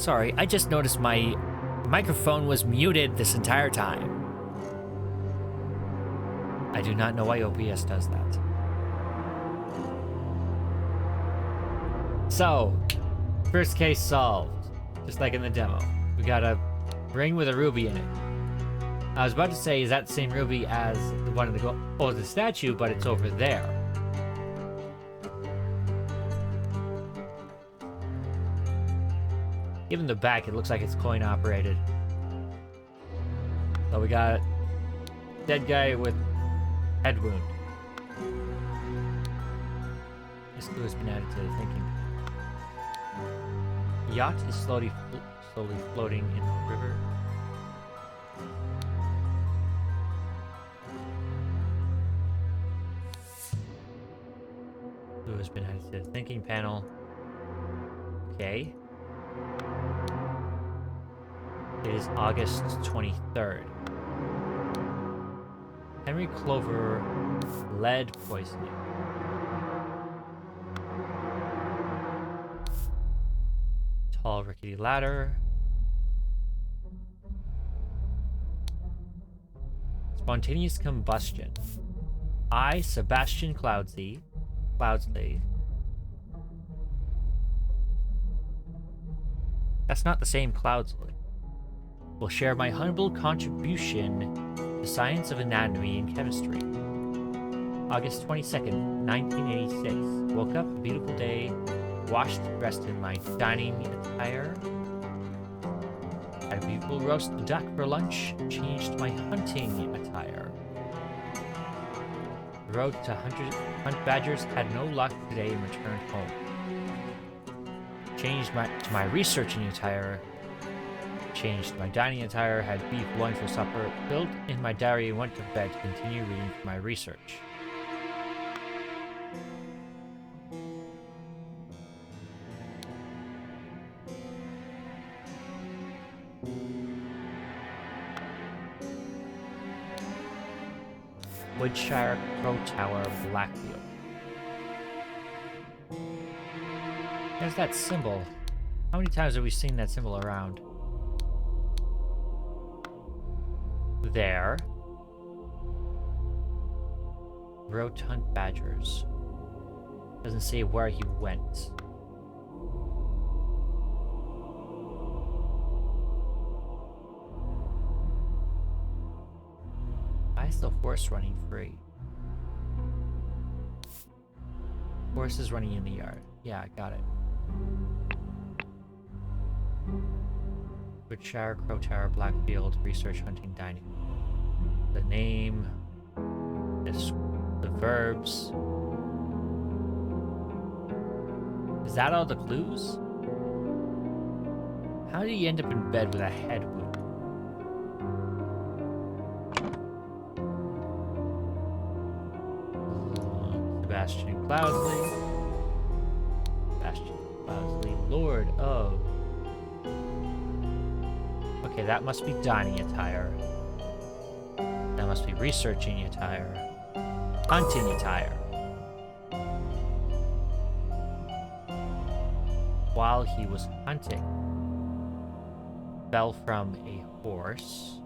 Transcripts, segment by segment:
Sorry, I just noticed my microphone was muted this entire time. I do not know why OBS does that. So, first case solved. Just like in the demo. We got a ring with a ruby in it. I was about to say, is that the same ruby as the one in the statue, but it's over there. Even the back, it looks like it's coin operated. So we got dead guy with head wound. This clue has been added to the thinking. Yacht is slowly floating in the river. Clue has been added to the thinking panel. Okay. It is August 23rd. Henry Clover, lead poisoning. Tall rickety ladder. Spontaneous combustion. I, Sebastian Cloudsley. That's not the same Cloudsley. Will share my humble contribution to the science of anatomy and chemistry. August 22nd, 1986. Woke up, a beautiful day. Washed, dressed in my dining attire. Had a beautiful roast duck for lunch. Changed my hunting attire. Rode to hunt badgers. Had no luck today and returned home. Changed to my researching attire. Changed my dining attire. Had beef loin for supper. Filled in my diary and went to bed to continue reading for my research. Woodshire, Crow Tower, Blackfield. There's that symbol. How many times have we seen that symbol around? There. Wrote to hunt badgers. Doesn't say where he went. Why is the horse running free? Horse is running in the yard. Yeah, I got it. Woodshire, Crow Tower, Blackfield, Research, Hunting, Dining. The name, the verbs. Is that all the clues? How did he end up in bed with a head wound? Sebastian Cloudsley. Sebastian Cloudsley, Lord of... Okay, that must be dining attire. That must be researching attire. Hunting attire. While he was hunting, fell from a horse.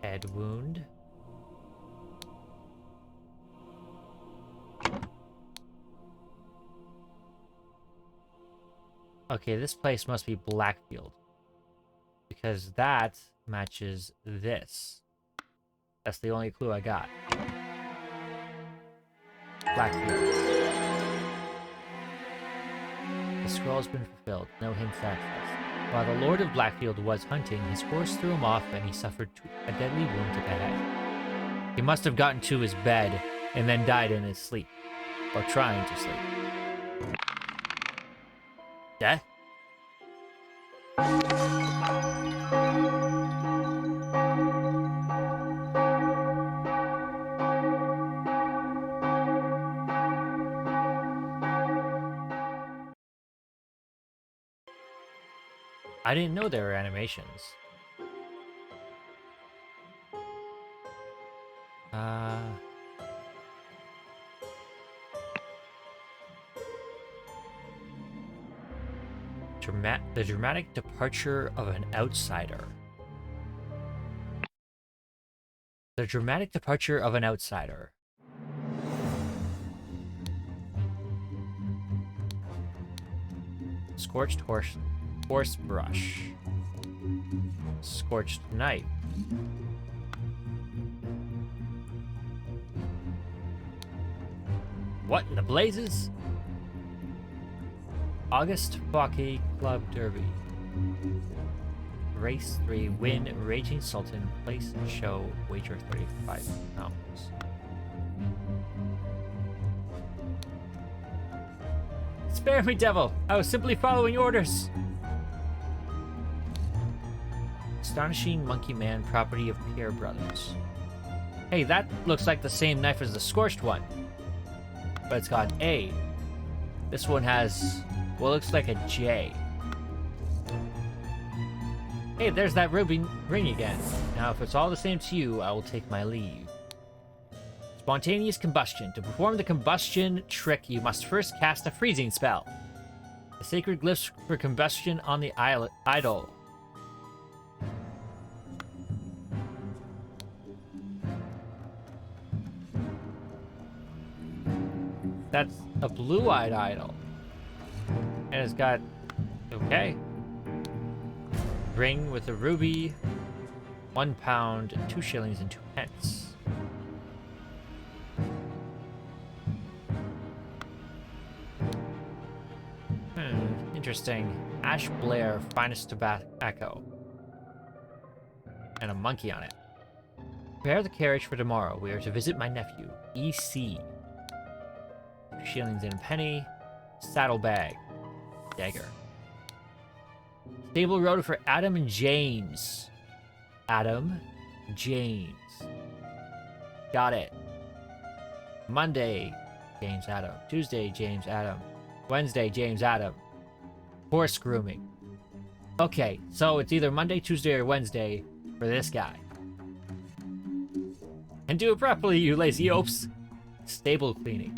Head wound. Okay, this place must be Blackfield. Because that matches this. That's the only clue I got. Blackfield. The scroll has been fulfilled. No hints accessed. While the Lord of Blackfield was hunting, his horse threw him off and he suffered a deadly wound to the head. He must have gotten to his bed and then died in his sleep. Or trying to sleep. Death? I didn't know there were animations. The dramatic departure of an outsider. The dramatic departure of an outsider. Scorched horse brush. Scorched knife. What in the blazes? August Hockey Club Derby. Race 3, win, Raging Sultan, place show, wager 35 pounds. Spare me, devil! I was simply following orders! Astonishing Monkey Man, property of Pierre Brothers. Hey, that looks like the same knife as the scorched one. But it's got an A. This one has what looks like a J. Hey, there's that ruby ring again. Now, if it's all the same to you, I will take my leave. Spontaneous combustion. To perform the combustion trick, you must first cast a freezing spell. The sacred glyphs for combustion on the idol. That's a blue-eyed idol. And it's got... okay. Ring with a ruby. 1 pound, 2 shillings, and 2 pence. Interesting. Ash Blair, finest tobacco. And a monkey on it. Prepare the carriage for tomorrow. We are to visit my nephew, E.C. 2 shillings and a penny. Saddlebag. Dagger. Stable road for Adam and James. Adam, James. Got it. Monday, James Adam. Tuesday, James Adam. Wednesday, James Adam. Horse grooming. Okay, so it's either Monday, Tuesday, or Wednesday for this guy. And do it properly, you lazy opes. Stable cleaning.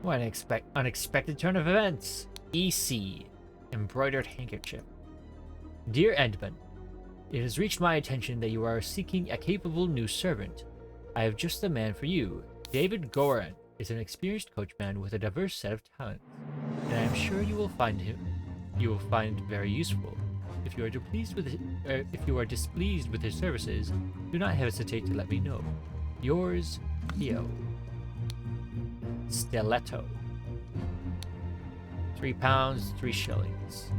What an unexpected turn of events. EC. Embroidered handkerchief. Dear Edmund, it has reached my attention that you are seeking a capable new servant. I have just the man for you. David Goran is an experienced coachman with a diverse set of talents, and I am sure you will find very useful. If you are displeased with his services, do not hesitate to let me know. Yours, Theo. Stiletto. 3 pounds, 3 shillings.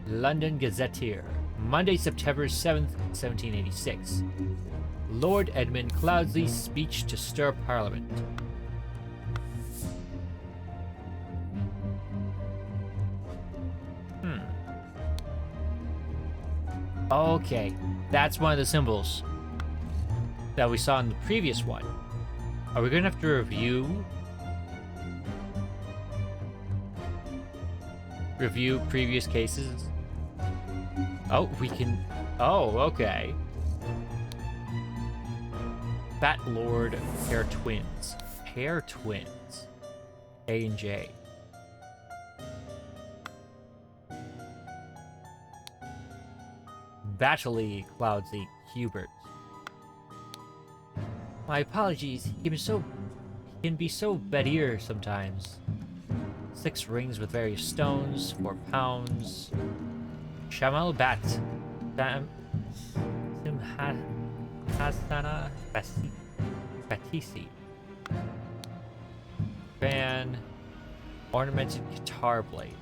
London Gazetteer. Monday, September 7th, 1786. Lord Edmund Cloudsley's speech to stir Parliament. Okay, that's one of the symbols that we saw in the previous one. Are we gonna have to review previous cases? Oh, we can... oh, okay. Fat Lord Pair Twins. Pair Twins. A and J. Battley Cloudsy Hubert. My apologies. He can be so bad sometimes. 6 rings with various stones. 4 pounds. Shamal Bat. Simhasana Batisi. Fan. Ornamented guitar blade.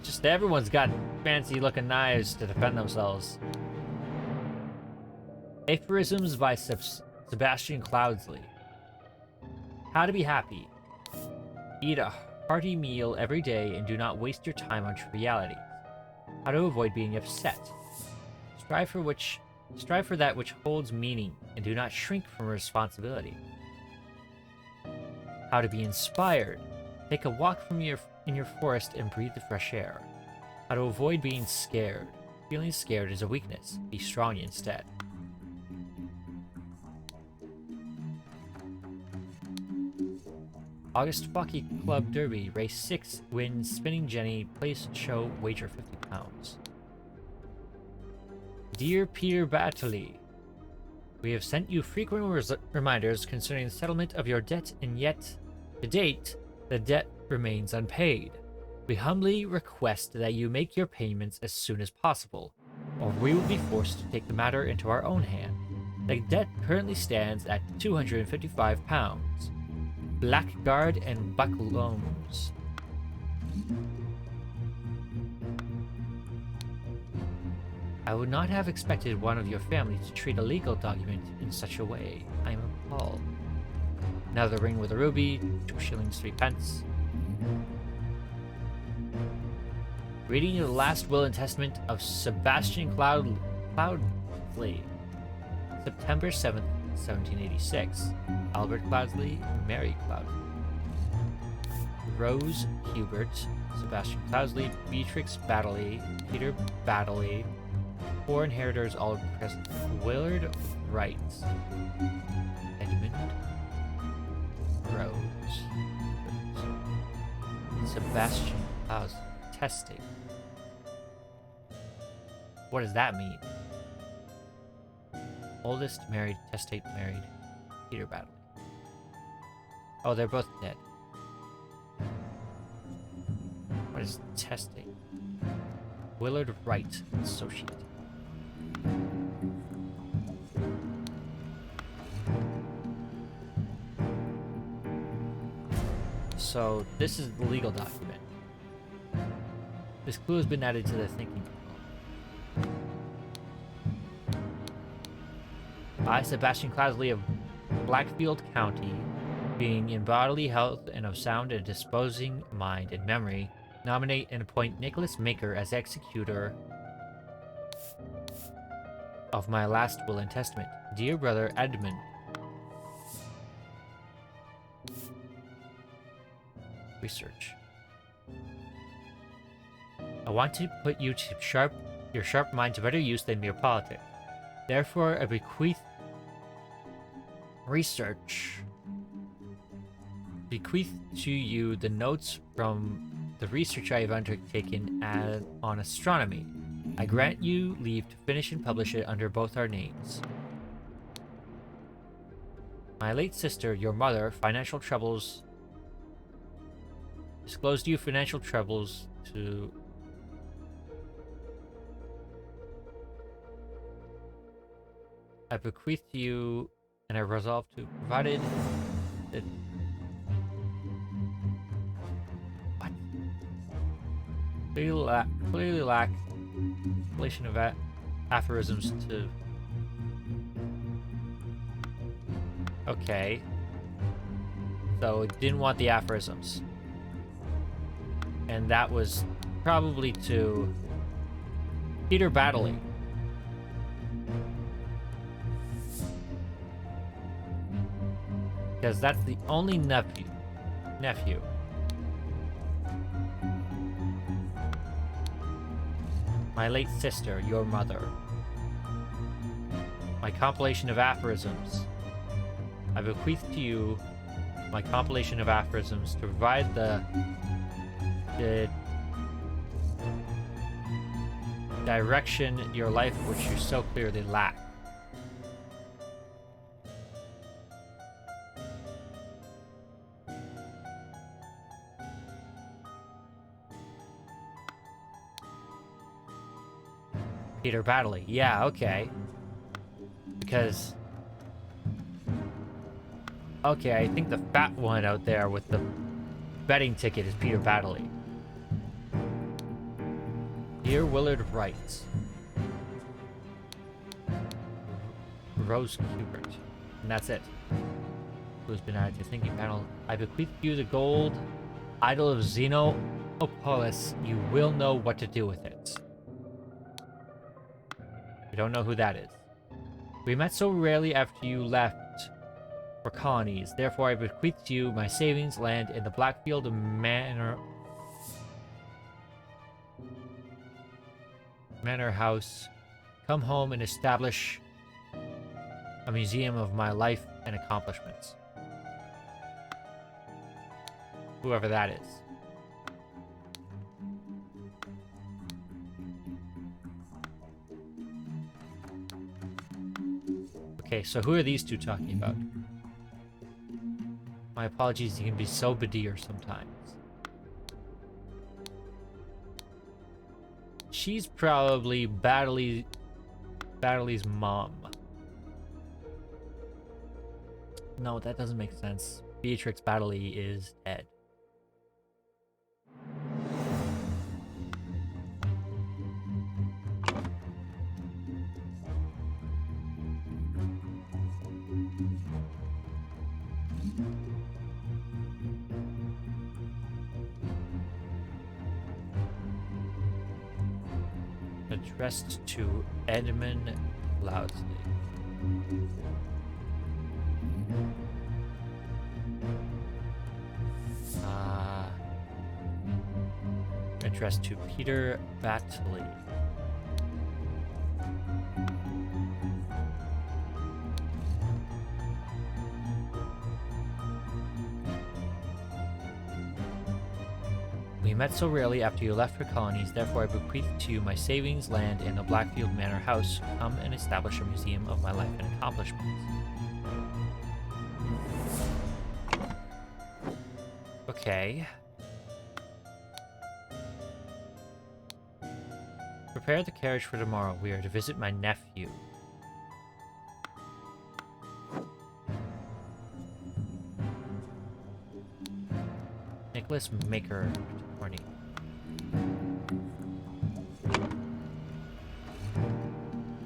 Just everyone's got fancy looking knives to defend themselves. Aphorisms by Sebastian Cloudsley. How to be happy. Eat a hearty meal every day and do not waste your time on trivialities. How to avoid being upset. Strive for that which holds meaning and do not shrink from responsibility. How to be inspired. Take a walk in your forest and breathe the fresh air. How to avoid being scared. Feeling scared is a weakness. Be strong instead. August Hockey Club Derby, race 6, win Spinning Jenny, place show, wager £50. Dear Peter Battley, we have sent you frequent reminders concerning the settlement of your debt, and yet, to date, the debt remains unpaid. We humbly request that you make your payments as soon as possible, or we will be forced to take the matter into our own hand. The debt currently stands at £255. Blackguard and Buckloams. I would not have expected one of your family to treat a legal document in such a way. I am appalled. Another ring with a ruby, 2 shillings 3 pence. Reading the last will and testament of Sebastian Cloudsley, September 7th, 1786. Albert Cloudsley, Mary Cloudsley. Rose Hubert, Sebastian Cloudsley, Beatrix Baddeley, Peter Baddeley. 4 inheritors, all present. Willard Wright. Edmund. Rose. Sebastian Cloudsley. Testing. What does that mean? Oldest married, testate married, Peter Battley. Oh, they're both dead. What is testate? Willard Wright, associate. So, this is the legal document. This clue has been added to the thinking panel. I, Sebastian Cloudsley of Blackfield County, being in bodily health and of sound and disposing mind and memory, nominate and appoint Nicholas Maker as executor of my last will and testament. Dear brother Edmund. Research. I want to put your sharp mind to better use than mere politics. Therefore, I bequeath to you the notes from the research I have undertaken on astronomy. I grant you leave to finish and publish it under both our names. My late sister, your mother, financial troubles... disclosed you financial troubles to... I bequeath to you, and I resolve to, provided that... What? Clearly lack relation of aphorisms to... Okay. So it didn't want the aphorisms. And that was probably to Peter Battley. Because that's the only nephew. My late sister, your mother. My compilation of aphorisms. I bequeath to you my compilation of aphorisms to provide the direction your life which you so clearly lack. Peter Battley. Yeah, okay. Because... okay, I think the fat one out there with the betting ticket is Peter Battley. Dear Willard Wright. Rose Hubert. And that's it. Who's been added to the thinking panel. I bequeath you the gold idol of Xenopolis. You will know what to do with it. We don't know who that is. We met so rarely after you left for colonies. Therefore, I bequeath to you my savings, land in the Blackfield Manor House. Come home and establish a museum of my life and accomplishments. Whoever that is. Okay, so who are these two talking about? My apologies, you can be so Badir sometimes. She's probably Baddely's mom. No, that doesn't make sense. Beatrix Baddely is dead. Addressed to Edmund Loudsley. Addressed to Peter Batley. We met so rarely after you left for colonies, therefore I bequeath to you my savings, land, and the Blackfield Manor House. Come and establish a museum of my life and accomplishments. Okay. Prepare the carriage for tomorrow. We are to visit my nephew. Nicholas Maker, 20.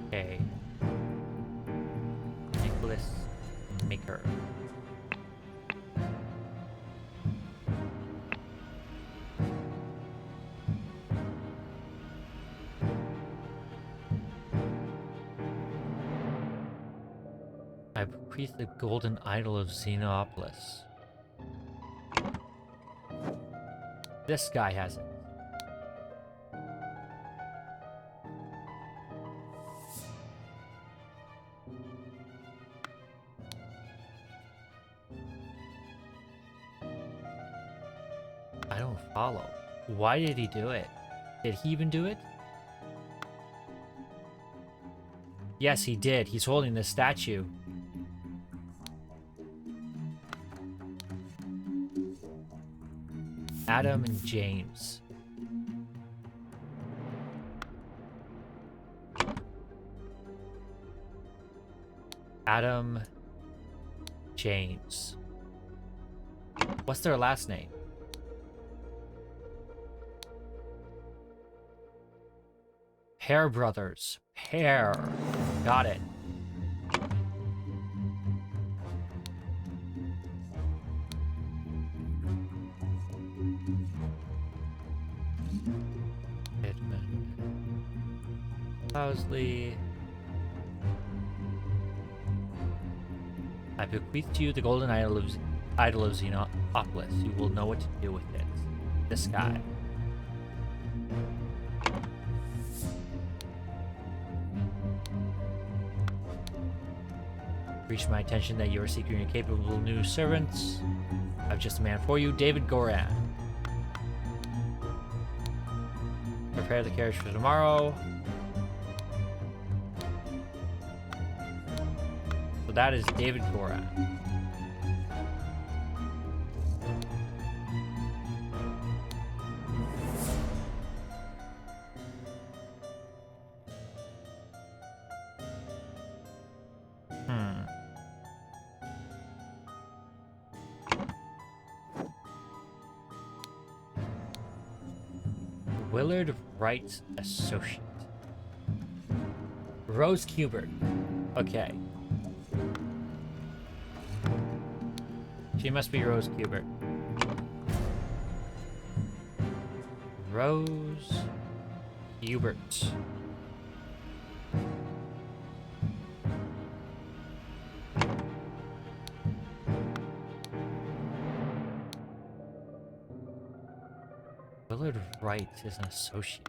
Okay. Nicholas Maker. I bequeath the golden idol of Xenopolis. This guy has it. I don't follow. Why did he do it? Did he even do it? Yes, he did. He's holding this statue. Adam and James. Adam, James. What's their last name? Pear Brothers. Pear. Got it. Edmund Loudsley. I bequeath to you the golden idol of Xenopolis. You will know what to do with it. This guy. Reached my attention that you are seeking a capable new servants. I've just a man for you, David Goran. Prepare the carriage for tomorrow. So that is David Goran. Willard Wright Associate. Rose Kubert. Okay. She must be Rose Kubert. Rose Hubert. Willard Wright is an associate.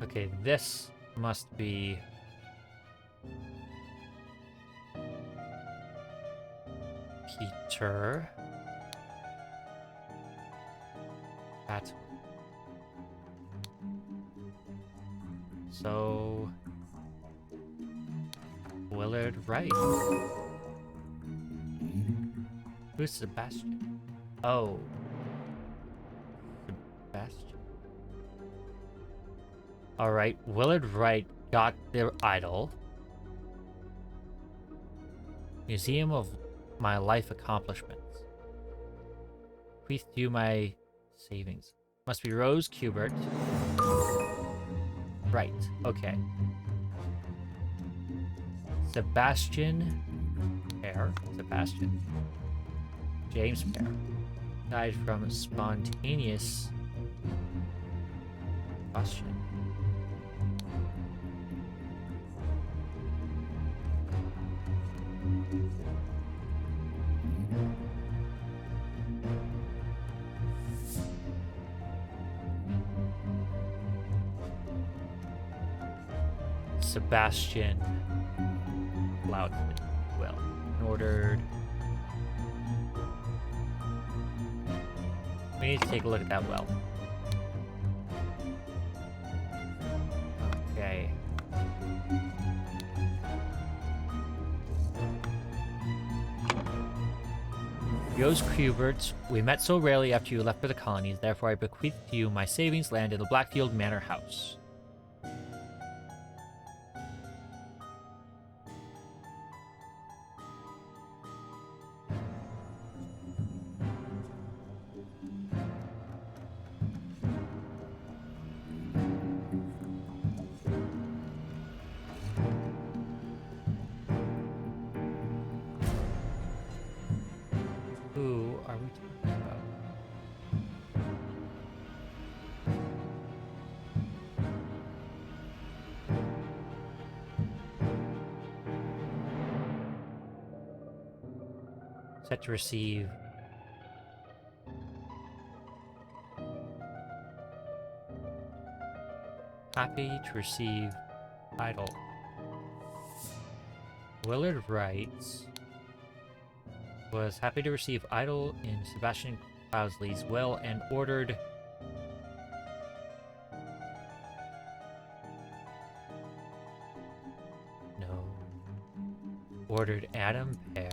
Okay, this must be... Peter. That. So... Willard Wright. Who's Sebastian? Oh. Sebastian. Alright, Willard Wright got their idol. Museum of my life accomplishments. Bequeath you my savings. Must be Rose Cubert. Right, okay. Sebastian Pear. Sebastian. James Pear. Died from spontaneous combustion. Sebastian loudly. Well, ordered. We need to take a look at that well. Okay. Rose Cubert, we met so rarely after you left for the colonies, therefore I bequeath to you my savings land in the Blackfield Manor House. Who are we talking about? Set to receive. Happy to receive idol. Willard writes, was happy to receive idol in Sebastian Cloudsley's will and ordered Adam Pear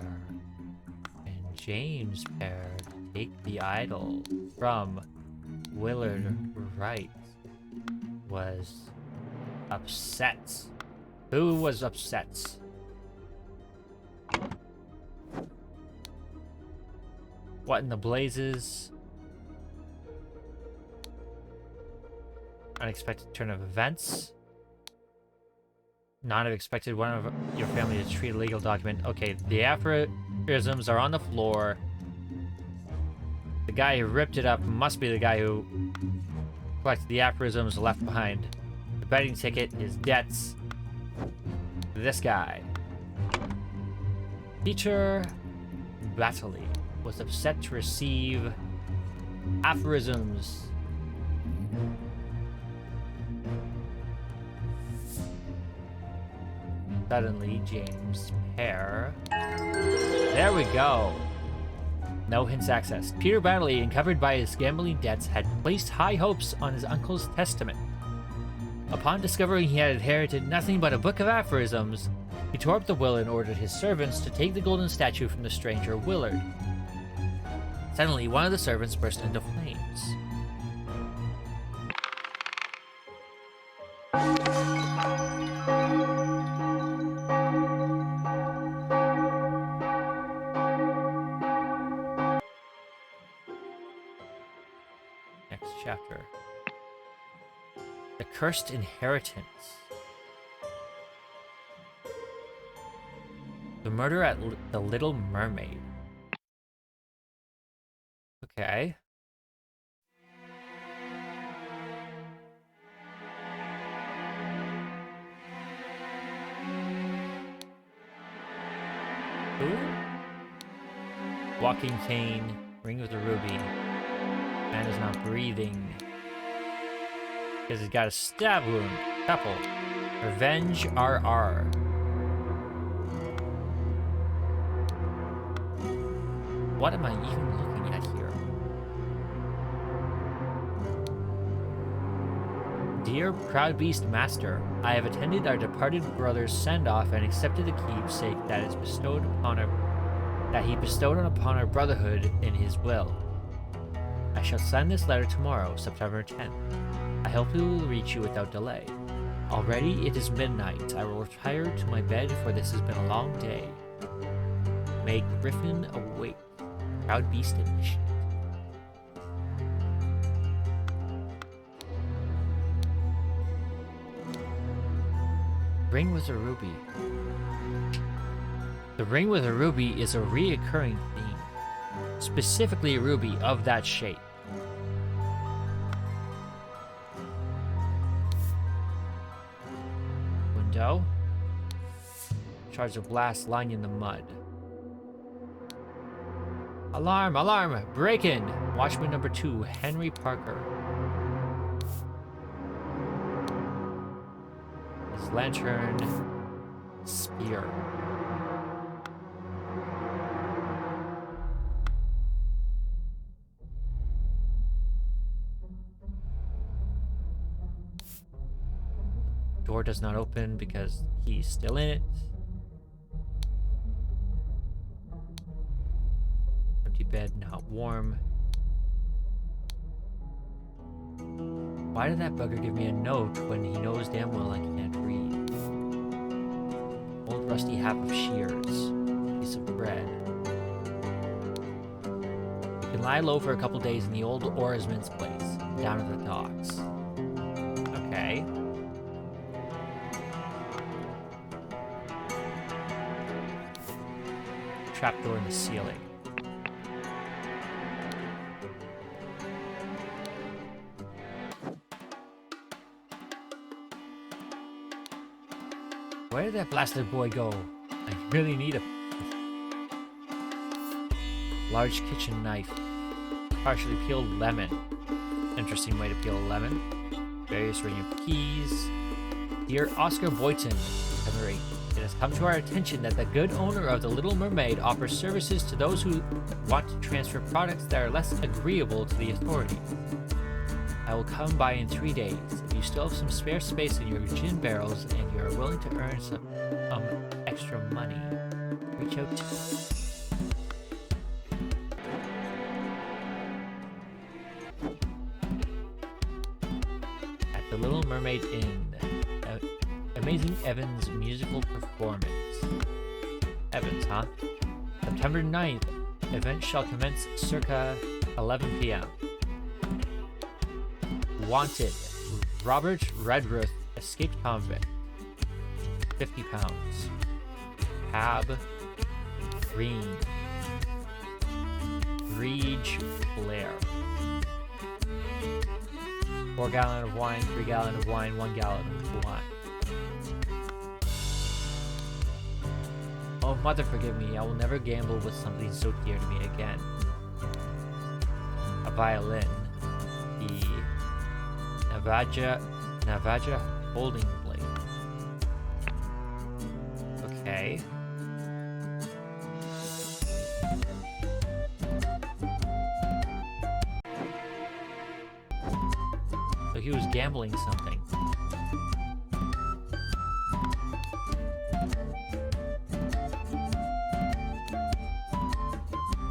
and James Pear to take the idol from Willard Wright. Was upset. Who was upset? What in the blazes? Unexpected turn of events. Not have expected one of your family to treat a legal document. Okay, the aphorisms are on the floor. The guy who ripped it up must be the guy who collected the aphorisms left behind. The betting ticket, his debts. This guy. Teacher Battley was upset to receive aphorisms. Suddenly, James Pear. There we go. No hints accessed. Peter Battley, encumbered by his gambling debts, had placed high hopes on his uncle's testament. Upon discovering he had inherited nothing but a book of aphorisms, he tore up the will and ordered his servants to take the golden statue from the stranger Willard. Suddenly, one of the servants burst into flames. Next chapter. The Cursed Inheritance. The murder at the Little Mermaid. Okay. Who? Walking cane, ring of the ruby. Man is not breathing. Because he's got a stab wound. Couple. Revenge RR. What am I even looking at here? Dear Proud Beast Master, I have attended our departed brother's send-off and accepted the keepsake that he bestowed upon our brotherhood in his will. I shall send this letter tomorrow, September 10th. I hope it will reach you without delay. Already it is midnight. I will retire to my bed, for this has been a long day. May Griffin awake. Proud Beast Edition. Ring with a ruby. The ring with a ruby is a reoccurring theme, specifically a ruby of that shape. Window. Shards of glass lying in the mud. Alarm! Alarm! Break in! Watchman number 2, Henry Parker. His lantern. Spear. Door does not open because he's still in it. Empty bed, not warm. Why did that bugger give me a note when he knows damn well I can't read? Old rusty half of shears. Piece of bread. You can lie low for a couple days in the old oarsman's place, down at the docks. Okay. Trapdoor in the ceiling. Where did that blasted boy go? I really need a large kitchen knife. Partially peeled lemon. Interesting way to peel a lemon. Various ring of keys. Dear Oscar Boyton, September 8th. It has come to our attention that the good owner of the Little Mermaid offers services to those who want to transfer products that are less agreeable to the authorities. I will come by in 3 days. If you still have some spare space in your gin barrels and you are willing to earn some extra money, reach out to me. At the Little Mermaid Inn. Amazing Evans musical performance. Evans, huh? September 9th. Event shall commence circa 11 p.m. Wanted. Robert Redruth, escaped convict. 50 pounds. Tab. Green. Reege Blair. 4 gallon of wine, 3 gallon of wine, 1 gallon of wine. Oh, mother forgive me, I will never gamble with something so dear to me again. A violin. The Navaja holding blade. Okay. So he was gambling something.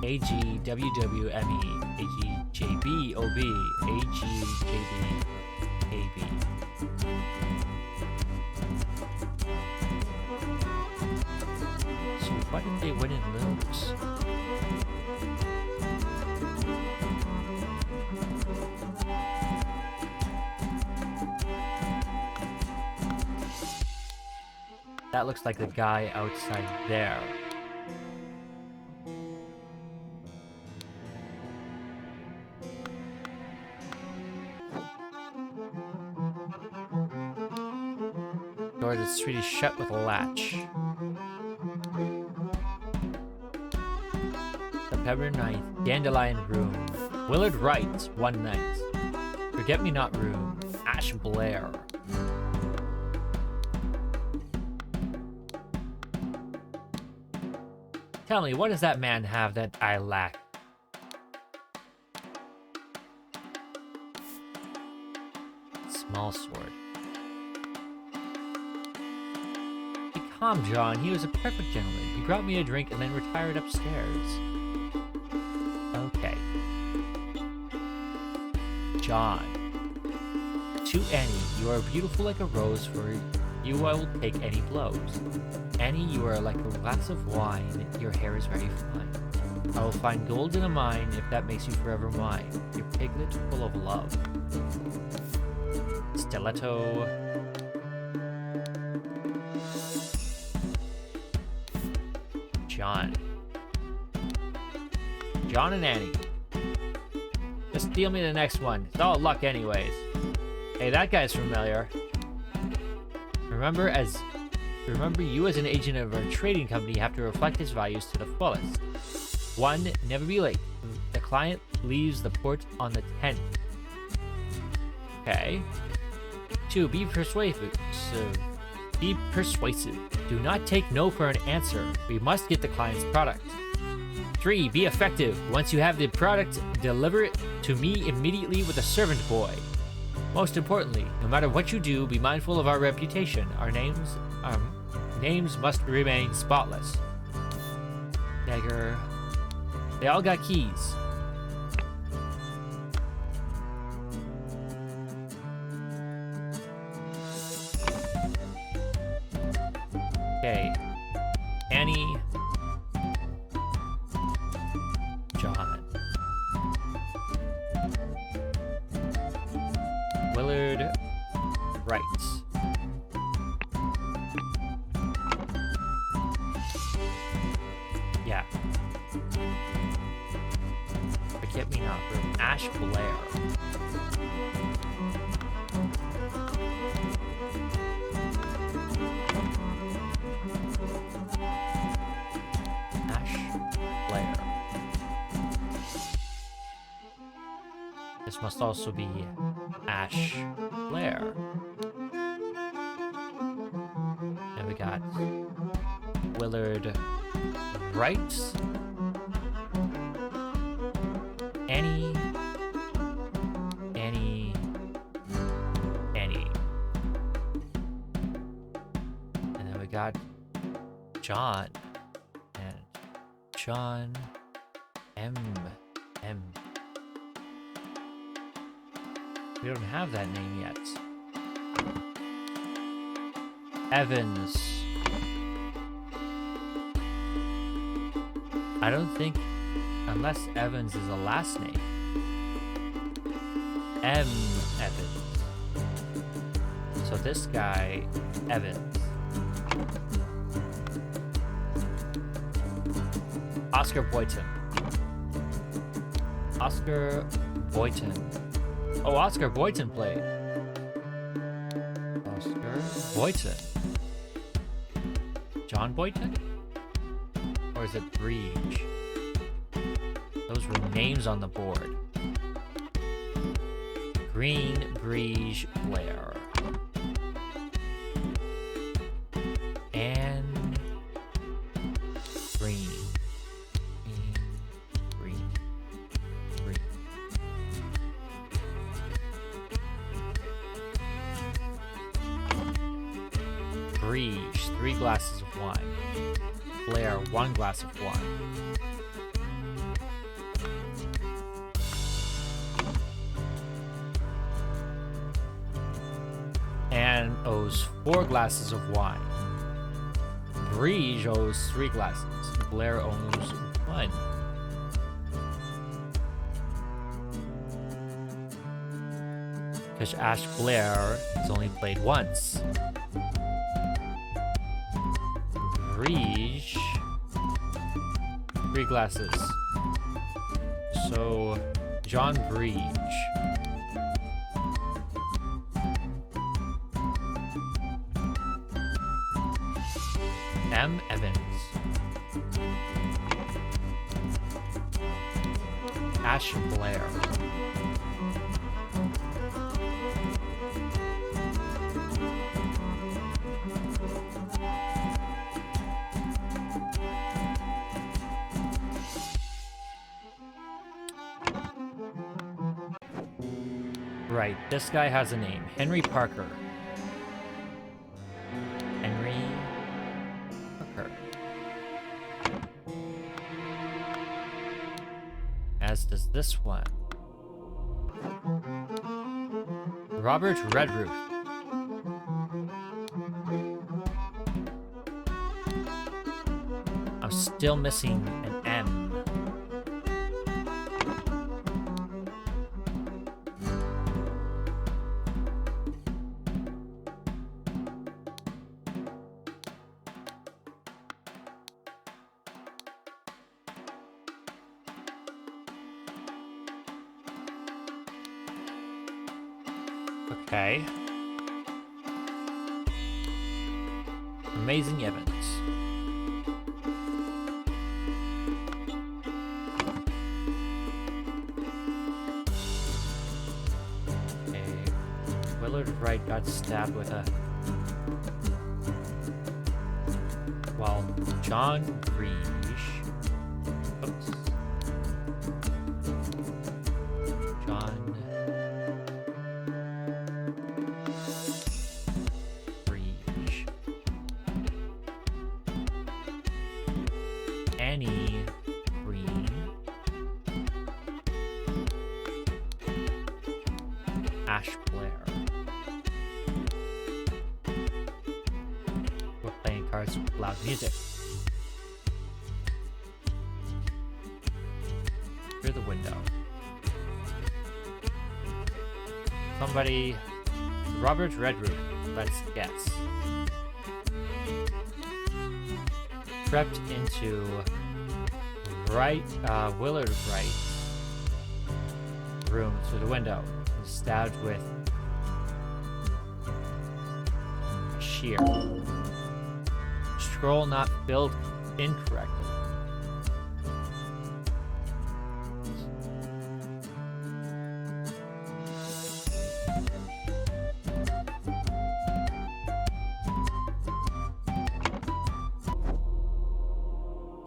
AGWWME, AGJBOB, AGJBAB. So why didn't they win and lose? That looks like the guy outside there. Door to the street is shut with a latch. September 9th, Dandelion Room. Willard Wright, one night. Forget-me-not room. Ash Blair. Tell me, what does that man have that I lack? Small sword. Be calm, John. He was a perfect gentleman. He brought me a drink and then retired upstairs. Okay. John. To Annie, you are beautiful like a rose, for you I will take any blows. Annie, you are like a glass of wine, your hair is very fine. I will find gold in a mine if that makes you forever mine. Your piglet full of love. Stiletto. John. John and Annie. Just deal me the next one. It's all luck anyways. Hey, that guy's familiar. Remember, you as an agent of our trading company have to reflect his values to the fullest. 1. Never be late. The client leaves the port on the 10th. Okay. 2. Be persuasive. Do not take no for an answer. We must get the client's product. 3. Be effective. Once you have the product, deliver it to me immediately with a servant boy. Most importantly, no matter what you do, be mindful of our reputation. Our names must remain spotless. Dagger. They all got keys. Okay. Annie. John. Willard. Right. Yeah. Forget me not room. Ash Blair. This must also be Ash Blair. And we got Willard Wright. Annie. And then we got John. And John M. We don't have that name yet. Evans. I don't think, unless Evans is a last name. M. Evans. So this guy, Evans. Oscar Boyton. Oh, Oscar Boyton played. Oscar Boyton. John Boyton? Or is it Breege? Those were names on the board. Green, Breege, Blair. And Green. Breege, 3 glasses of wine. Blair, 1 glass of wine. Anne owes 4 glasses of wine. Breege owes 3 glasses. Blair owes 1. Because Ash Blair has only played once. Breege, 3 glasses. So, John Breege. M. Evans. Ash Blair. Right, this guy has a name. Henry Parker. Henry Parker. As does this one. Robert Redruth. I'm still missing an M. Okay. Amazing Evans. Okay. Willard Wright got stabbed with a... Well, John Greash... Oops. John... Annie Green, Ash Blair. We're playing cards with loud music. Through the window. Somebody. Robert Redruth, let's guess. Crept into Willard Wright's room through the window and stabbed with a shear. Scroll not filled incorrectly.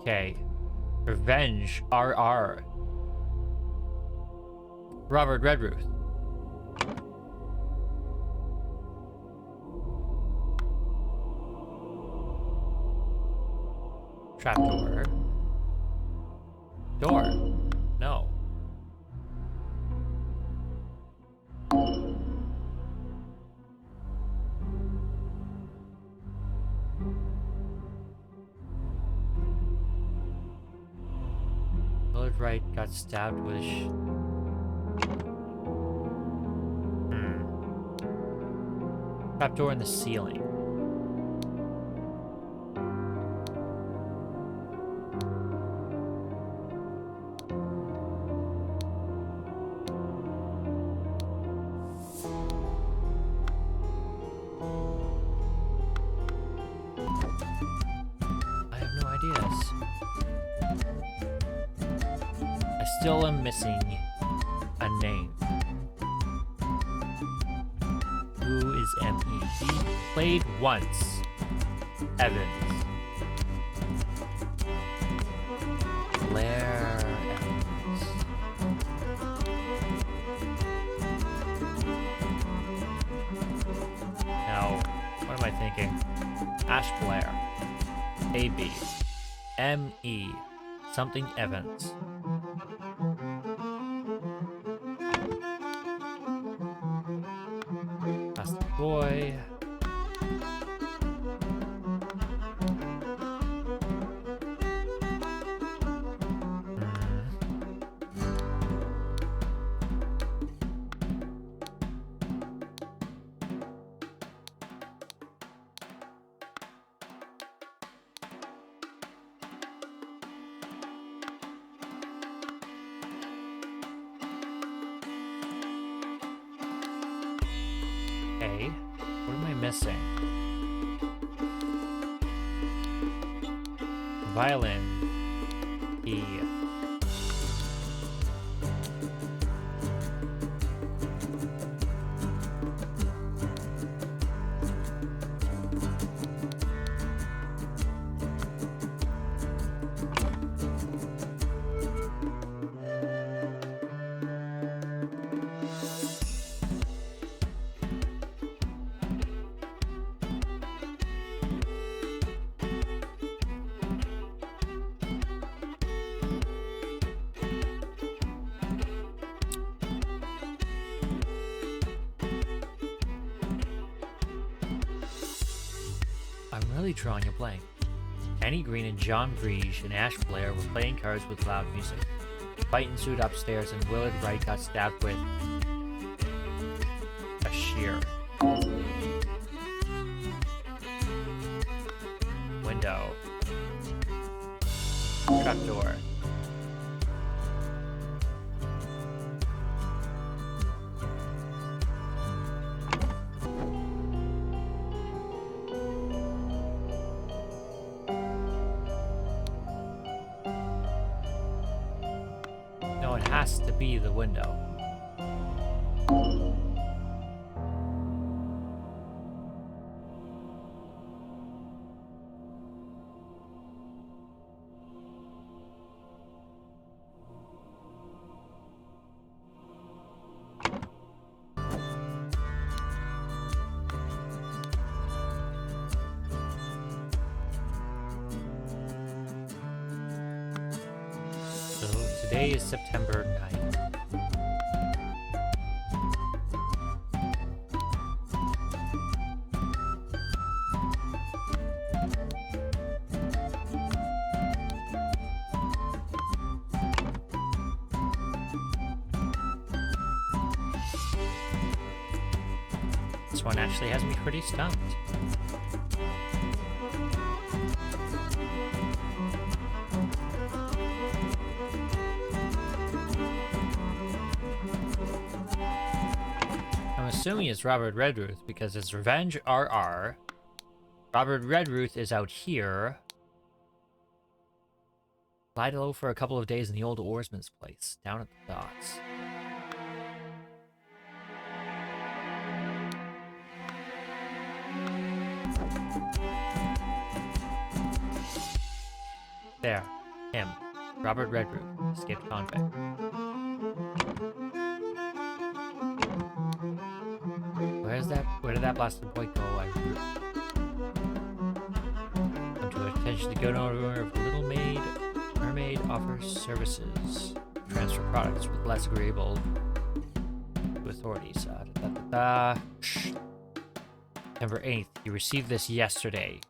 Okay. Revenge RR. Robert Redruth. Trapdoor. Door. No. Willard Wright got stabbed with a trapdoor in the ceiling. I have no ideas. I still am missing a name. Who is M.E.? He played once. Evans. Blair Evans. Now, what am I thinking? Ash Blair. A.B. M.E. Something Evans. That's the boy. Okay, what am I missing? Violin. E. really drawing a blank. Annie Green and John Breege and Ash Blair were playing cards with loud music. A fight ensued upstairs and Willard Wright got stabbed with a shear. Window. Trapdoor. No, it has to be the window. Today is September 9th. This one actually has me pretty stumped. Assuming it's Robert Redruth because it's Revenge RR. Robert Redruth is out here. Lied low for a couple of days in the old oarsman's place, down at the docks. There. Him. Robert Redruth, escaped convict. Where did that blasted boy go? Come to attention the good owner of Little Mermaid offers services. Transfer products with less agreeable to authorities. September 8th. You received this yesterday.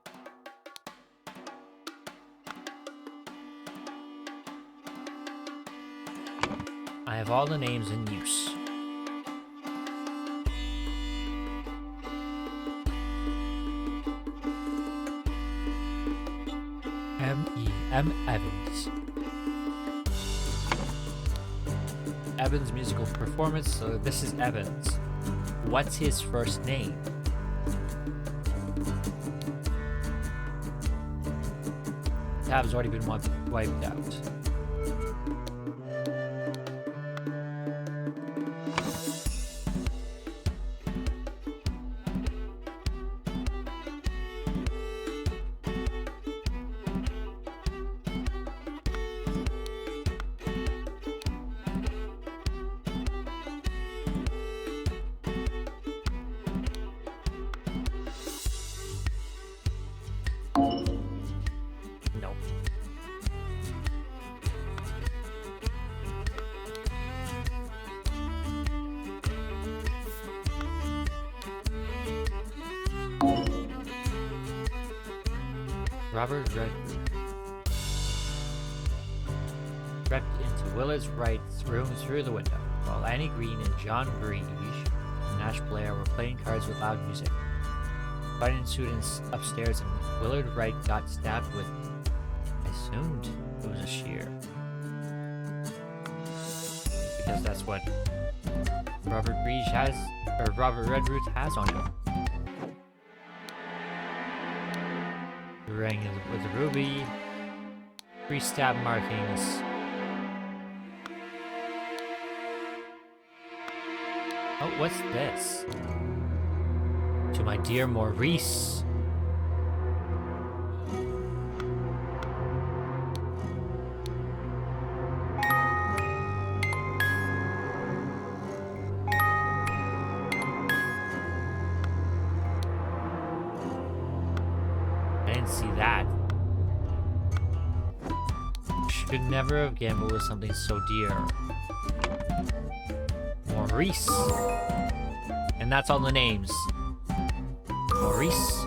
I have all the names in use. M. Evans. Evans' musical performance, so this is Evans. What's his first name? Tab's already been wiped out. Robert Redruth crept into Willard Wright's room through the window, while Annie Green and John Breege and Ash Blair were playing cards with loud music. Fight ensued upstairs, and Willard Wright got stabbed with, I assumed it was a shear. Because that's what Robert Redruth has on him. The ring with the ruby, 3 stab markings. Oh, what's this? To my dear Maurice. See that. Should never have gambled with something so dear. Maurice. And that's all the names. Maurice.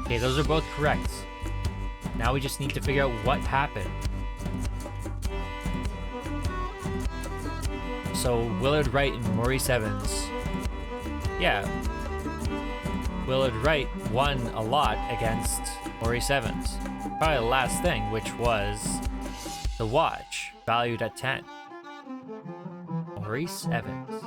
Okay, those are both correct. Now we just need to figure out what happened. So, Willard Wright and Maurice Evans. Yeah. Willard Wright won a lot against Maurice Evans. Probably the last thing, which was the watch, valued at 10. Maurice Evans.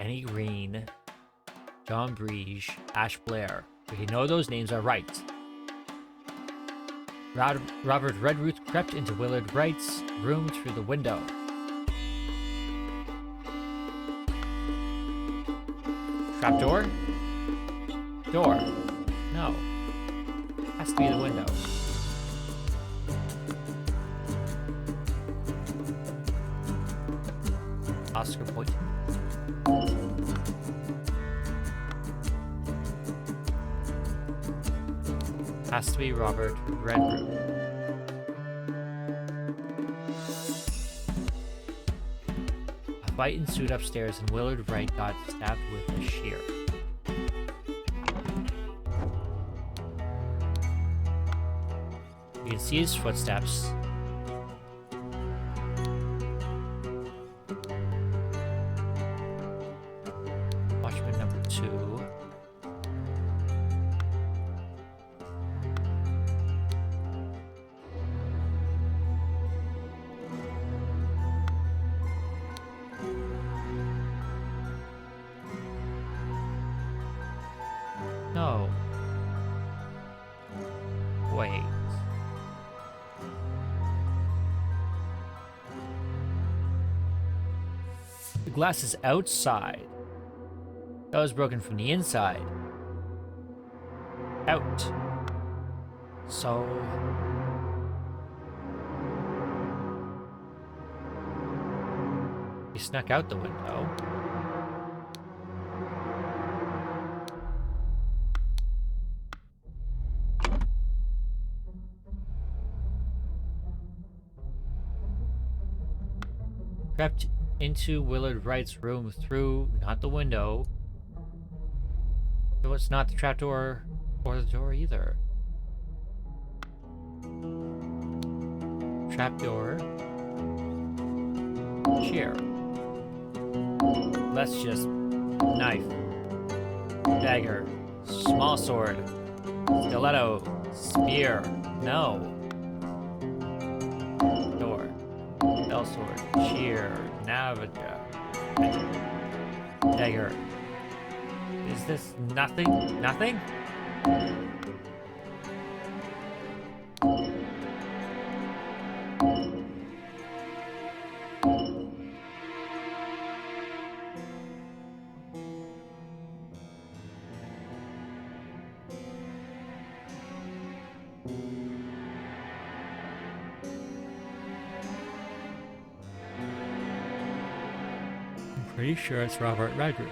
Annie Green, John Breege, Ash Blair. We know those names are right. Robert Redruth crept into Willard Wright's room through the window. Trapdoor? Door. No. Has to be the window. Oscar point. Has to be Robert Redruth. A fight ensued upstairs and Willard Wright got stabbed with a shear. You can see his footsteps. Watchman number 2. No. Wait. The glass is outside. That was broken from the inside. Out. So... he snuck out the window. Crept into Willard Wright's room through, not the window. So it's not the trapdoor or the door either. Trapdoor. Chair. Let's just knife. Dagger. Small sword. Stiletto. Spear. No. Door. Bell sword. Shear. Navaja. Dagger. Is this nothing? Nothing? I'm pretty sure it's Robert Redruth.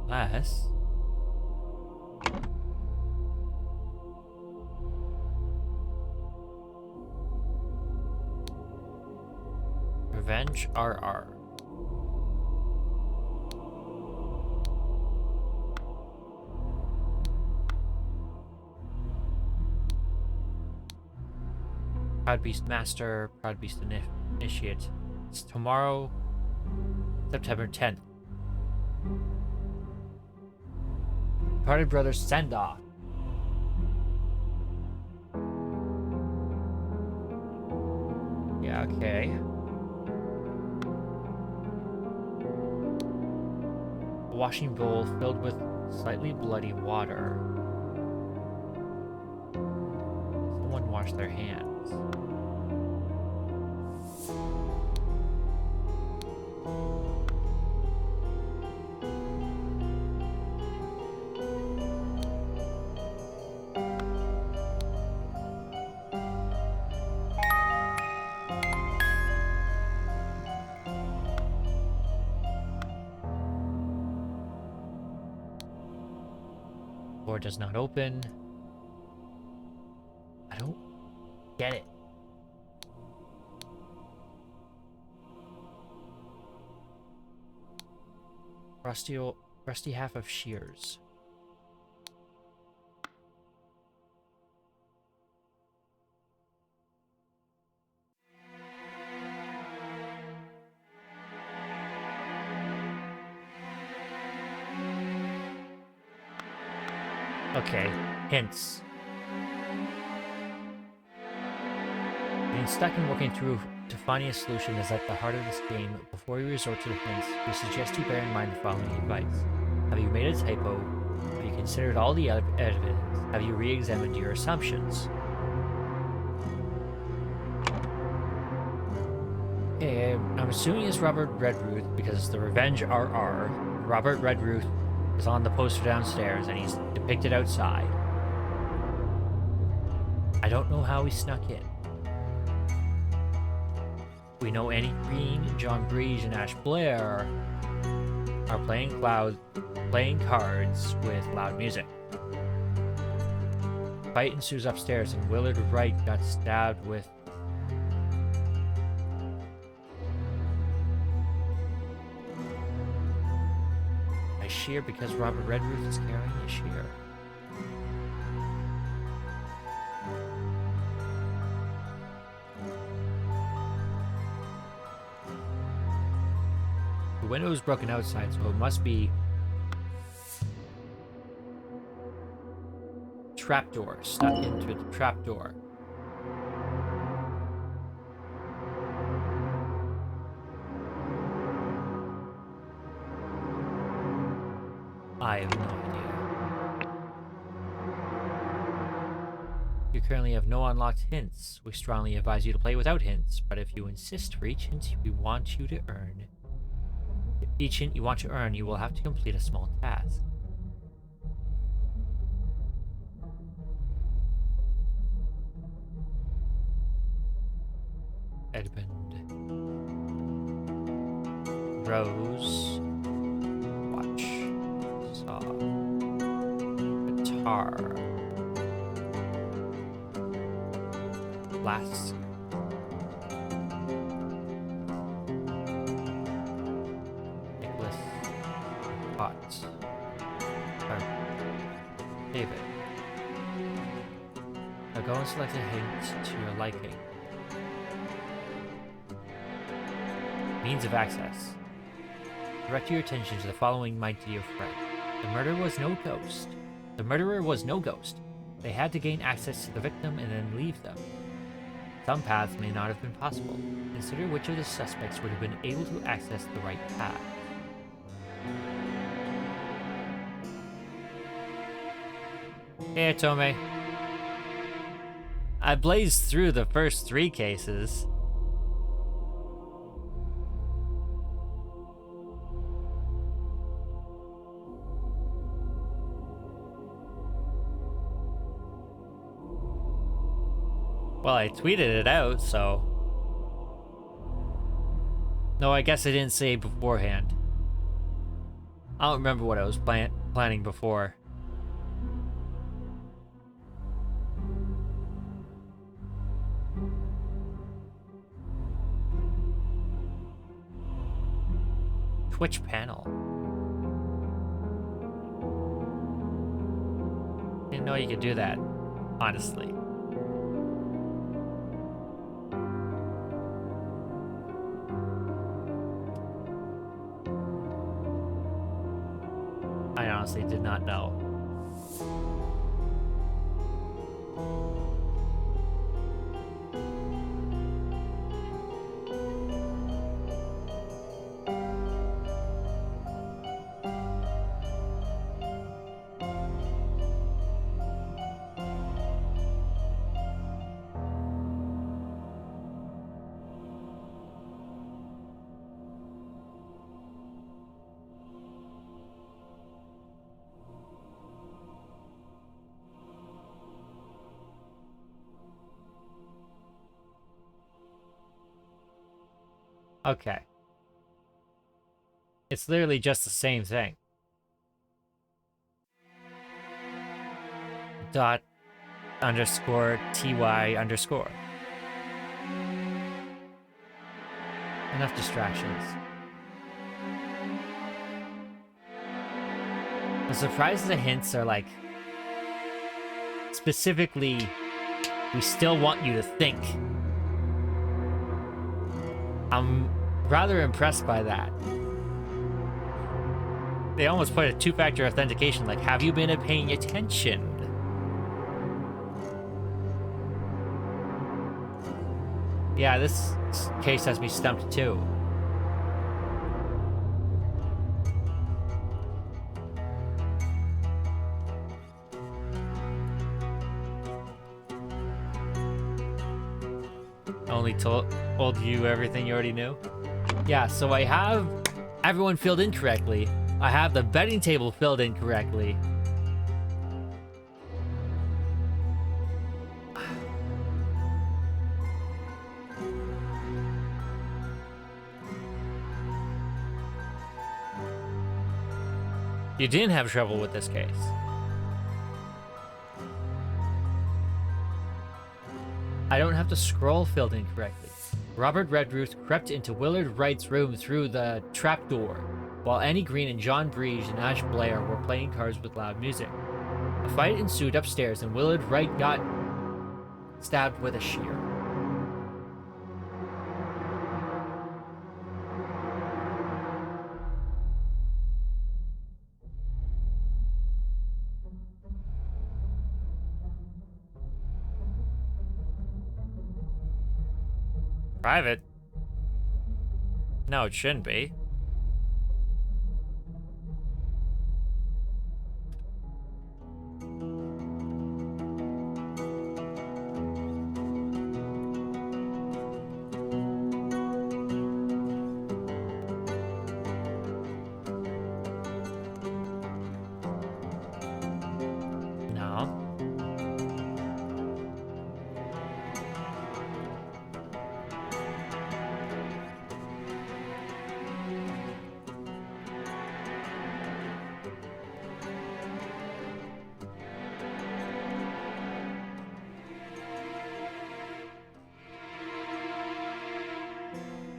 Unless... Revenge RR. Proud Beast Master, Proud Beast Initiate. It's tomorrow, September 10th. Departed Brothers Send-Off. Yeah, okay. A washing bowl filled with slightly bloody water. Someone washed their hands. Door does not open. I don't get it. Rusty half of shears. Okay, hints. Being stuck and working through to finding a solution is at the heart of this game. Before you resort to the hints, we suggest you bear in mind the following advice. Have you made a typo? Have you considered all the evidence? Have you re-examined your assumptions? Okay, I'm assuming it's Robert Redruth because the Revenge RR. Robert Redruth is on the poster downstairs and he's depicted outside. I don't know how he snuck in. We know Annie Green, John Breege, and Ash Blair are playing cards with loud music. Fight ensues upstairs and Willard Wright got stabbed with a shear because Robert Redruth is carrying a shear. The window is broken outside, so it must be trapdoor. Stuck into the trapdoor. I have no idea. You currently have no unlocked hints. We strongly advise you to play without hints, but if you insist for each hint we want you to earn, each hint you want to earn, you will have to complete a small task. Edmund. Rose. Watch. Saw. Guitar. Flask. Nicholas. Pot. David. Now go and select a hint to your liking. Means of access. Direct your attention to the following, my dear friend. The murderer was no ghost. The murderer was no ghost. They had to gain access to the victim and then leave them. Some paths may not have been possible. Consider which of the suspects would have been able to access the right path. Hey, Tome. I blazed through the first 3 cases. Well, I tweeted it out, so... No, I guess I didn't say beforehand. I don't remember what I was planning before. Twitch panel. Didn't know you could do that, honestly. I honestly did not know. Okay. It's literally just the same thing. dot underscore ty underscore. Enough distractions. I'm surprised the hints are like specifically, we still want you to think. I'm rather impressed by that. They almost put a two-factor authentication, like, have you been paying attention? Yeah, this case has me stumped too. Only told you everything you already knew? Yeah, so I have everyone filled in correctly. I have the betting table filled in correctly. You didn't have trouble with this case. I don't have to scroll filled in correctly. Robert Redruth crept into Willard Wright's room through the trapdoor, while Annie Green and John Breege and Ash Blair were playing cards with loud music. A fight ensued upstairs, and Willard Wright got stabbed with a shear. Private? No, it shouldn't be. No.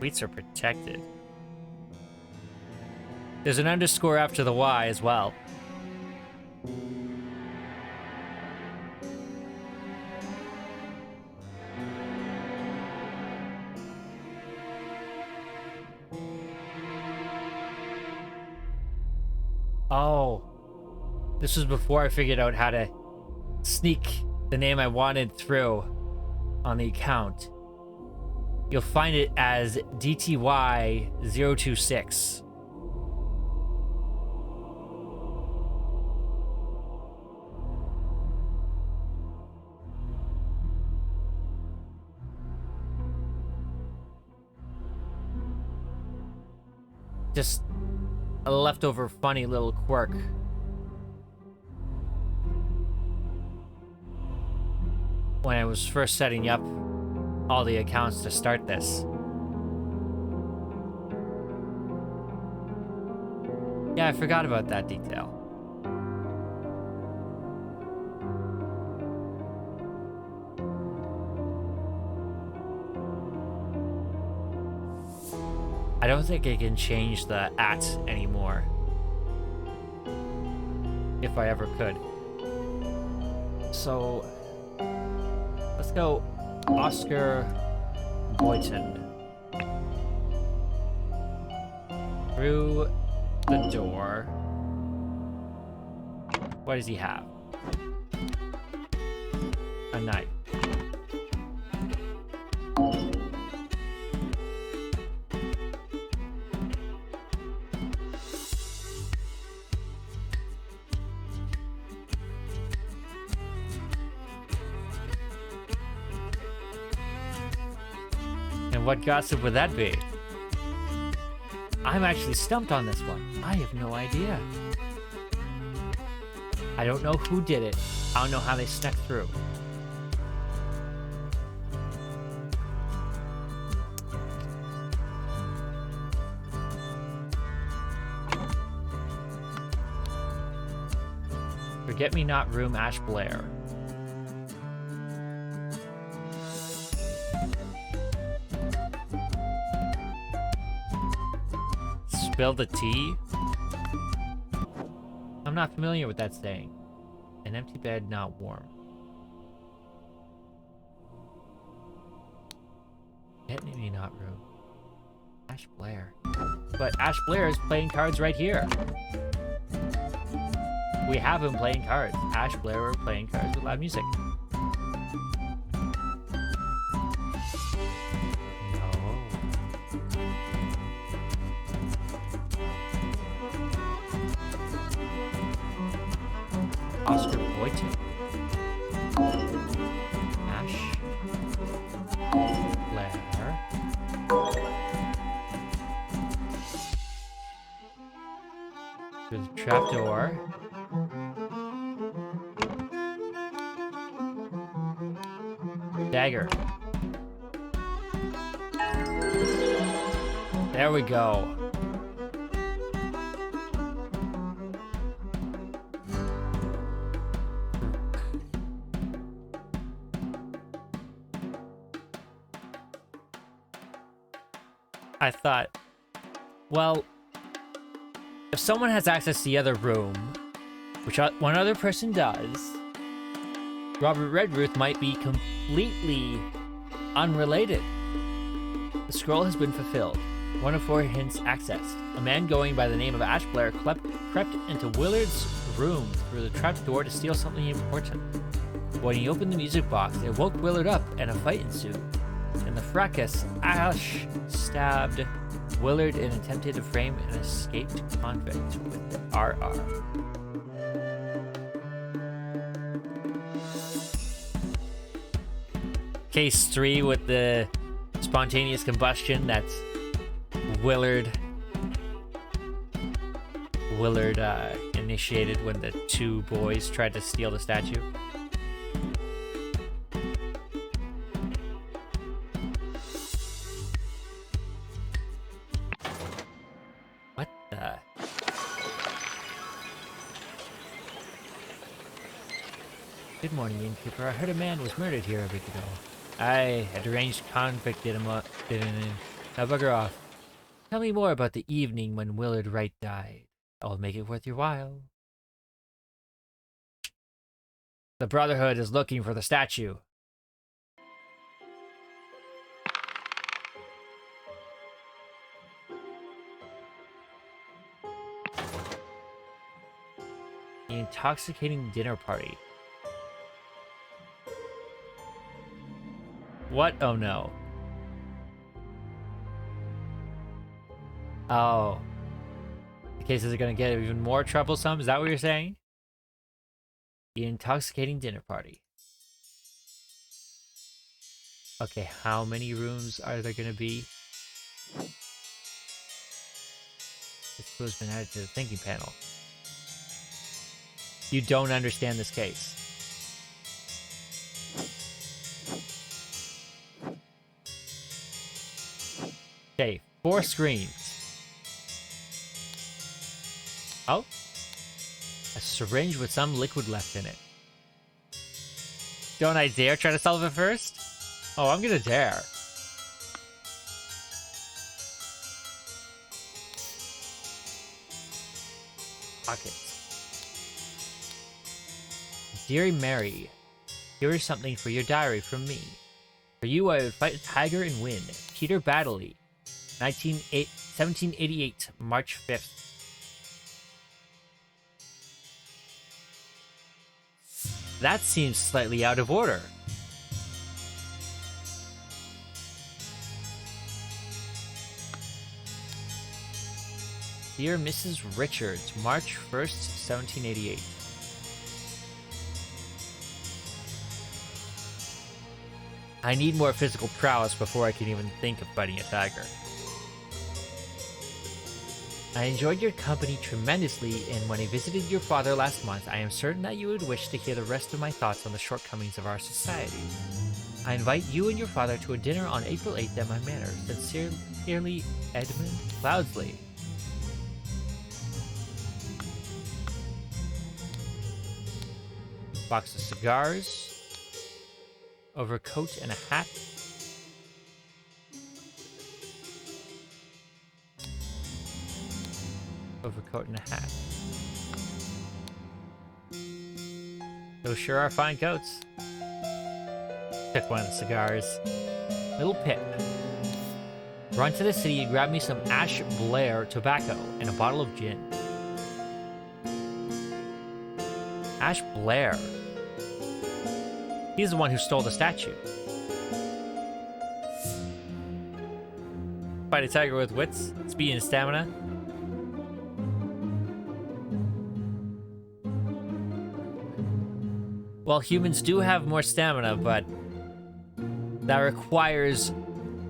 Tweets are protected. There's an underscore after the Y as well. Oh. This was before I figured out how to sneak the name I wanted through on the account. You'll find it as DTY026. Just a leftover funny little quirk. When I was first setting up all the accounts to start this. Yeah, I forgot about that detail. I don't think I can change the @ anymore. If I ever could. So, let's go Oscar Boyton. Through the door. What does he have? A knife. What gossip would that be? I'm actually stumped on this one. I have no idea. I don't know who did it. I don't know how they snuck through. Forget-me-not room, Ash Blair. Spill the tea? I'm not familiar with that saying. An empty bed, not warm. Definitely not room. Ash Blair. But Ash Blair is playing cards right here. We have him playing cards. Ash Blair are playing cards with loud music. No. Oscar Boyton. Ash Blair. There's a trapdoor. Dagger. There we go. I thought, well, if someone has access to the other room, which one other person does, Robert Redruth might be completely unrelated. The scroll has been fulfilled. One of 4 hints accessed. A man going by the name of Ash Blair crept into Willard's room through the trapdoor to steal something important. When he opened the music box, it woke Willard up and a fight ensued. In the fracas, Ash stabbed Willard and attempted to frame an escaped convict with RR. Case 3 with the spontaneous combustion, that's Willard initiated when the 2 boys tried to steal the statue. What the? Good morning, innkeeper. I heard a man was murdered here a week ago. I had arranged convicted him up. Now bugger off. Tell me more about the evening when Willard Wright died. I'll make it worth your while. The Brotherhood is looking for the statue. The intoxicating dinner party. What? Oh no. Oh. The cases are gonna get even more troublesome? Is that what you're saying? The intoxicating dinner party. Okay, how many rooms are there gonna be? This clue has been added to the thinking panel. You don't understand this case. Okay, 4 screens. Oh. A syringe with some liquid left in it. Don't I dare try to solve it first? Oh, I'm gonna dare. Pockets. Dear Mary, here is something for your diary from me. For you, I would fight a tiger and win. Peter Baddeley, 1788, March 5th. That seems slightly out of order. Dear Mrs. Richards, March 1st, 1788. I need more physical prowess before I can even think of fighting a tiger. I enjoyed your company tremendously, and when I visited your father last month, I am certain that you would wish to hear the rest of my thoughts on the shortcomings of our society. I invite you and your father to a dinner on April 8th at my manor. Sincerely, Edmund Cloudsley. Box of cigars. Overcoat and a hat. overcoat and a hat. Those sure are fine coats. Took one of the cigars. Little Pip. Run to the city and grab me some Ash Blair tobacco and a bottle of gin. Ash Blair. He's the one who stole the statue. Fight a tiger with wits, speed, and stamina. Well, humans do have more stamina, but that requires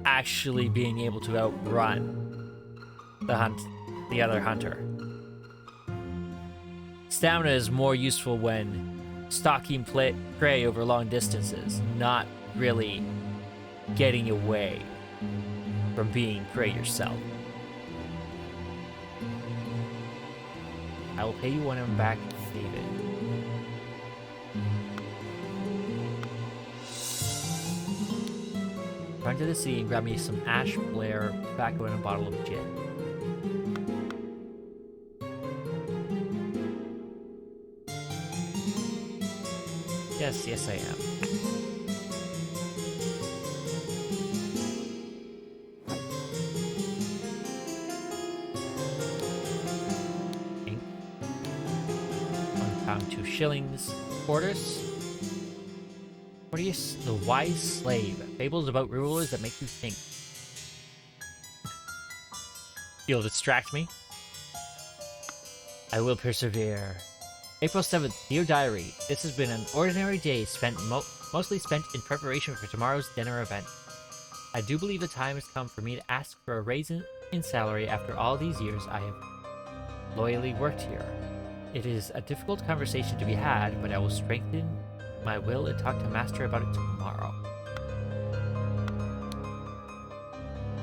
actually being able to outrun the other hunter. Stamina is more useful when stalking prey over long distances, not really getting away from being prey yourself. I will pay you when I'm back, David. Run to the city and grab me some Ash Blair tobacco and a bottle of gin. Yes, I am. Ink. £1, 2 shillings. Quarters. Porteous, the wise slave. Fables about rulers that make you think. You'll distract me? I will persevere. April 7th, Dear Diary. This has been an ordinary day mostly spent in preparation for tomorrow's dinner event. I do believe the time has come for me to ask for a raise in salary after all these years I have loyally worked here. It is a difficult conversation to be had, but I will strengthen my will and talk to Master about it tomorrow.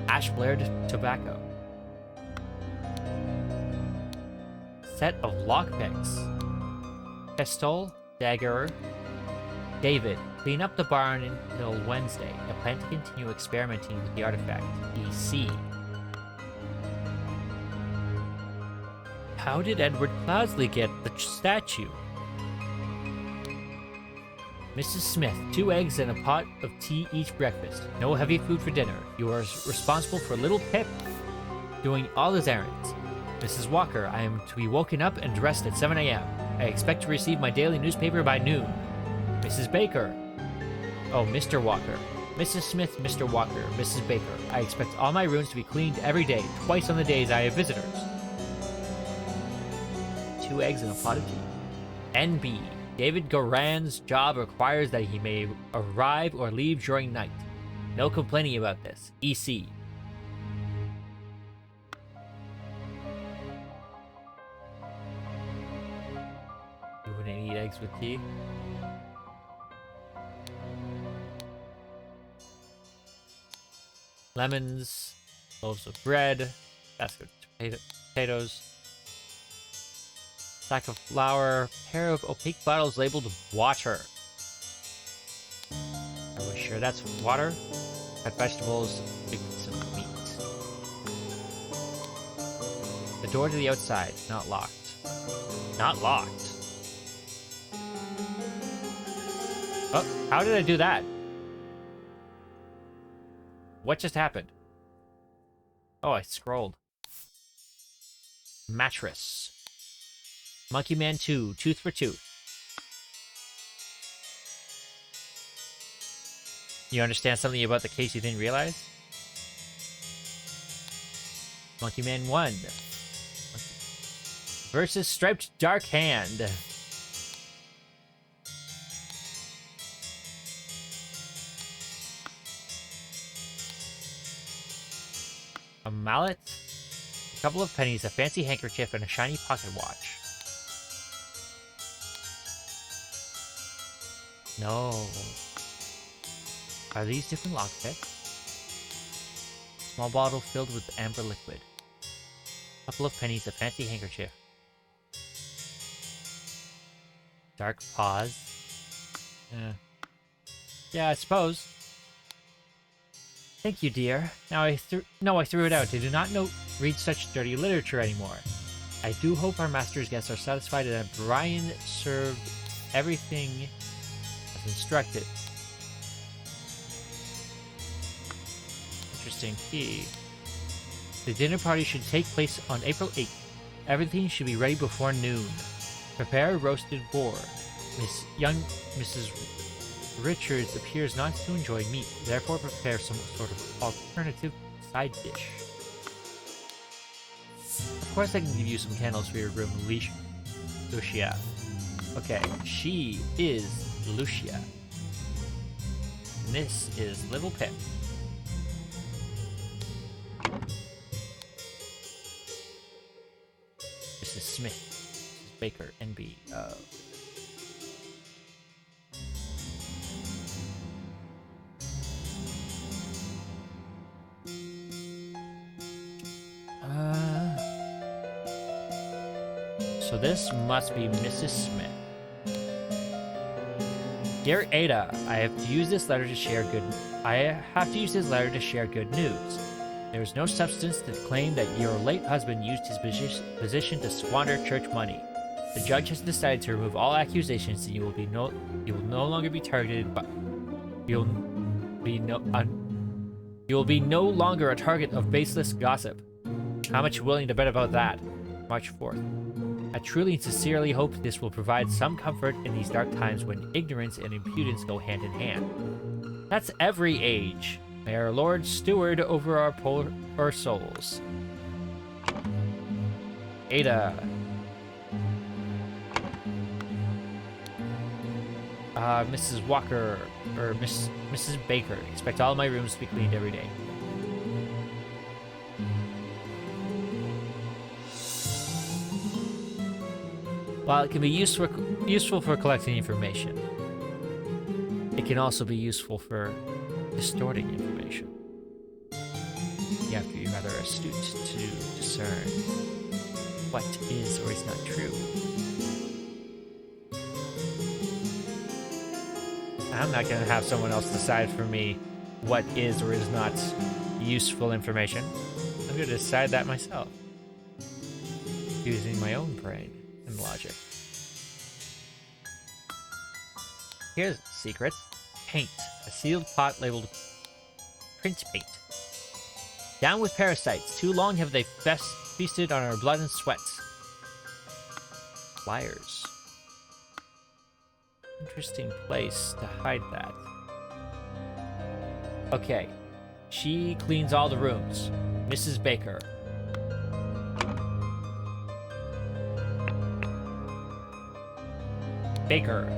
Ash Blair tobacco. Set of lockpicks. Pistol, dagger. David, clean up the barn until Wednesday. I plan to continue experimenting with the artifact. EC. How did Edward Cloudsley get the statue? Mrs. Smith, 2 eggs and a pot of tea each breakfast. No heavy food for dinner. You are responsible for little Pip doing all his errands. Mrs. Walker, I am to be woken up and dressed at 7 a.m. I expect to receive my daily newspaper by noon. Mrs. Baker. Oh, Mr. Walker. Mrs. Smith, Mr. Walker, Mrs. Baker. I expect all my rooms to be cleaned every day, twice on the days I have visitors. 2 eggs and a pot of tea. NB. David Goran's job requires that he may arrive or leave during night. No complaining about this. EC. You wouldn't eat eggs with tea? Lemons, loaves of bread, basket of potatoes, sack of flour, pair of opaque bottles labeled water. Are we sure that's water? Cut vegetables, big piece of meat. The door to the outside, not locked. Not locked. Oh, how did I do that? What just happened? Oh, I scrolled. Mattress. Monkey Man 2, tooth for tooth. You understand something about the case you didn't realize? Monkey Man 1 versus Striped Dark Hand. A mallet, a couple of pennies, a fancy handkerchief, and a shiny pocket watch. No. Are these different lockpicks? Small bottle filled with amber liquid. A couple of pennies, a fancy handkerchief. Dark pause. Yeah, I suppose. Thank you, dear. Now I threw it out. I do not read such dirty literature anymore. I do hope our master's guests are satisfied and that Brian served everything as instructed. Interesting key. The dinner party should take place on April 8th. Everything should be ready before noon. Prepare roasted boar. Young Mrs. Richards appears not to enjoy meat, therefore prepare some sort of alternative side dish. Of course I can give you some candles for your room, Lucia. Okay, she is Lucia. And this is Little Pip. Mrs. Smith. Mrs. Baker, NB. So this must be Mrs. Smith. Dear Ada, I have to use this letter to share good news. There is no substance to claim that your late husband used his position to squander church money. The judge has decided to remove all accusations, and you will no longer be targeted by you will be no longer a target of baseless gossip. How much willing to bet about that? March 4th. I truly and sincerely hope this will provide some comfort in these dark times when ignorance and impudence go hand in hand. That's every age. May our Lord steward over our poor souls. Ada. Mrs. Walker, or Mrs. Baker. Expect all my rooms to be cleaned every day. While it can be useful for collecting information, it can also be useful for distorting information. You have to be rather astute to discern what is or is not true. I'm not going to have someone else decide for me what is or is not useful information. I'm going to decide that myself, using my own brain and logic. Here's the secret. Paint. A sealed pot labeled print paint. Down with parasites. Too long have they feasted on our blood and sweat. Flyers. Interesting place to hide that. Okay. She cleans all the rooms. Mrs. Baker. Baker.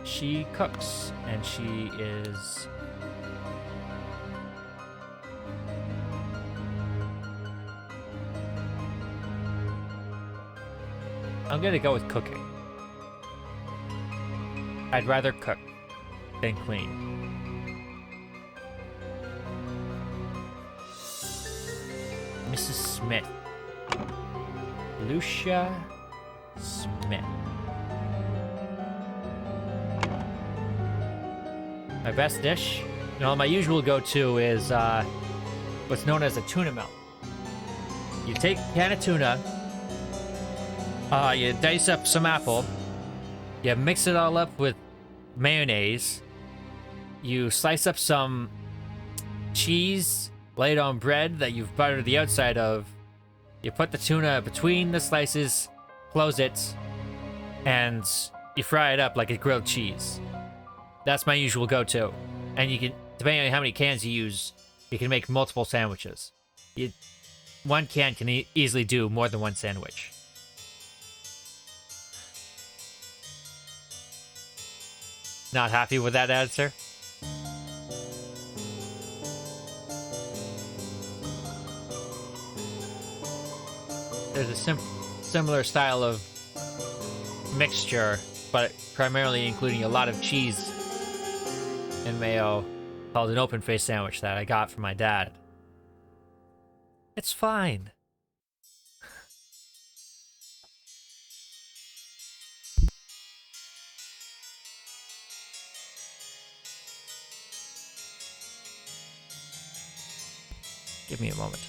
She cooks, and she is... I'm gonna go with cooking. I'd rather cook than clean. Mrs. Smith. Lucia Smith. My best dish? No, my usual go-to is what's known as a tuna melt. You take a can of tuna, you dice up some apple, you mix it all up with mayonnaise, you slice up some cheese, lay it on bread that you've buttered the outside of, you put the tuna between the slices, close it, and you fry it up like a grilled cheese. That's my usual go-to. And you can, depending on how many cans you use, you can make multiple sandwiches. One can easily do more than one sandwich. Not happy with that answer? There's a similar style of mixture, but primarily including a lot of cheese and mayo, called an open-faced sandwich that I got from my dad. It's fine. Give me a moment.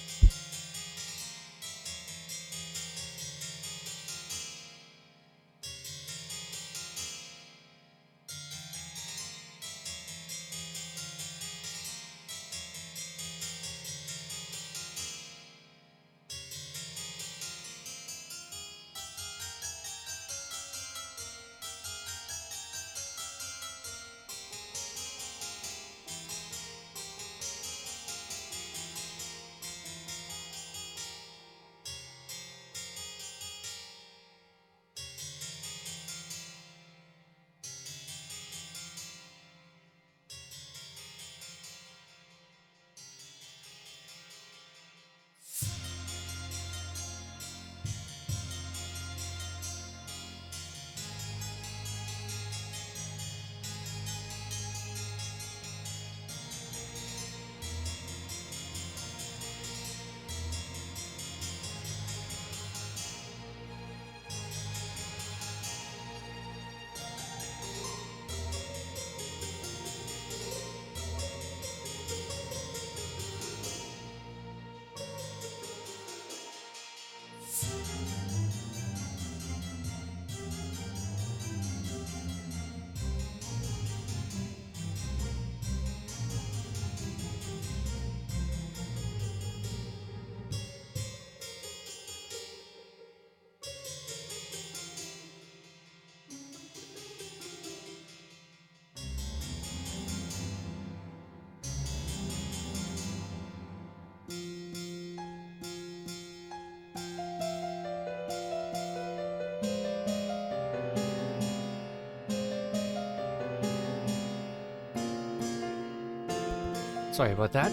Sorry about that.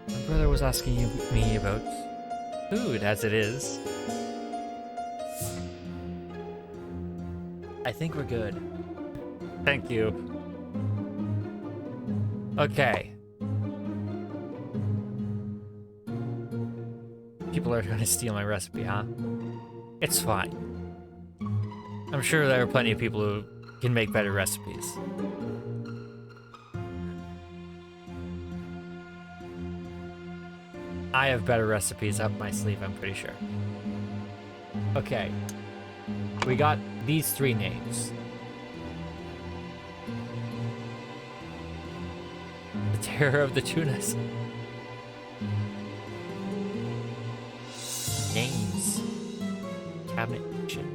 My brother was asking me about food, as it is. I think we're good. Thank you. Okay. People are trying to steal my recipe, huh? It's fine. I'm sure there are plenty of people who can make better recipes. I have better recipes up my sleeve, I'm pretty sure. Okay. We got these three names. The Terror of the Tunas. Names. Cabinet kitchen.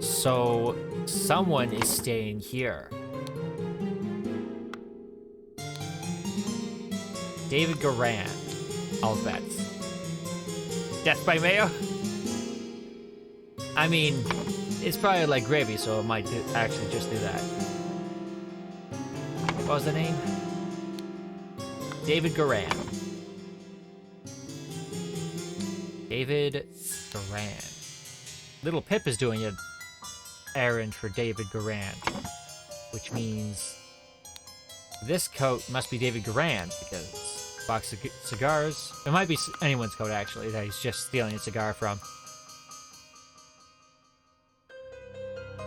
So, someone is staying here. David Garand. I'll bet. Death by Mayo? I mean, it's probably like gravy, so it might actually just do that. What was the name? David Garand. David Garand. Little Pip is doing an errand for David Garand, which means this coat must be David Garand, because box of cigars. It might be anyone's coat, actually, that he's just stealing a cigar from.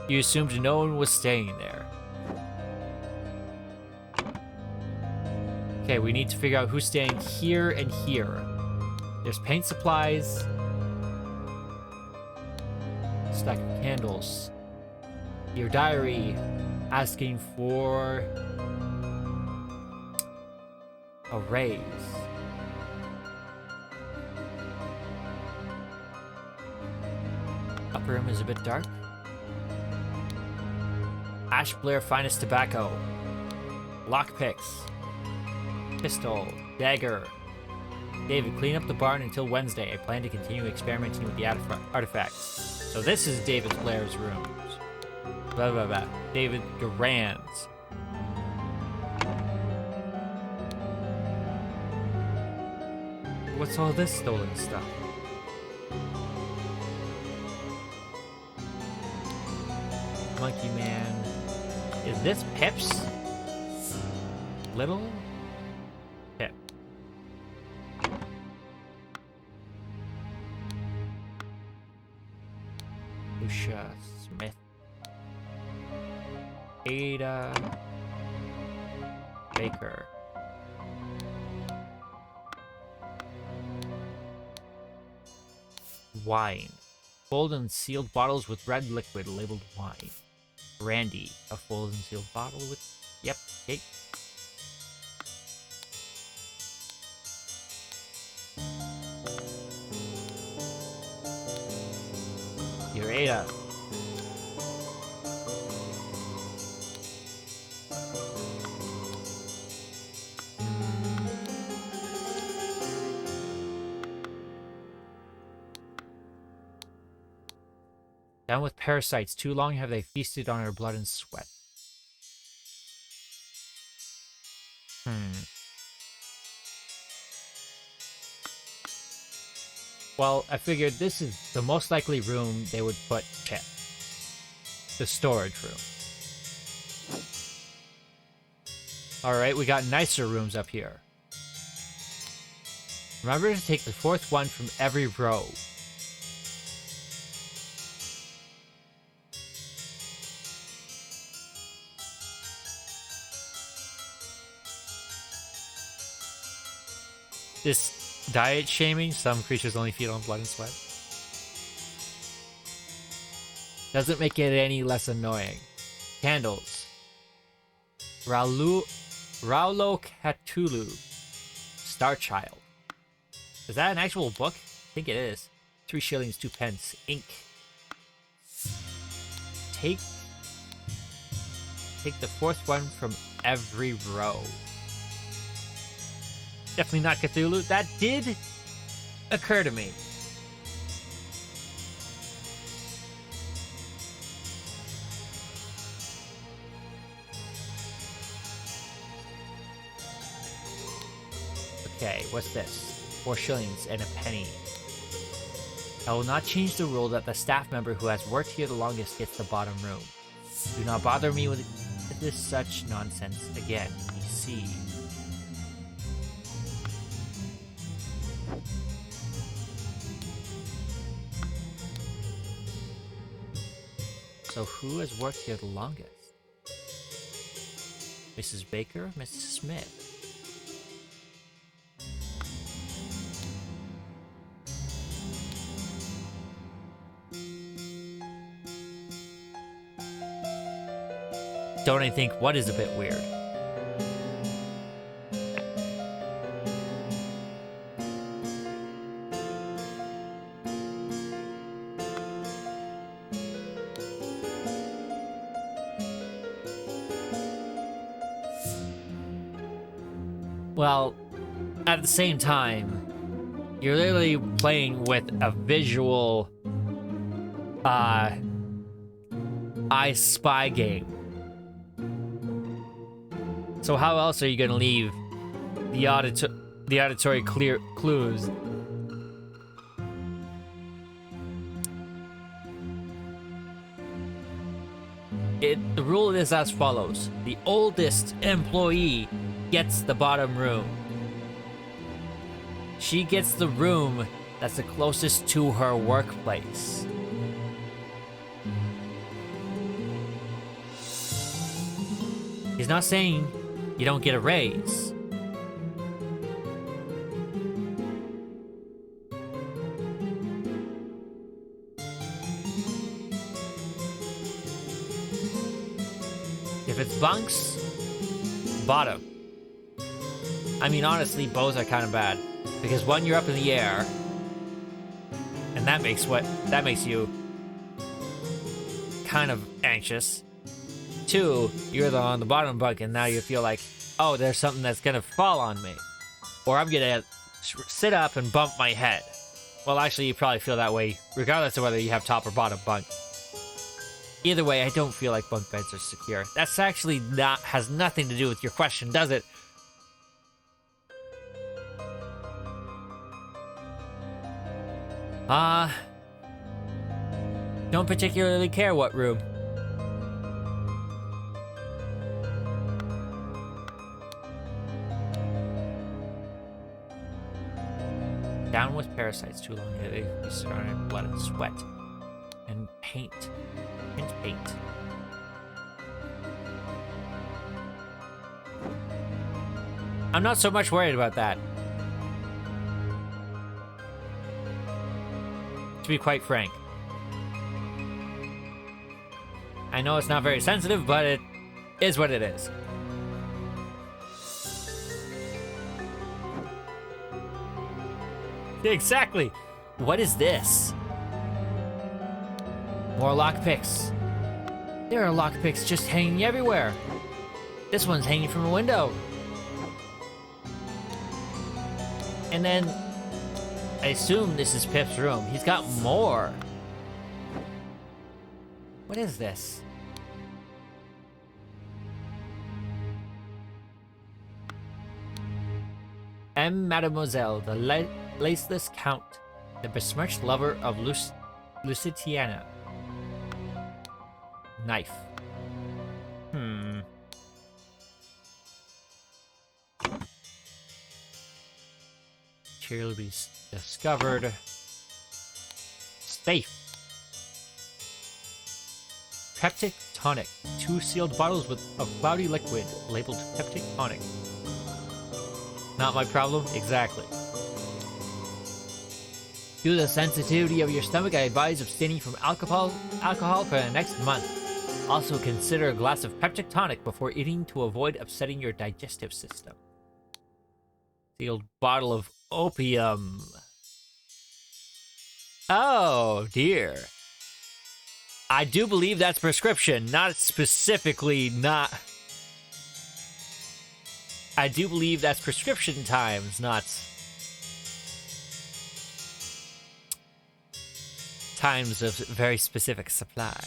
You assumed no one was staying there. Okay, we need to figure out who's staying here and here. There's paint supplies. Stack of candles. Your diary asking for a raise. Upper room is a bit dark. Ash Blair finest tobacco. Lockpicks. Pistol. Dagger. David, clean up the barn until Wednesday. I plan to continue experimenting with the artifacts. So this is David Blair's room. Blah, blah, blah. David Garand's. What's all this stolen stuff? Monkey Man. Is this Pip's? Little Pip. Lucia Smith. Ada Baker. wine. Fold and sealed bottles with red liquid labeled wine. Brandy. A folded and sealed bottle with... Yep, okay. Ureta. Down with parasites. Too long have they feasted on our blood and sweat. Well, I figured this is the most likely room they would put Chip. The storage room. Alright, we got nicer rooms up here. Remember to take the fourth one from every row. This diet shaming, some creatures only feed on blood and sweat, doesn't make it any less annoying. Candles. Raulo Cthulhu. Star Child. Is that an actual book? I think it is. 3 shillings, 2 pence. Ink. Take the fourth one from every row. Definitely not Cthulhu. That did occur to me. Okay, what's this? 4 shillings and a penny. I will not change the rule that the staff member who has worked here the longest gets the bottom room. Do not bother me with this such nonsense again. You see. So who has worked here the longest? Mrs. Baker, Mrs. Smith. Don't I think what is a bit weird? Well, at the same time, you're literally playing with a visual I Spy game. So how else are you gonna leave the auditory clues? The rule is as follows. The oldest employee gets the bottom room. She gets the room that's the closest to her workplace. He's not saying you don't get a raise. If it's bunks, bottom. I mean, honestly, both are kind of bad. Because one, you're up in the air. And that makes you kind of anxious. 2, you're on the bottom bunk and now you feel like, oh, there's something that's gonna fall on me. Or I'm gonna sit up and bump my head. Well, actually, you probably feel that way regardless of whether you have top or bottom bunk. Either way, I don't feel like bunk beds are secure. That's actually has nothing to do with your question, does it? Don't particularly care what room. Down with parasites. Too long. They started blood and sweat. And paint. Paint. I'm not so much worried about that. to be quite frank. I know it's not very sensitive, but it is what it is. Exactly. What is this? More lockpicks. There are lockpicks just hanging everywhere. This one's hanging from a window. And then, I assume this is Pip's room. He's got more. What is this? Mademoiselle, the laceless count, the besmirched lover of Lusitiana. Knife. Material be discovered. Safe. Peptic tonic. 2 sealed bottles of cloudy liquid labeled peptic tonic. Not my problem? Exactly. Due to the sensitivity of your stomach, I advise abstaining from alcohol for the next month. Also consider a glass of peptic tonic before eating to avoid upsetting your digestive system. Sealed bottle of opium. Oh, dear. I do believe that's prescription, not specifically not... I do believe that's prescription times, not... times of very specific supply.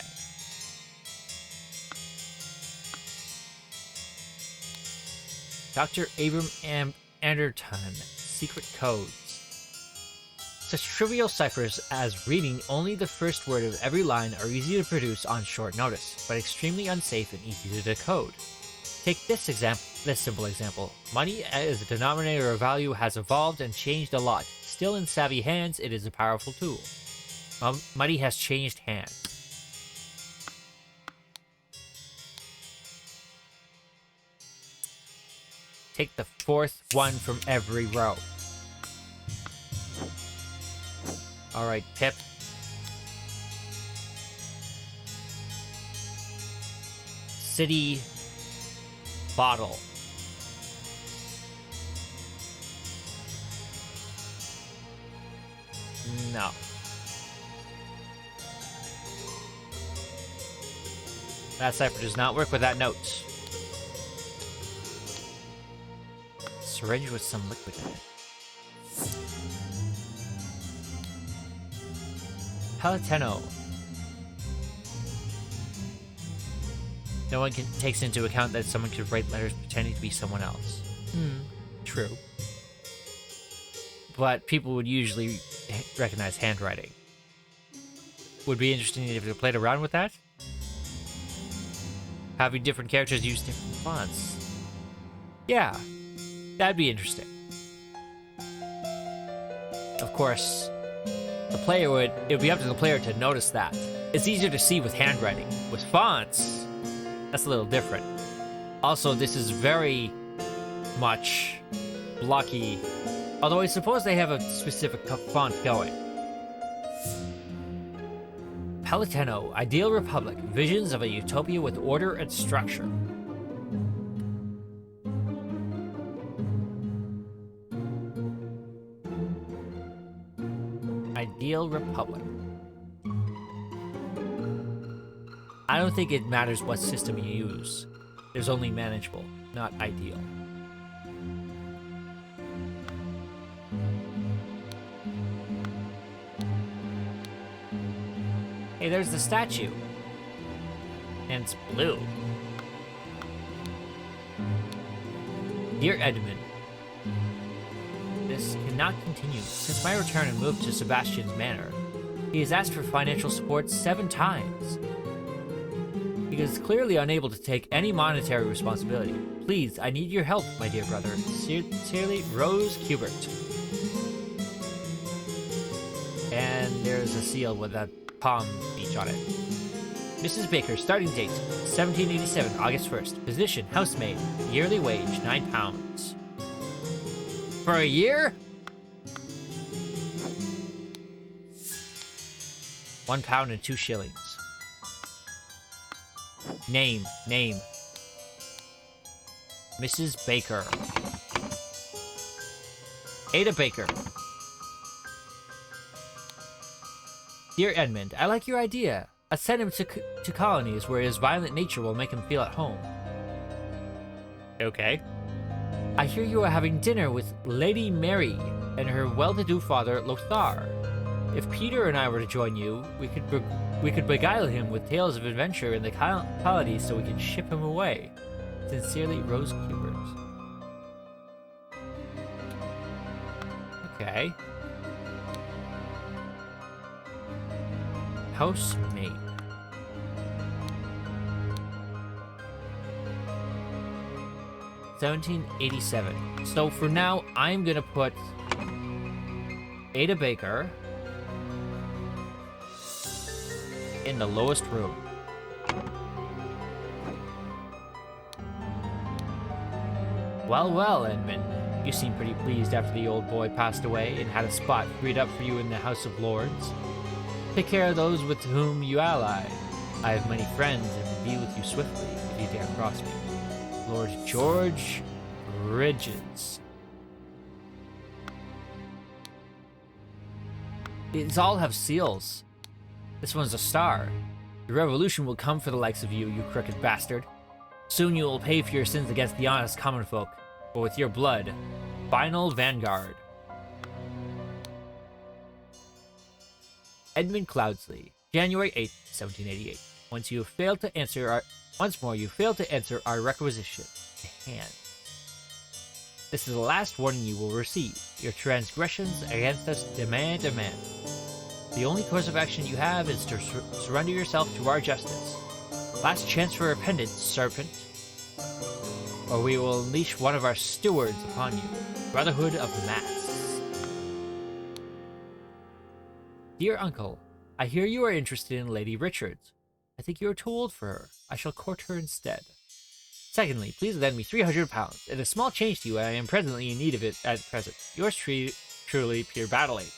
Dr. Abram Anderton, secret codes. Such trivial ciphers as reading only the first word of every line are easy to produce on short notice, but extremely unsafe and easy to decode. Take this simple example. Money as a denominator of value has evolved and changed a lot. Still in savvy hands, it is a powerful tool. Money has changed hands. Take the 4th one from every row. Alright, Pip. City bottle. No. That cipher does not work with that note. Syringe with some liquid in it. Palatino. No one takes into account that someone could write letters pretending to be someone else. True. But people would usually recognize handwriting. Would be interesting if they played around with that. Having different characters use different fonts. Yeah, that'd be interesting. Of course, it would be up to the player to notice that. It's easier to see with handwriting. With fonts, that's a little different. Also, this is very much blocky. Although I suppose they have a specific font going. Palatino, Ideal Republic, visions of a utopia with order and structure. Ideal Republic. I don't think it matters what system you use. There's only manageable, not ideal. Hey, there's the statue. And it's blue. Dear Edmund, this cannot continue. Since my return and move to Sebastian's manor, he has asked for financial support 7 times. He is clearly unable to take any monetary responsibility. Please, I need your help, my dear brother. Sincerely, Rose Kubert. And there's a seal with a palm beach on it. Mrs. Baker, starting date, 1787, August 1st. Position, housemaid. Yearly wage, £9. For a year? £1 and 2 shillings. Name. Mrs. Baker. Ada Baker. Dear Edmund, I like your idea. I'll send him to colonies where his violent nature will make him feel at home. Okay. I hear you are having dinner with Lady Mary and her well-to-do father, Lothar. If Peter and I were to join you, we could beguile him with tales of adventure in the colonies so we can ship him away. Sincerely, Rose Cubers. Okay. Housemate. $17.87. So for now, I'm gonna put Ada Baker in the lowest room. Well, Edmund. You seem pretty pleased after the old boy passed away and had a spot freed up for you in the House of Lords. Take care of those with whom you ally. I have many friends and will be with you swiftly if you dare cross me. Lord George Bridges. These all have seals. This one's a star. The revolution will come for the likes of you, you crooked bastard. Soon you will pay for your sins against the honest common folk, but with your blood. Final Vanguard. Edmund Cloudsley, January 8th, 1788. Once more, you failed to answer our requisition. Hand. This is the last warning you will receive. Your transgressions against us demand. The only course of action you have is to surrender yourself to our justice. Last chance for repentance, serpent, or we will unleash one of our stewards upon you. Brotherhood of Masks. Dear Uncle, I hear you are interested in Lady Richards. I think you are too old for her. I shall court her instead. Secondly, please lend me £300. It is small change to you, and I am presently in need of it at present. Yours truly, Peter Baddeley.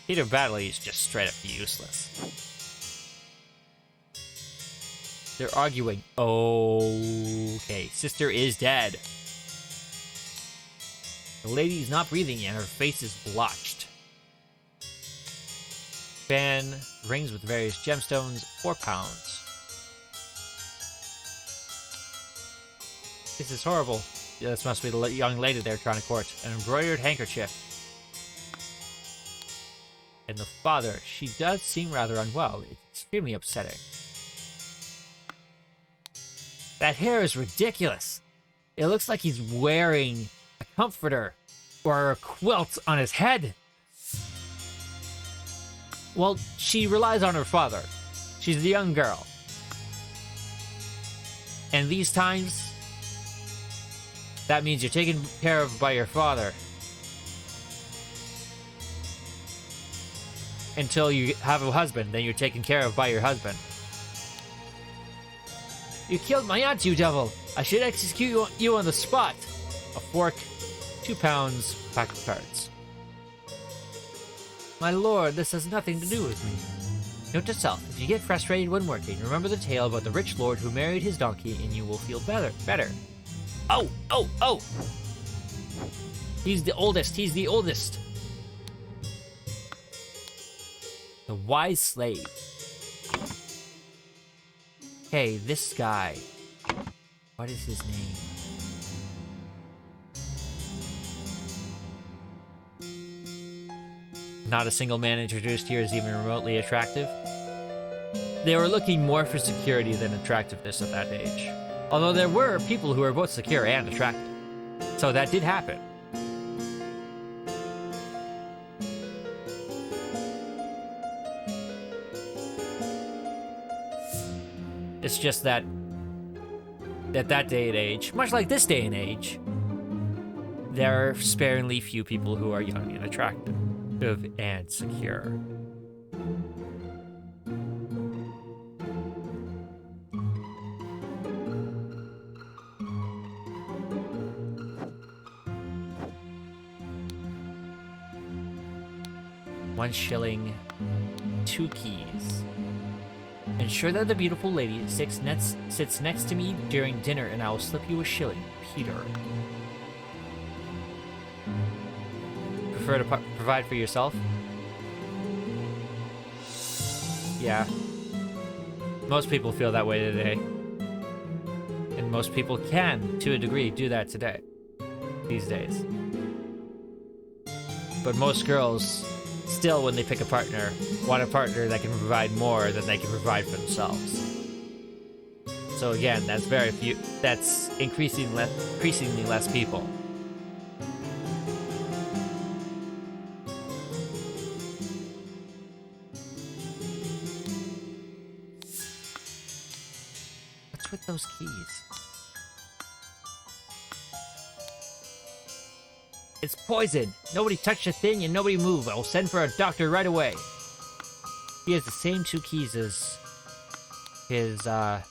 Peter Baddeley is just straight up useless. They're arguing. Okay, sister is dead. The lady's not breathing and her face is blotched. Fan, rings with various gemstones, £4. This is horrible. Yeah, this must be the young lady they're trying to court. An embroidered handkerchief. And the father, she does seem rather unwell. It's extremely upsetting. That hair is ridiculous. It looks like he's wearing a comforter or a quilt on his head. Well, she relies on her father. She's a young girl. And these times, that means you're taken care of by your father. Until you have a husband, then you're taken care of by your husband. You killed my aunt, you devil! I should execute you on the spot! A fork, £2, pack of cards. My lord, this has nothing to do with me. Note to self, if you get frustrated when working, remember the tale about the rich lord who married his donkey and you will feel better. Oh! He's the oldest. The wise slave. Hey, this guy. What is his name? Not a single man introduced here is even remotely attractive. They were looking more for security than attractiveness at that age. Although there were people who were both secure and attractive. So that did happen. It's just that at that day and age, much like this day and age, there are sparingly few people who are young and attractive and secure. 1 shilling, 2 keys. Ensure that the beautiful lady sits next to me during dinner and I will slip you a shilling. Peter. Prefer to provide for yourself? Yeah. Most people feel that way today. And most people can, to a degree, do that today. These days. But most girls, still when they pick a partner, want a partner that can provide more than they can provide for themselves. So again, that's very few. That's increasingly less people. What's with those keys? It's poison! Nobody touch the thing and nobody move. I will send for a doctor right away. He has the same 2 keys as his, the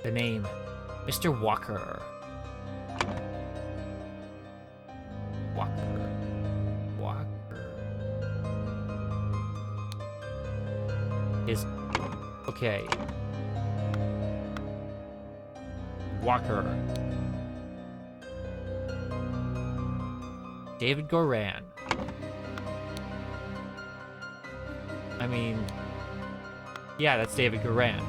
name. Mr. Walker. Walker. His... Okay. Walker. David Goran. I mean... Yeah, that's David Goran's.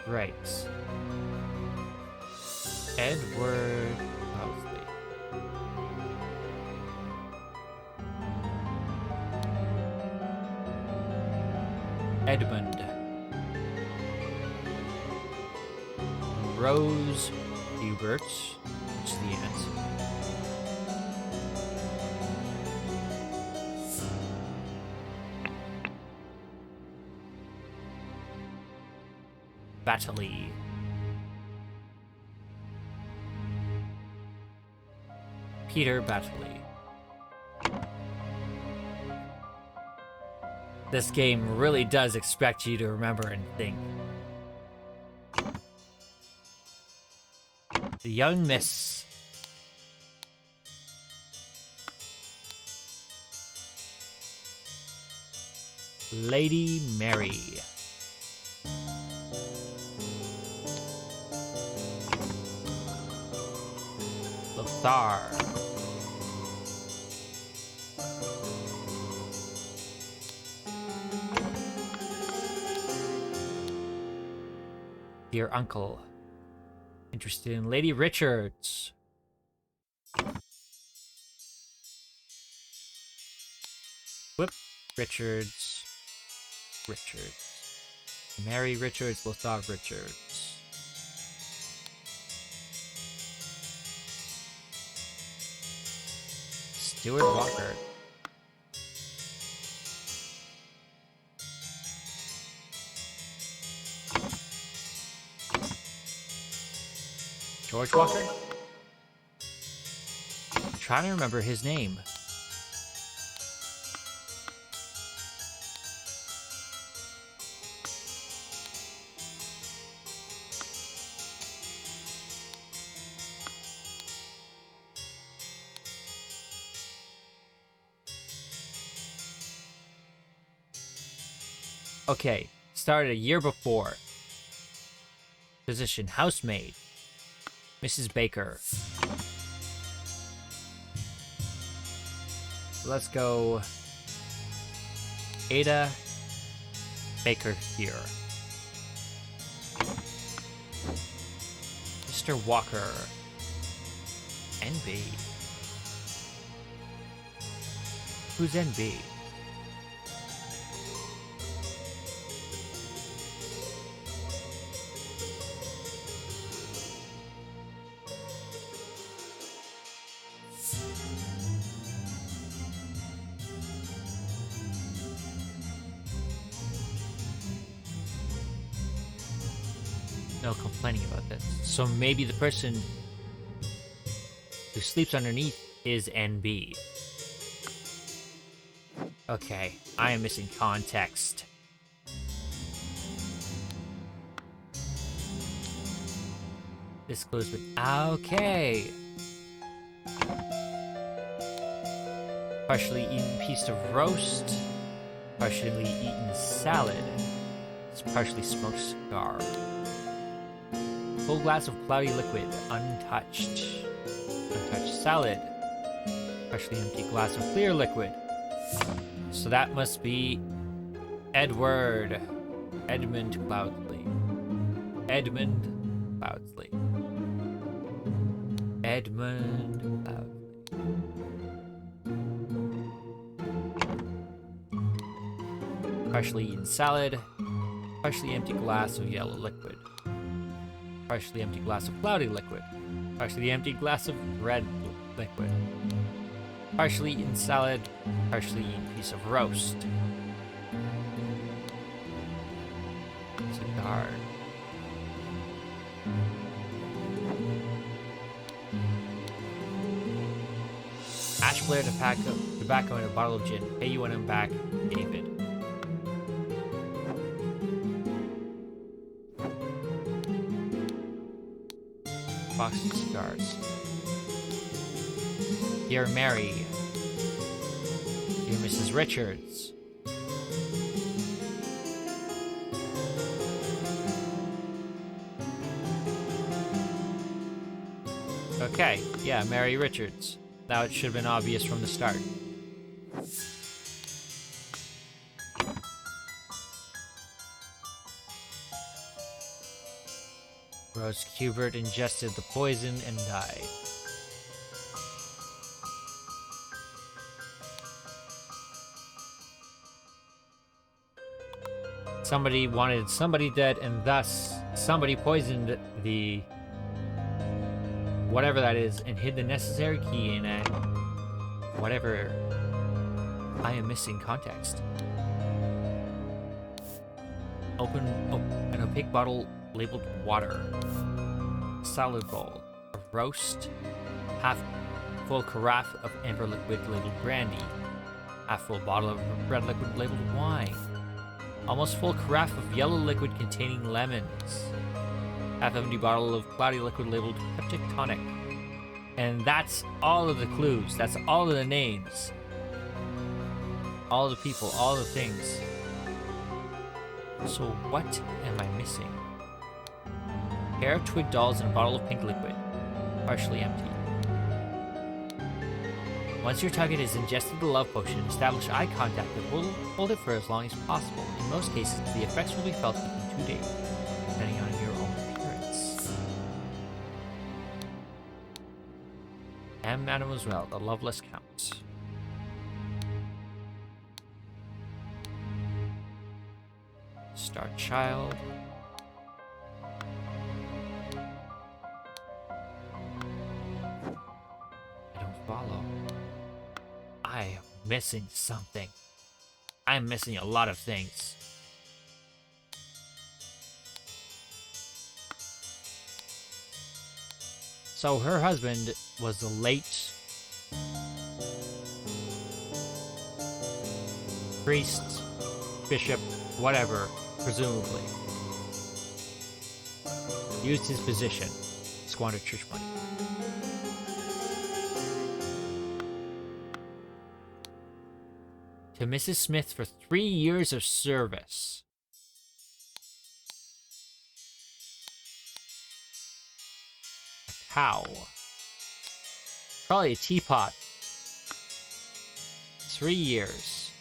Right. Edward Mosley. Edmund. Rose Hubert. Which is the aunt. Battley. Peter Battley. This game really does expect you to remember and think. The young Miss. Lady Mary. Lothar. Dear uncle. Interested in Lady Richards. Whip Richards. Mary Richards, Lothar Richards. Stuart Walker. George Walker? I'm trying to remember his name. Okay, started a year before. Position, housemaid. Mrs. Baker. Let's go Ada Baker here. Mr. Walker. NB. Who's NB? No complaining about this. So maybe the person who sleeps underneath is NB. Okay, I am missing context. This clue's been okay. Partially eaten piece of roast. Partially eaten salad. It's partially smoked cigar. Full glass of cloudy liquid, untouched. Untouched salad. Partially empty glass of clear liquid. So that must be Edmund Cloudsley. Edmund Cloudsley. Edmund Cloudsley. Partially eaten salad. Partially empty glass of yellow liquid. Partially empty glass of cloudy liquid. Partially empty glass of red liquid. Partially eaten salad. Partially eaten piece of roast. Cigar. Ash Blair tobacco and a bottle of gin. Pay you when I'm back, David. Box of cigars. Dear Mary. Dear Mrs. Richards. Okay, yeah, Mary Richards. Now it should have been obvious from the start. Rose Hubert ingested the poison and died. Somebody wanted somebody dead, and thus somebody poisoned the whatever that is and hid the necessary key in a whatever. I am missing context. Open an opaque bottle labeled water. Salad bowl. A roast. Half full carafe of amber liquid labeled brandy. Half full bottle of red liquid labeled wine. Almost full carafe of yellow liquid containing lemons. Half empty bottle of cloudy liquid labeled peptic tonic. And that's all of the clues. That's all of the names. All the people, all the things. So what am I missing? Pair of twig dolls and a bottle of pink liquid. Partially empty. Once your target has ingested the love potion, establish eye contact and hold it for as long as possible. In most cases, the effects will be felt within 2 days, depending on your own appearance. And Mademoiselle, the loveless count. Star Child. I don't follow. I am missing something. I'm missing a lot of things. So her husband was the late priest, bishop, whatever, presumably. Used his position, squandered church money. To Mrs. Smith for 3 years of service. A cow. Probably a teapot. 3 years.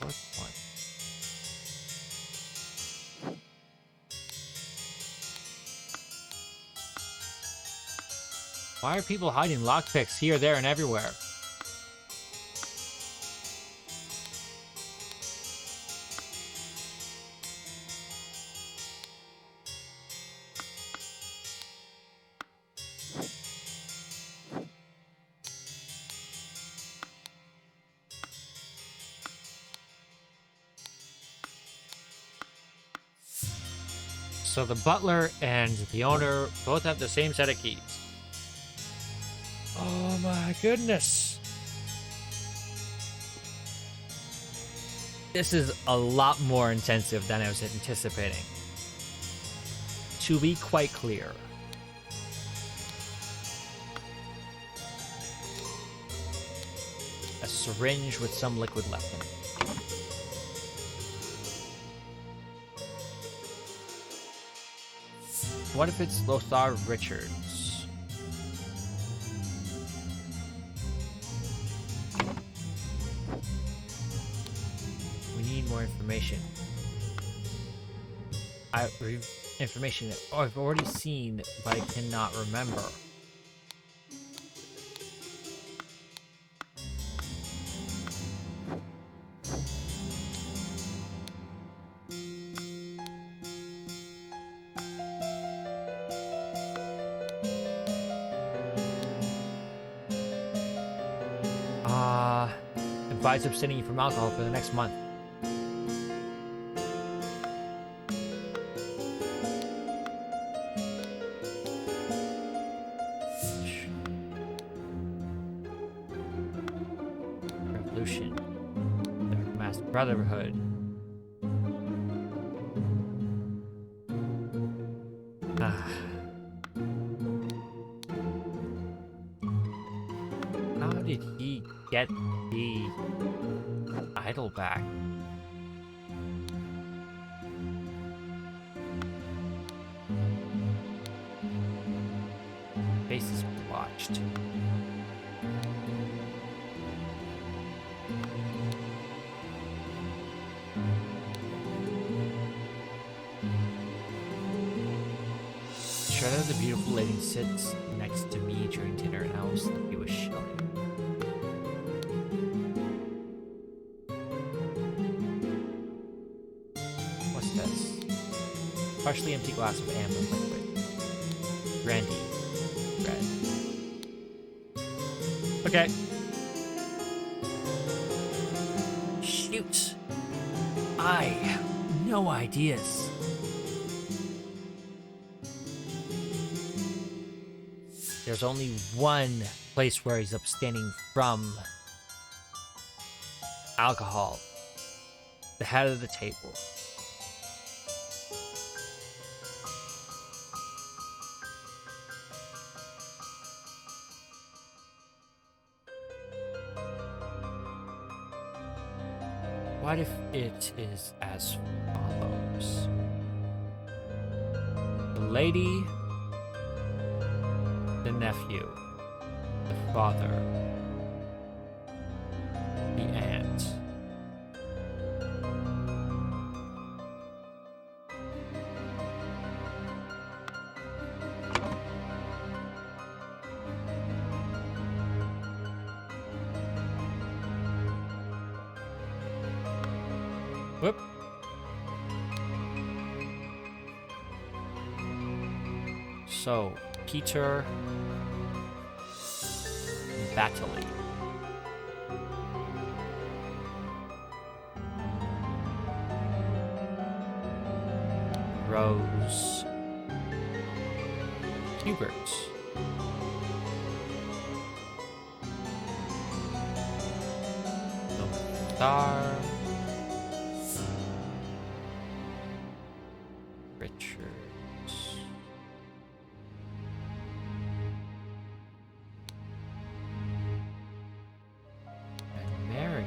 Fourth one. Why are people hiding lockpicks here, there, and everywhere? So the butler and the owner both have the same set of keys. my goodness. This is a lot more intensive than I was anticipating. To be quite clear. A syringe with some liquid left in it. What if it's Lothar Richards? We need more information. Information that I've already seen, but I cannot remember. Advise abstaining from alcohol for the next month. Revolution. Dark Mask Brotherhood. How did he get the idol back? Face is blotched. Shredder, the beautiful lady, sits next to me during dinner, and I was like he was showing. What's this? Partially empty glass of amber liquid. Brandy. Red. Okay. Shoot. I have no ideas. There's only one place where he's abstaining from alcohol. The head of the table. What if it is as follows? The lady, the nephew, the father, the aunt. Whoop. So, Peter Battley. Rose Hubert. Star Richards. And Mary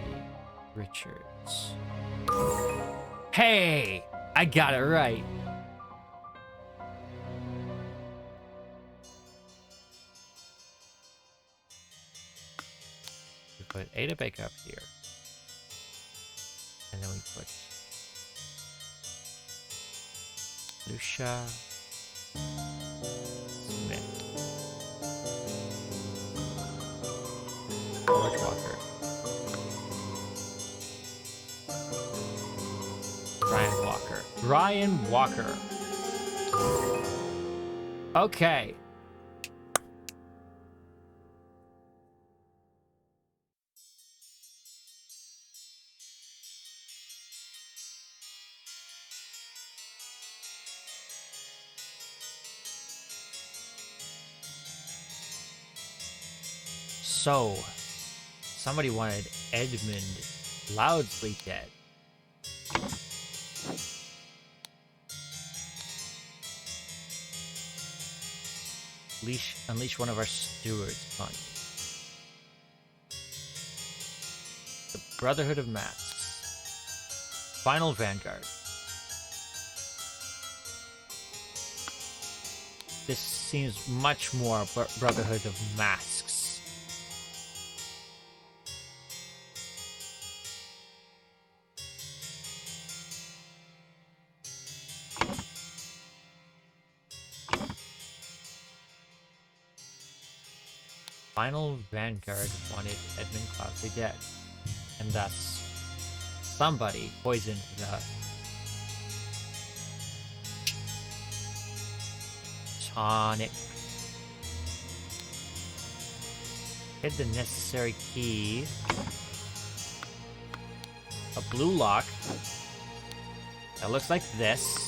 Richards. Hey! I got it right. We put Ada Baker up here. And then we put Lucia Smith. George Walker. Ryan Walker. Ryan Walker. Okay. So, somebody wanted Edmund Loudsley dead. Unleash one of our stewards on you. The Brotherhood of Masks. Final Vanguard. This seems much more Brotherhood of Masks. Final Vanguard wanted Edmund Cloudsley dead, and thus somebody poisoned the tonic. Hid the necessary key. A blue lock that looks like this.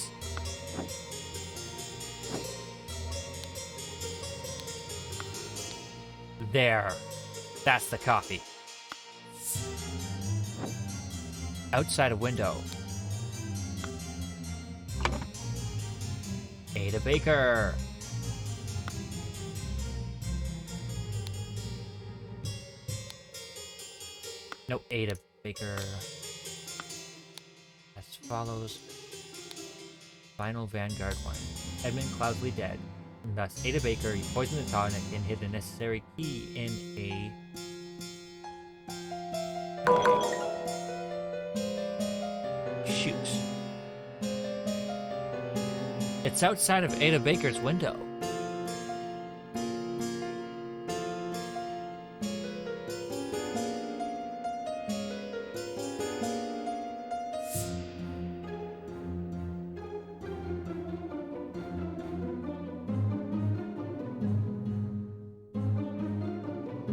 There. That's the copy. Outside a window. Ada Baker. No, Ada Baker. As follows. Final Vanguard 1. Edmund Cloudsley dead. And thus, Ada Baker, you poisoned the tonic and hid the necessary key in a... Shoot. It's outside of Ada Baker's window.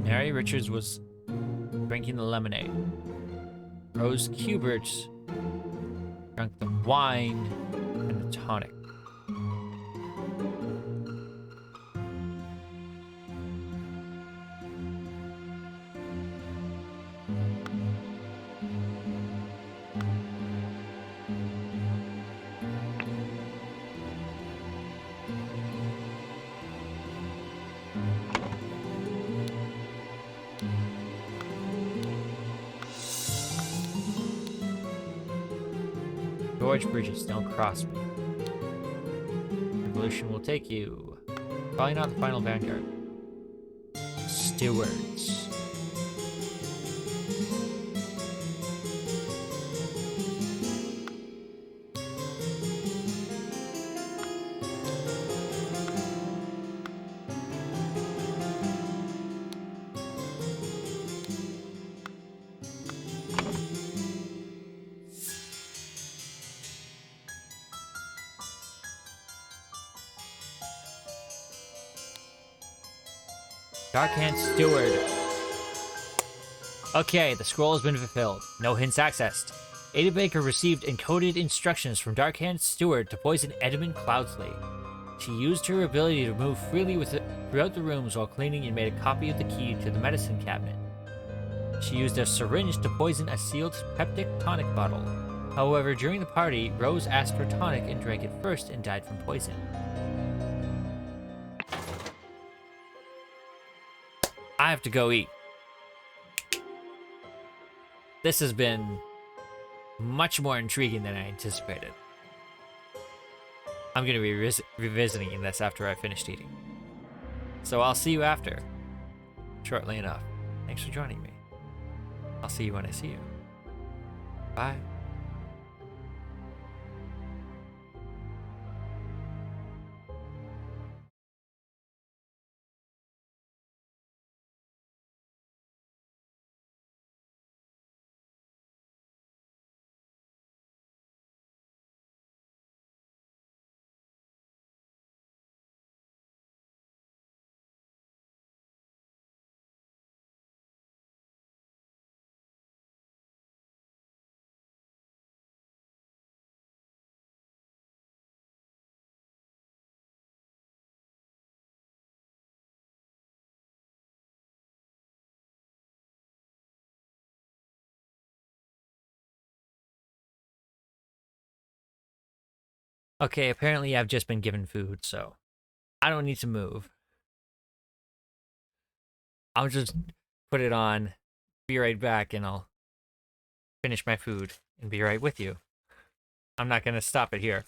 Mary Richards was drinking the lemonade. Rose Kubert drank the wine and the tonic. George Bridges, don't cross me. Revolution will take you. Probably not the Final Vanguard. Stewards. Darkhand Steward. Okay, the scroll has been fulfilled. No hints accessed. Ada Baker received encoded instructions from Darkhand Steward to poison Edmund Cloudsley. She used her ability to move freely throughout the rooms while cleaning and made a copy of the key to the medicine cabinet. She used a syringe to poison a sealed peptic tonic bottle. However, during the party, Rose asked for tonic and drank it first and died from poison. I have to go eat. This has been much more intriguing than I anticipated. I'm going to be revisiting this after I finished eating. So I'll see you after. Shortly enough. Thanks for joining me. I'll see you when I see you. Bye. Okay, apparently I've just been given food, so I don't need to move. I'll just put it on, be right back, and I'll finish my food and be right with you. I'm not gonna stop it here.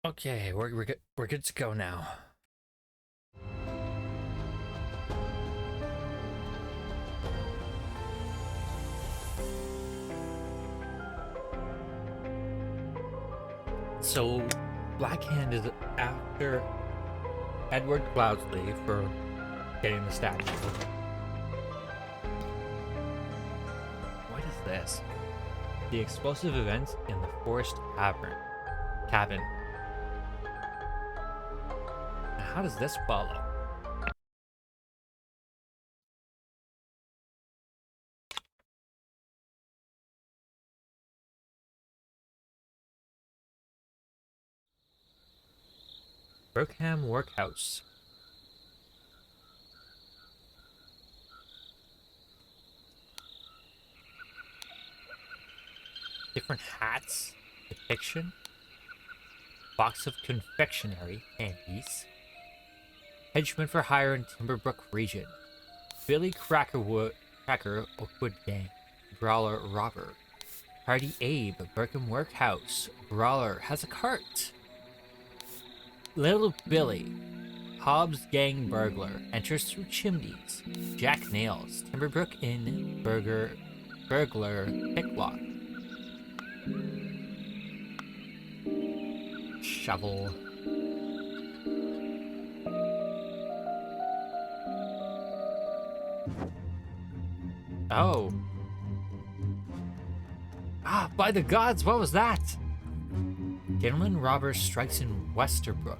Okay, we're good to go now. So, Blackhand is after Edward Cloudsley for getting the statue. What is this? The explosive events in the forest cabin. How does this follow? Brookham Workhouse. Different hats. Depiction. Box of confectionery candies. Henchman for hire in Timberbrook region. Billy Cracker Oakwood Gang. Brawler Robber. Party Abe, Burkham Workhouse. Brawler has a cart. Little Billy, Hobbs Gang Burglar, enters through chimneys. Jack Nails, Timberbrook Inn, Burglar, Picklock. Shovel. Oh. Ah, by the gods, what was that? Gentleman robber strikes in Westbrook.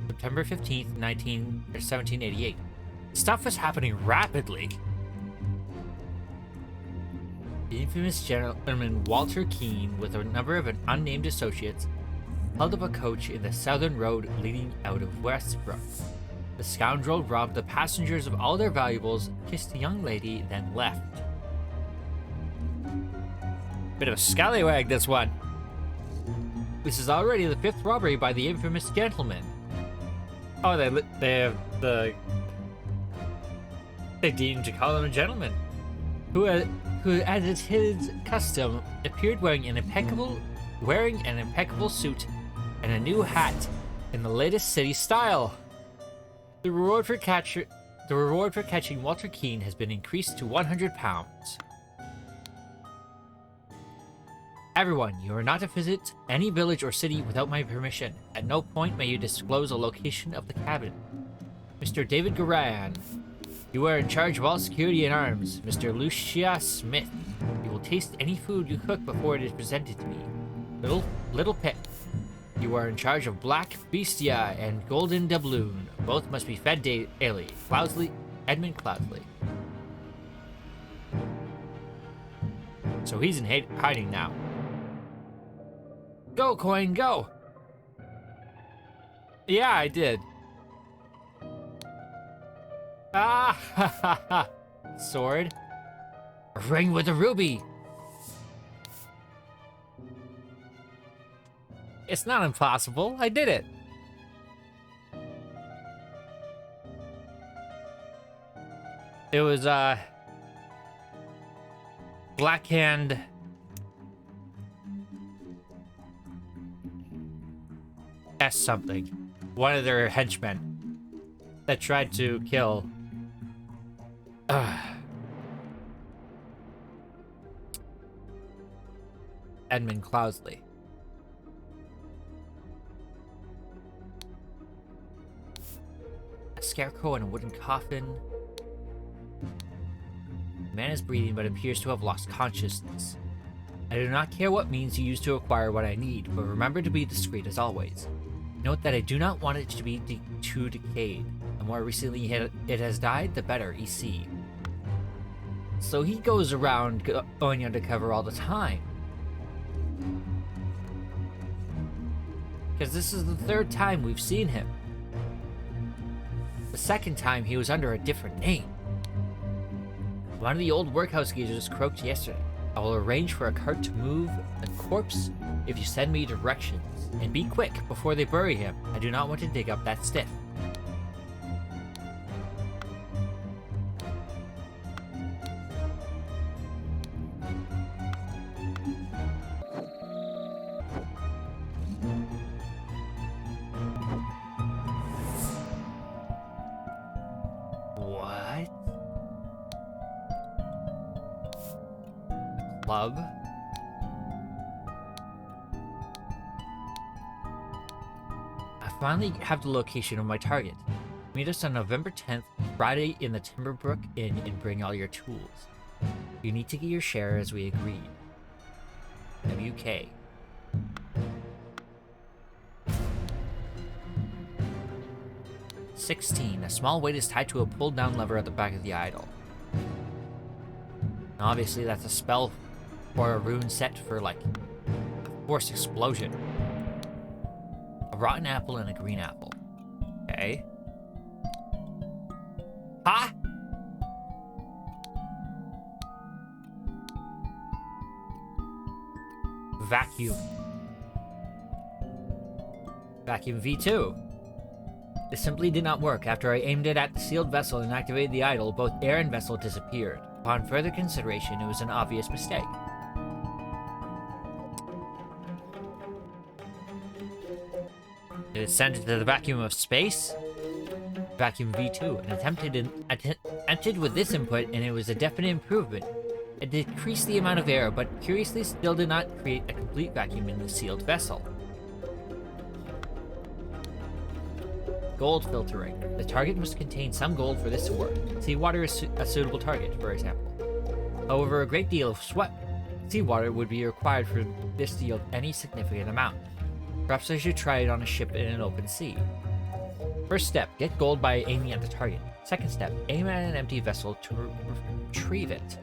September 15th, 1788. Stuff is happening rapidly. The infamous gentleman Walter Keene, with a number of unnamed associates, held up a coach in the southern road leading out of Westbrook. The scoundrel robbed the passengers of all their valuables, kissed the young lady, then left. Bit of a scallywag, this one. This is already the 5th robbery by the infamous gentleman. Oh, they deemed to call him a gentleman, who, as is his custom, appeared wearing an impeccable suit and a new hat in the latest city style. The reward for catching Walter Keene has been increased to £100. Everyone, you are not to visit any village or city without my permission. At no point may you disclose the location of the cabin. Mr. David Garan, you are in charge of all security and arms. Mr. Lucia Smith, you will taste any food you cook before it is presented to me. Little Pip, you are in charge of Black Bestia and Golden Doubloon. Both must be fed daily. Edmund Cloudsley. So he's in hiding now. Go, coin, go! Yeah, I did. Ah, ha, ha, ha. Sword. A ring with a ruby. It's not impossible. I did it. It was, Blackhand S something. One of their henchmen that tried to kill Edmund Cloudsley. A scarecrow in a wooden coffin. The man is breathing but appears to have lost consciousness. I do not care what means you use to acquire what I need, but remember to be discreet as always. Note that I do not want it to be too decayed. The more recently it has died, the better, EC. So he goes around going undercover all the time. Because this is the 3rd time we've seen him. The 2nd time he was under a different name. One of the old workhouse geezers croaked yesterday. I will arrange for a cart to move the corpse if you send me directions. And be quick before they bury him. I do not want to dig up that stiff. club. I finally have the location of my target. Meet us on November 10th, Friday in the Timberbrook Inn, and bring all your tools. You need to get your share as we agreed. WK. "16. A small weight is tied to a pull-down lever at the back of the idol." Now, obviously, that's a spell or a rune set for, like, a forced explosion. A rotten apple and a green apple. Okay. Ha! Vacuum. Vacuum V2. This simply did not work. After I aimed it at the sealed vessel and activated the idol, both air and vessel disappeared. Upon further consideration, it was an obvious mistake. It is sent into the vacuum of space. Vacuum V2, and attempted with this input, and it was a definite improvement. It decreased the amount of air, but curiously still did not create a complete vacuum in the sealed vessel. Gold filtering. The target must contain some gold for this to work. Seawater is a suitable target, for example. However, a great deal of seawater would be required for this to yield any significant amount. Perhaps I should try it on a ship in an open sea. First step, get gold by aiming at the target. Second step, aim at an empty vessel to retrieve it.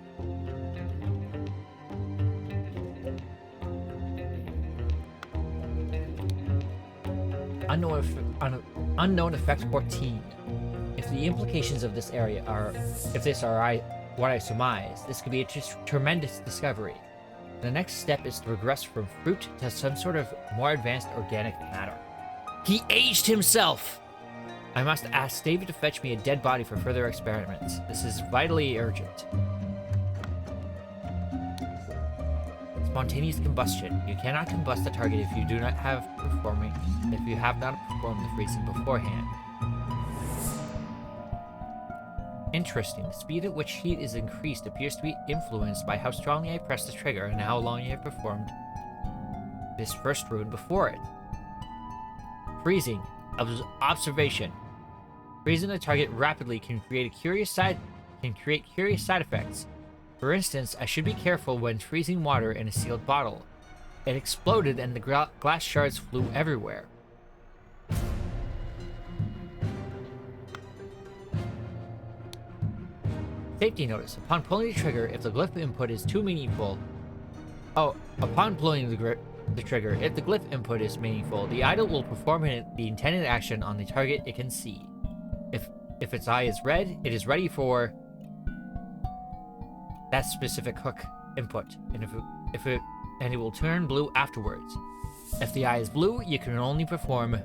Unknown effect 14. If the implications of this area are, what I surmise, this could be a tremendous discovery. The next step is to regress from fruit to some sort of more advanced organic matter. He aged himself! I must ask David to fetch me a dead body for further experiments. This is vitally urgent. Spontaneous combustion. You cannot combust the target if you have not performed the freezing beforehand. Interesting. The speed at which heat is increased appears to be influenced by how strongly I press the trigger and how long you have performed this first rune before it. Freezing. Observation. Freezing the target rapidly can create curious side effects. For instance, I should be careful when freezing water in a sealed bottle. It exploded and the glass shards flew everywhere. Safety notice. Upon pulling the trigger, if the glyph input is too meaningful... upon pulling the trigger, if the glyph input is meaningful, the idol will perform the intended action on the target it can see. If its eye is red, it is ready for that specific hook input, and it will turn blue afterwards. If the eye is blue, you can only perform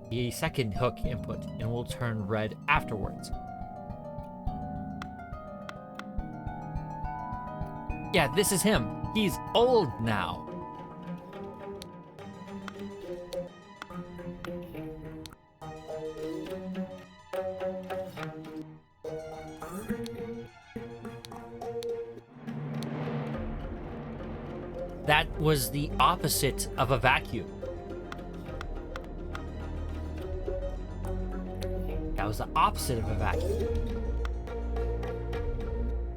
the second hook input, and will turn red afterwards. Yeah, this is him. He's old now. That was the opposite of a vacuum. That was the opposite of a vacuum.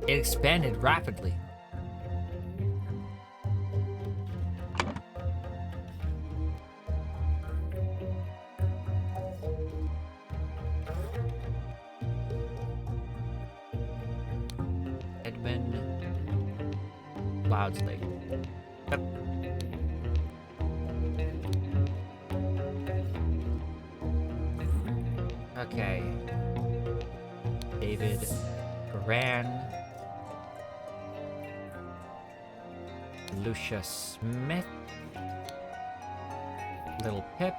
It expanded rapidly. Edmund Cloudsley. Yep. Okay. David Garan. Lucia Smith. Little Pip.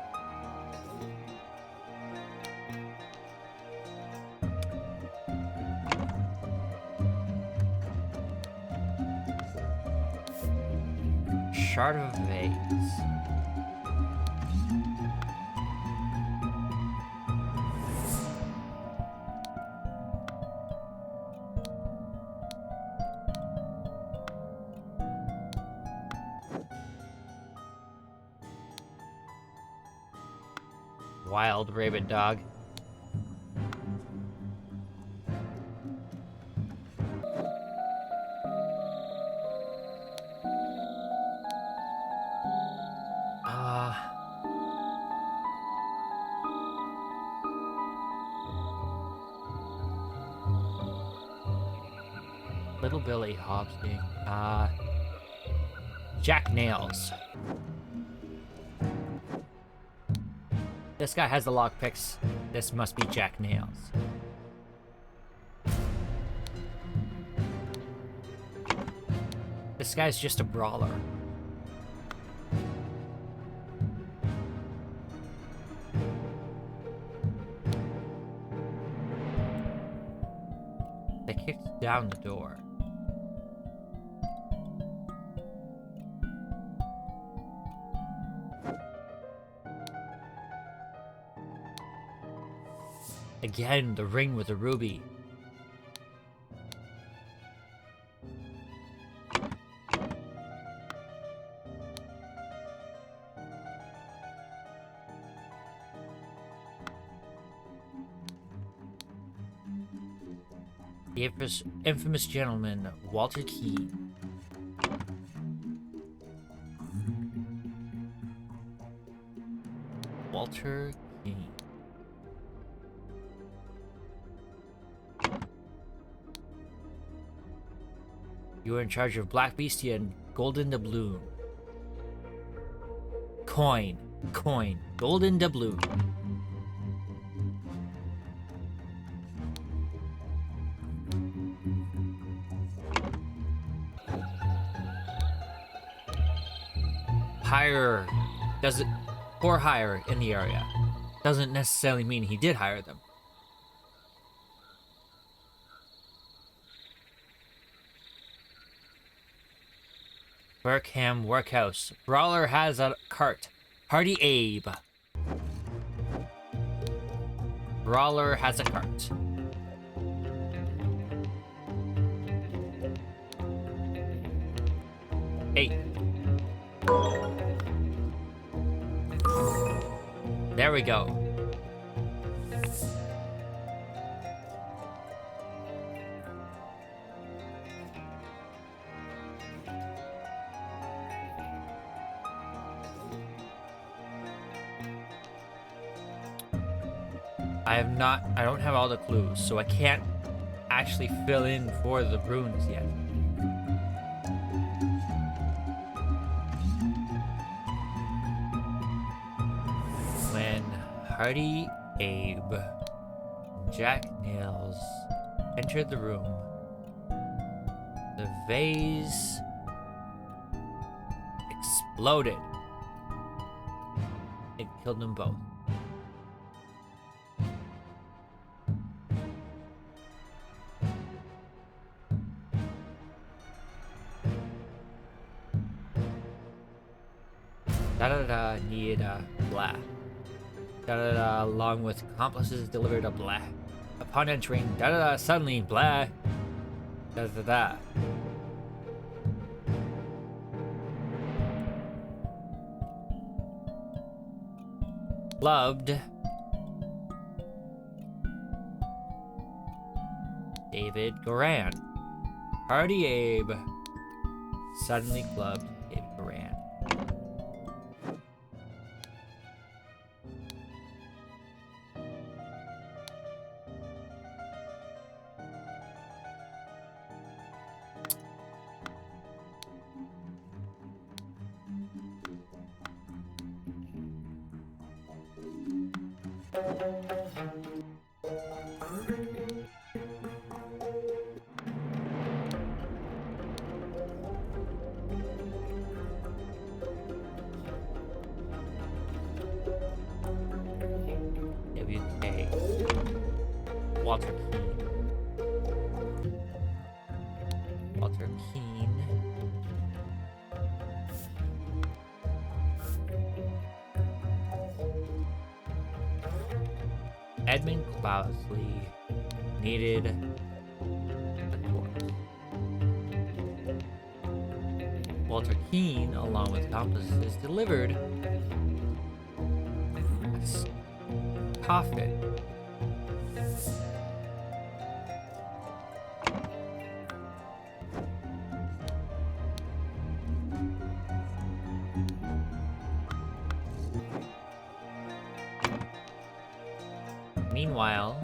Shard of Vase. wild rabid dog. Little Billy Hobsting. Jack Nails. This guy has the lockpicks. This must be Jack Nails. This guy's just a brawler. They kicked down the door. Again, the ring with the ruby. The infamous gentleman, Walter Keane. Walter Keane. You are in charge of Black Beastia and Golden Doubloon. Coin. Golden Doubloon. Hire doesn't, or hire in the area doesn't necessarily mean he did hire them. Burkham Workhouse. Brawler has a cart. Hardy Abe. Brawler has a cart. Hey. There we go. I don't have all the clues, so I can't actually fill in for the runes yet. When Hardy Abe and Jack Nails entered the room, the vase exploded. It killed them both. Da-da-da, need a blah. Da-da-da, along with accomplices delivered a blah. Upon entering, da-da-da, suddenly, blah. Da-da-da. Loved. David Goran. Hardy Abe. Suddenly clubbed David Goran. Walter Keane. Edmund Cloudesley needed a corpse. Walter Keane, along with accomplices, delivered coffin. Meanwhile,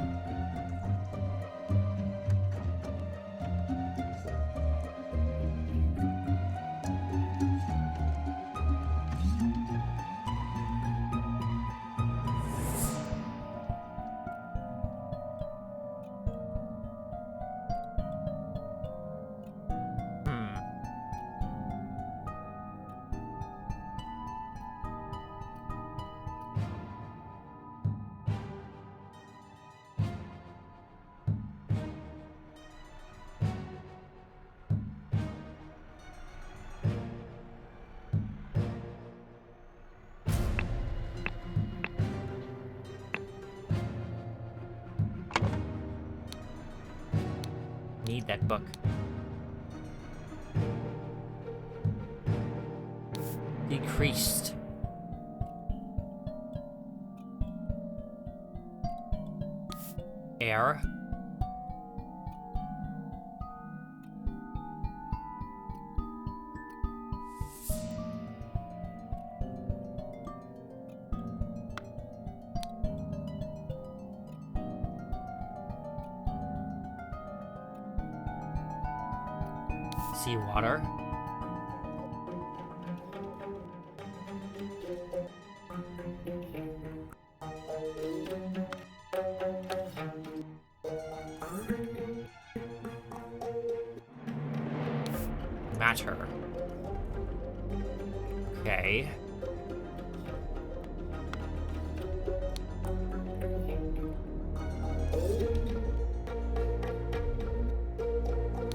need that book. Decreased. Air. Seawater. Matter. Okay.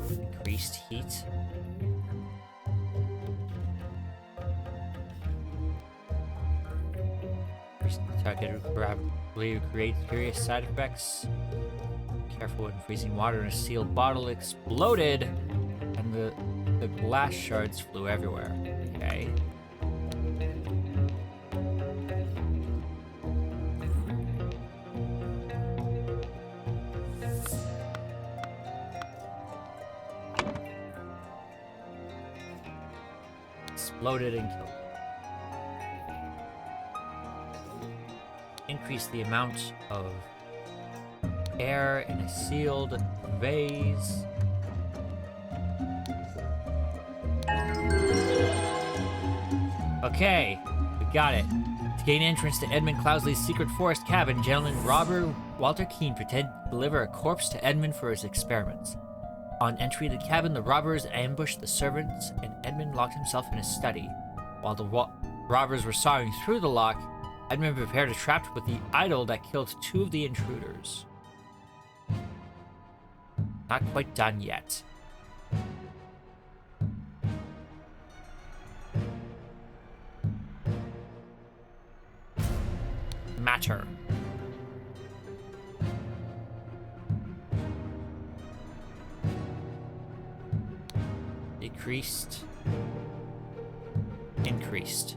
Increased heat. Target rapidly create serious side effects. Careful when freezing water in a sealed bottle exploded, and the glass shards flew everywhere. Okay. Exploded and killed. Increase the amount of air in a sealed vase. Okay, we got it. To gain entrance to Edmund Cloudsley's secret forest cabin, gentleman robber Walter Keene pretended to deliver a corpse to Edmund for his experiments. On entry to the cabin, the robbers ambushed the servants, and Edmund locked himself in his study. While the robbers were sawing through the lock, Edmund prepared a trap with the idol that killed 2 of the intruders. Not quite done yet. Matter. Decreased. Increased.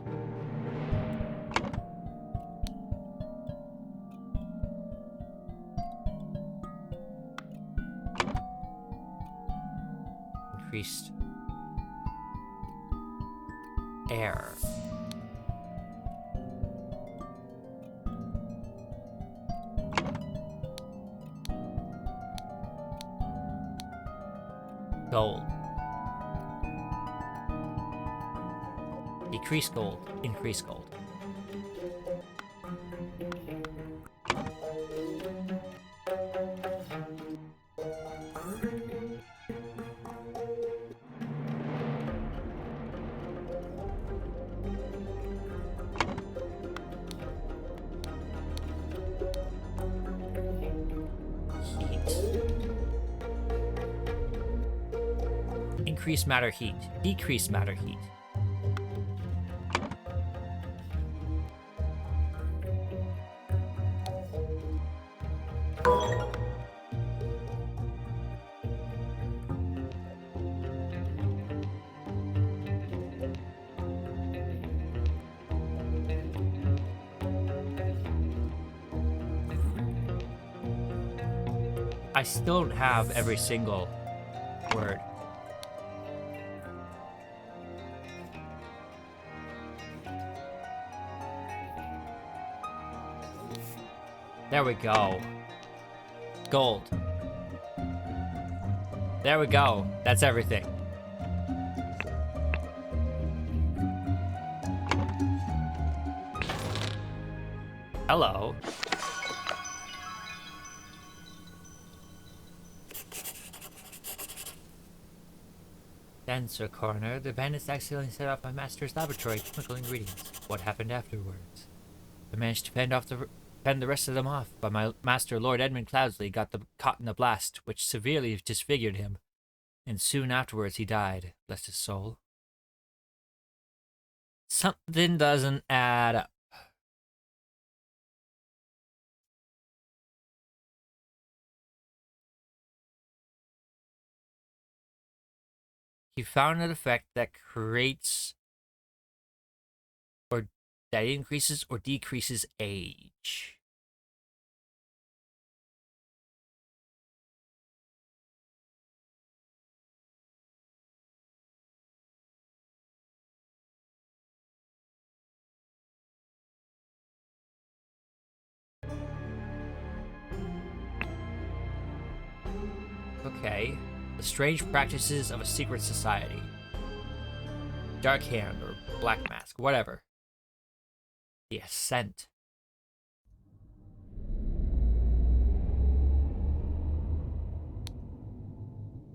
Increased. Air. Gold. Decrease gold. Increase gold. Increase matter heat. Decrease matter heat. I still don't have every single word. There we go. Gold. There we go. That's everything. Hello. Then, Sir Coroner, the bandits accidentally set off my master's laboratory chemical ingredients. What happened afterwards? I managed to fend the rest of them off, but my master, Lord Edmund Cloudsley, got caught in the blast, which severely disfigured him, and soon afterwards he died. Bless his soul. Something doesn't add up. He found an effect that creates or that increases or decreases age. Okay. The strange practices of a secret society. Dark Hand or Black Mask, whatever. The Ascent.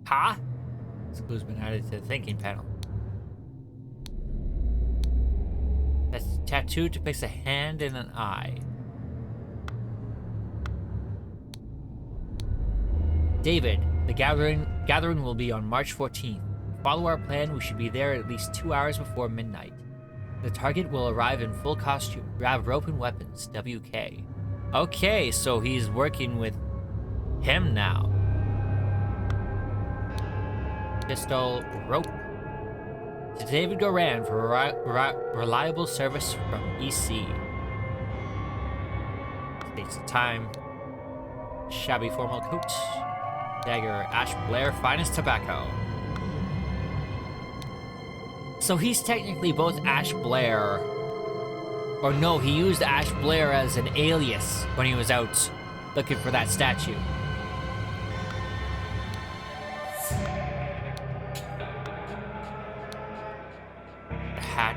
Huh? This clue's been added to the thinking panel. That tattoo depicts a hand and an eye. David, the gathering will be on March 14th. Follow our plan, we should be there at least 2 hours before midnight. The target will arrive in full costume. Grab rope and weapons. WK. Okay, so he's working with him now. Pistol, rope. To David Goran for reliable service from EC. States the time. Shabby formal coat. Dagger, Ash Blair, finest tobacco. So he's technically both Ash Blair, or no, he used Ash Blair as an alias when he was out looking for that statue. The hat.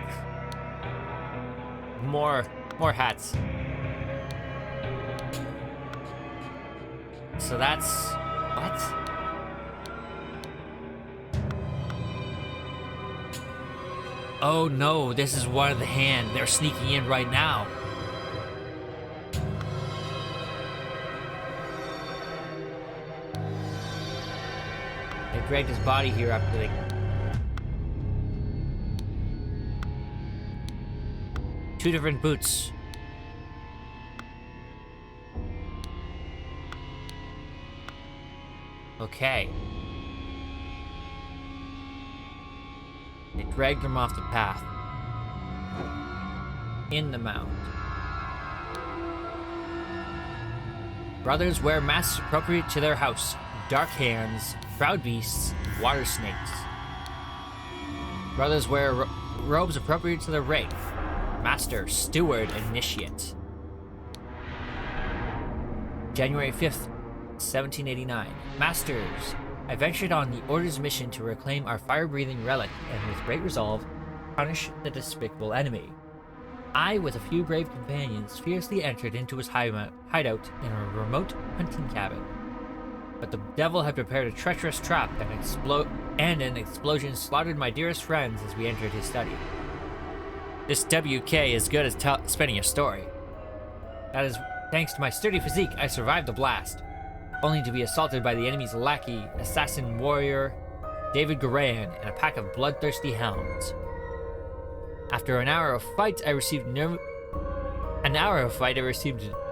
More hats. So that's what? Oh no, this is one of the hand. They're sneaking in right now. They dragged his body here after they... Two different boots. Okay. They dragged him off the path. In the mound. Brothers wear masks appropriate to their house. Dark hands, proud beasts, water snakes. Brothers wear robes appropriate to their rank. Master, steward, initiate. January 5th, 1789. Masters, I ventured on the Order's mission to reclaim our fire-breathing relic, and with great resolve, punish the despicable enemy. I, with a few brave companions, fiercely entered into his hideout in a remote hunting cabin. But the devil had prepared a treacherous trap, and an explosion slaughtered my dearest friends as we entered his study. This WK is good at spinning a story. That is, thanks to my sturdy physique, I survived the blast, only to be assaulted by the enemy's lackey, assassin warrior, David Goran, and a pack of bloodthirsty hounds. After an hour of fight, I received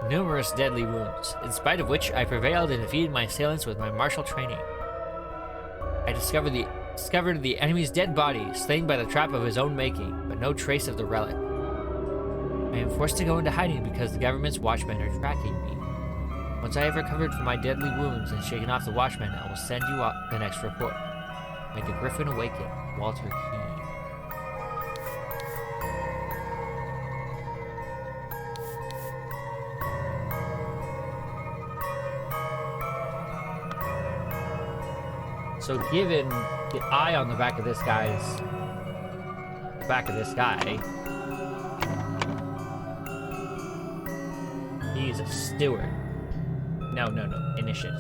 numerous deadly wounds, in spite of which I prevailed and defeated my assailants with my martial training. I discovered the enemy's dead body, slain by the trap of his own making, but no trace of the relic. I am forced to go into hiding because the government's watchmen are tracking me. Once I have recovered from my deadly wounds and shaken off the watchmen, I will send you up the next report. May the Griffin awaken, Walter Keene. So given the eye on the back of this guy, he's a steward. No, initiate.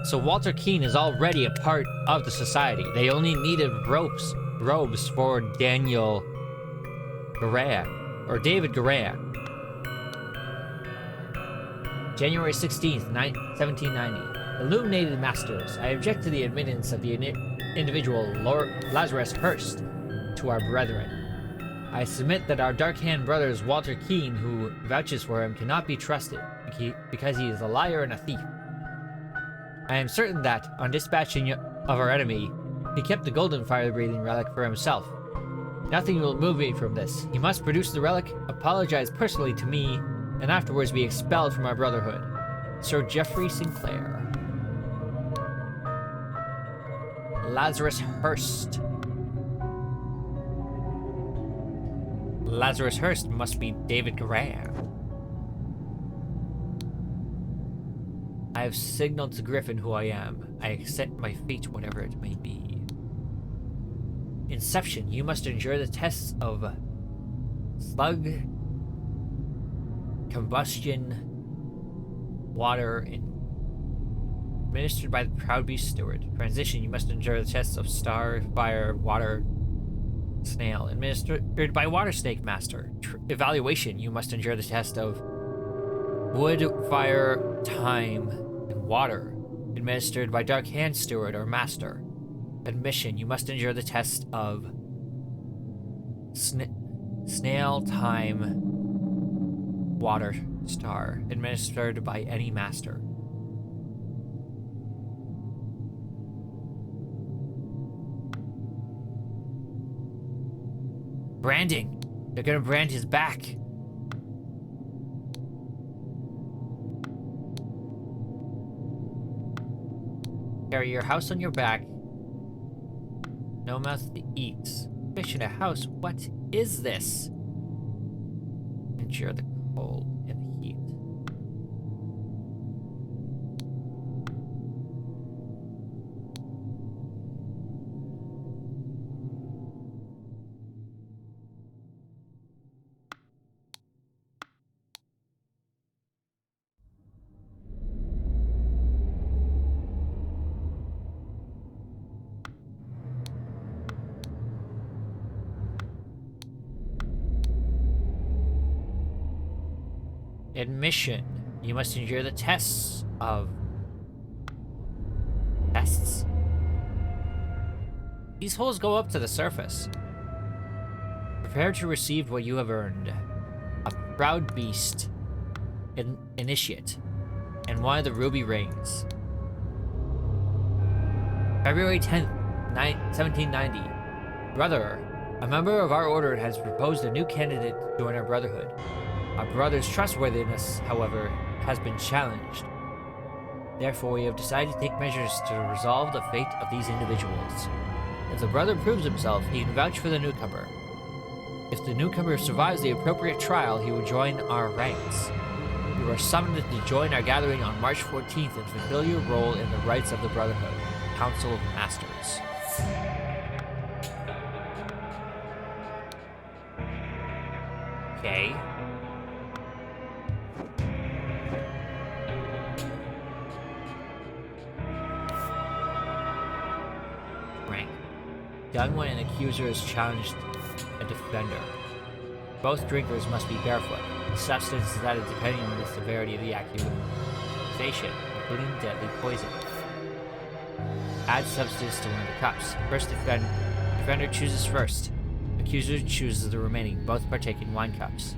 So Walter Keene is already a part of the society. They only needed robes for Daniel Garan, or David Garan. January 16th, 1790. Illuminated Masters, I object to the admittance of the individual Lazarus Hearst to our brethren. I submit that our dark-hand brother's Walter Keene, who vouches for him, cannot be trusted, because he is a liar and a thief. I am certain that, on dispatching of our enemy, he kept the golden fire-breathing relic for himself. Nothing will move me from this. He must produce the relic, apologize personally to me, and afterwards be expelled from our brotherhood. Sir Geoffrey Sinclair. Lazarus Hearst. Lazarus Hearst must be David Garan. I have signaled to Griffin who I am. I accept my fate, whatever it may be. Inception, you must endure the tests of slug, combustion, water, administered by the proud beast steward. Transition, you must endure the tests of star, fire, water, snail, administered by water snake master. Evaluation, you must endure the test of wood, fire, time, and water, administered by dark hand steward or master. Admission, you must endure the test of snail, time, water, star, administered by any master. Branding. They're gonna brand his back. Carry your house on your back. No mouth to eat. Fish in a house. What is this? Endure the cold and the heat. Admission. You must endure the tests of... Tests? These holes go up to the surface. Prepare to receive what you have earned. A proud beast. Initiate. And one of the ruby rings. February 10th, 1790. Brother, a member of our order has proposed a new candidate to join our brotherhood. Our brother's trustworthiness, however, has been challenged. Therefore, we have decided to take measures to resolve the fate of these individuals. If the brother proves himself, he can vouch for the newcomer. If the newcomer survives the appropriate trial, he will join our ranks. You are summoned to join our gathering on March 14th and fulfill your role in the rites of the Brotherhood, Council of Masters. Okay. Rank. Done when an accuser has challenged a defender. Both drinkers must be barefoot. The substance is added depending on the severity of the accusation, including deadly poison. Add substance to one of the cups. First defender chooses first. Accuser chooses the remaining. Both partake in wine cups.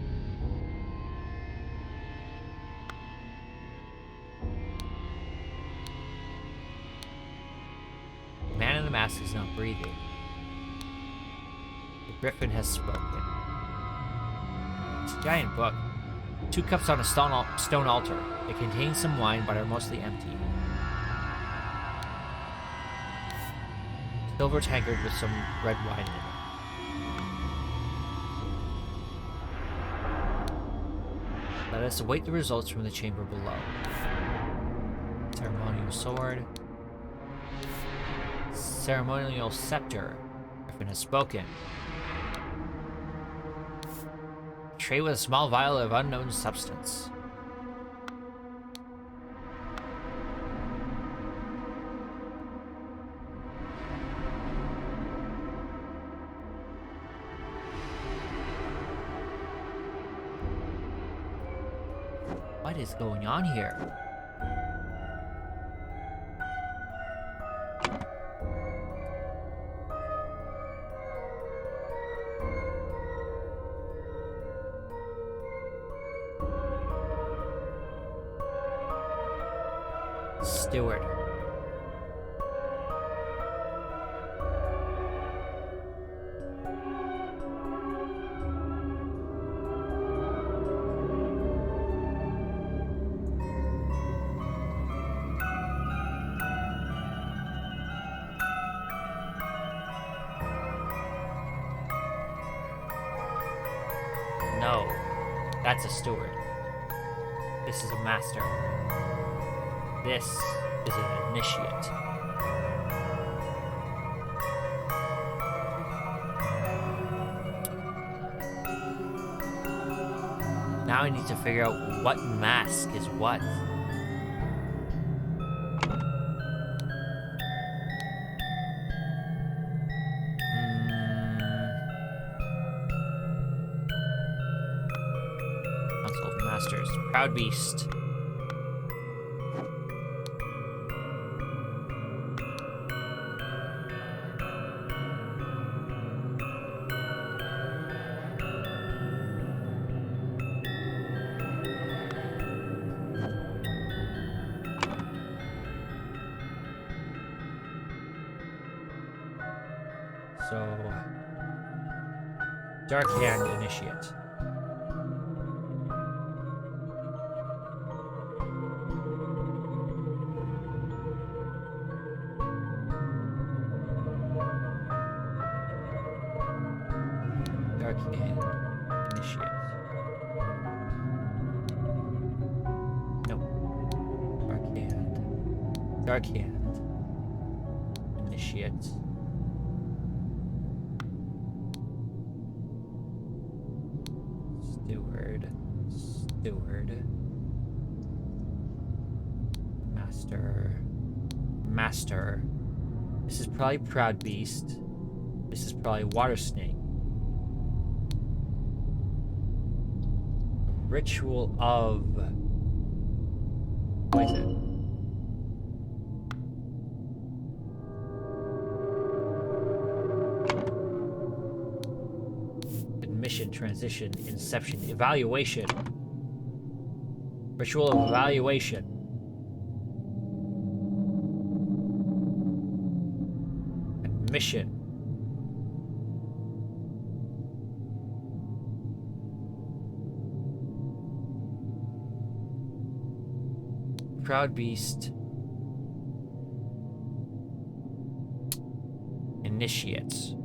The man in the mask is not breathing. The griffin has spoken. Giant book. 2 cups on a stone altar. They contain some wine, but are mostly empty. Silver tankard with some red wine in it. Let us await the results from the chamber below. Ceremonial sword. Ceremonial scepter. Griffin has spoken. Tray with a small vial of unknown substance. What is going on here? Steward. No, that's a steward. This is a master. This is an initiate. Now I need to figure out what mask is what. Council of Masters. Proud Beast. So, Dark Hand Initiate. Dark Hand Initiate. No. Dark Hand. Dark Hand Initiate. Steward. Master. This is probably Proud Beast. This is probably Water Snake. Ritual of... What is it? Admission, transition, inception, evaluation. Ritual of evaluation. Admission. Proud Beast. Initiates.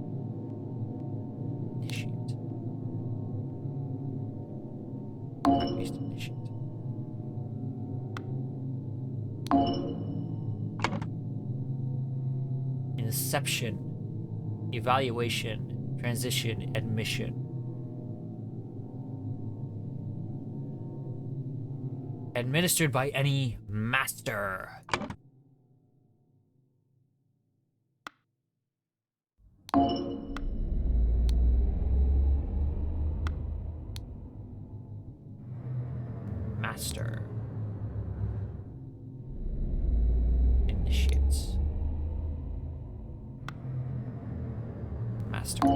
Proud Beast Initiate. Inception, evaluation, transition, admission. Administered by any master. Master. Initiates. Master.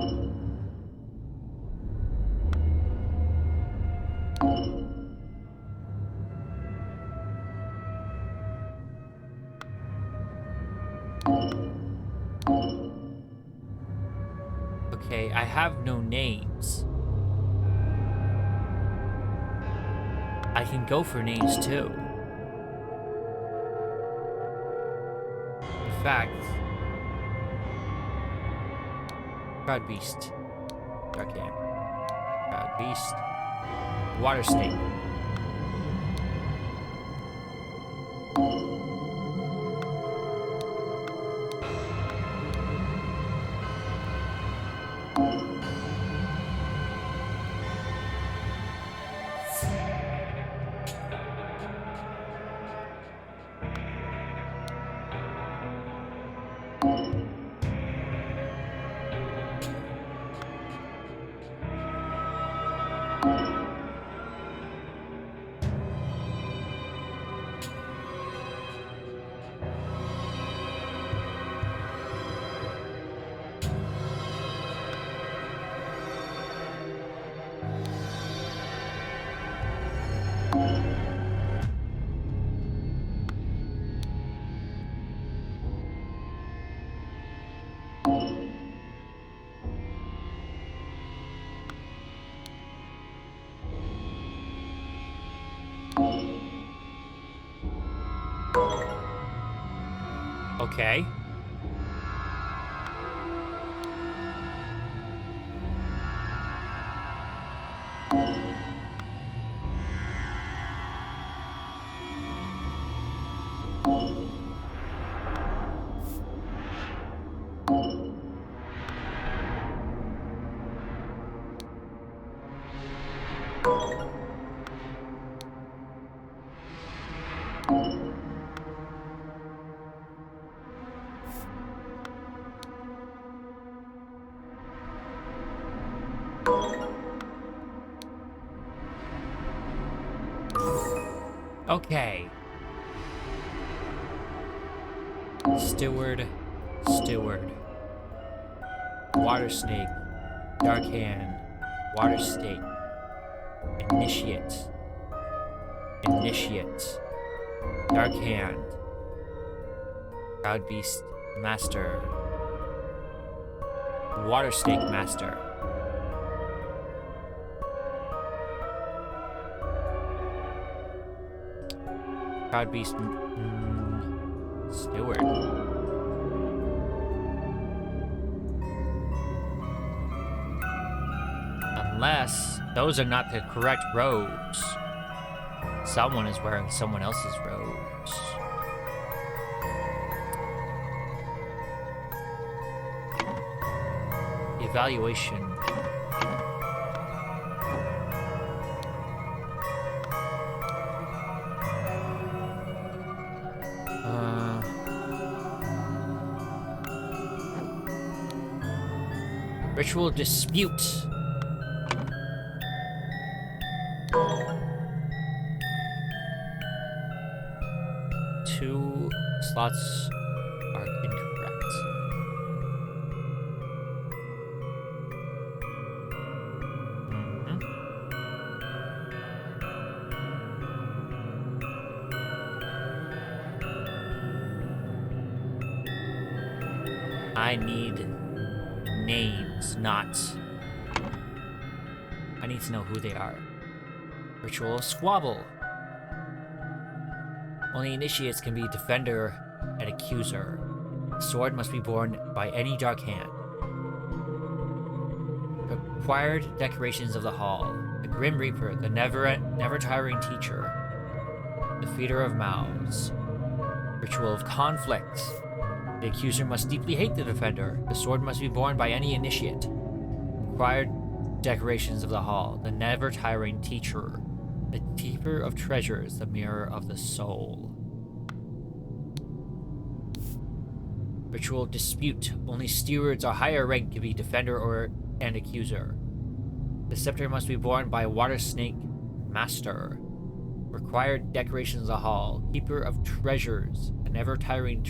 Okay, I have no names. can go for names too. In fact, Proud Beast, Dark Hand, Proud Beast, Water Snake. Okay. Okay. Steward. Water Snake. Dark Hand. Water Snake. Initiate. Dark Hand. Proud Beast Master. Water Snake Master. Proud Beast Steward. Unless those are not the correct robes. Someone is wearing someone else's robes. Evaluation. Ritual dispute. Two slots are incorrect. I need names, not... I need to know who they are. Ritual Squabble. Only initiates can be defender and accuser. The sword must be borne by any dark hand. Required decorations of the hall. The Grim Reaper, the never-tiring teacher. The feeder of mouths. Ritual of conflict. The accuser must deeply hate the defender. The sword must be borne by any initiate. Required decorations of the hall. The never-tiring teacher. The keeper of treasures. The mirror of the soul. Ritual dispute. Only stewards or higher rank can be defender and accuser. The scepter must be borne by Water Snake Master. Required decorations of the hall. Keeper of treasures. The never-tiring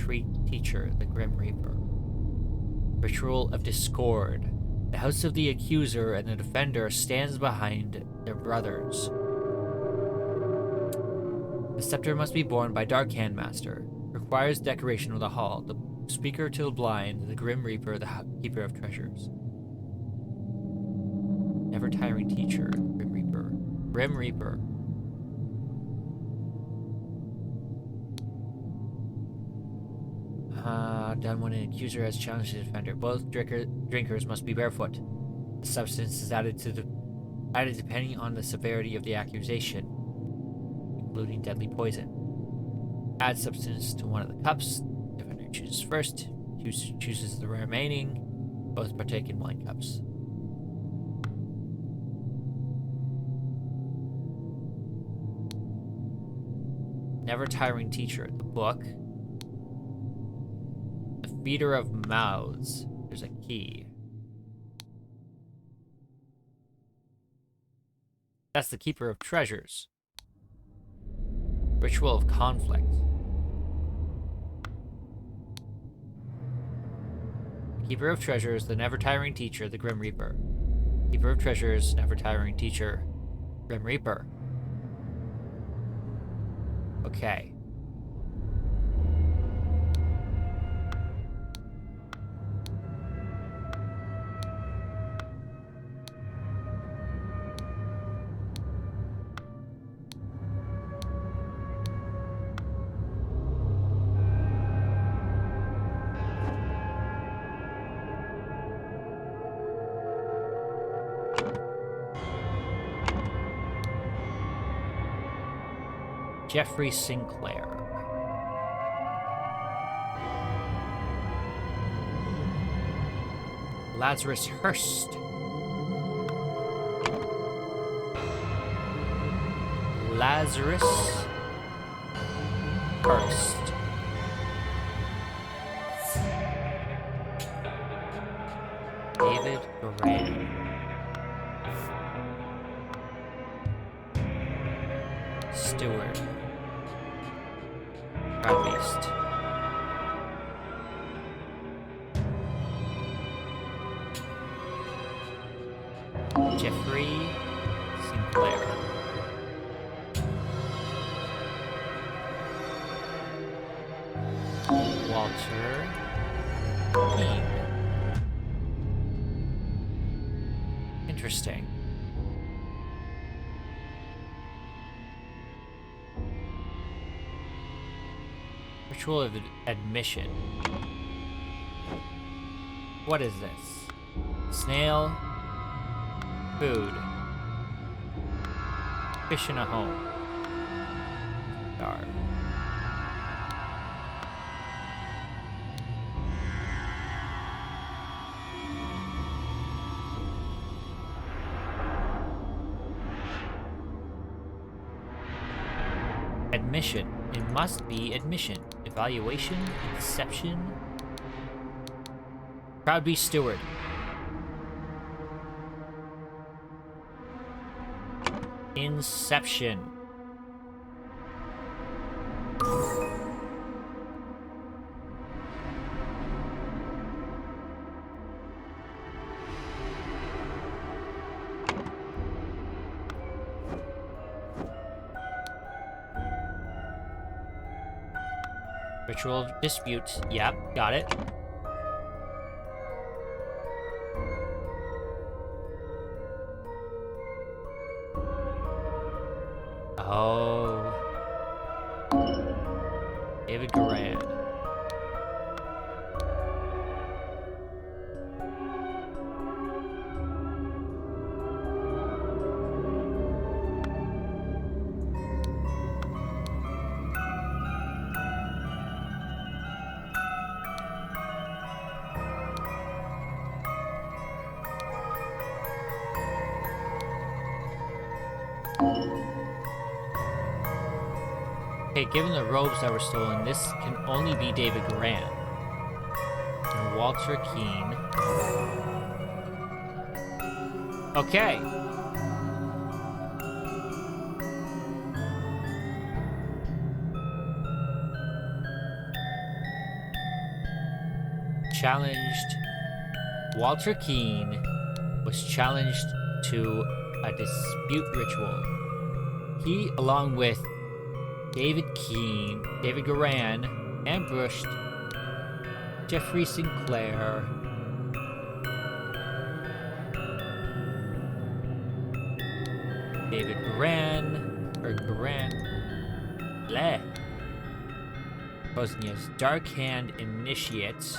teacher, the Grim Reaper. Ritual of discord. The house of the accuser and the defender stands behind their brothers. The scepter must be borne by Dark Hand Master. Requires decoration of the hall. The speaker to the blind, the Grim Reaper, the keeper of treasures. Never-tiring teacher, Grim Reaper. Grim Reaper. not done when an accuser has challenged the defender. Both drinkers must be barefoot. The substance is added depending on the severity of the accusation, including deadly poison. Add substance to one of the cups. Defender chooses first. Chooses the remaining. Both partake in wine cups. Never Tiring Teacher. The book. The Feeder of Mouths. There's a key. That's the Keeper of Treasures. Ritual of Conflict. Keeper of Treasures, the Never Tiring Teacher, the Grim Reaper. Keeper of Treasures, Never Tiring Teacher, Grim Reaper. Okay. Jeffrey Sinclair. Lazarus Hurst. Lazarus Hurst. David Goran. Stewart. Beast. Jeffrey Sinclair. Walter King. Interesting. Ritual of Admission. What is this? Snail. Food. Fish in a home. Star. Admission. It must be admission. Evaluation. Inception. Proud Beast Steward. Inception. Ritual of Dispute. Yep, got it. Oh. David Goran. Okay, given the robes that were stolen, this can only be David Goran. And Walter Keane. Okay. Challenged. Walter Keane was challenged to a dispute ritual. He, along with David Keane, David Goran, ambushed Jeffrey Sinclair, David Goran, Bosnia's Dark Hand Initiate.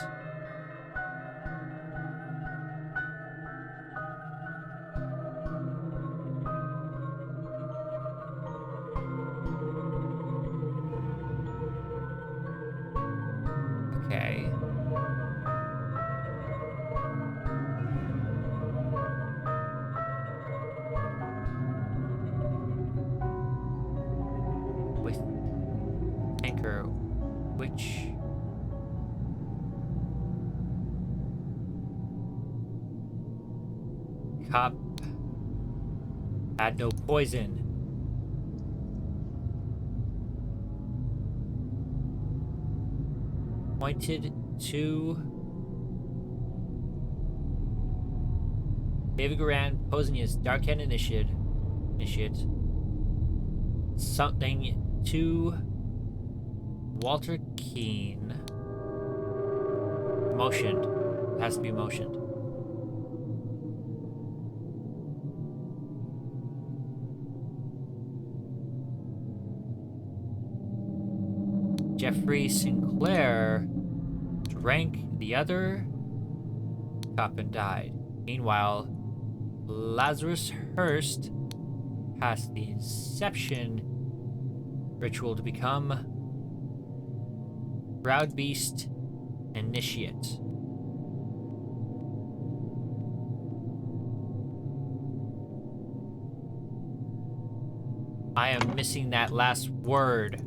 Okay. With Tanker, which... Cop had no poison. Pointed to David Garan, Bosnia's Dark Hand Initiate. Something to Walter Keane. Motioned. It has to be motioned. Jeffrey Sinclair drank the other cup and died. Meanwhile, Lazarus Hurst passed the Inception ritual to become Proud Beast Initiate. I am missing that last word.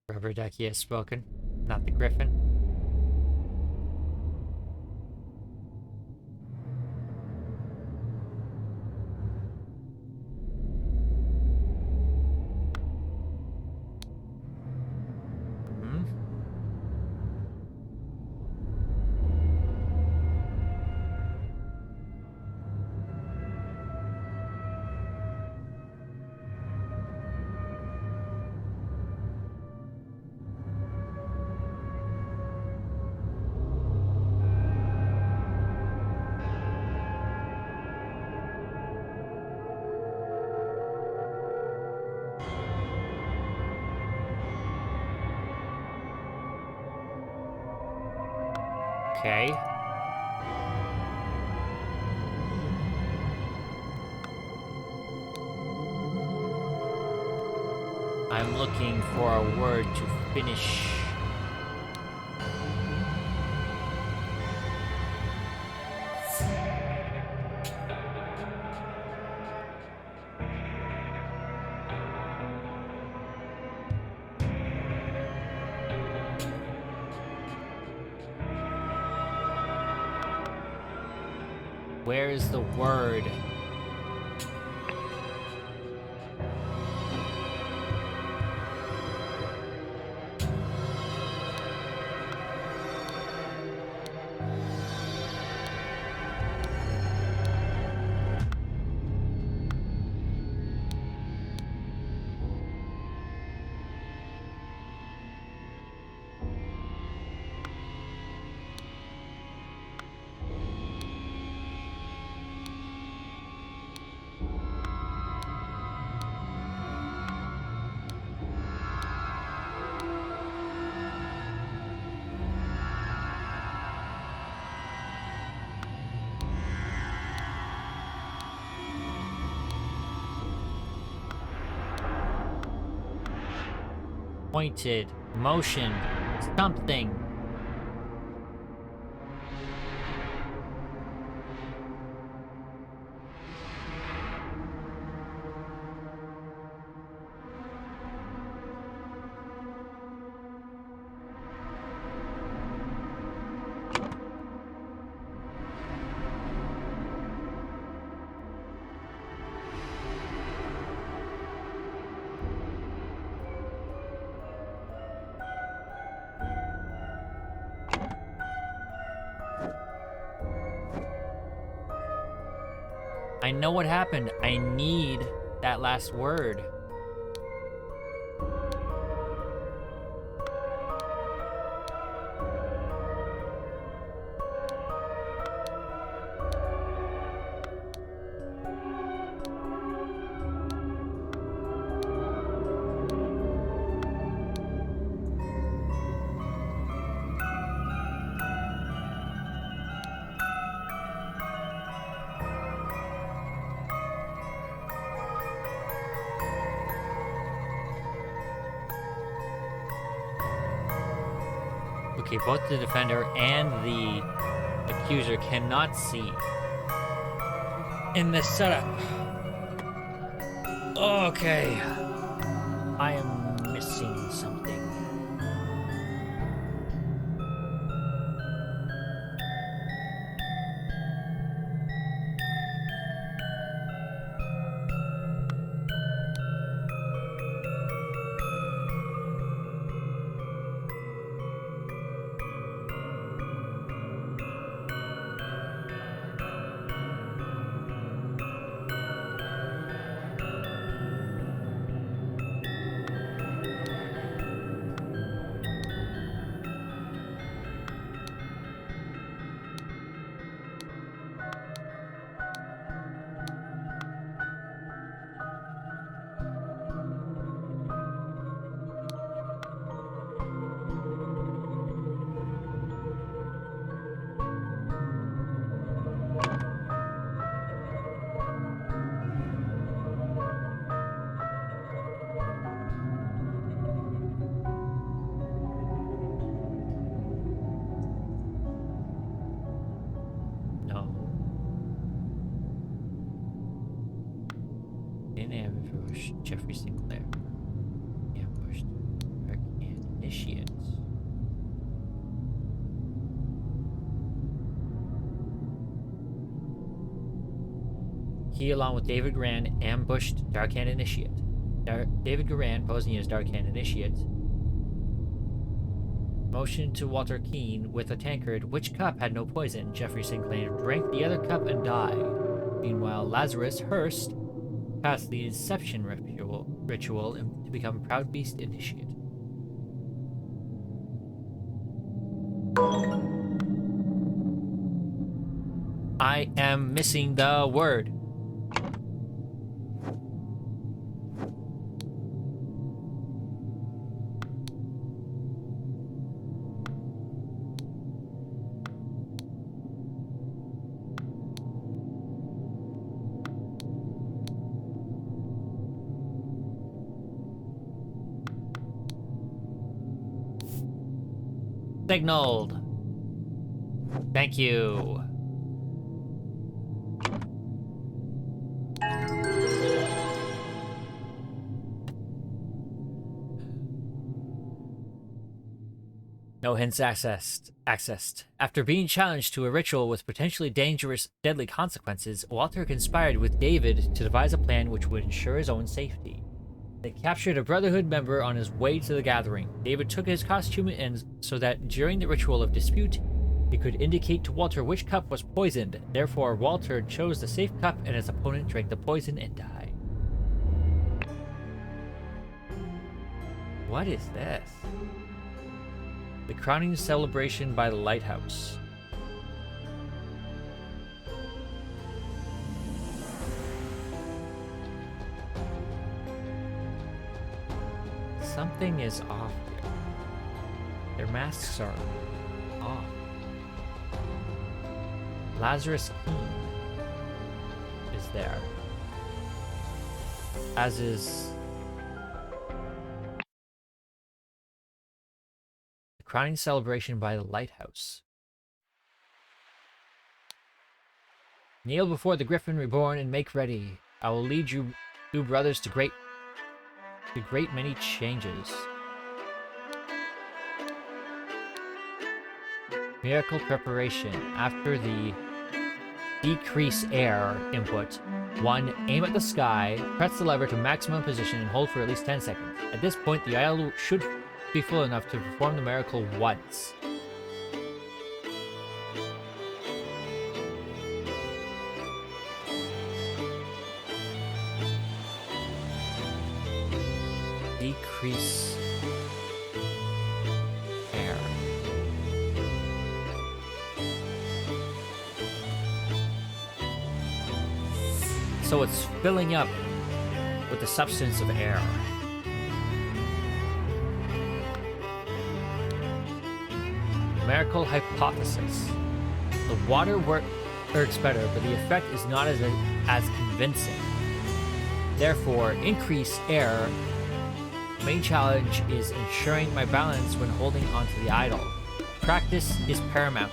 Rubber ducky has spoken, not the griffin. Okay. I'm looking for a word to finish. Where is the word? Pointed, motioned, something. I know what happened. I need that last word. Okay, both the defender and the accuser cannot see in this setup. Okay. I am missing something. No. In ambush, Jeffrey Sinclair. Ambushed. And initiates. He, along with David Garan, ambushed Darkhand Initiate. David Garan, posing as Darkhand Initiate, motioned to Walter Keene with a tankard, which cup had no poison. Jeffrey Sinclair drank the other cup and died. Meanwhile, Lazarus Hurst passed the Inception ritual to become Proud Beast Initiate. I am missing the word. Signaled. Thank you. No hints accessed. After being challenged to a ritual with potentially dangerous, deadly consequences, Walter conspired with David to devise a plan which would ensure his own safety. They captured a Brotherhood member on his way to the gathering. David took his costume and so that during the ritual of dispute, he could indicate to Walter which cup was poisoned. Therefore, Walter chose the safe cup and his opponent drank the poison and died. What is this? The crowning celebration by the lighthouse. Something is off here. Their masks are off. Lazarus Keene is there. As is the crowning celebration by the lighthouse. Kneel before the Griffin reborn and make ready. I will lead you two brothers to great many changes. Miracle preparation. After the decrease air input, 1. Aim at the sky, press the lever to maximum position and hold for at least 10 seconds. At this point, the idol should be full enough to perform the miracle once. Decrease air. So it's filling up with the substance of air. Numerical hypothesis. The water works better, but the effect is not as convincing. Therefore, increase air. Main challenge is ensuring my balance when holding onto the idol. Practice is paramount.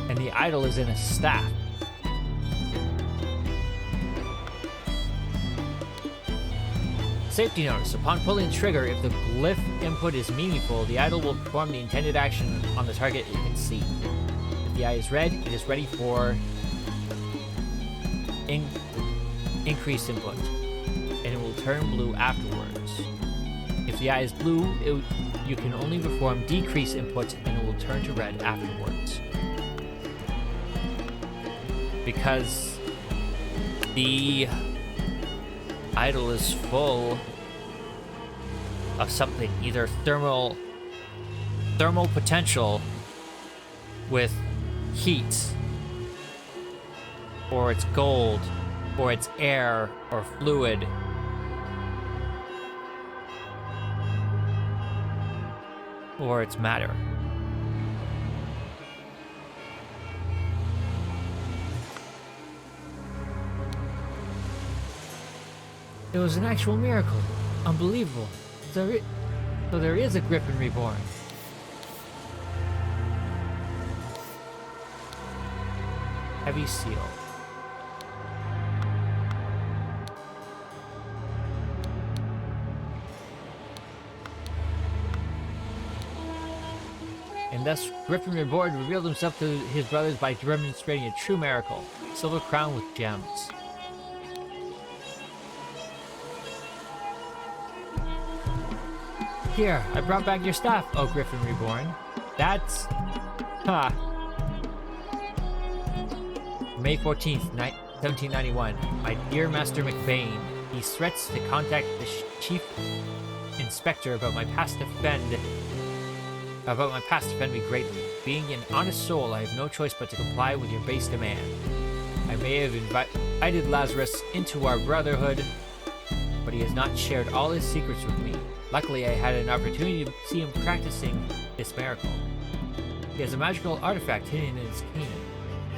And the idol is in a staff. Safety notice. Upon pulling the trigger, if the glyph input is meaningful, the idol will perform the intended action on the target it can see. If the eye is red, it is ready for increased input, and it will turn blue afterwards. If the eye is blue, you can only perform decreased input, and it will turn to red afterwards. Because the idol is full of something, either thermal potential with heat, or it's gold, or it's air, or fluid, or it's matter. It was an actual miracle. Unbelievable. So there is a Griffin reborn. Heavy seal. And thus Griffin Reborn revealed himself to his brothers by demonstrating a true miracle. Silver crown with gems. Here, I brought back your staff, oh Griffin Reborn. That's... Ha! May 14th, 1791. My dear Master McBain, he threats to contact the Chief Inspector about my past offend me greatly. Being an honest soul, I have no choice but to comply with your base demand. I may have invited Lazarus into our brotherhood, but he has not shared all his secrets with me. Luckily, I had an opportunity to see him practicing this miracle. He has a magical artifact hidden in his cane.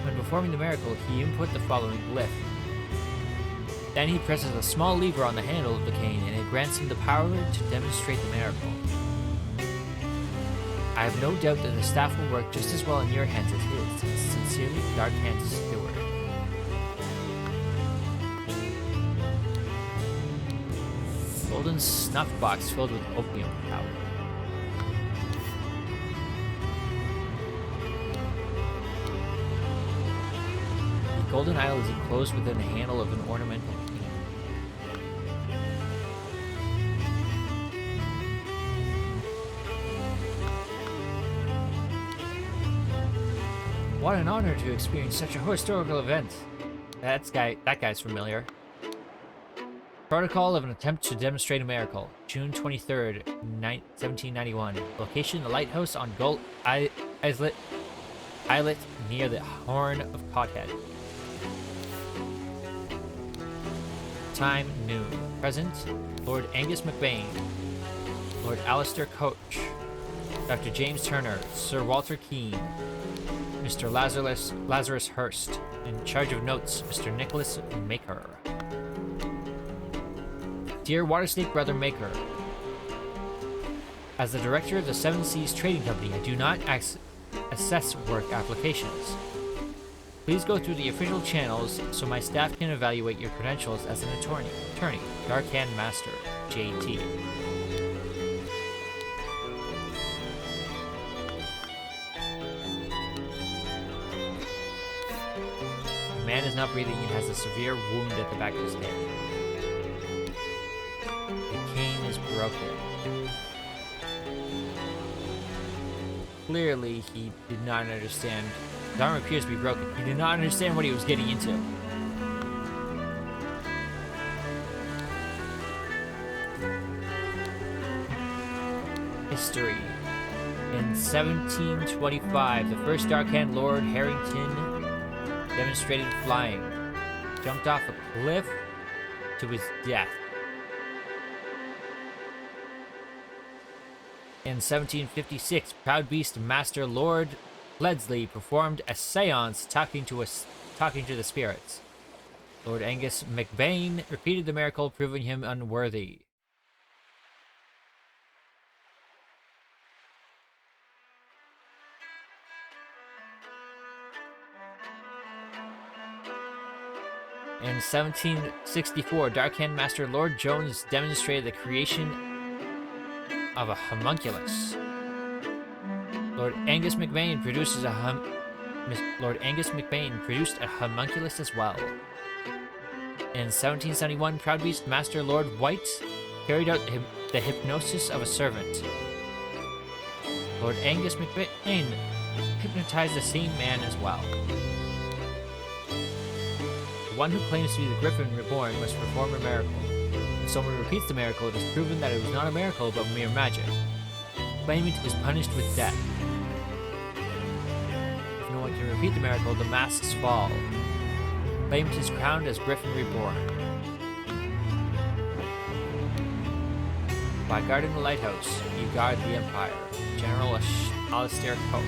When performing the miracle, he input the following glyph. Then he presses a small lever on the handle of the cane, and it grants him the power to demonstrate the miracle. I have no doubt that the staff will work just as well in your hands as his. Sincerely, Dark Hands Steward. Golden snuff box filled with opium powder. The golden idol is enclosed within the handle of an ornamental cane. What an honor to experience such a historical event. That guy's familiar. Protocol of an attempt to demonstrate a miracle. June 23rd, 1791. Location: the lighthouse on Gull Islet near the Horn of Cothead. Time: noon. Present: Lord Angus McBain, Lord Alistair Coach, Dr. James Turner, Sir Walter Keane, Mr. Lazarus Hurst. In charge of notes, Mr. Nicholas Maker. Dear Watersnake Brother Maker, as the director of the Seven Seas Trading Company, I do not assess work applications. Please go through the official channels so my staff can evaluate your credentials as an attorney. Dark Hand Master, JT. The man is not breathing and has a severe wound at the back of his head. The cane is broken. Clearly, he did not understand. His arm appears to be broken. He did not understand what he was getting into. History. In 1725, the first Darkhand Lord Harrington demonstrated flying. Jumped off a cliff to his death. In 1756, Proud Beast Master Lord Ledsley performed a seance talking to the spirits. Lord Angus McBain repeated the miracle, proving him unworthy. In 1764, Darkhand Master Lord Jones demonstrated the creation of a homunculus. Lord Angus McBain produced a homunculus as well. In 1771, Proud Beast Master Lord White carried out the hypnosis of a servant. Lord Angus McBain hypnotized the same man as well. The one who claims to be the Griffin Reborn must perform a miracle. If someone repeats the miracle, it is proven that it was not a miracle but mere magic. The claimant is punished with death. If no one can repeat the miracle, the masks fall. The claimant is crowned as Griffin Reborn. By guarding the lighthouse, you guard the Empire. General Alistair Cope.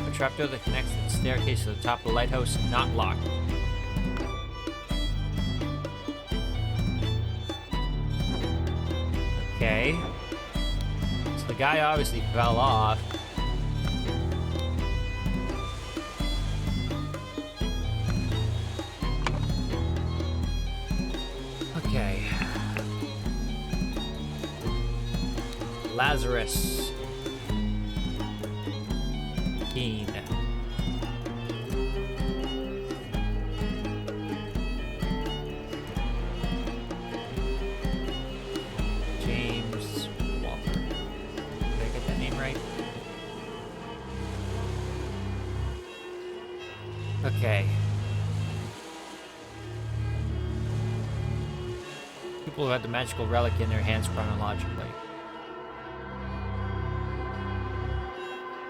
A trapdoor that connects the staircase to the top of the lighthouse, not locked. Okay. So the guy obviously fell off. Okay. Lazarus. Keen. James Walker. Did I get that name right? Okay. People who had the magical relic in their hands chronologically.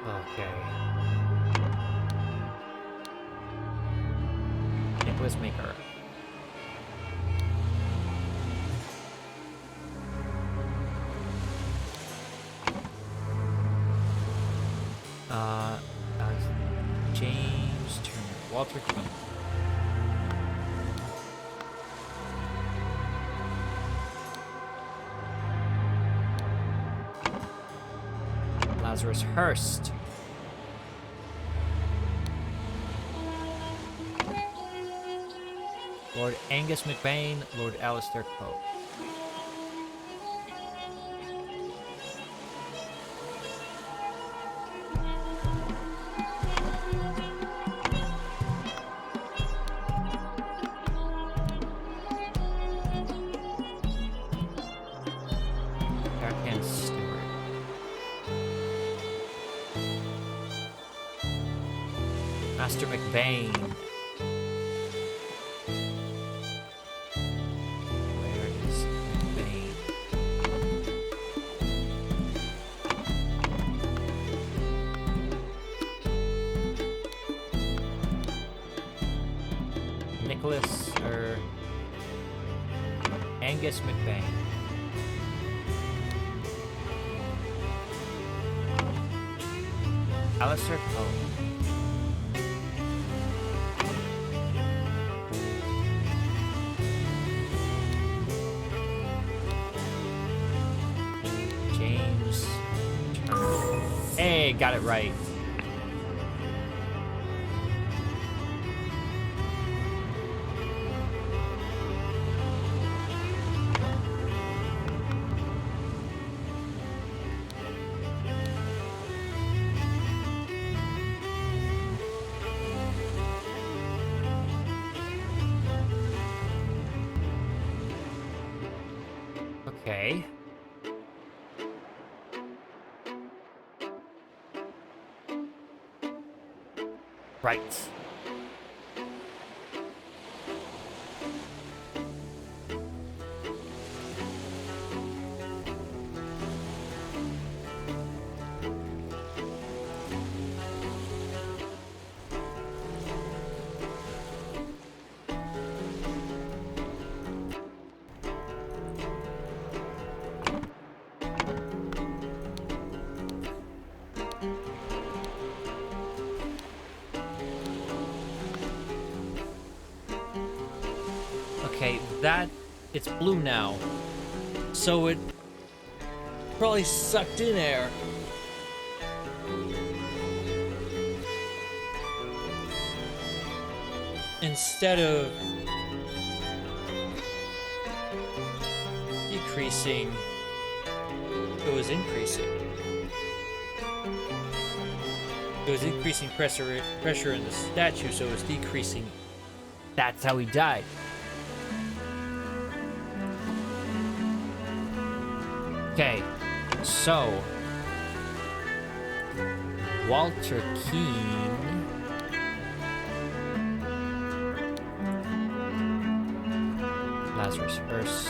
Okay. Nicholas Maker. James Turner. Walter King. Lazarus Hurst. Lord Angus McBain, Lord Alistair Cope. Darkhand Stewart. Master McBain. Where is McBain? Nicholas or Angus McBain. Alistair Cope. James Turner. Hey, got it right. Okay. Right. Okay, it's blue now. So it probably sucked in air. instead of decreasing, it was increasing. It was increasing pressure in the statue, so it was decreasing. That's how he died. Okay, so Walter Keane Lazarus Hearst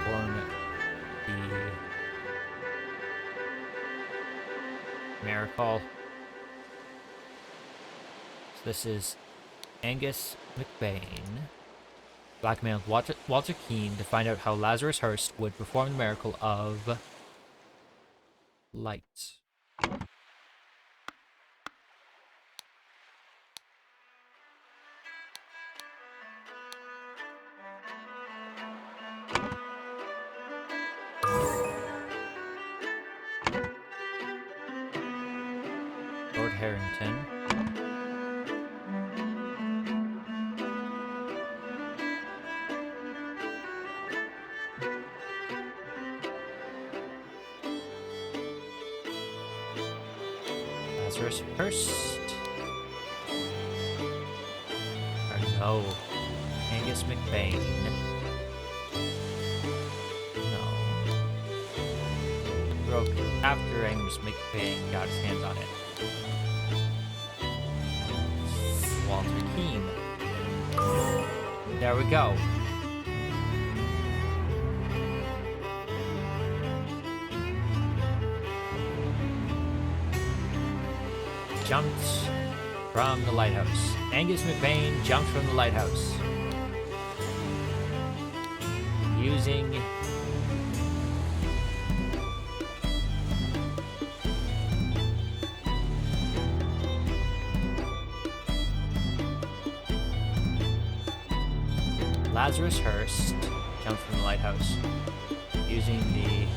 born the Miracle. So this is Angus McBain blackmailed Walter Keane to find out how Lazarus Hearst would perform the miracle of light. Lord Harrington. Lazarus Hearst. Or no. Angus McBain. No. Broke after Angus McBain got his hands on it. Walter Keane. There we go. Jumped from the lighthouse. Angus McBain jumped from the lighthouse. Using Lazarus Hearst jumped from the lighthouse. Using the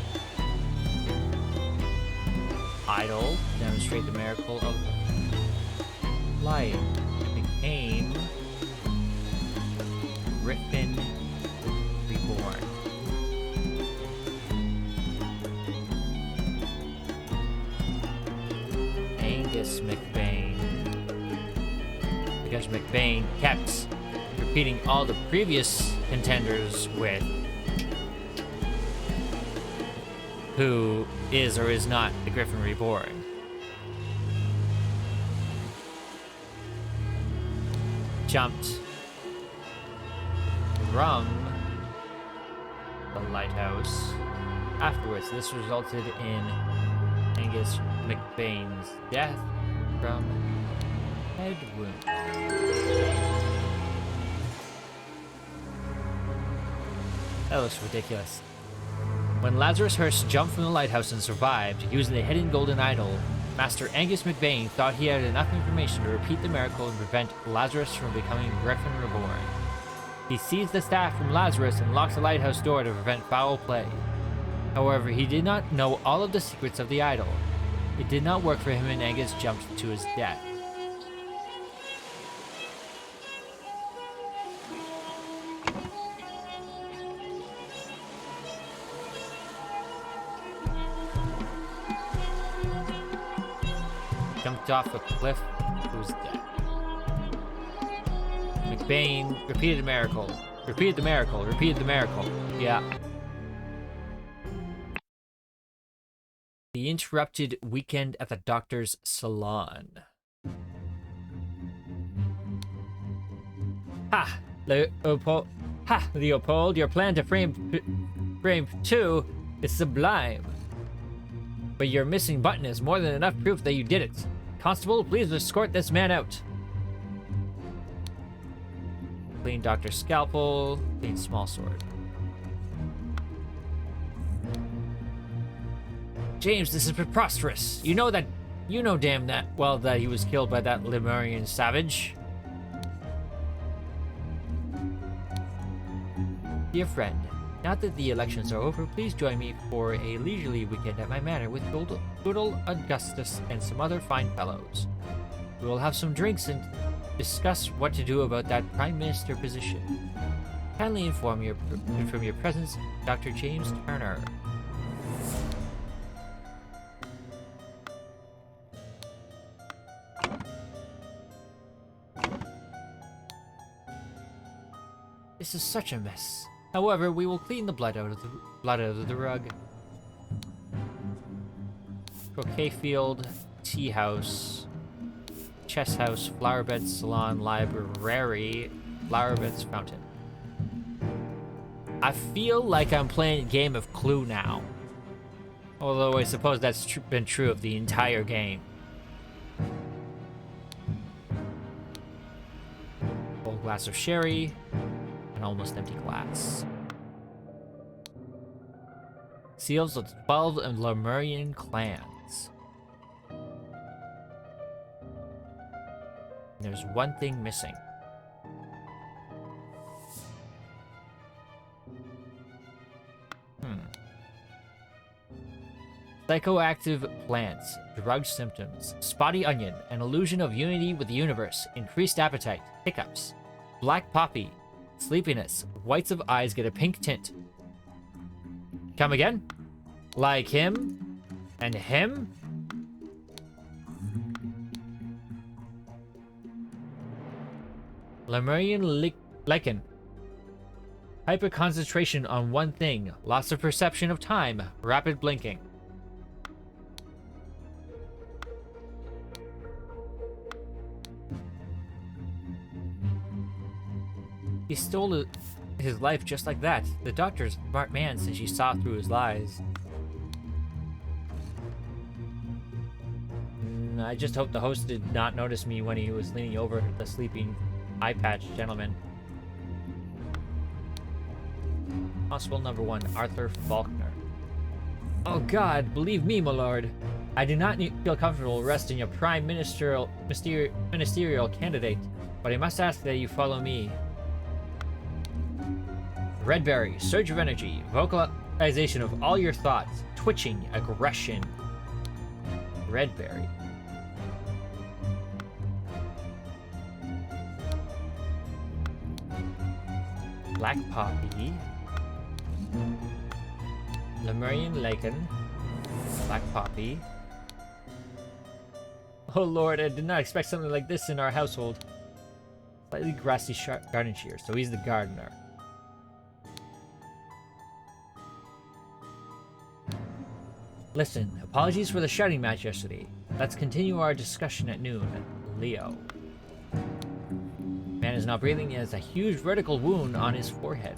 idol to demonstrate the miracle of light. It became Griffin Reborn. Angus McBain. Because McBain kept repeating all the previous contenders with who is or is not the Griffin Reborn. Jumped from the lighthouse. Afterwards, this resulted in Angus McBain's death from head wound. That looks ridiculous. When Lazarus Hearst jumped from the lighthouse and survived, using the hidden golden idol, Master Angus McBain thought he had enough information to repeat the miracle and prevent Lazarus from becoming Griffin Reborn. He seized the staff from Lazarus and locked the lighthouse door to prevent foul play. However, he did not know all of the secrets of the idol. It did not work for him and Angus jumped to his death. Jumped off a cliff to his death. McBain repeated the miracle. Repeated the miracle. Repeated the miracle. Yeah. The interrupted weekend at the doctor's salon. Ha! Leopold, your plan to frame 2 is sublime. But your missing button is more than enough proof that you did it. Constable, please escort this man out. Clean doctor's scalpel. Clean small sword. James, this is preposterous. You know damn that well that he was killed by that Lemurian savage. Dear friend, now that the elections are over, please join me for a leisurely weekend at my manor with Goodall Augustus and some other fine fellows. We will have some drinks and discuss what to do about that Prime Minister position. Kindly inform your presence, Dr. James Turner. This is such a mess. However, we will clean the blood out of the rug. Croquet field, tea house, chess house, flower bed, salon, library, flower beds, fountain. I feel like I'm playing a game of Clue now. Although I suppose that's been true of the entire game. Full glass of sherry, an almost empty glass. Seals of 12 Lemurian clans. There's one thing missing. Psychoactive plants, drug symptoms, spotty onion, an illusion of unity with the universe, increased appetite, hiccups, black poppy, sleepiness, whites of eyes get a pink tint. Come again? Like him? And him? Lemurian lichen. Hyperconcentration on one thing, loss of perception of time, rapid blinking. He stole his life just like that. The doctor's a smart man since she saw through his lies. I just hope the host did not notice me when he was leaning over the sleeping eye patch gentleman. Possible number 1, Arthur Faulkner. Oh God, believe me, my lord. I do not feel comfortable arresting a prime ministerial candidate, but I must ask that you follow me. Redberry, surge of energy, vocalization of all your thoughts, twitching, aggression. Redberry. Black poppy. Lemurian lichen. Black poppy. Oh lord, I did not expect something like this in our household. Slightly grassy garden shear, so he's the gardener. Listen, apologies for the shouting match yesterday. Let's continue our discussion at noon. Leo. Man is not breathing and has a huge vertical wound on his forehead.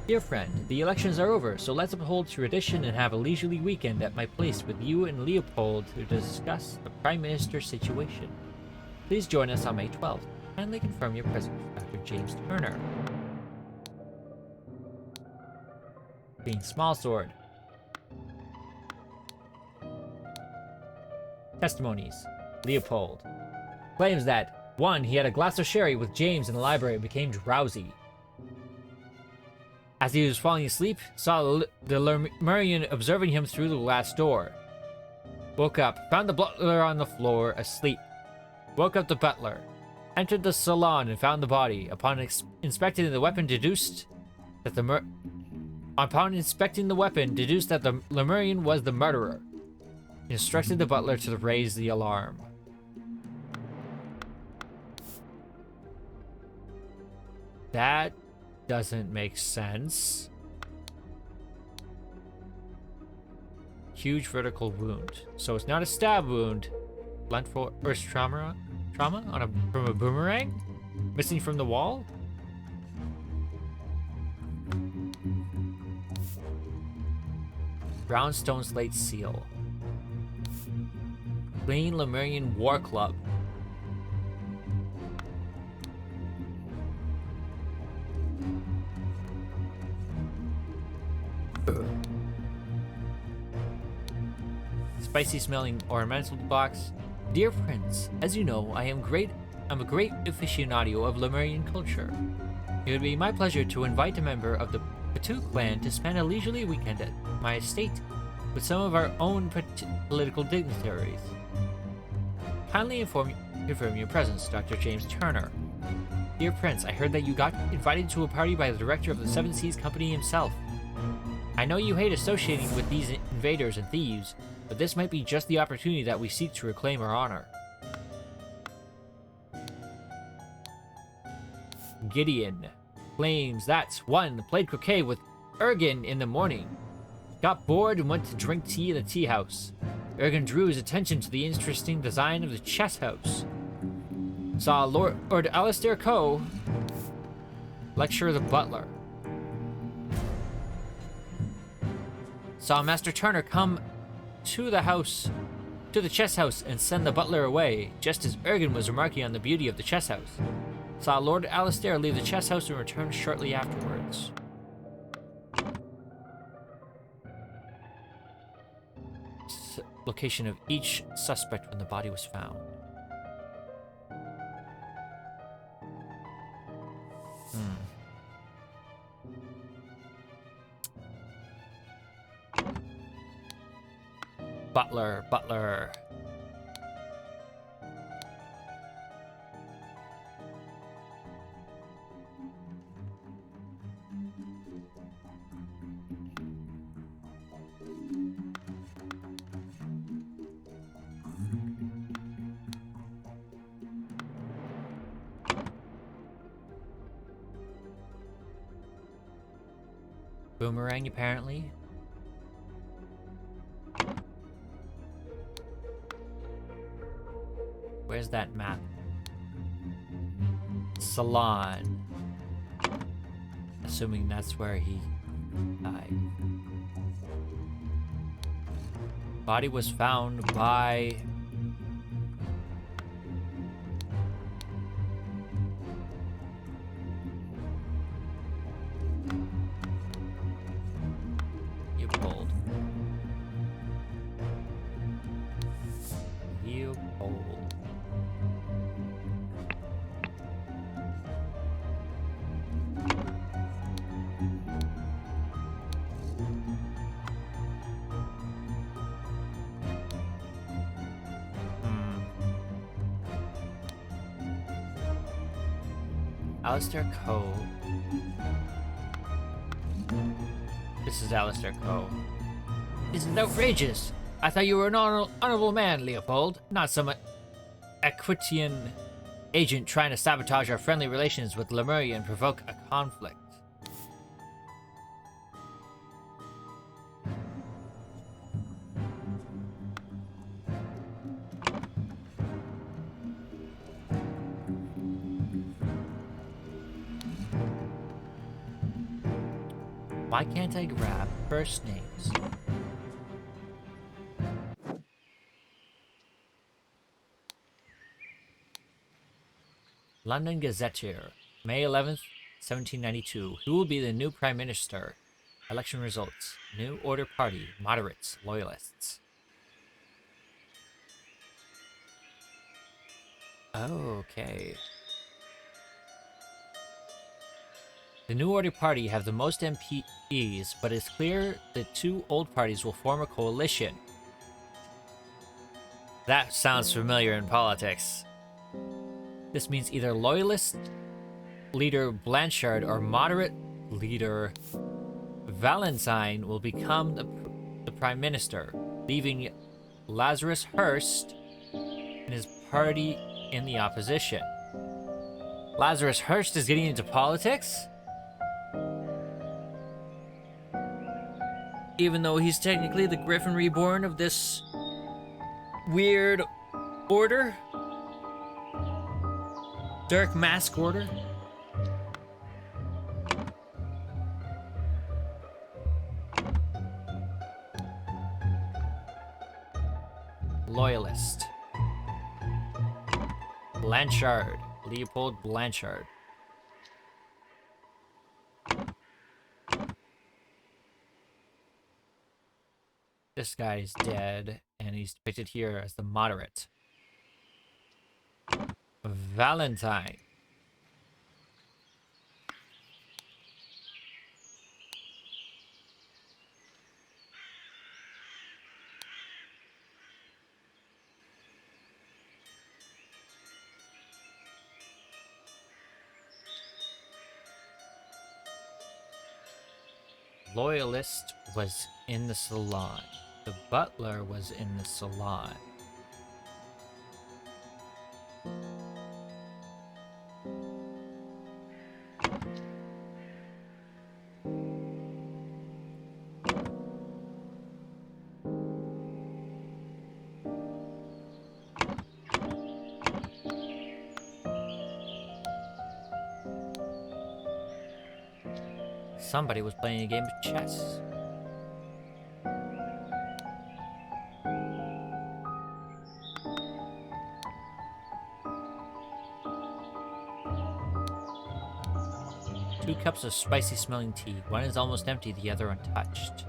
Dear friend, the elections are over, so let's uphold tradition and have a leisurely weekend at my place with you and Leopold to discuss the Prime Minister's situation. Please join us on May 12th. Kindly confirm your presence, Dr. James Turner. Being smallsword. Testimonies. Leopold claims that 1. He had a glass of sherry with James in the library and became drowsy. As he was falling asleep, saw the Lemurian observing him through the glass door. Woke up, found the butler on the floor, asleep. Woke up the butler. Entered the salon and found the body. Upon inspecting the weapon, deduced that the Lemurian was the murderer. He instructed the butler to raise the alarm. That doesn't make sense. Huge vertical wound. So it's not a stab wound. Blunt force trauma from a boomerang? Missing from the wall? Brownstone slate seal. Clean Lemurian war club. Spicy smelling ornamental box. Dear friends, as you know, I'm a great aficionado of Lemurian culture. It would be my pleasure to invite a member of the Vtuber clan to spend a leisurely weekend at my estate with some of our own political dignitaries. Kindly confirm your presence, Dr. James Turner. Dear Prince, I heard that you got invited to a party by the director of the Seven Seas Company himself. I know you hate associating with these invaders and thieves, but this might be just the opportunity that we seek to reclaim our honor. Gideon claims that 1. Played croquet with Ergen in the morning. Got bored and went to drink tea at the tea house. Ergen drew his attention to the interesting design of the chess house. Saw Lord Alistair Coe lecture the butler. Saw Master Turner come to the chess house and send the butler away, just as Ergen was remarking on the beauty of the chess house. Saw Lord Alistair leave the chess house and return shortly afterwards. Location of each suspect when the body was found. Butler. Boomerang, apparently. Where's that map? Salon. Assuming that's where he died. Body was found by... Alistair Coe. This is Alistair Coe. This is outrageous. I thought you were an honorable man, Leopold, not some Aquitian agent trying to sabotage our friendly relations with Lemuria and provoke a conflict. Why can't I grab first names? London Gazetteer, May 11th, 1792. Who will be the new Prime Minister? Election results. New Order Party, moderates, loyalists. Okay. The New Order Party have the most MPs, but it's clear the two old parties will form a coalition. That sounds familiar in politics. This means either loyalist leader Blanchard or moderate leader Valentine will become the prime minister, leaving Lazarus Hearst and his party in the opposition. Lazarus Hearst is getting into politics? Even though he's technically the Griffin Reborn of this weird order? Dark Mask Order? Loyalist. Blanchard. Leopold Blanchard. This guy's dead, and he's depicted here as the moderate. Valentine. Loyalist was in the salon. The butler was in the salon. Somebody was playing a game of chess. Two cups of spicy smelling tea. One is almost empty, the other untouched.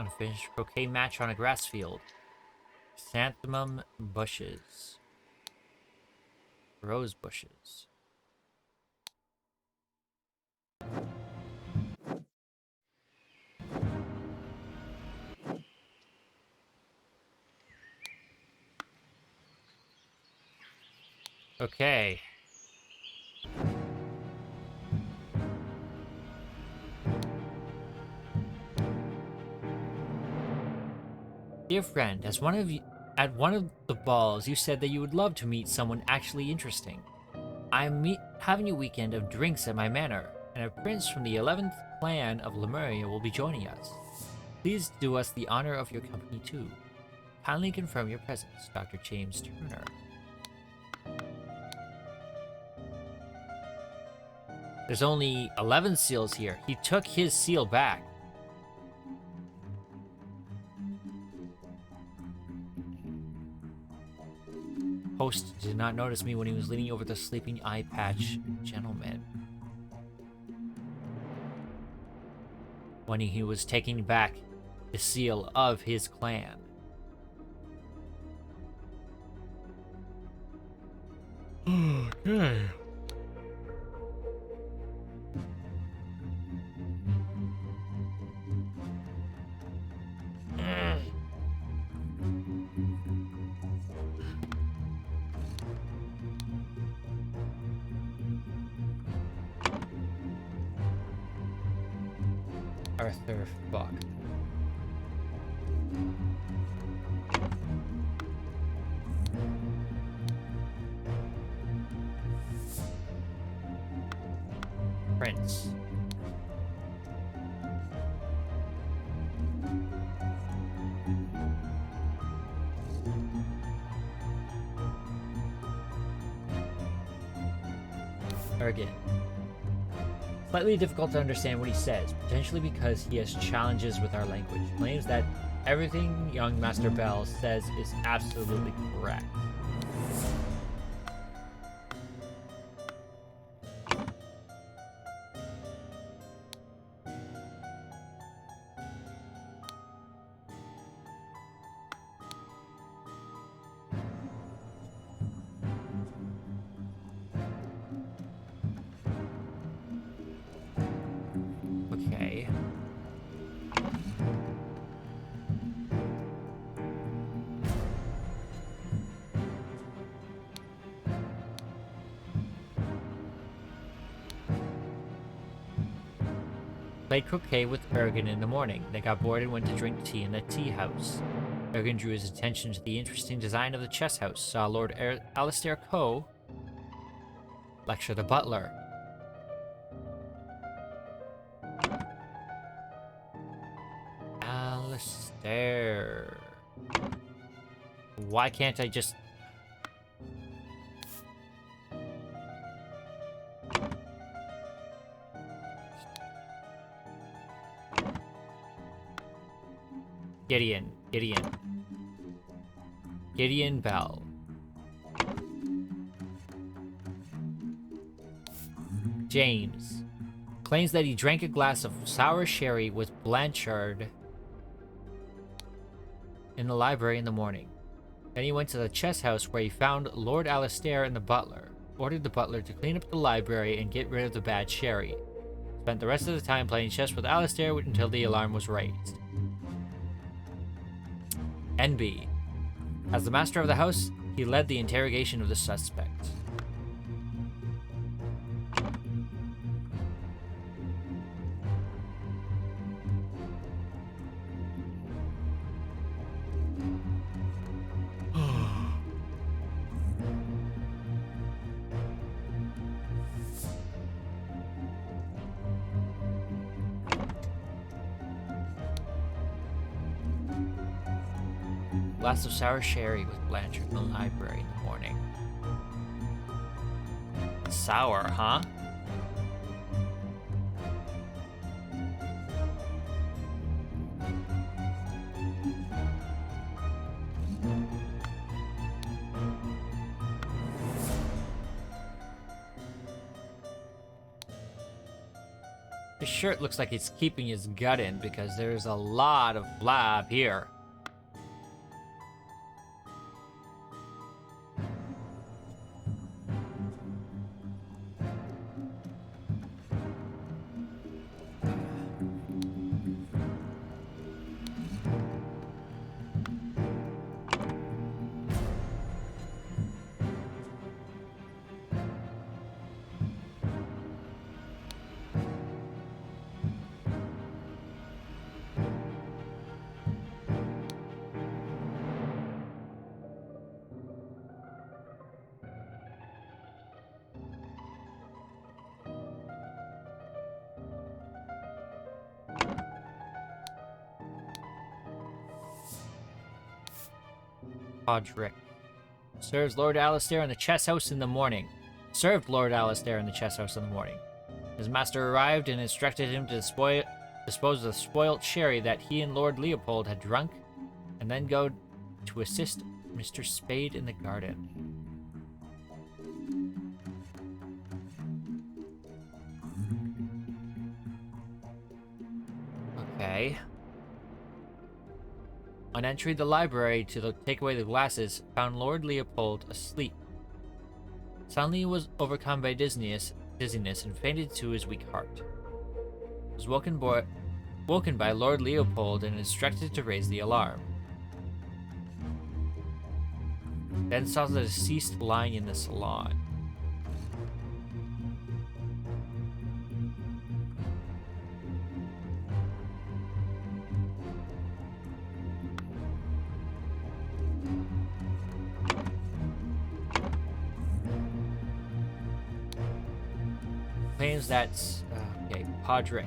Unfinished croquet match on a grass field. Chrysanthemum bushes. Rose bushes. Okay. Dear friend, at one of the balls, you said that you would love to meet someone actually interesting. I'm having a weekend of drinks at my manor, and a prince from the 11th clan of Lemuria will be joining us. Please do us the honor of your company too. Kindly confirm your presence, Dr. James Turner. There's only 11 seals here. He took his seal back. Host did not notice me when he was leaning over the sleeping eye patch gentleman. When he was taking back the seal of his clan. Okay. Arthur Fuck. Prince. Again. Slightly difficult to understand what he says, potentially because he has challenges with our language. Claims that everything young Master Bell says is absolutely correct. Okay. Played croquet with Ergen in the morning. They got bored and went to drink tea in the tea house. Ergen drew his attention to the interesting design of the chess house, saw Lord Alistair Coe lecture the butler. Alistair. Why can't I just... Gideon Bell. James. Claims that he drank a glass of sour sherry with Blanchard in the library in the morning. Then he went to the chess house where he found Lord Alistair and the butler. Ordered the butler to clean up the library and get rid of the bad sherry. Spent the rest of the time playing chess with Alistair until the alarm was raised. NB. As the master of the house, he led the interrogation of the suspect. Glass of sour sherry with Blanchard in the library in the morning. Sour, huh? His shirt looks like he's keeping his gut in because there's a lot of blab here. Podrick. Serves Lord Alistair in the chess house in the morning. Served Lord Alistair in the chess house in the morning. His master arrived and instructed him to dispose of the spoilt sherry that he and Lord Leopold had drunk, and then go to assist Mr. Spade in the garden. Okay. On entering the library to take away the glasses, found Lord Leopold asleep. Suddenly he was overcome by dizziness and fainted to his weak heart. He was woken by Lord Leopold and instructed to raise the alarm. Then saw the deceased lying in the salon. Claims that's okay, Padre.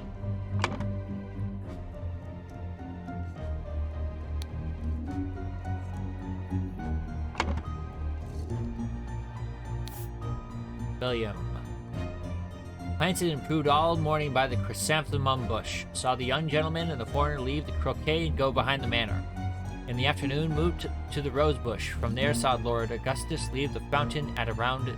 William. Planted and proved all morning by the chrysanthemum bush. Saw the young gentleman and the foreigner leave the croquet and go behind the manor. In the afternoon, moved to the rose bush. From there, saw Lord Augustus leave the fountain at around noon.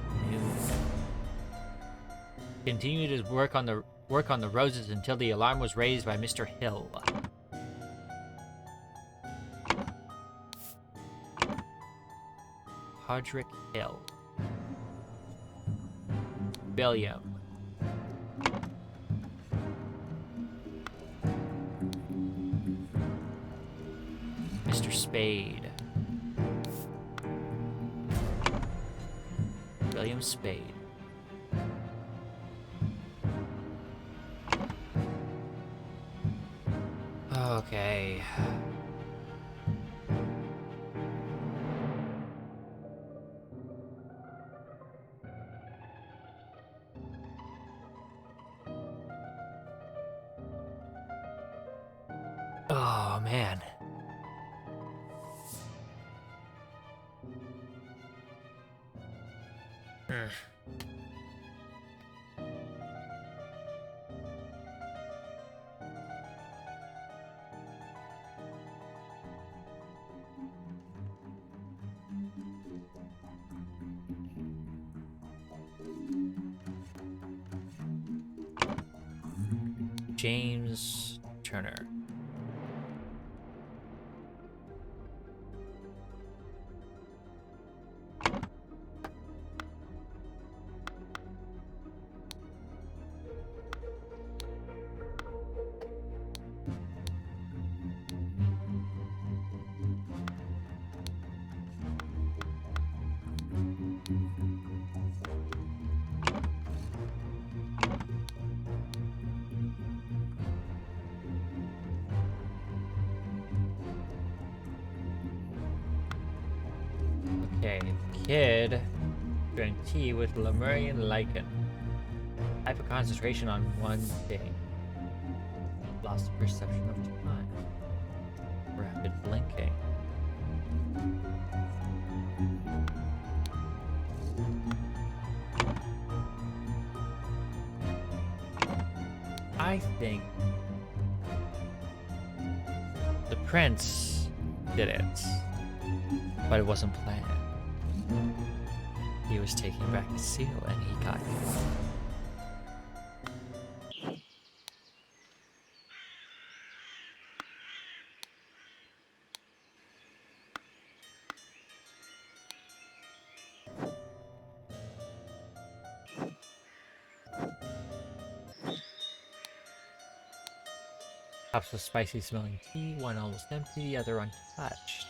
Continued his work on the roses until the alarm was raised by Mr. Hill. Podrick Hill. William. Mr. Spade. William Spade. Okay. Oh, man. James Turner. Okay, kid. Drink tea with Lemurian lichen. Hyper concentration on one thing. Lost perception of time. Rapid blinking. I think the prince did it, but it wasn't planned. He was taking back the seal and he got it. Cups of spicy smelling tea, one almost empty, the other untouched.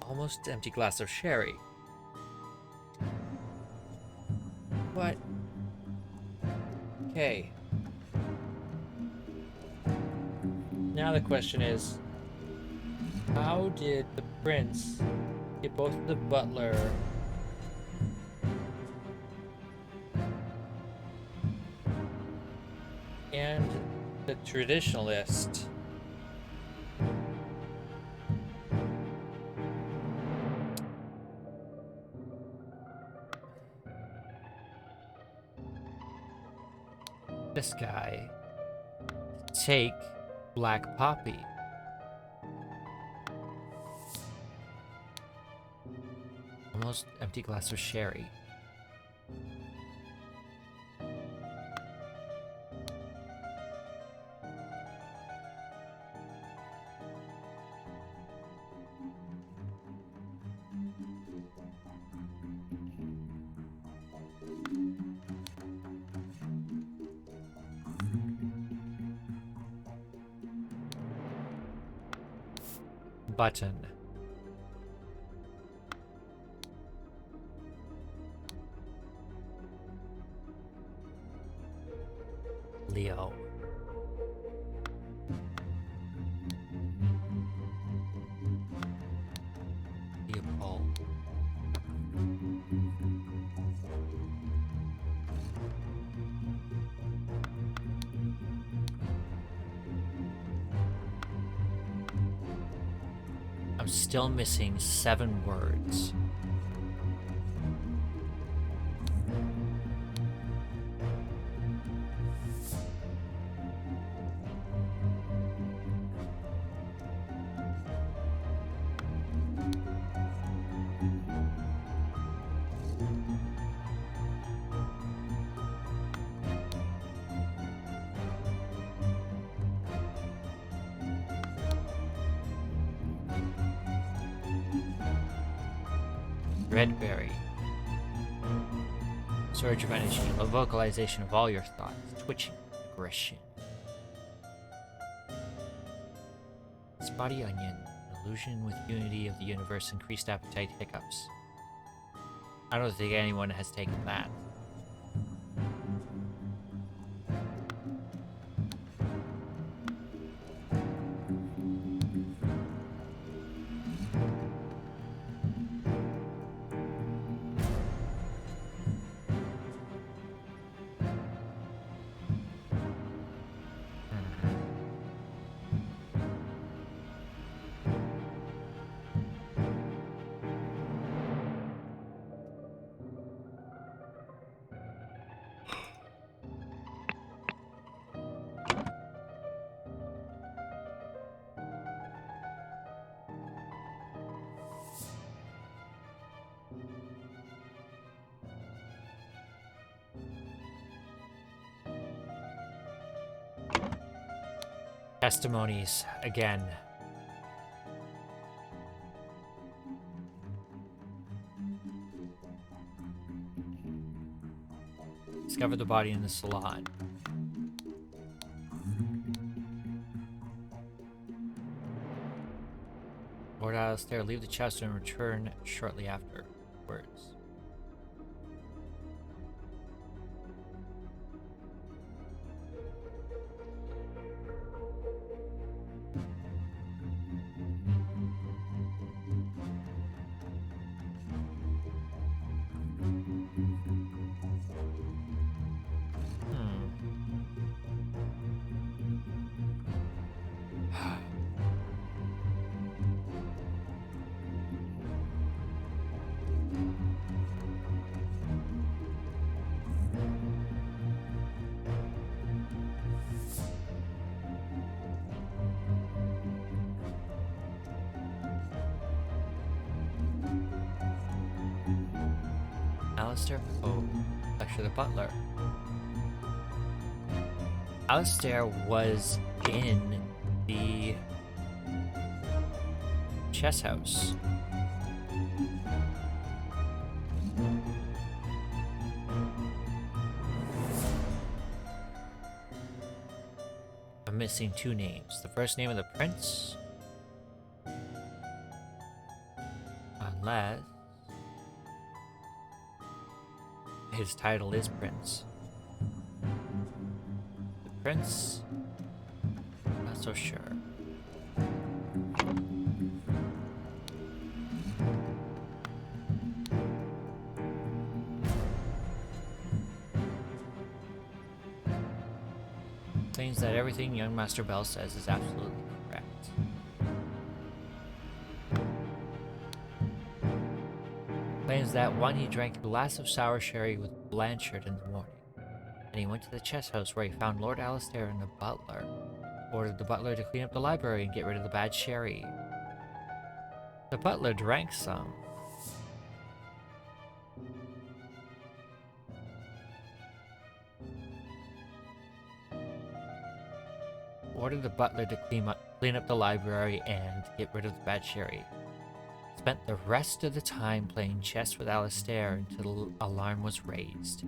Almost empty glass of sherry. What? Okay. Now the question is, how did the prince get both the butler and the traditionalist this guy take Black Poppy? Almost empty glass of sherry. Button. Leo. Leopold. I'm still missing 7 words. Redberry. Surge of energy, a vocalization of all your thoughts, twitching, aggression. Spotty onion, illusion with unity of the universe, increased appetite, hiccups. I don't think anyone has taken that. Testimonies again. Discovered the body in the salon. Lord Alistair, leave the chest and return shortly afterwards. Alistair? Oh, lecture the butler. Alistair was in the chess house. I'm missing two names. The first name of the prince. Unless his title is prince. The prince? Not so sure. Claims that everything young Master Bell says is absolutely correct. Claims that one, he drank a glass of sour sherry with Blanchard in the morning. Then he went to the chess house where he found Lord Alistair and the butler. Ordered the butler to clean up the library and get rid of the bad sherry. The butler drank some. Ordered the butler to clean up the library and get rid of the bad sherry. Spent the rest of the time playing chess with Alistair until the alarm was raised.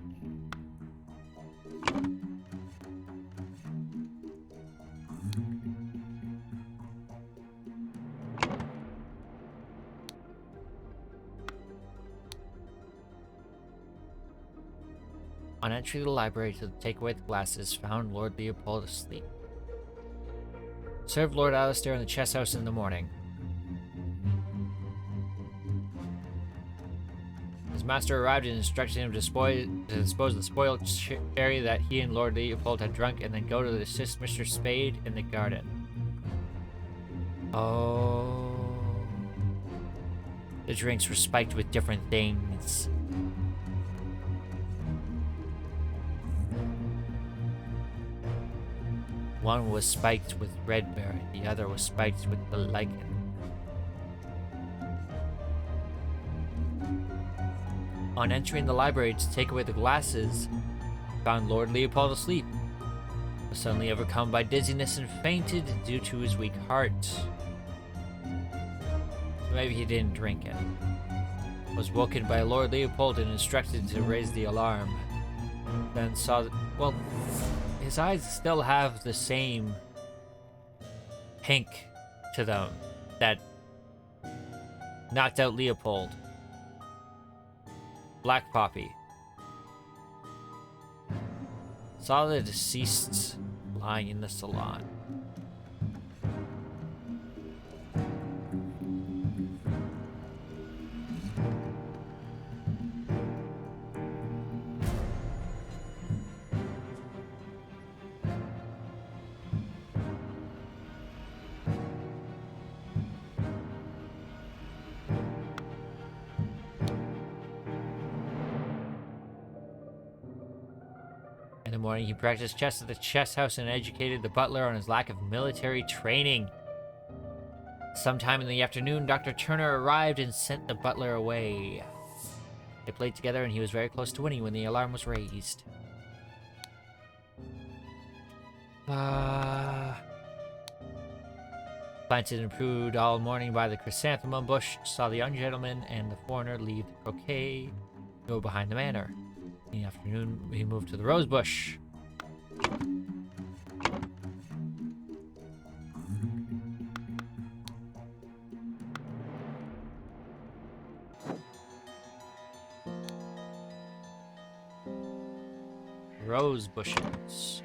On entry to the library to take away the glasses, found Lord Leopold asleep. Served Lord Alistair in the chess house in the morning. His master arrived and instructed him to dispose of the spoiled sherry that he and Lord Leopold had drunk, and then go to assist Mr. Spade in the garden. Oh. The drinks were spiked with different things. One was spiked with red berry, the other was spiked with the lichen. On entering the library to take away the glasses, found Lord Leopold asleep. Was suddenly overcome by dizziness and fainted due to his weak heart. So maybe he didn't drink it. Was woken by Lord Leopold and instructed to raise the alarm. Then saw that, well, his eyes still have the same pink to them that knocked out Leopold. Black Poppy. Saw the deceased lying in the salon. In the morning, he practiced chess at the chess house and educated the butler on his lack of military training. Sometime in the afternoon, Dr. Turner arrived and sent the butler away. They played together and he was very close to winning when the alarm was raised. Planted and pruned all morning by the chrysanthemum bush, saw the young gentleman and the foreigner leave the croquet, go behind the manor. In the afternoon, he moved to the rose bush. Rose bushes.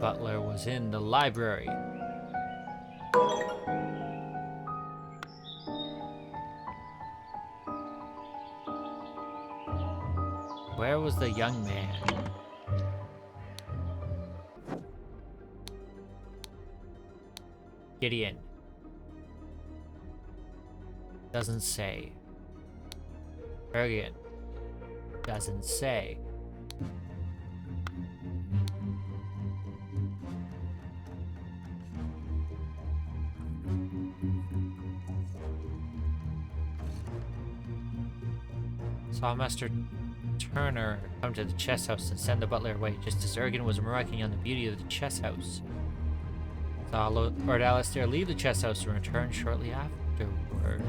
Butler was in the library. Where was the young man? Gideon. Doesn't say. Ergen doesn't say. Saw Master Turner come to the chess house and send the butler away, just as Ergen was remarking on the beauty of the chess house. Saw Lord Alistair leave the chess house and return shortly afterward.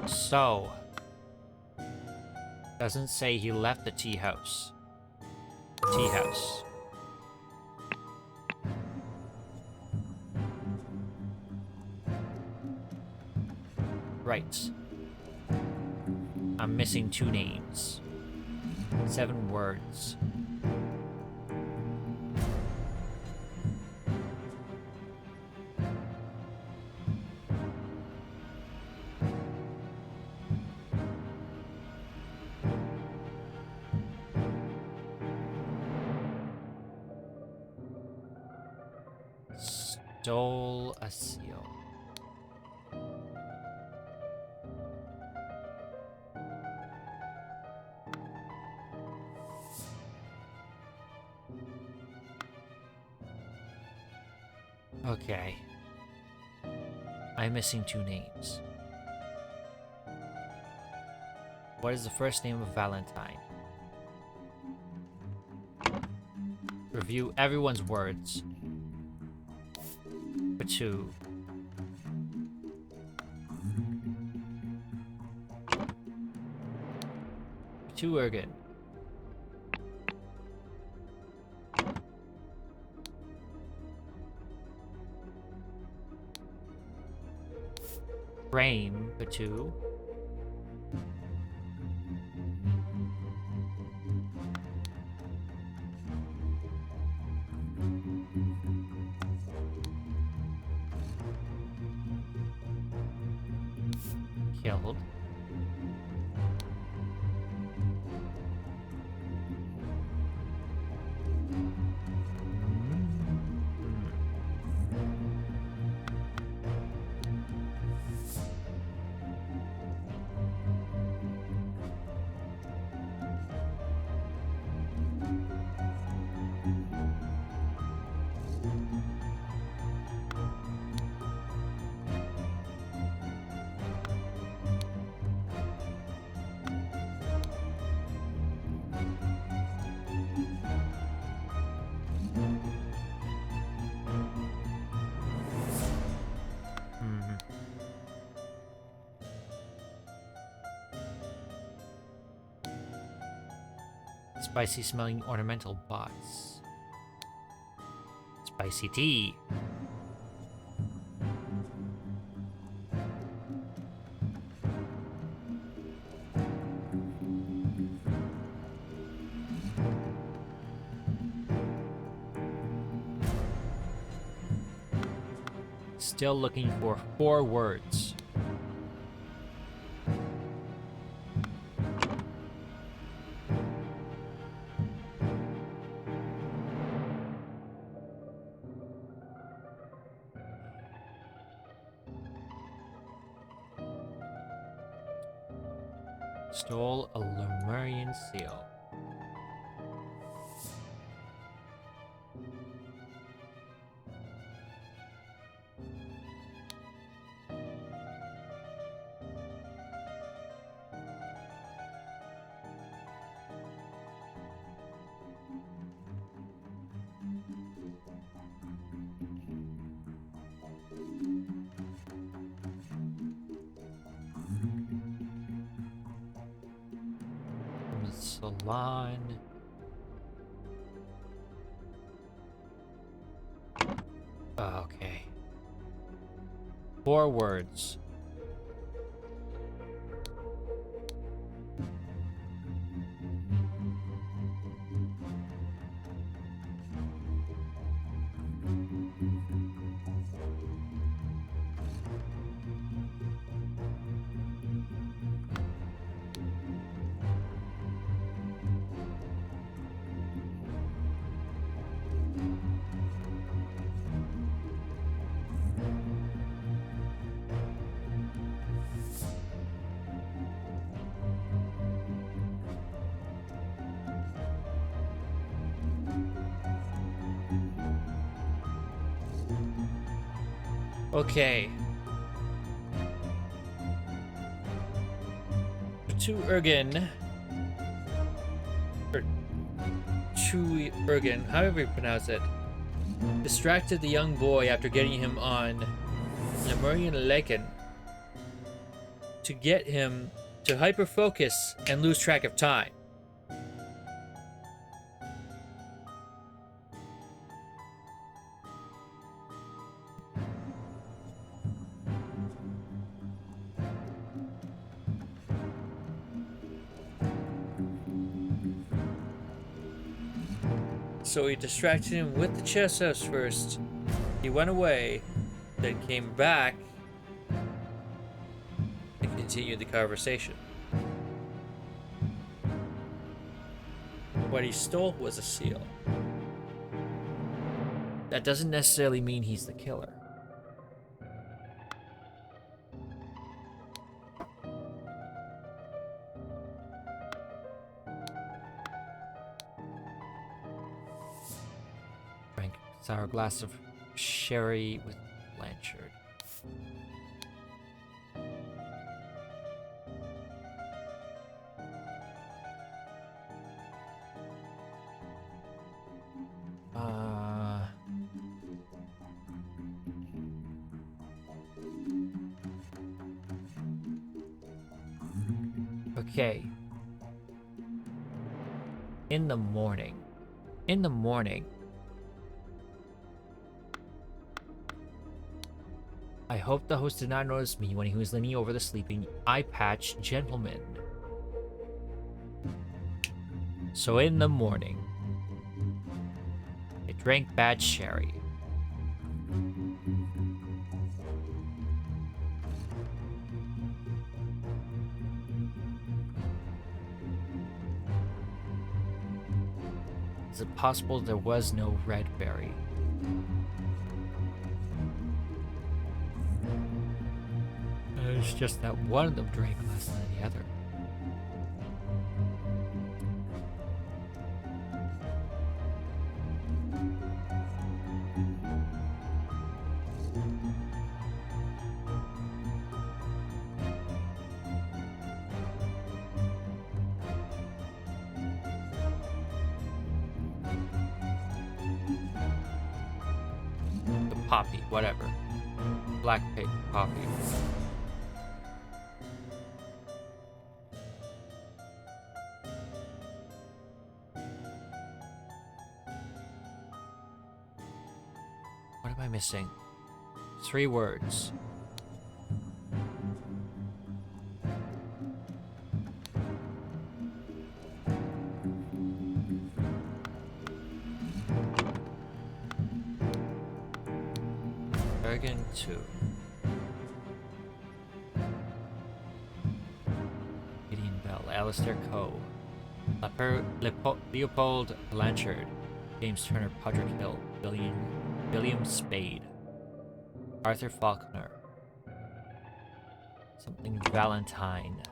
So, doesn't say he left the tea house. Tea house. Right. I'm missing 2 names. 7 words. Stole a seal. Okay. I'm missing 2 names. What is the first name of Valentine? Review everyone's words. For 2. For 2 Ergen. Frame for 2. Killed. Spicy smelling ornamental bots. Spicy tea. Still looking for 4 words. Stole a Lemurian seal. Salon. Oh, okay. 4 words. Okay. Ergen, or Ergen, however you pronounce it, distracted the young boy after getting him on Lemurian Leken to get him to hyper-focus and lose track of time. So he distracted him with the chess house first. He went away, then came back and continued the conversation. What he stole was a seal. That doesn't necessarily mean he's the killer. Drank a sour glass of sherry with Blanchard. Okay. In the morning. I hope the host did not notice me when he was leaning over the sleeping eye patch gentleman. So in the morning, I drank bad sherry. Is it possible there was no red berry? It's just that one of them drank less than the other. The poppy, whatever. Black pig poppy. What am I missing? 3 words. Bergen 2. Gideon Bell, Alistair Coe, Leopold Blanchard, James Turner, Podrick Hill, William Spade, Arthur Faulkner, something Valentine.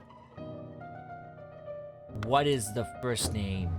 What is the first name?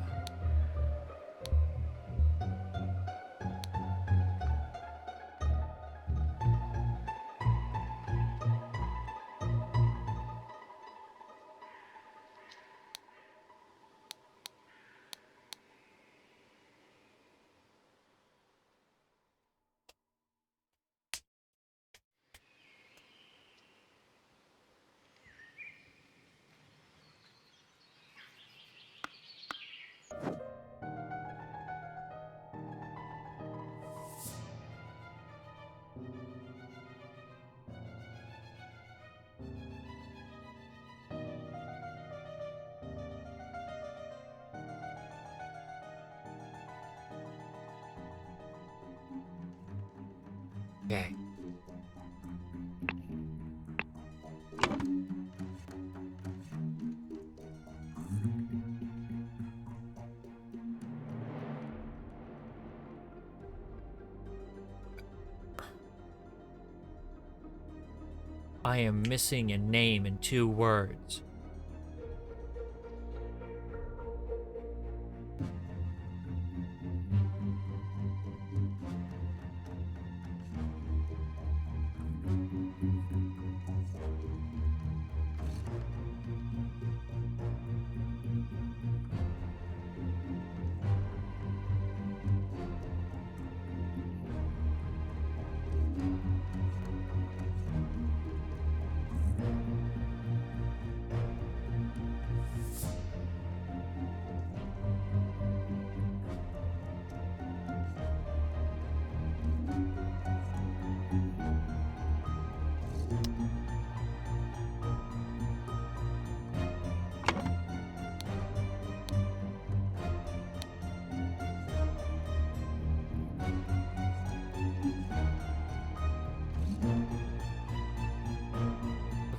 Okay. I am missing a name in 2 words.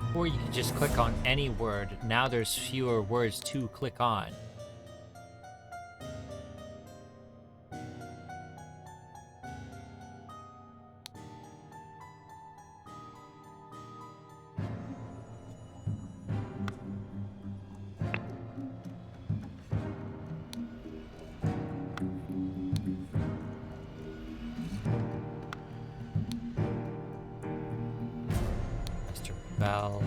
Before you could just click on any word, now there's fewer words to click on. Mr. Bell.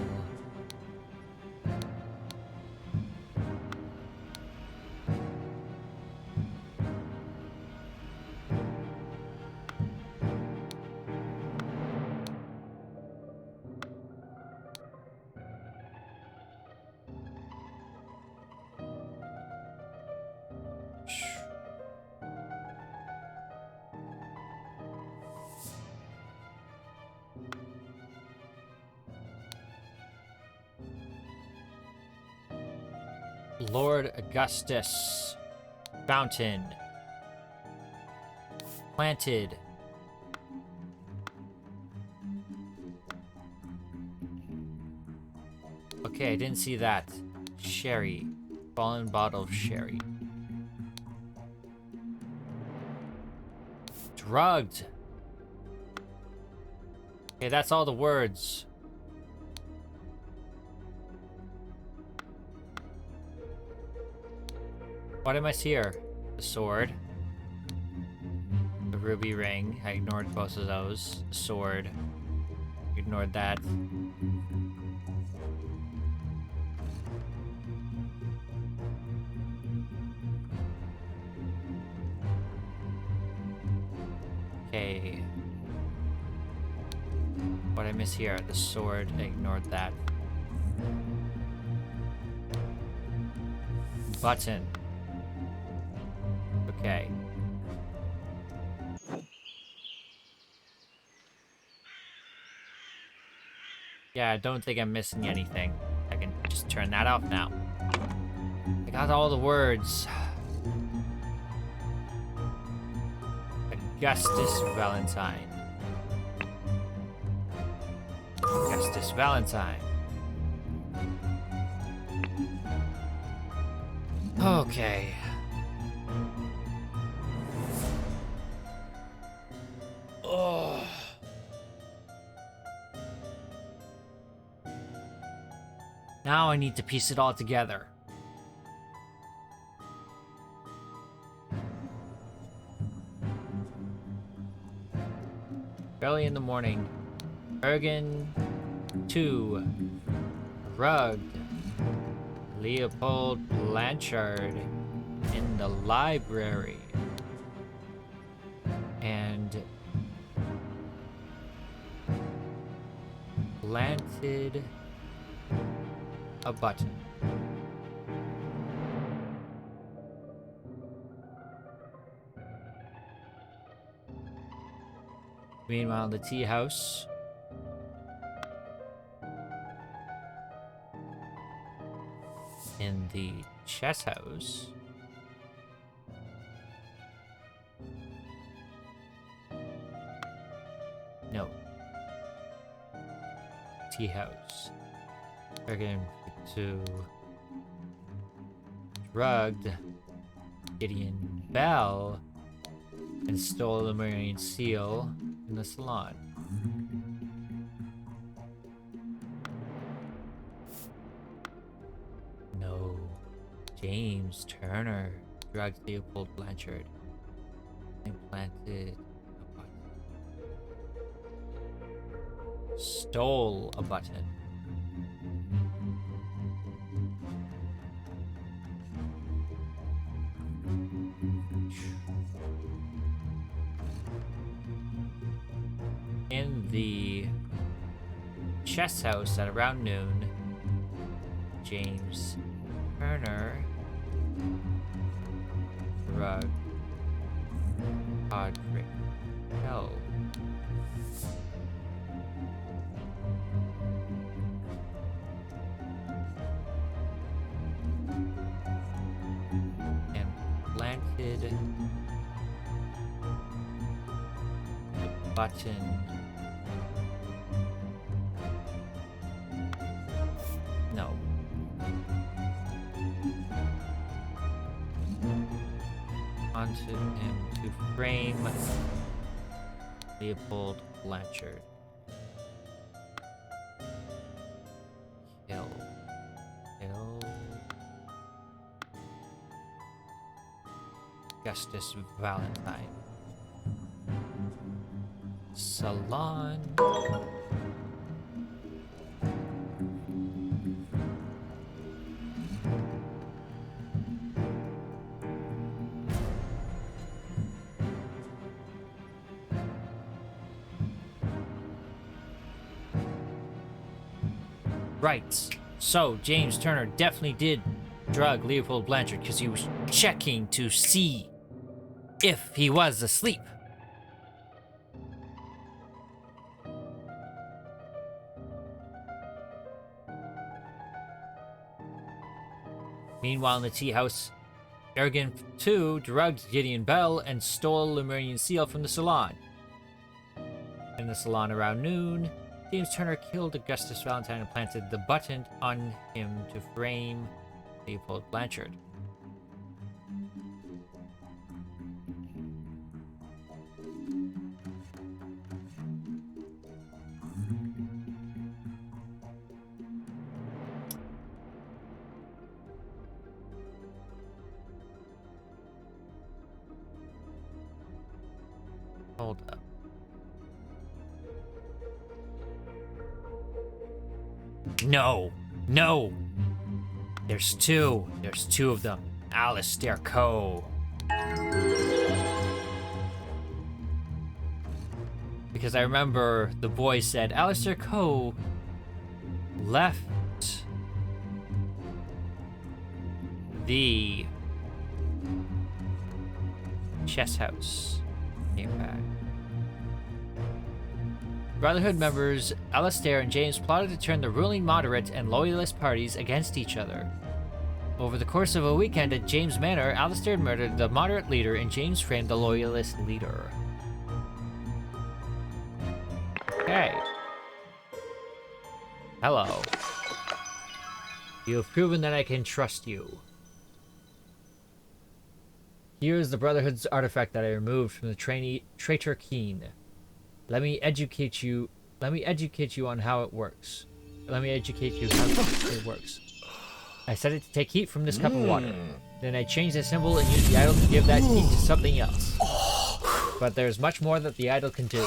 Lord Augustus. Fountain. Planted. Okay, I didn't see that. Sherry. Fallen bottle of sherry. Drugged. Okay, that's all the words. What am I here? The sword. The ruby ring. I ignored both of those. The sword. Ignored that. Okay. What I miss here? The sword. I ignored that. Button. Okay. Yeah, I don't think I'm missing anything. I can just turn that off now. I got all the words. Augustus Valentine. Augustus Valentine. Okay. Oh. Now I need to piece it all together. Early in the morning. Ergen 2. Rugged. Leopold Blanchard in the library. And planted a button. Meanwhile, the tea house. In the chess house. No, tea house. Ergen to drugged Gideon Bell and stole the marine seal in the salon. No. James Turner drugged Leopold Blanchard and planted a button. Stole a button. In the chess house at around noon, James Turner drugged Podrick Hell. And planted the button. No. Onto him to frame Leopold Blanchard. Kill. Justice Valentine. Salon. Right. So, James Turner definitely did drug Leopold Blanchard because he was checking to see if he was asleep. Meanwhile, in the tea house, Ergen too drugged Gideon Bell and stole the Lemurian seal from the salon. In the salon around noon, James Turner killed Augustus Valentine and planted the button on him to frame Leopold Blanchard. Hold up. No! No! There's two. There's two of them. Alistair Coe. Because I remember the boy said Alistair Coe left the chess house. Came back. Brotherhood members Alistair and James plotted to turn the ruling moderate and loyalist parties against each other. Over the course of a weekend at James Manor, Alistair murdered the moderate leader and James framed the loyalist leader. Okay. Hello. You have proven that I can trust you. Here is the Brotherhood's artifact that I removed from the traitor Keen. Let me educate you on how it works. Let me educate you how it works. I set it to take heat from this cup of water. Then I change the symbol and use the idol to give that heat to something else. But there's much more that the idol can do.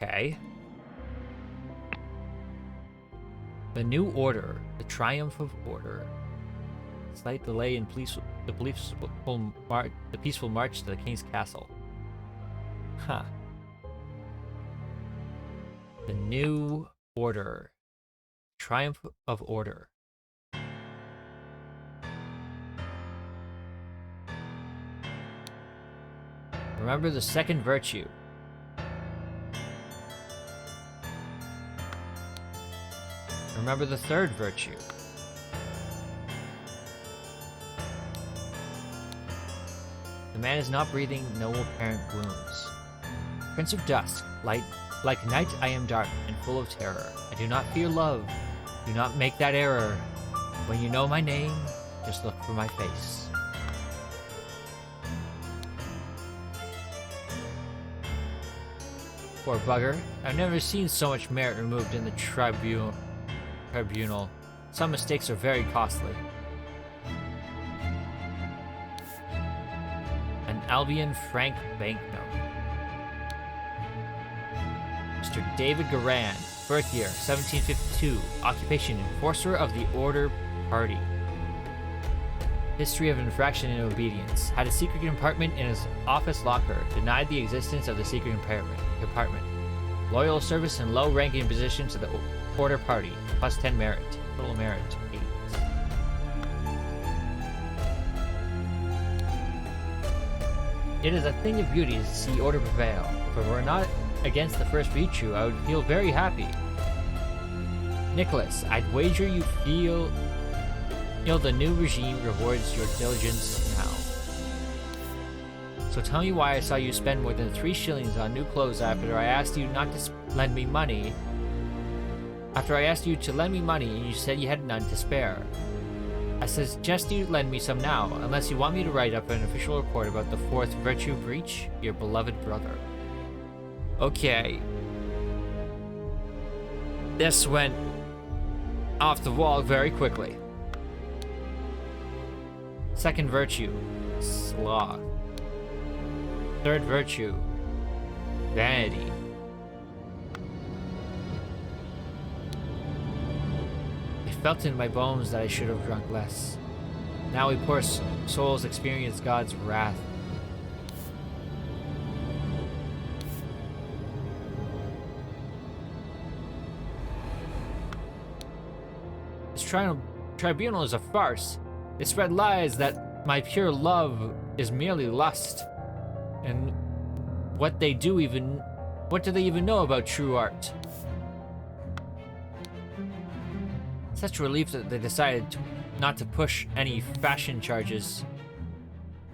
Okay. The new order, the triumph of order. Slight delay in the peaceful march to the king's castle. Huh. The new order, triumph of order. Remember the second virtue. Remember the third virtue. The man is not breathing no apparent wounds. Prince of Dusk, like night I am dark and full of terror. I do not fear love. Do not make that error. When you know my name, just look for my face. Poor bugger. I've never seen so much merit removed in the tribunal. Some mistakes are very costly. An Albion Frank banknote. Mr. David Garan, birth year 1752, occupation enforcer of the Order Party. History of infraction and obedience. Had a secret compartment in his office locker. Denied the existence of the secret compartment. Loyal service and low ranking position to the Order Party. Plus 10 merit. Total merit 8. It is a thing of beauty to see order prevail. If it were not against the first virtue, I would feel very happy. Nicholas, I'd wager you feel the new regime rewards your diligence now. So tell me why I saw you spend more than 3 shillings on new clothes after I asked you not to lend me money. After I asked you to lend me money and you said you had none to spare. I suggest you lend me some now, unless you want me to write up an official report about the 4th virtue breach, your beloved brother. Okay. This went off the wall very quickly. Second virtue, sloth. Third virtue, vanity. I felt in my bones that I should have drunk less. Now we poor souls experience God's wrath. This tribunal is a farce. They spread lies that my pure love is merely lust. And what do they even know about true art? Such relief that they decided not to push any fashion charges.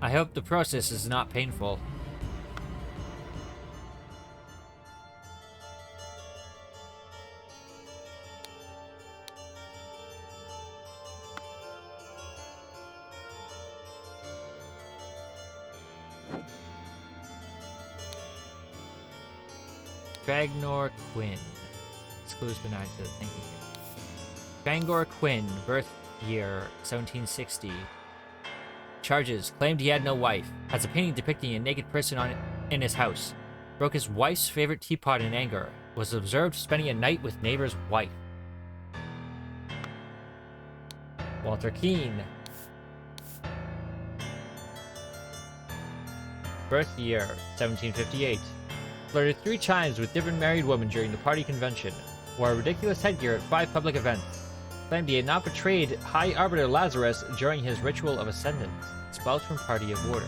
I hope the process is not painful. Bagnor Quinn. Excludes denied to thank you. Bangor Quinn, birth year 1760. Charges: claimed he had no wife. Has a painting depicting a naked person in his house. Broke his wife's favorite teapot in anger. Was observed spending a night with neighbor's wife. Walter Keane. Birth year 1758. Flirted 3 times with different married women during the party convention. Wore a ridiculous headgear at 5 public events. Claimed he had not betrayed High Arbiter Lazarus during his ritual of ascendance. Expelled from Party of Order.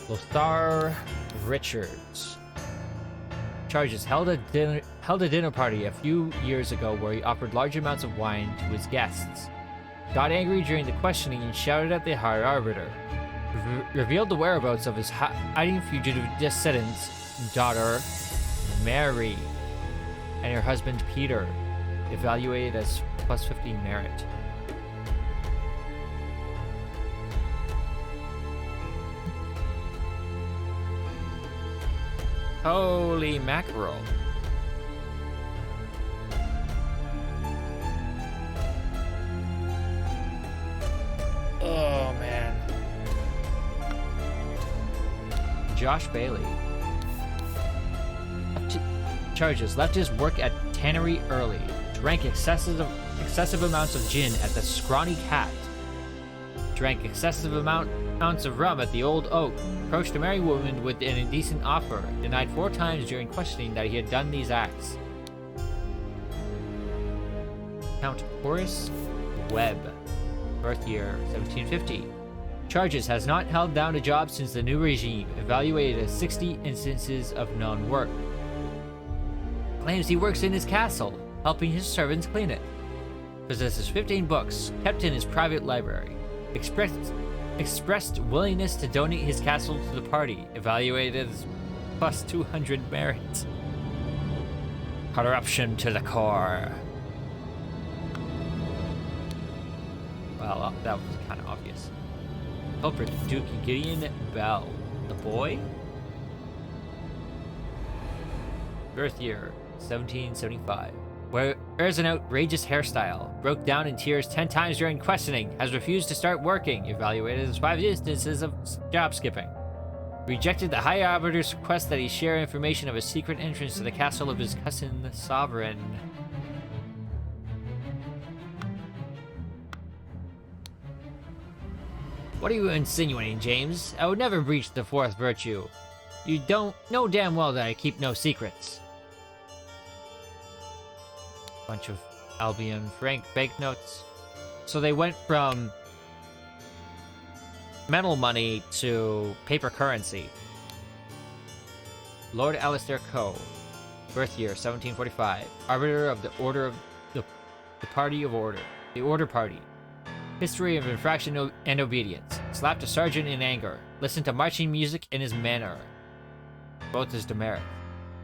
Lothar Richards. Charges: held a dinner party a few years ago where he offered large amounts of wine to his guests. Got angry during the questioning and shouted at the High Arbiter. Revealed the whereabouts of his hiding fugitive dissident's daughter, Mary, and her husband, Peter. Evaluated as plus 15 merit. Holy mackerel. Oh, man. Josh Bailey. Charges: left his work at Tannery early. Drank excessive amounts of gin at the Scrawny Cat. Drank excessive amounts of rum at the Old Oak. Approached a married woman with an indecent offer. Denied 4 times during questioning that he had done these acts. Count Horace Webb. Birth year 1750. Charges: has not held down a job since the new regime. Evaluated as 60 instances of non-work. Claims he works in his castle, helping his servants clean it. Possesses 15 books, kept in his private library. Expressed willingness to donate his castle to the party. Evaluated as plus 200 merit. Corruption to the core. Well, that was kind of obvious. Culprit: Duke Gideon Bell. The boy? Birth year 1775. Wears an outrageous hairstyle. Broke down in tears 10 times during questioning. Has refused to start working. Evaluated as 5 instances of job skipping. Rejected the High Arbiter's request that he share information of a secret entrance to the castle of his cousin, the Sovereign. What are you insinuating, James? I would never breach the fourth virtue. You don't know damn well that I keep no secrets. Bunch of Albion Frank banknotes. So they went from metal money to paper currency. Lord Alistair Coe. Birth year 1745. Arbiter of the Order of the Party of Order. The Order Party. History of infraction and obedience. Slapped a sergeant in anger. Listened to marching music in his manor. Both his demerit.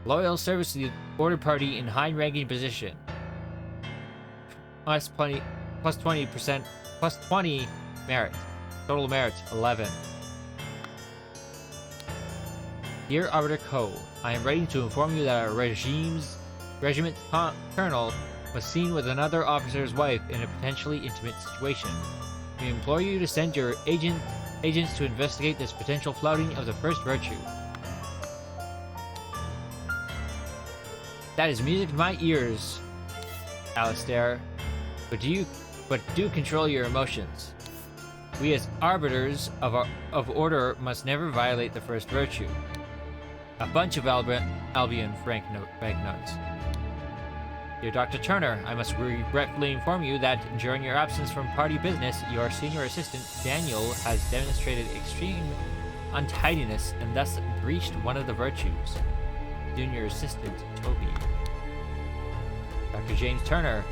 Loyal service to the Order Party in high-ranking position. Plus 20% plus 20 merit. Total merits 11. Dear Arbiter Coe, I am writing to inform you that our regiment colonel was seen with another officer's wife in a potentially intimate situation. We implore you to send your agents to investigate this potential flouting of the first virtue. That is music to my ears, Alistair. But do control your emotions. We as arbiters of order must never violate the first virtue. A bunch of Albion Frank banknotes. Dear Dr. Turner, I must regretfully inform you that during your absence from party business, your senior assistant, Daniel, has demonstrated extreme untidiness and thus breached one of the virtues. Junior assistant, Toby. Dr. James Turner.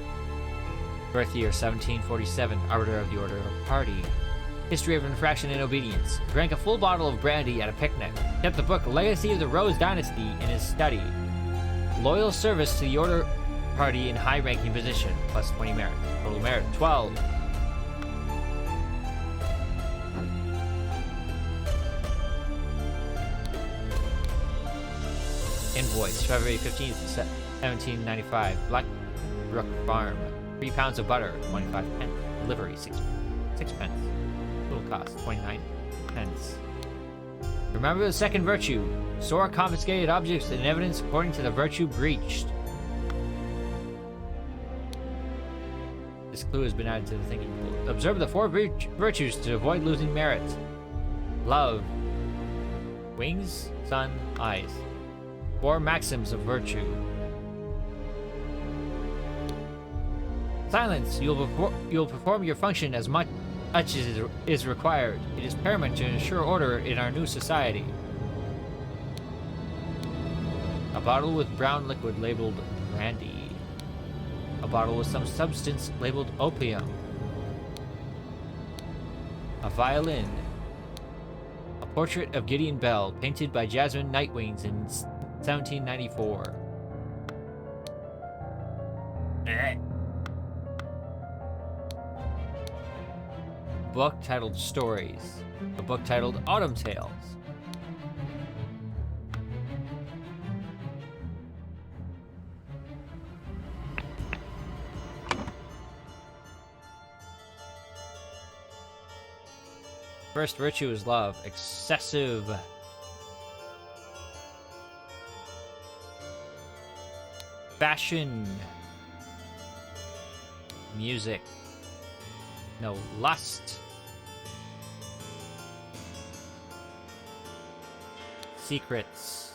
Birth year 1747, Arbiter of the Order of Party. History of infraction and obedience. Drank a full bottle of brandy at a picnic. Kept the book Legacy of the Rose Dynasty in his study. Loyal service to the Order Party in high-ranking position. Plus 20 merit. Total merit 12. Invoice, February 15th, 1795. Blackbrook Farm. 3 pounds of butter, 25 pence. Delivery, 6 pence. Total cost, 29 pence. Remember the second virtue. Store confiscated objects and evidence according to the virtue breached. This clue has been added to the thinking pool. Observe the 4 virtues to avoid losing merit. Love. Wings, sun, eyes. 4 maxims of virtue. Silence. You'll perform your function as much as is required. It is paramount to ensure order in our new society. A bottle with brown liquid labeled brandy. A bottle with some substance labeled opium. A violin. A portrait of Gideon Bell, painted by Jasmine Nightwings in 1794. Book titled Stories. A book titled Autumn Tales. First virtue is love. Excessive. Fashion. Music. No, lust. Secrets.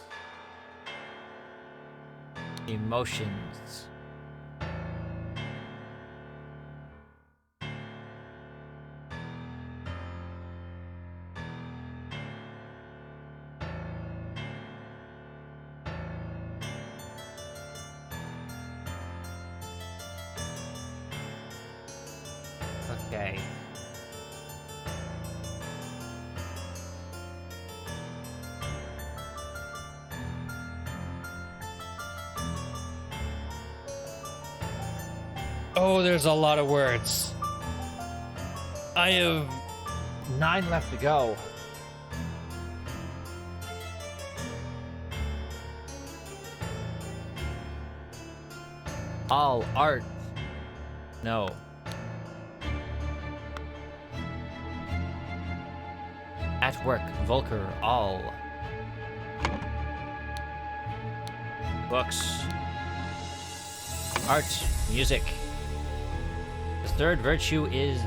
Emotions. Okay. Oh, there's a lot of words. I have 9 left to go. All art. No. At work, Volker, all. Books. Art, music. The third virtue is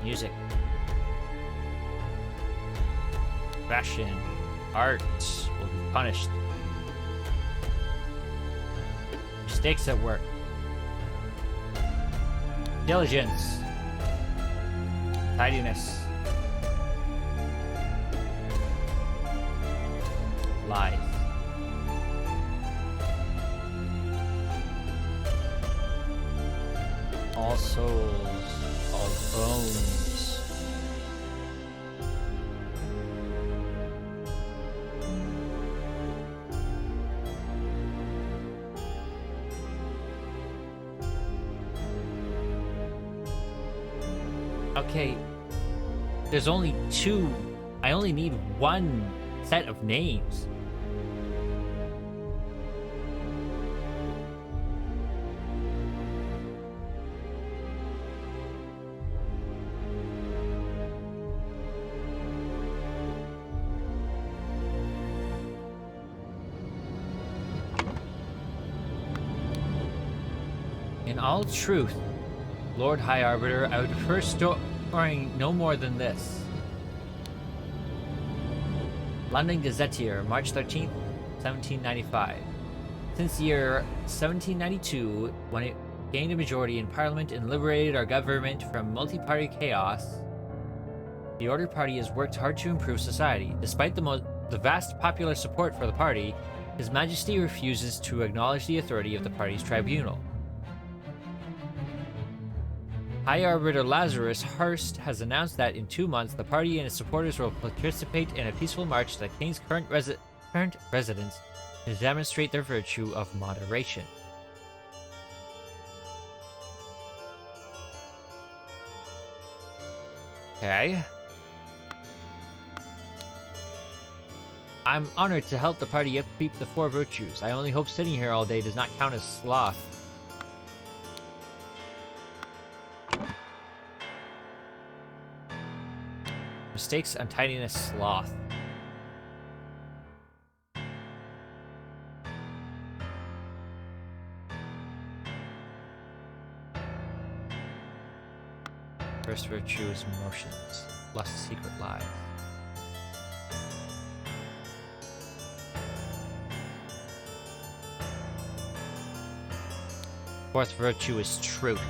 music. Fashion. Art will be punished. Mistakes at work. Diligence. Tidiness. Lies. All souls, all bones. Okay, there's only 2. I only need 1 set of names. In all truth, Lord High Arbiter, I would prefer storing no more than this. London Gazetteer, March 13th, 1795. Since the year 1792, when it gained a majority in Parliament and liberated our government from multi-party chaos, the Order Party has worked hard to improve society. Despite the vast popular support for the party, His Majesty refuses to acknowledge the authority of the party's tribunal. High Arbiter Lazarus Hurst has announced that in 2 months, the party and its supporters will participate in a peaceful march to the King's current residence to demonstrate their virtue of moderation. Okay. I'm honored to help the party upkeep the 4 virtues. I only hope sitting here all day does not count as sloth. Mistakes, untidiness, sloth. First virtue is emotions, lust, secret lies. Fourth virtue is truth.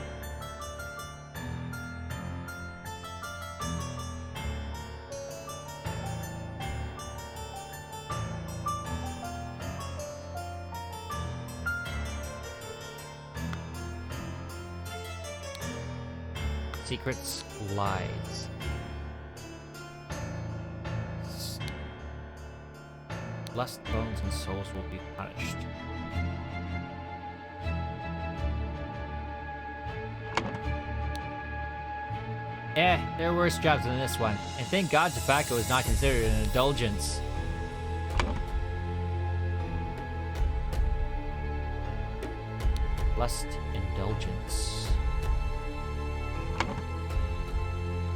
Secrets, lies. Lust, bones, and souls will be punished. There are worse jobs than this one. And thank God tobacco is not considered an indulgence. Lust, indulgence.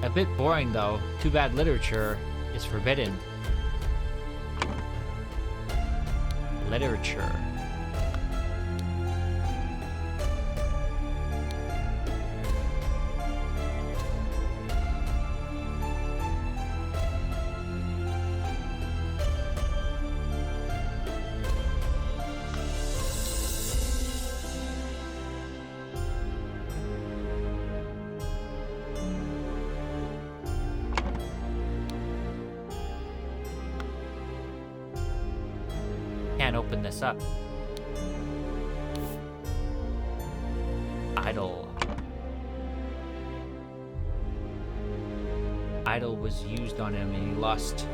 A bit boring though. Too bad literature is forbidden. Literature. Can't open this up. Idle. idol was used on him and he lost.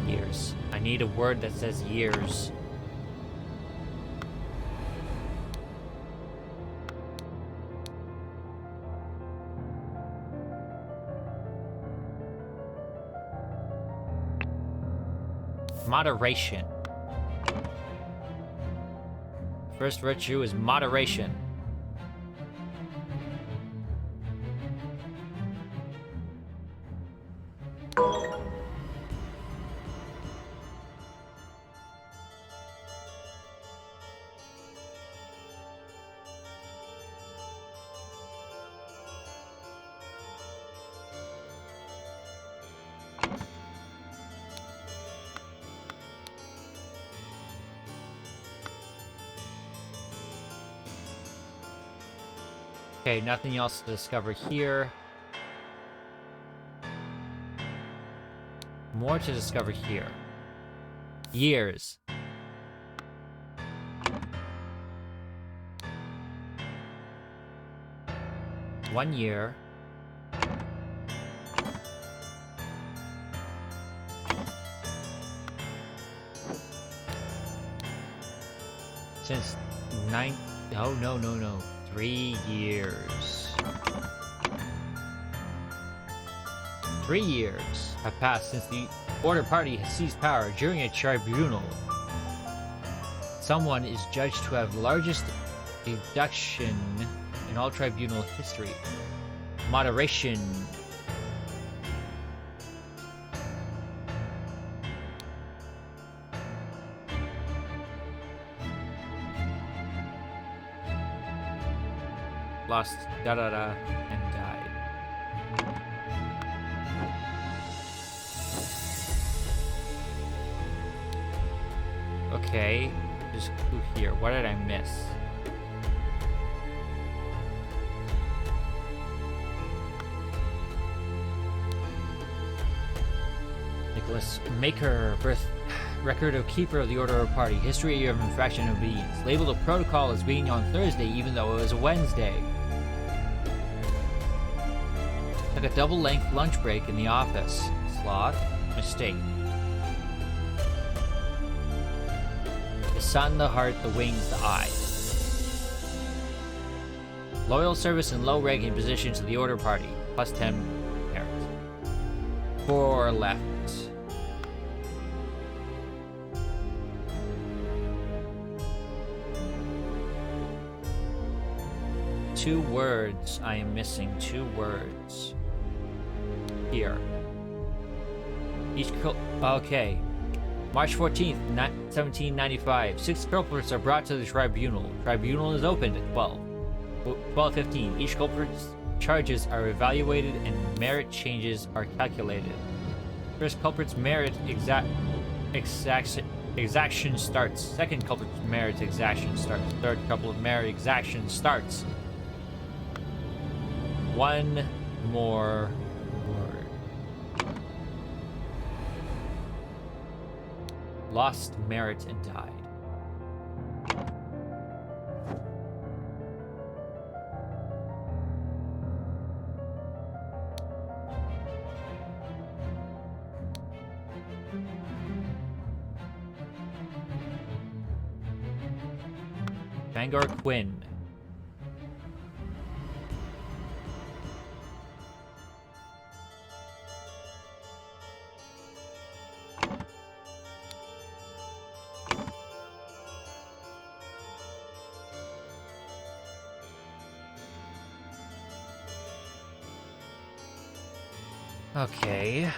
Years. I need a word that says years. Moderation. First virtue is moderation. Okay, nothing else to discover here. More to discover here. Years. One year. Since no. 3 years. 3 years have passed since the Order Party has seized power during a tribunal. Someone is judged to have largest deduction in all tribunal history. Moderation. Lost and died. Okay, there's a clue here. What did I miss? Nicholas Maker, birth record of keeper of the Order of Party, history of infraction of obedience, labeled a protocol as being on Thursday even though it was Wednesday. Took a double-length lunch break in the office. Sloth. Mistake. The sun, the heart, the wings, the eye. Loyal service and low ranking position to the Order Party. Plus 10 merit. 4 left. Two words. I am missing 2 words. Here. Okay. March 14th, 1795. 6 culprits are brought to the tribunal. Tribunal is opened at 12:15. Each culprit's charges are evaluated and merit changes are calculated. First culprit's merit exaction starts. Second culprit's merit exaction starts. Third culprit merit exaction starts. One more word. Lost merit and died. Vanguard Quinn. Okay.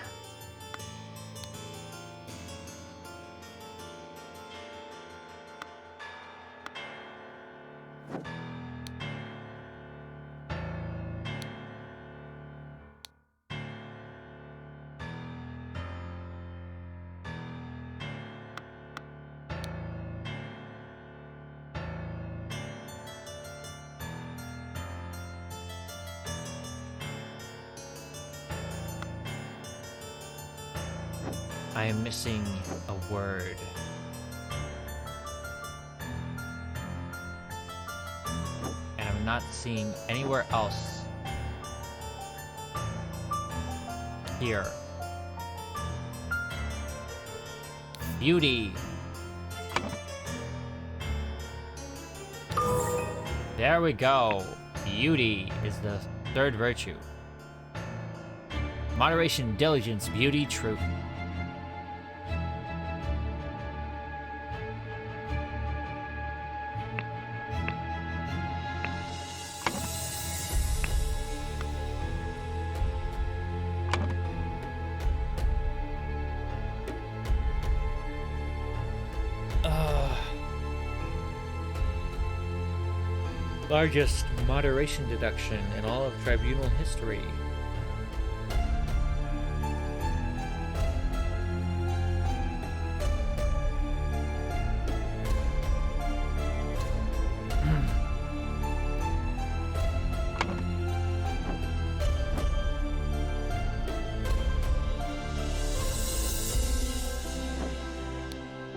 I am missing a word. And I'm not seeing anywhere else. Here. Beauty. There we go. Beauty is the third virtue. Moderation, diligence, beauty, truth. Largest moderation deduction in all of tribunal history.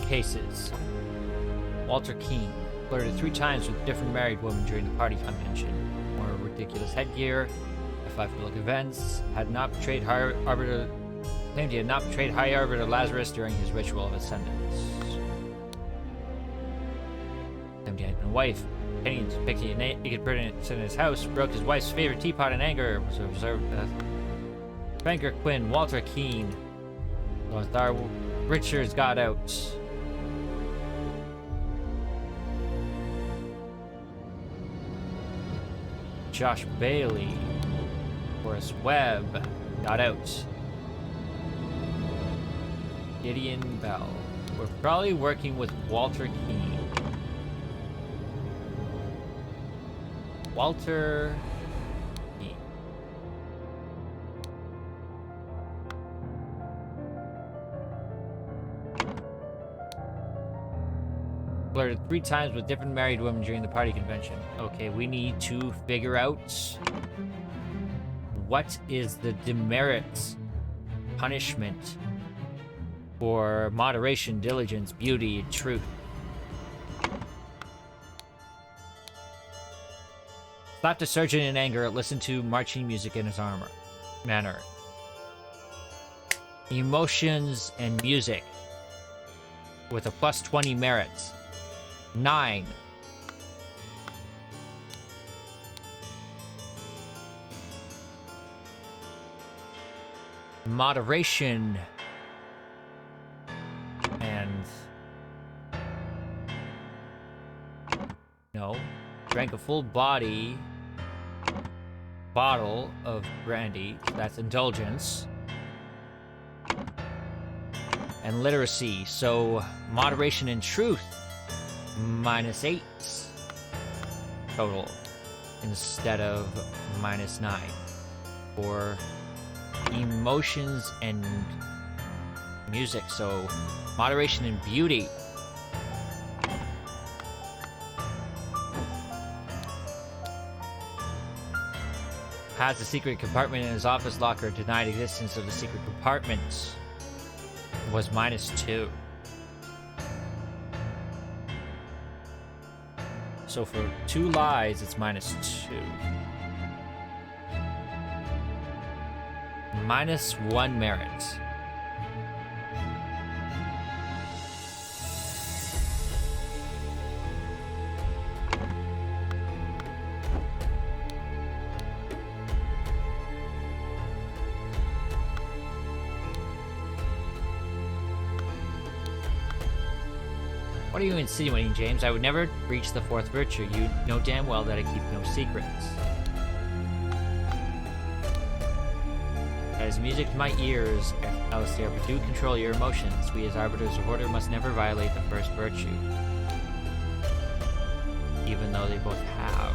Cases. Walter Keene flirted 3 times with different married women during the party convention. Wore ridiculous headgear, F5 public events, had not betrayed High Arbiter, claimed he had not betrayed High Arbiter Lazarus during his ritual of ascendance. Claimed he had a wife, pretending to depict a naked person in his house, broke his wife's favorite teapot in anger, was observed death. Banker Quinn, Walter Keene, Lothar Richards got out. Josh Bailey, Horace Webb, got out. Gideon Bell. We're probably working with Walter Keene. Walter Keene. Flirted 3 times with different married women during the party convention. Okay, we need to figure out what is the demerit punishment for moderation, diligence, beauty, and truth. Slapped a sergeant in anger, listened to marching music in his manner. Emotions and music with a plus 20 merits. 9. Moderation and no, drank a full bottle of brandy. That's indulgence. And literacy. So moderation and truth. -8 total instead of -9 for emotions and music. So moderation and beauty. Has a secret compartment in his office locker. Denied existence of the secret compartment. Was -2. So for 2 lies, it's -2. -1 merit. What are you insinuating, James? I would never breach the 4th virtue. You know damn well that I keep no secrets. As music to my ears, Alistair, but do control your emotions. We as arbiters of order must never violate the 1st virtue. Even though they both have.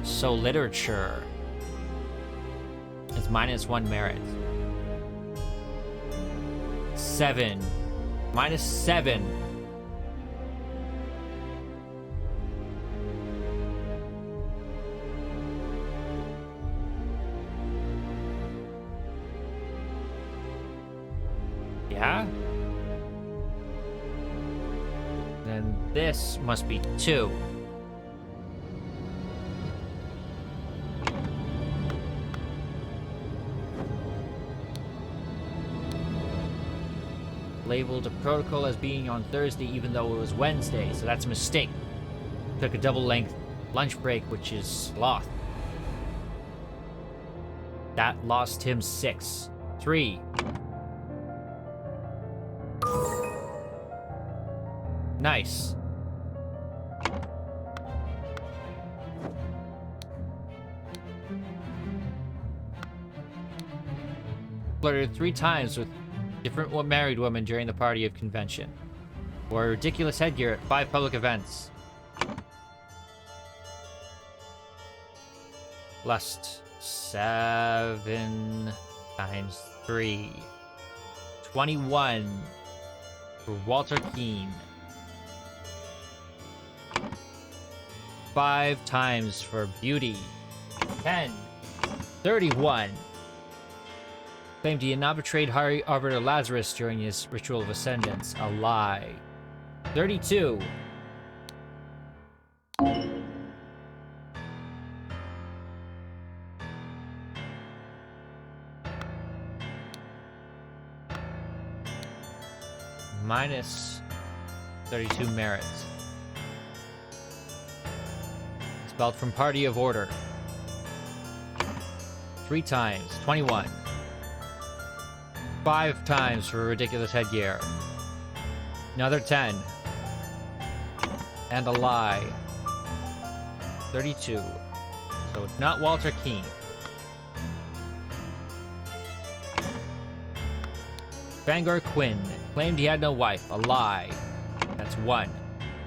So literature is -1 merit. 7. -7. Yeah? Then this must be 2. Labeled a protocol as being on Thursday even though it was Wednesday, so that's a mistake. Took a double-length lunch break, which is sloth. That lost him 6. 3. Nice. Flirted 3 times with different married women during the party of convention. Wore a ridiculous headgear at 5 public events. Lust 7 times 3. 21 for Walter Keane. 5 times for beauty. 10. 31. Claimed he had not betrayed Harry Arbiter Lazarus during his ritual of ascendance. A lie. 32. Minus 32 merits. Expelled from Party of Order. 3 times. 21. 5 times for ridiculous headgear. Another 10. And a lie. 32. So it's not Walter Keane. Vanguard Quinn. Claimed he had no wife. A lie. That's 1.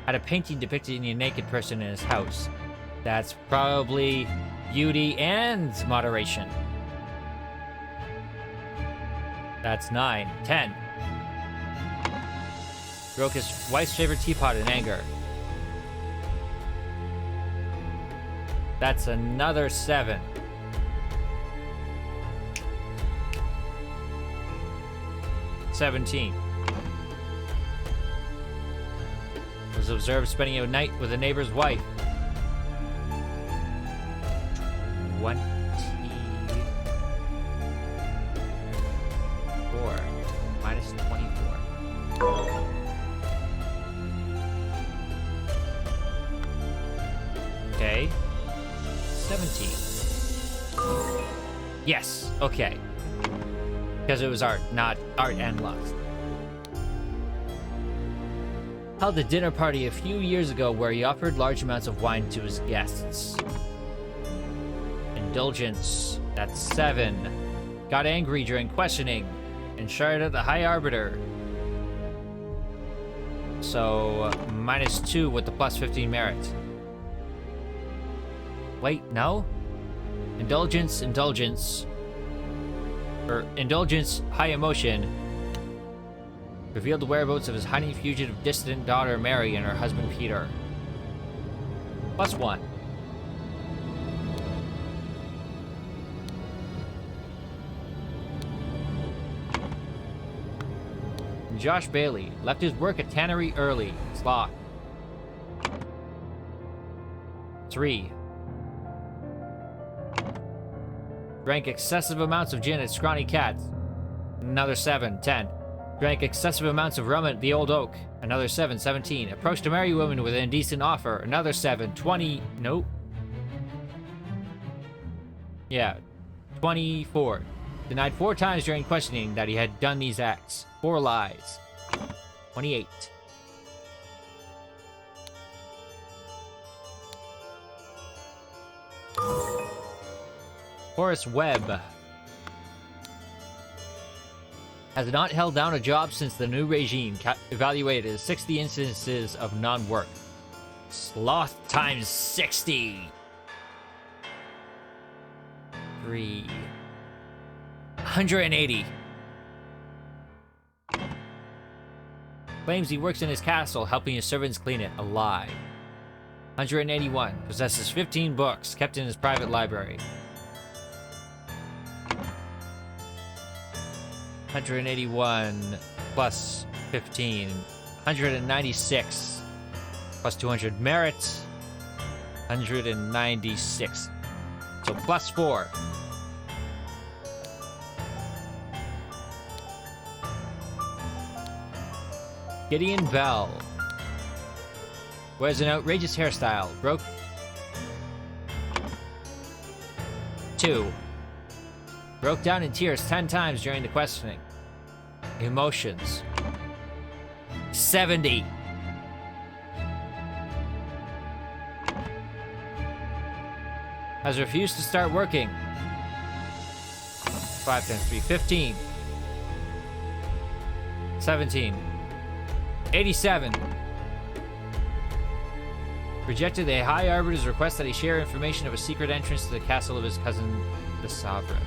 Had a painting depicting a naked person in his house. That's probably beauty and moderation. That's 9. 10. Broke his wife's favorite teapot in anger. That's another 7. $17. Was observed spending a night with a neighbor's wife. 24. Minus 24. Okay. 17. Yes. Okay. Because it was art, not art and lust. Held a dinner party a few years ago where he offered large amounts of wine to his guests. Indulgence. That's 7. Got angry during questioning and shouted at the High Arbiter. So, minus 2 with the plus 15 merit. Wait, no? Indulgence, high emotion. Revealed the whereabouts of his hiding fugitive dissident daughter Mary and her husband Peter. Plus 1. Josh Bailey left his work at Tannery early. Sloth. 3. Drank excessive amounts of gin at Scrawny Cats. Another 7. 10. Drank excessive amounts of rum at the Old Oak. Another 7. 17. Approached a married woman with an indecent offer. Another 7. 20. Nope. Yeah. 24. Denied 4 times during questioning that he had done these acts. 4 lies. 28. Horace Webb has not held down a job since the new regime evaluated as 60 instances of non-work. Sloth times 60. 3. 180. Claims he works in his castle helping his servants clean it. A lie. 181. Possesses 15 books kept in his private library. 181 plus 15. 196. Plus 200 merit. 196. So plus 4. Gideon Bell wears an outrageous hairstyle. Broke 2. Broke down in tears 10 times during the questioning. Emotions 70. Has refused to start working. 5 times 3, 15. 17. 87. Rejected a High Arbiter's request that he share information of a secret entrance to the castle of his cousin, the Sovereign.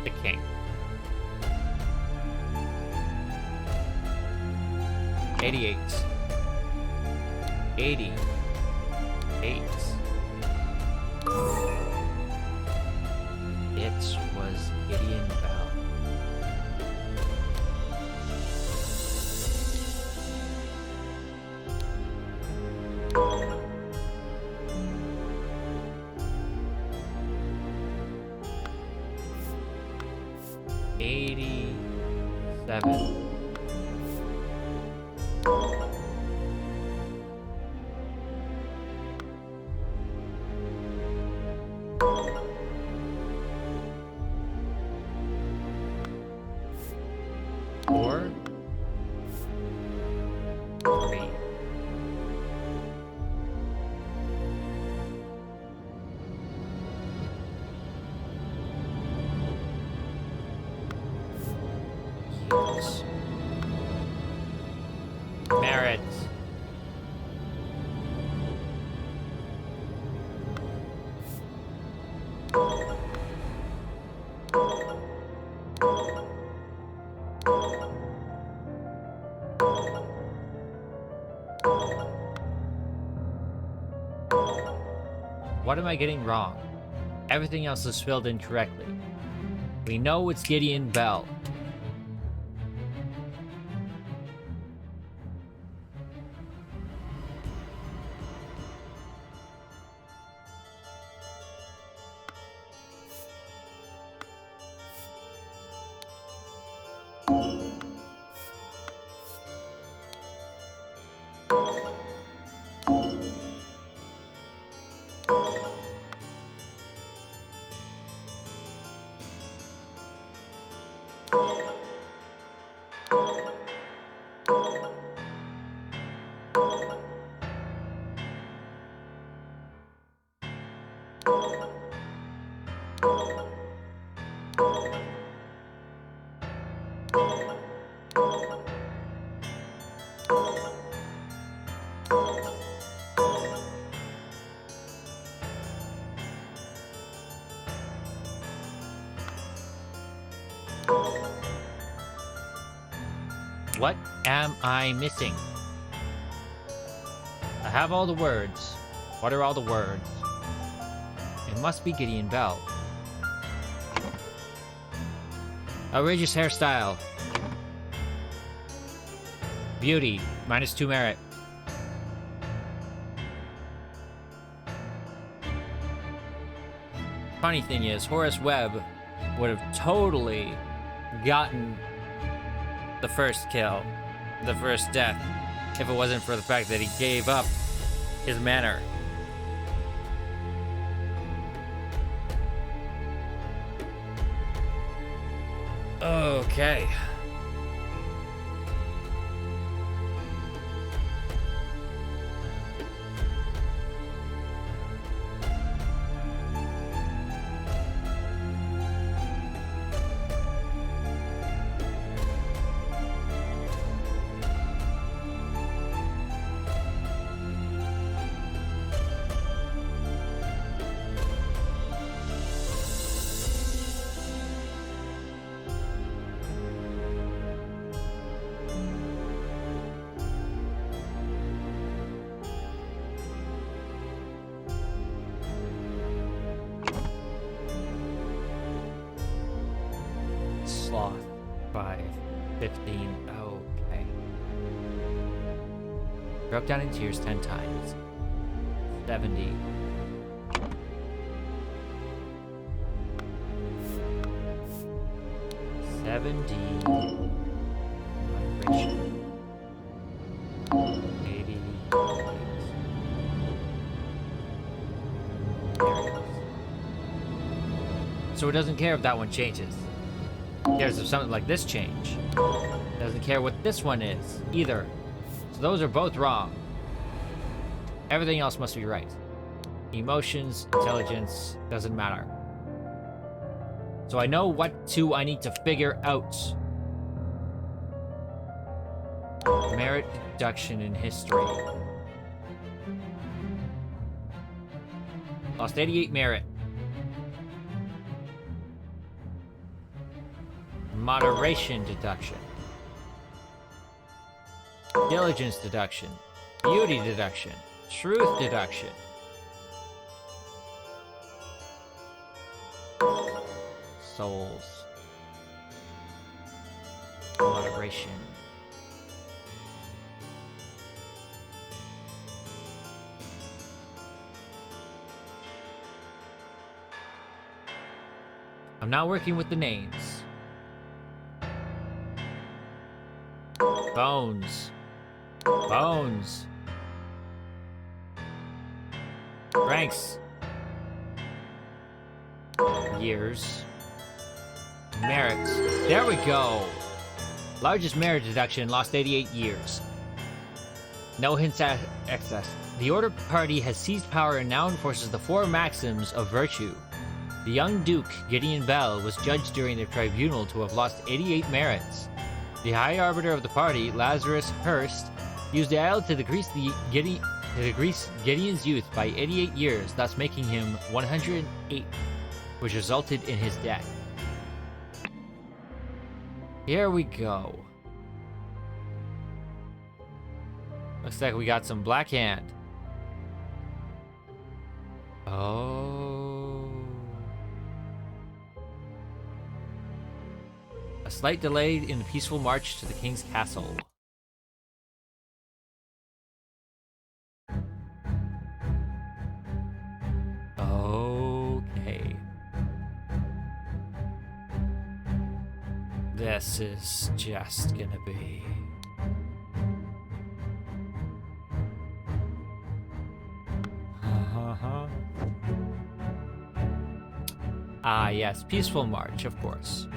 The King. 88. 88. It was Gideon Bell. Four, 3. Yes. Merit. What am I getting wrong? Everything else is filled in correctly. We know it's Gideon Bell. What am I missing? I have all the words. What are all the words? It must be Gideon Bell. Outrageous hairstyle. Beauty, -2 merit. Funny thing is, Horace Webb would have totally gotten the first kill, the first death, if it wasn't for the fact that he gave up his manor. Okay. 15. Okay. Drop down in tears 10 times. 70. Migration. 80. So it doesn't care if that one changes. It cares if something like this change. It doesn't care what this one is, either. So those are both wrong. Everything else must be right. Emotions, intelligence, doesn't matter. So I know what two I need to figure out. Merit deduction in history. Lost 88 merit. Moderation deduction. Diligence deduction. Beauty deduction. Truth deduction. Souls. Moderation. I'm not working with the names. Bones. Bones. Ranks. Years. Merits. There we go. Largest merit deduction, lost 88 years. No hints at excess. The Order Party has seized power and now enforces the 4 maxims of virtue. The young Duke, Gideon Bell, was judged during the tribunal to have lost 88 merits. The High Arbiter of the party, Lazarus Hurst, used the idol to decrease Gideon's youth by 88 years, thus making him 108, which resulted in his death. Here we go. Looks like we got some Black Hand. Oh. A slight delay in the peaceful march to the king's castle. Okay. This is just gonna be... Ah, yes, peaceful march, of course.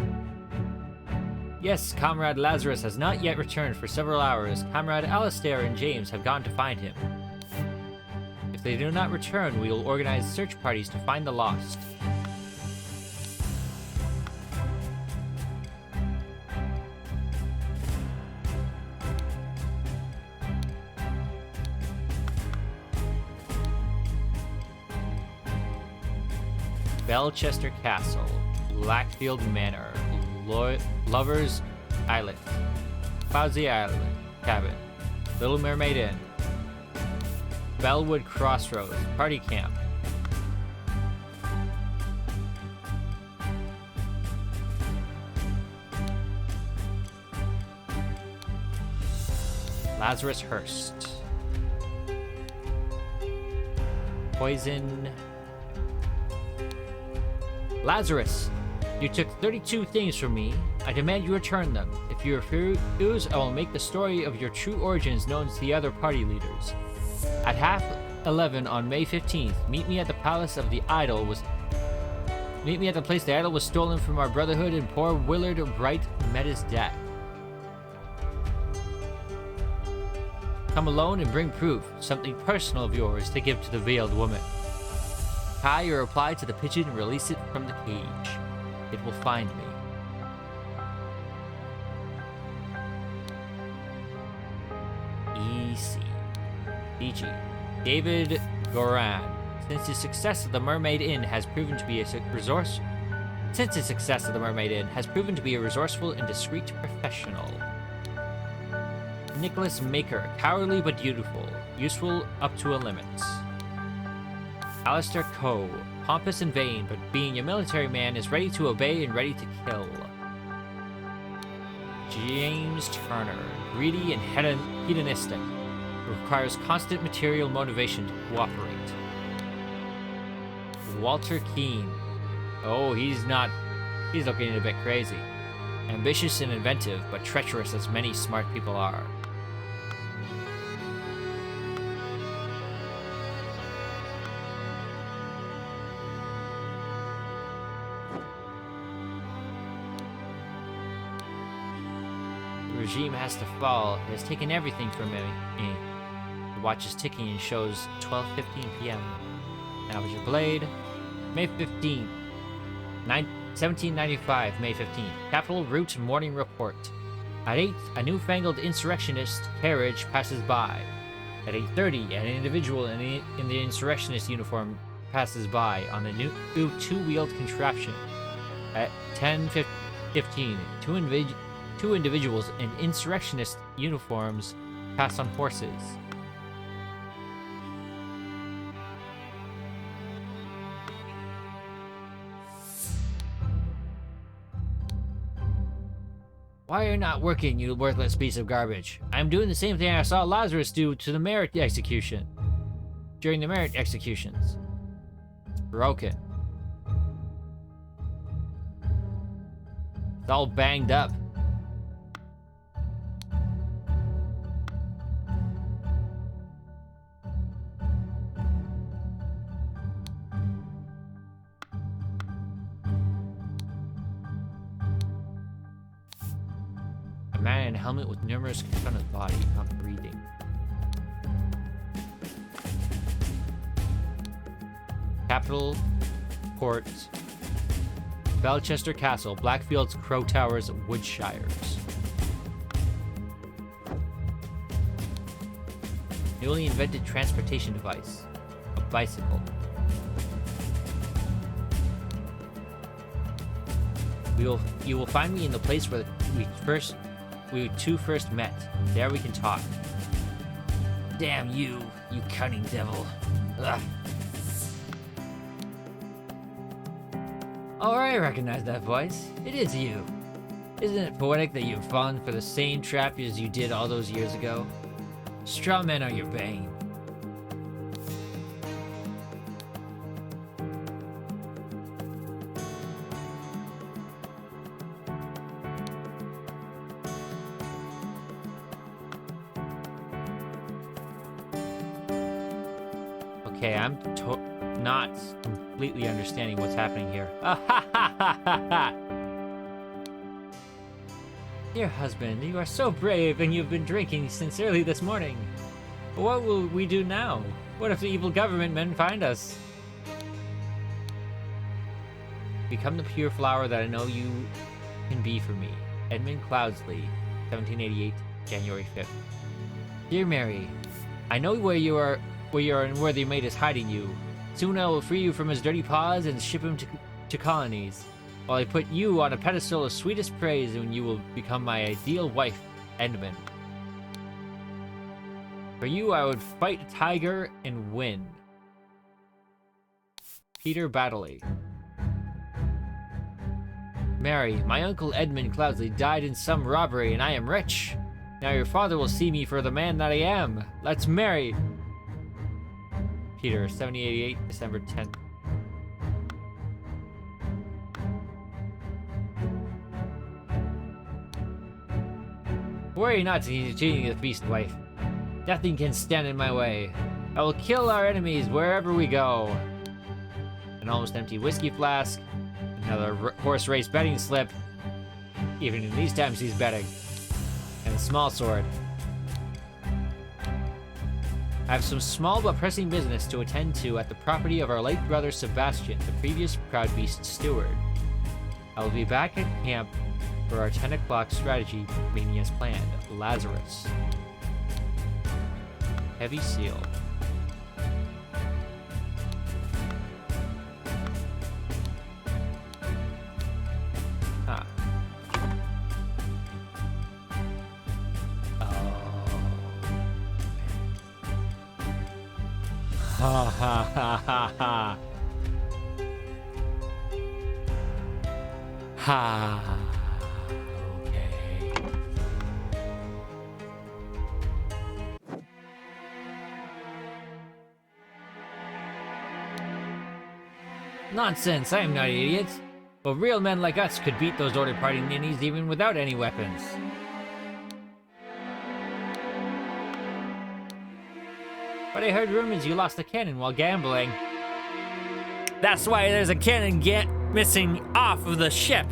Yes, Comrade Lazarus has not yet returned for several hours. Comrade Alistair and James have gone to find him. If they do not return, we will organize search parties to find the lost. Belchester Castle, Blackfield Manor, Lover's Island, Cloudsy Island Cabin, Little Mermaid Inn, Bellwood Crossroads, Party Camp. Lazarus Hurst. Poison. Lazarus, you took 32 things from me. I demand you return them. If you refuse, I will make the story of your true origins known to the other party leaders. At 11:30 on May 15th, meet me at the place the idol was stolen from our brotherhood and poor Willard Bright met his death. Come alone and bring proof, something personal of yours to give to the veiled woman. Tie your reply to the pigeon and release it from the cage. It will find me. E.C. D.G. David Goran. Since the success of the Mermaid Inn has proven to be a resourceful and discreet professional. Nicholas Maker. Cowardly but beautiful. Useful up to a limit. Alistair Coe, pompous and vain, but being a military man is ready to obey and ready to kill. James Turner. Greedy and hedonistic. Requires constant material motivation to cooperate. Walter Keane. Oh, he's looking a bit crazy. Ambitious and inventive, but treacherous as many smart people are. The regime has to fall. It has taken everything from me. The watch is ticking and shows 12:15 p.m. Now with your blade. May 15th. 1795, May 15th. Capital Route Morning Report. At 8, a newfangled insurrectionist carriage passes by. At 8:30, an individual in the insurrectionist uniform passes by on the new two-wheeled contraption. At 10:15, two individuals in insurrectionist uniforms pass on horses. Why are you not working, you worthless piece of garbage? I'm doing the same thing I saw Lazarus do to the merit execution. During the merit executions. It's broken. It's all banged up. A man in a helmet with numerous cuts on his body, not breathing. Capital, Port, Belchester Castle, Blackfields, Crow Towers, Woodshires. Newly invented transportation device, a bicycle. You will find me in the place where we two first met. There we can talk. Damn you, you cunning devil. Ugh. Oh, I recognize that voice. It is you. Isn't it poetic that you've fallen for the same trap as you did all those years ago? Straw men are your bane. Okay, I'm not completely understanding what's happening here. Dear husband, you are so brave and you've been drinking since early this morning. But what will we do now? What if the evil government men find us? Become the pure flower that I know you can be for me. Edmund Cloudsley, 1788, January 5th. Dear Mary, I know where your unworthy mate is hiding you. Soon I will free you from his dirty paws and ship him to colonies, while I put you on a pedestal of sweetest praise, and you will become my ideal wife, Edmund. For you I would fight a tiger and win. Peter Baddeley. Mary, my uncle Edmund Cloudsley died in some robbery, and I am rich. Now your father will see me for the man that I am. Let's marry. Peter, 1788, December 10th. Worry not to continue the feast, wife. Nothing can stand in my way. I will kill our enemies wherever we go. An almost empty whiskey flask. Another horse race betting slip. Even in these times he's betting. And a small sword. I have some small but pressing business to attend to at the property of our late brother Sebastian, the previous Proud Beast steward. I will be back at camp for our 10 o'clock strategy meeting as planned. Lazarus. Heavy seal. Huh. Ha ha ha ha ha. Ha. Okay. Nonsense, I am not an idiot. But real men like us could beat those order party ninnies even without any weapons. But I heard rumors you lost a cannon while gambling. That's why there's a cannon missing off of the ship.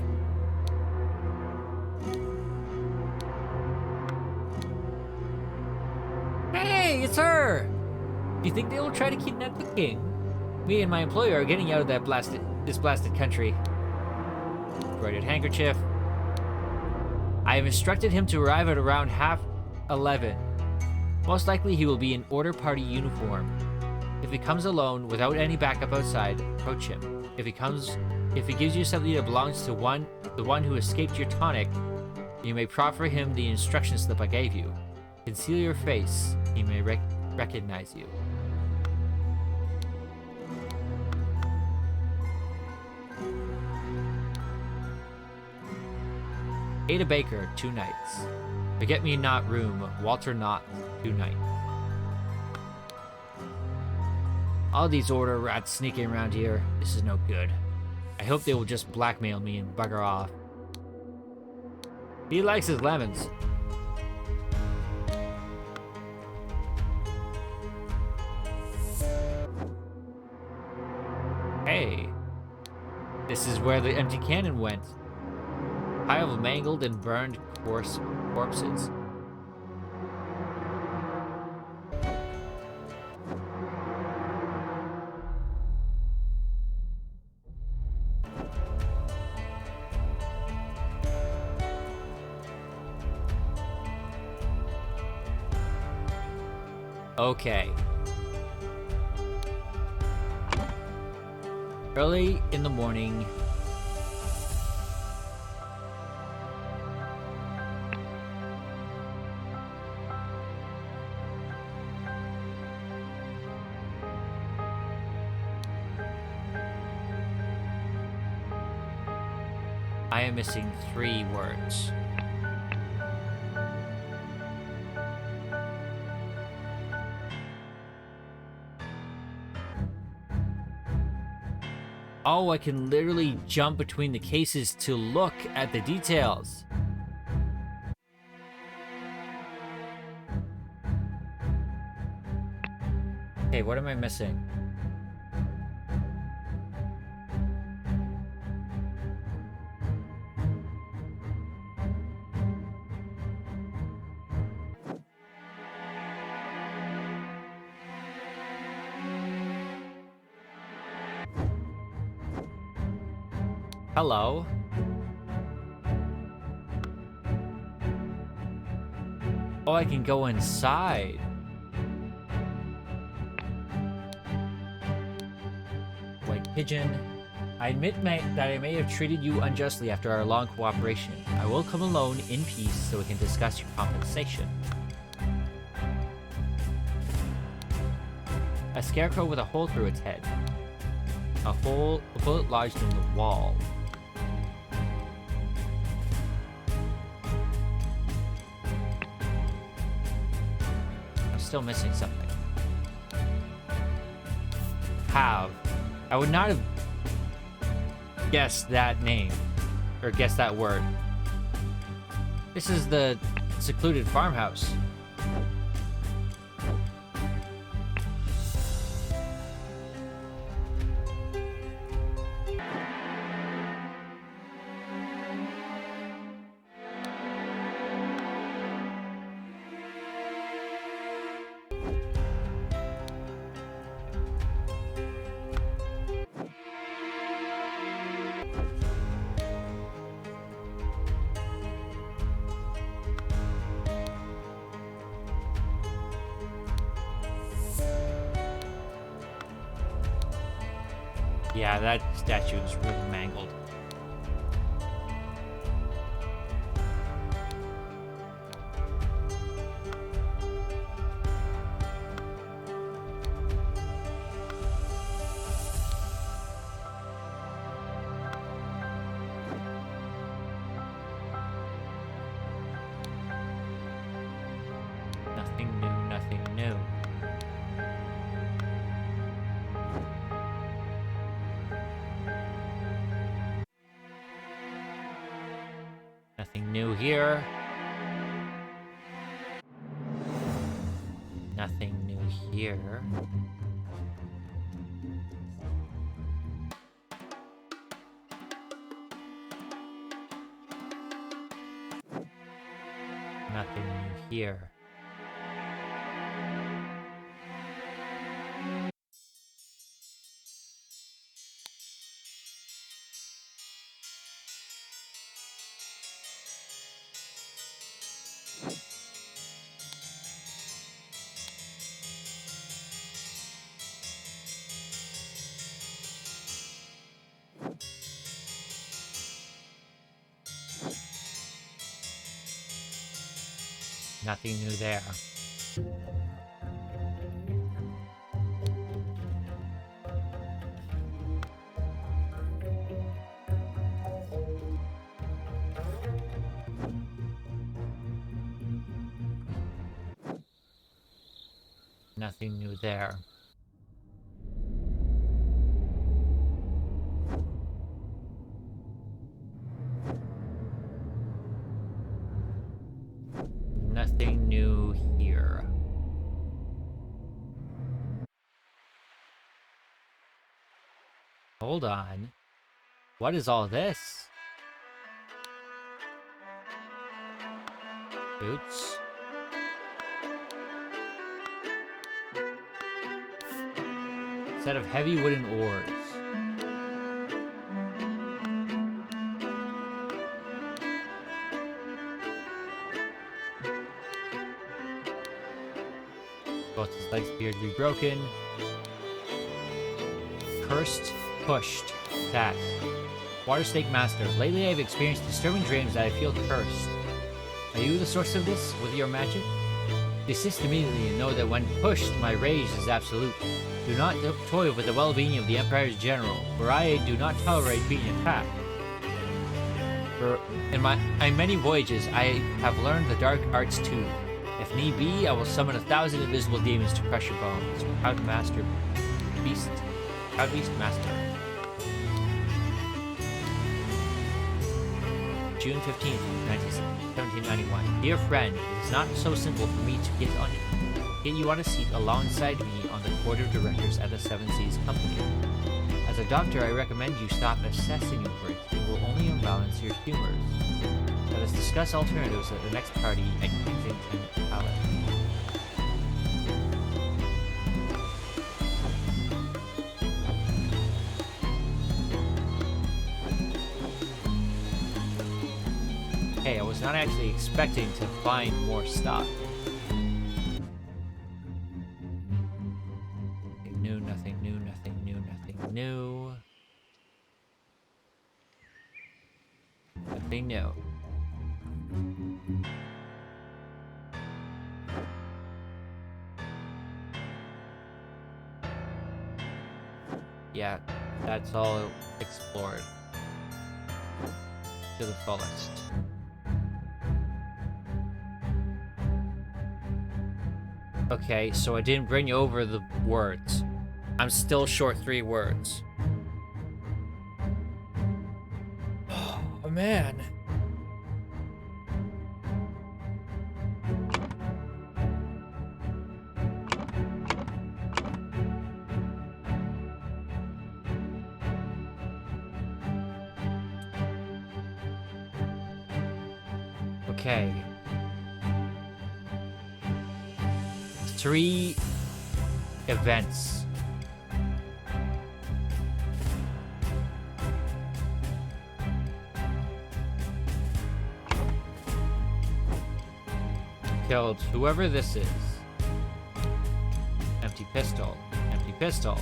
Hey, it's her! Do you think they will try to kidnap the king? Me and my employer are getting out of this blasted country. Embroidered handkerchief. I have instructed him to arrive at around 11:30. Most likely he will be in order party uniform. If he comes alone without any backup outside, approach him. If he gives you something that belongs to the one who escaped your tonic, you may proffer him the instruction slip I gave you. Conceal your face. He may recognize you. Ada Baker, 2 nights. Forget Me Not room, Walter Knott, 2 nights. All these order rats sneaking around here. This is no good. I hope they will just blackmail me and bugger off. He likes his lemons. Hey. This is where the empty cannon went. Pile of mangled and burned corpses. Okay. Early in the morning. I am missing 3 words. Oh, I can literally jump between the cases to look at the details. Okay, what am I missing? Hello? Oh, I can go inside. White pigeon. I admit that I may have treated you unjustly after our long cooperation. I will come alone in peace so we can discuss your compensation. A scarecrow with a hole through its head. A bullet lodged in the wall. Still missing something. Have. I would not have guessed that name. Or guessed that word. This is the secluded farmhouse. Yeah, that statue is really mangled. Nothing new, nothing new. I Nothing new here. Nothing new here. Nothing new here. Nothing new there. Nothing new there. Nothing new here. Hold on. What is all this? Boots. Set of heavy wooden oars. Both his legs appear to be broken. Cursed, pushed, that. Water Snake Master. Lately I've experienced disturbing dreams that I feel cursed. Are you the source of this with your magic? Desist immediately and know that when pushed, my rage is absolute. Do not toy with the well-being of the Empire's general, for I do not tolerate being attacked. In my many voyages, I have learned the dark arts too. If need be, I will summon 1,000 invisible demons to crush your bones. Proud Master Beast. Proud Beast Master. June 15th, 1791. Dear friend, it is not so simple for me to get you on a seat alongside me on the board of directors at the Seven Seas Company. As a doctor, I recommend you stop assessing your work. It will only unbalance your humors. Let us discuss alternatives at the next party at Kensington Palace. Hey, I was not actually expecting to find more stuff. Nothing new, nothing new, nothing new, nothing new. Nothing new. Yeah, that's all explored to the fullest. Okay, so I didn't bring you over the words. I'm still short 3 words. Oh, man. Okay. 3 events. Killed whoever this is. Empty pistol. Empty pistol.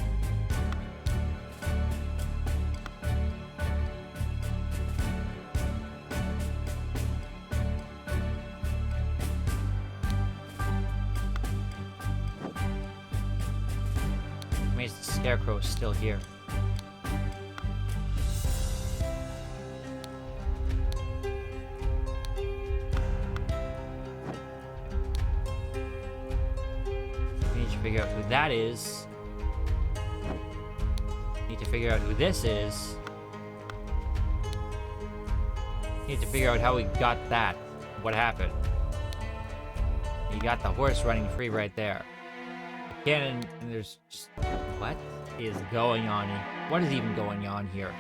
The Scarecrow is still here. We need to figure out who that is. Need to figure out who this is. Need to figure out how we got that. What happened? You got the horse running free right there. The cannon, and there's just... What is going on? What is even going on here?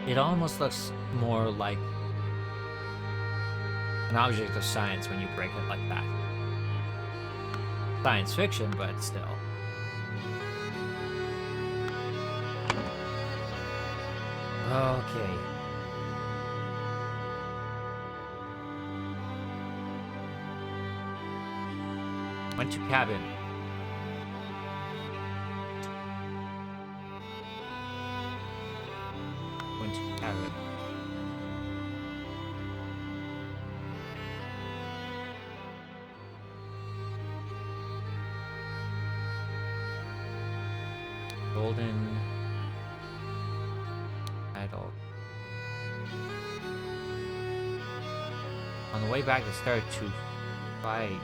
It almost looks more like an object of science when you break it like that. Science fiction, but still. Okay. Went to cabin. Went to cabin. Golden idol. On the way back, they started to fight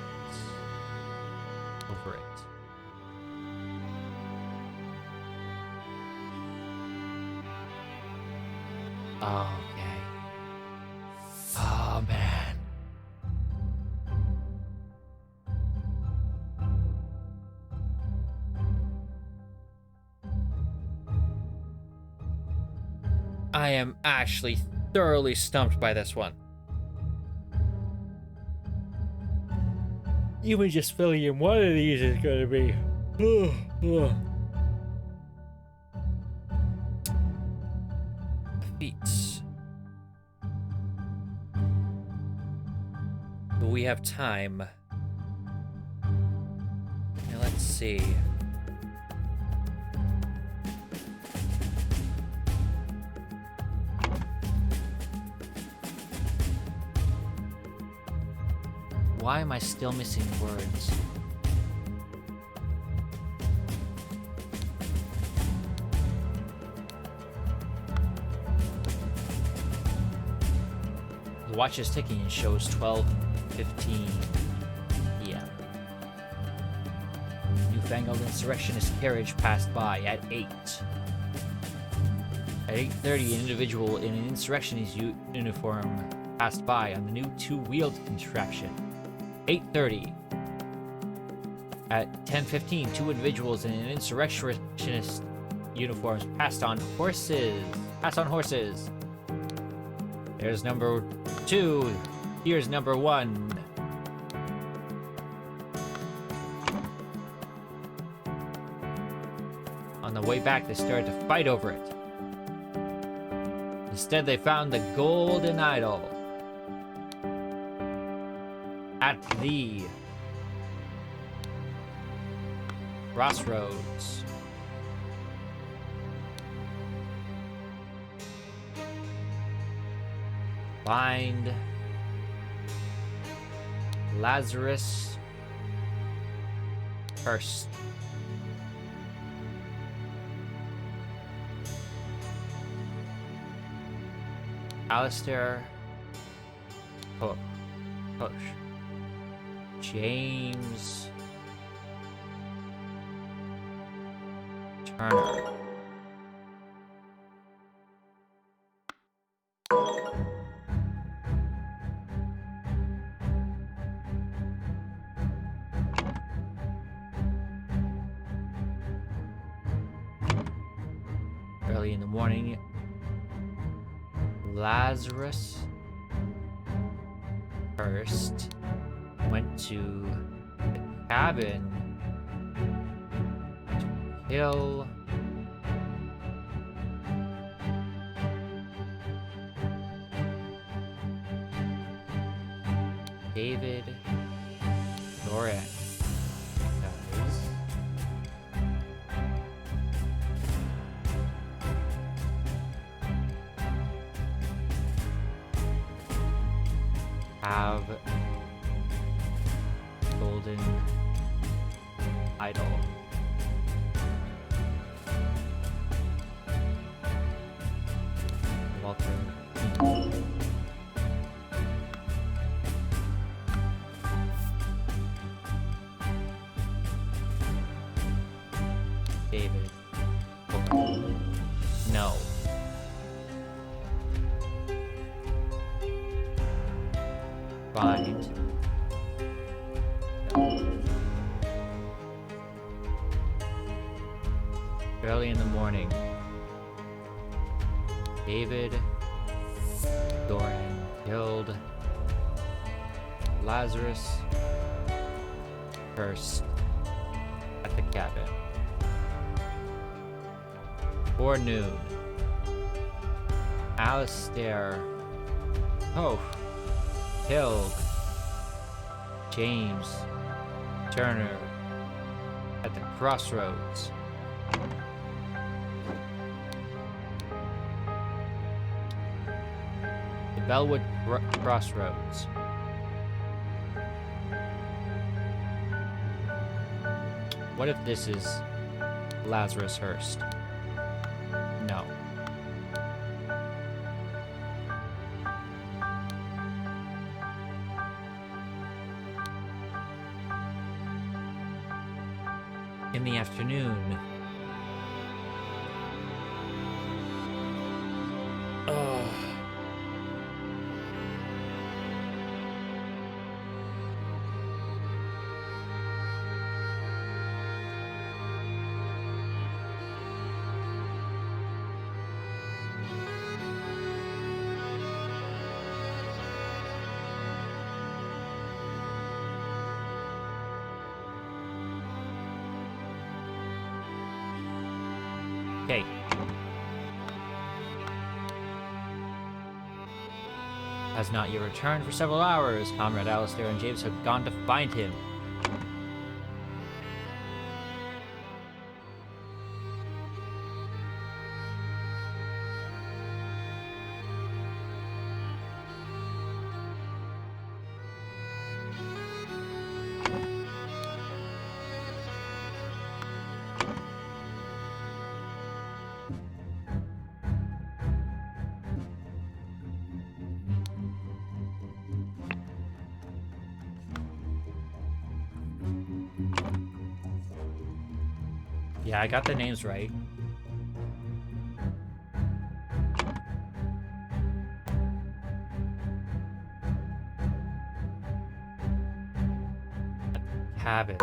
over it. Okay. Oh, man. I am actually thoroughly stumped by this one. Even just filling in one of these is going to be... Feats. But we have time. Now let's see. Why am I still missing words? The watch is ticking and shows 12:15 p.m. Newfangled insurrectionist carriage passed by at 8. At 8:30, an individual in an insurrectionist uniform passed by on the new two-wheeled contraption. 8:30. At 10:15, two individuals in an insurrectionist uniforms passed on horses. There's number 2. Here's number 1. On the way back, they started to fight over it. Instead, they found the golden idol at the crossroads. Find Lazarus first. Alistair Push. James Turner. Early in the morning, Lazarus first went to the cabin to kill David Doran. Because have golden idol. Walter. David. No. Find. Early in the morning, David Doran killed Lazarus first at the cabin. Before noon, Alistair Hope killed James Turner at the crossroads. The Bellwood Crossroads. What if this is Lazarus Hearst? No. In the afternoon. Okay. Has not yet returned for several hours. Comrade Alistair and James have gone to find him. Yeah, I got the names right. Cabin.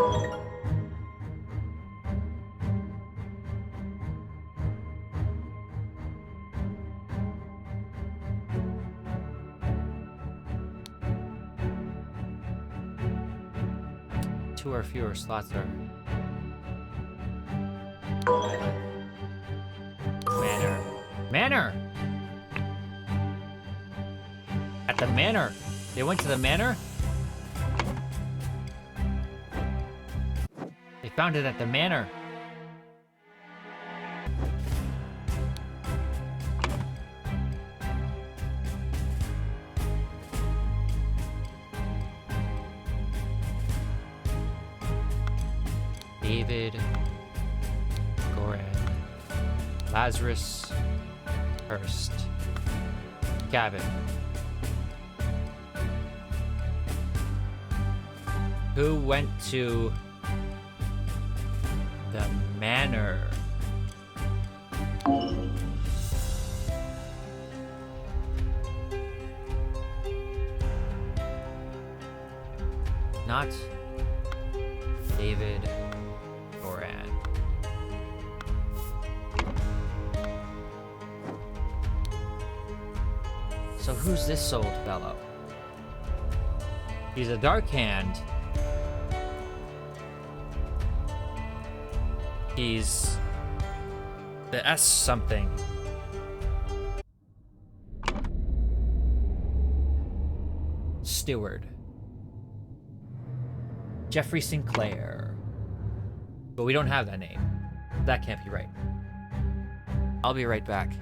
Two or fewer slots are. Manor! At the manor! They went to the manor? They found it at the manor. David Goran Lazarus Hearst cabin. Who went to the manor? Not David Goran. So who's this old fellow? He's a dark hand. He's the S something. Steward. Jeffrey Sinclair. But we don't have that name. That can't be right. I'll be right back.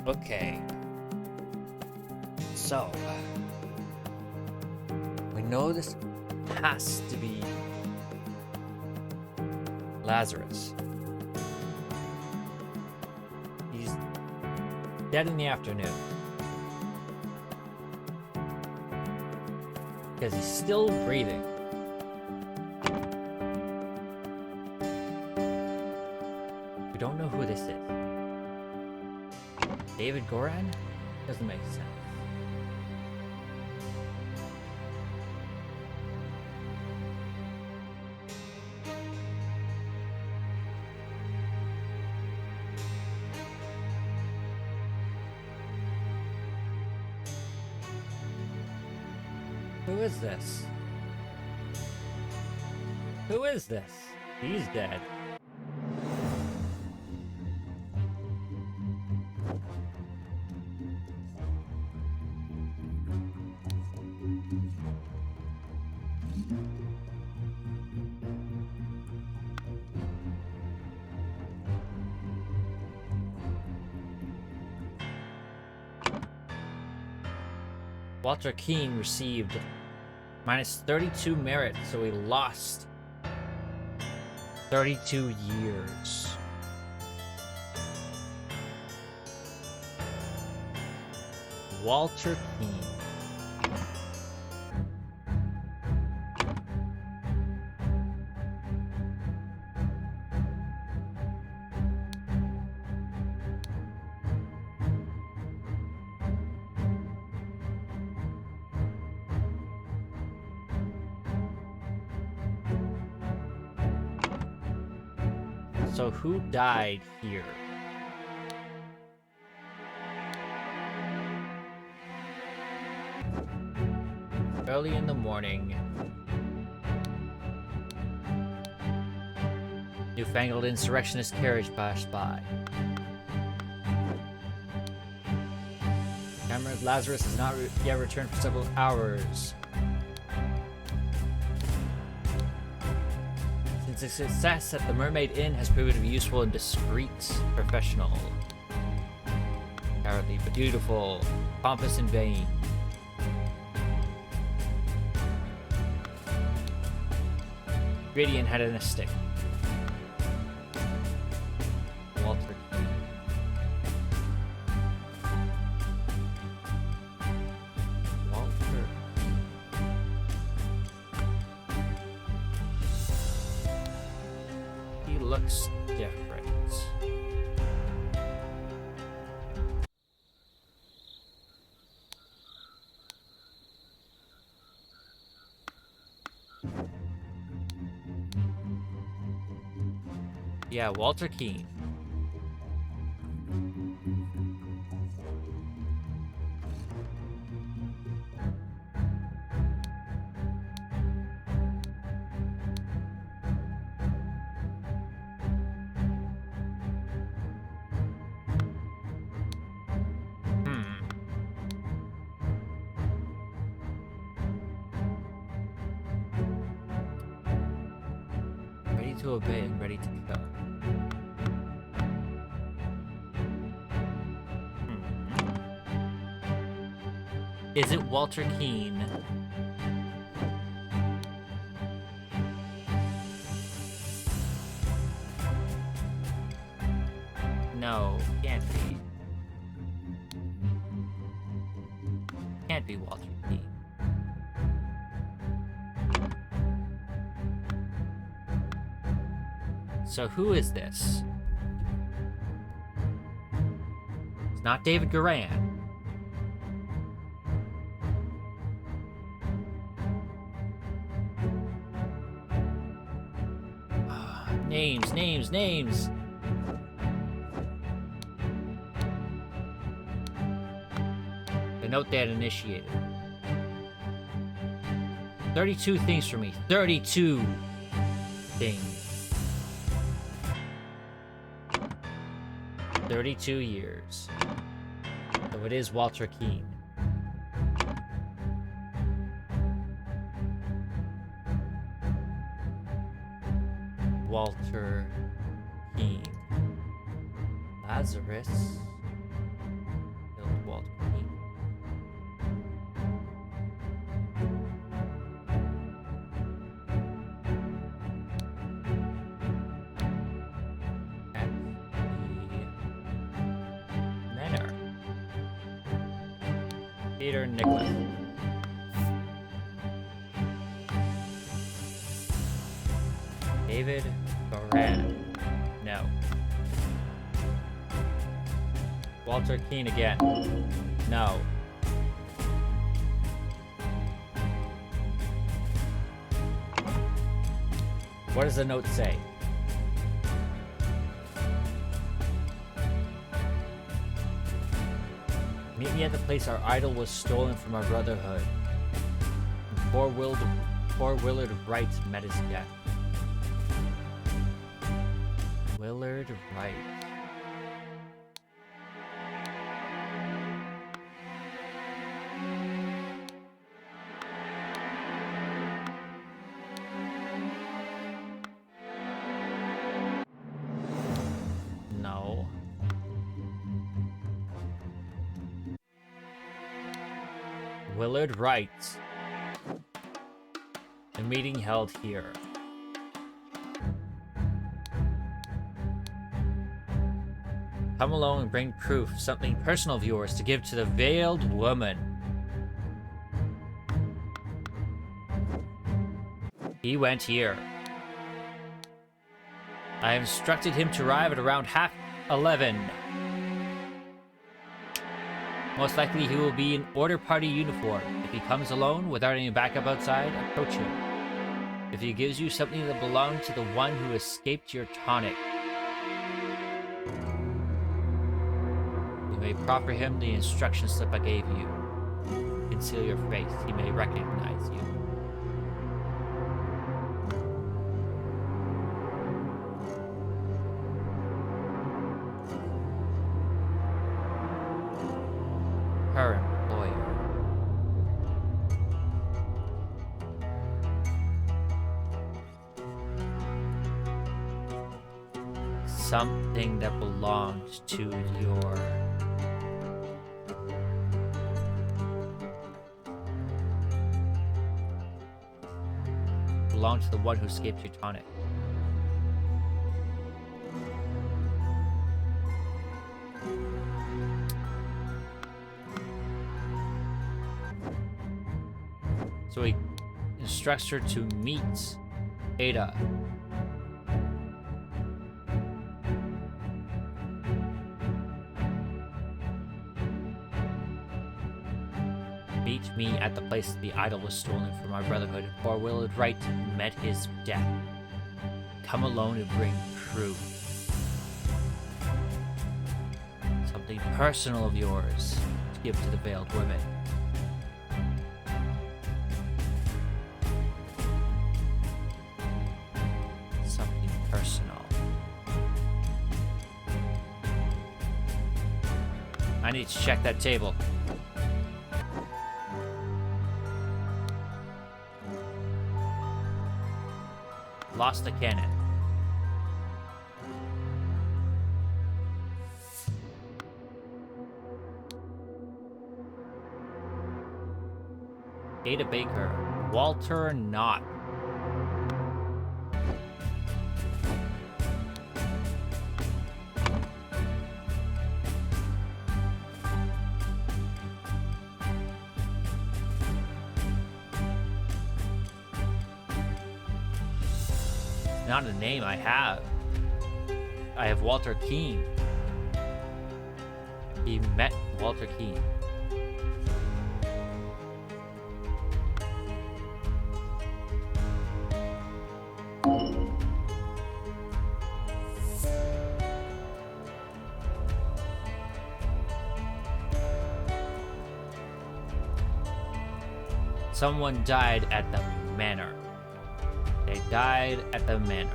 Okay. So, we know this has to be Lazarus. He's dead in the afternoon. Because he's still breathing. We don't know who this is. David Goran? Doesn't make sense. Who is this? Who is this? He's dead. Walter Keane received minus 32 merit, so he lost 32 years. Walter Keane. So who died here? Early in the morning. Newfangled insurrectionist carriage passed by. Cameron Lazarus has not yet returned for several hours. Since its success at the Mermaid Inn has proven to be useful and discreet, professional, cowardly but beautiful, pompous and vain. Gradient had a stick. Walter. Walter. He looks different. Yeah, Walter Keane. Ready to obey and ready to kill. Is it Walter Keane? No, can't be. Can't be Walter Keane. So who is this? It's not David Goran. Names. The note they had initiated. 32 things for me. 32 things. 32 years. So it is Walter Keane. Walter Keane. Lazarus. Peter Nicholas. David Goran. No. Walter Keane again. No. What does the note say? Meet me at the place our idol was stolen from our brotherhood. Poor Willard Wright met his death. Willard Wright. No. Willard Wright. A meeting held here. Come along and bring proof, something personal of yours to give to the veiled woman. He went here. I have instructed him to arrive at around 11:30. Most likely he will be in order party uniform. If he comes alone without any backup outside, approach him. If he gives you something that belonged to the one who escaped your tonic, you may proffer him the instruction slip I gave you. Conceal your face. He may recognize you. Her employer. Something that belongs to your... belong to the one who escaped your tonic. So he instructs her to meet Ada. Meet me at the place the idol was stolen from our brotherhood, for Willard Wright met his death. Come alone and bring proof. Something personal of yours to give to the veiled women. Something personal. I need to check that table. Lost the cannon. Ada Baker. Walter Knott. Not a name I have. I have Walter Keane. He met Walter Keane. Someone died at the manor. They died at the manor.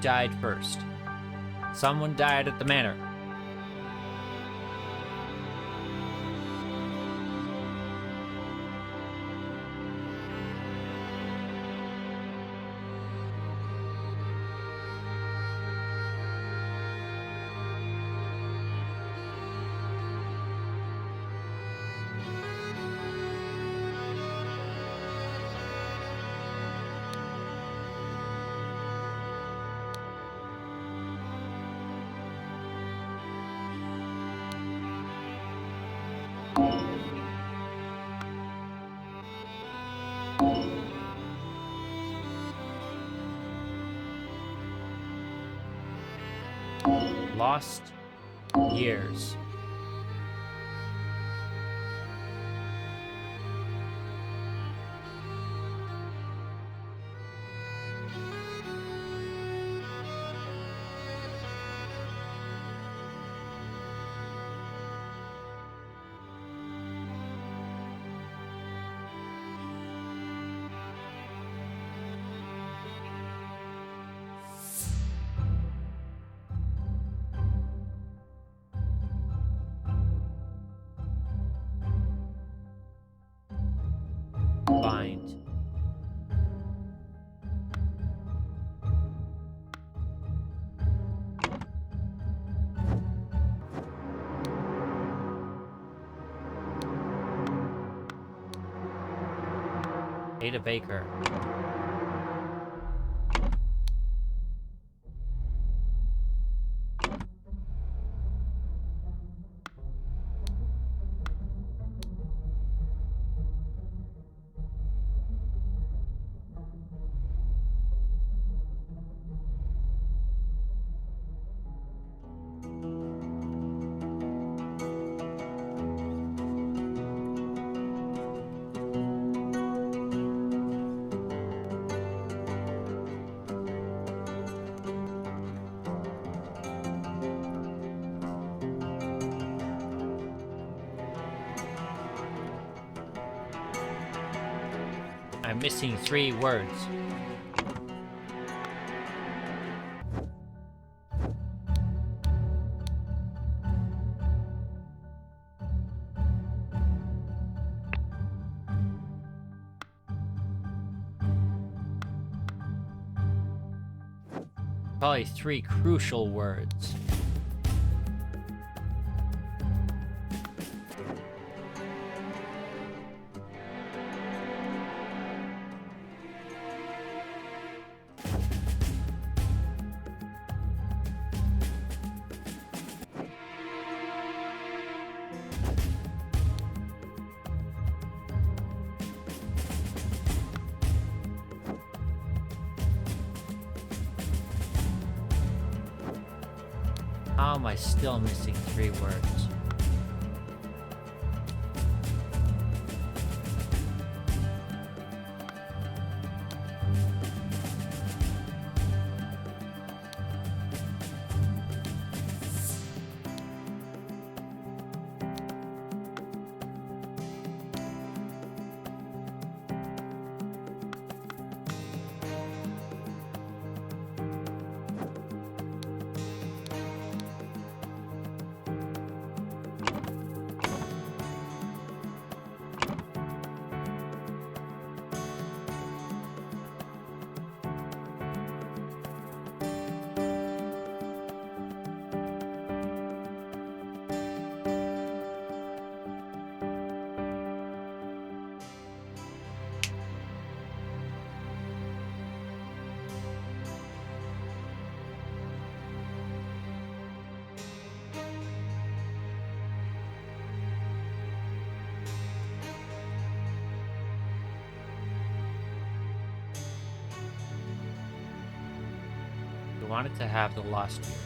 died first? Someone died at the manor. Lost years. Bind. Ada Baker. I'm missing 3 words. Probably 3 crucial words. How am I still missing 3 words? We wanted to have the lost years.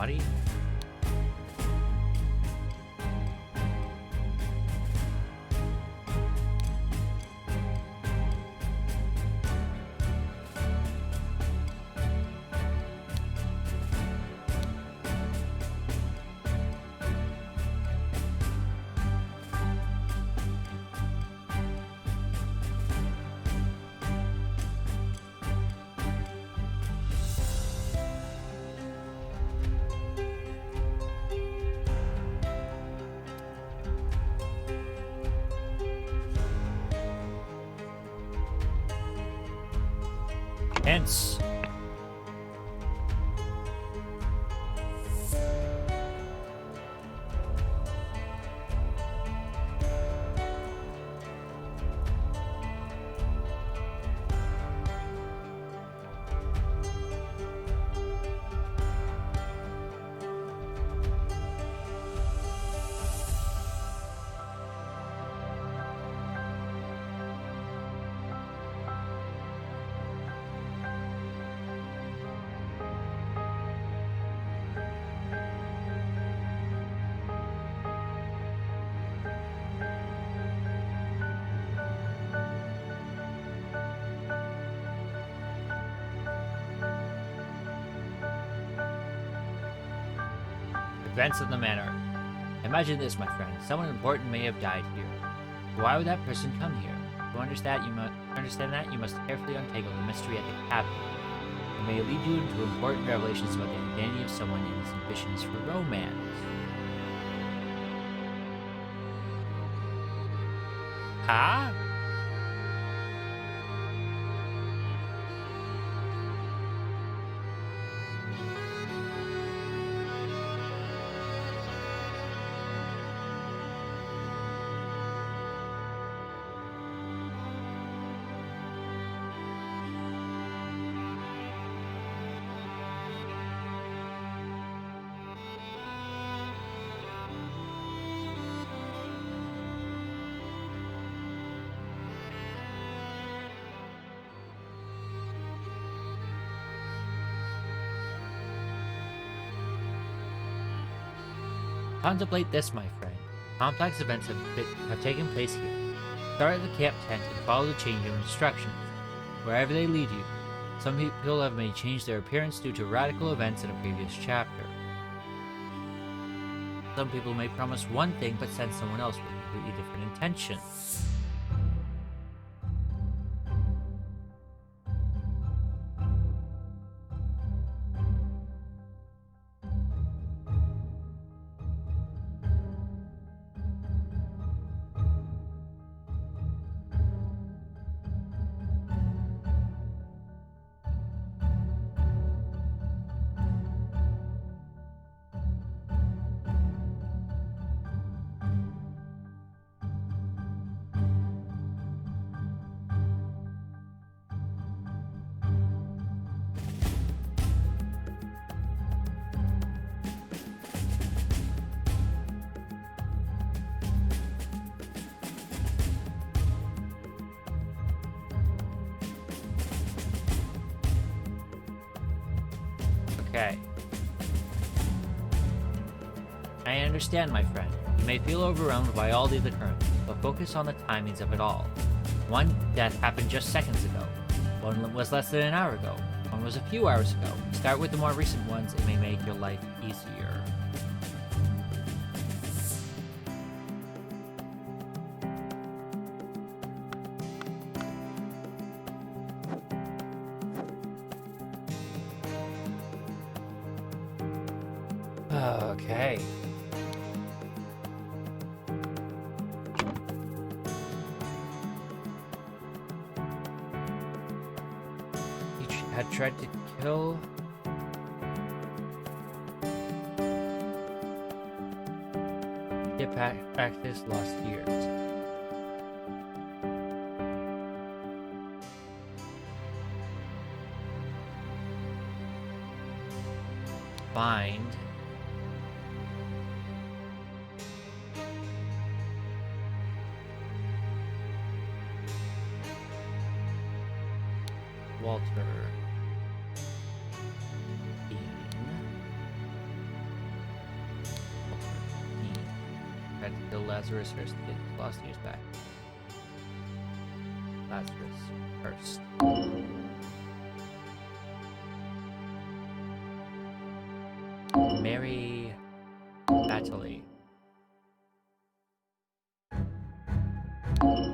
body? Hence. Events of the manor. Imagine this, my friend. Someone important may have died here. Why would that person come here? To understand that, you must carefully untangle the mystery at the cabin. It may lead you into important revelations about the identity of someone and his ambitions for romance. Huh? Contemplate this, my friend. Complex events have taken place here. Start at the camp tent and follow the change of instructions. Wherever they lead you, some people may change their appearance due to radical events in a previous chapter. Some people may promise one thing but send someone else with completely different intentions. Okay. I understand, my friend. You may feel overwhelmed by all the occurrences, but focus on the timings of it all. One death happened just seconds ago. One was less than an hour ago. One was a few hours ago. Start with the more recent ones. It may make your life easier. Okay. He had tried to kill... Hipparchus lost years. Find... Walter Bean. Tried to kill Lazarus first to get his lost years back. Lazarus first. Mary Battley.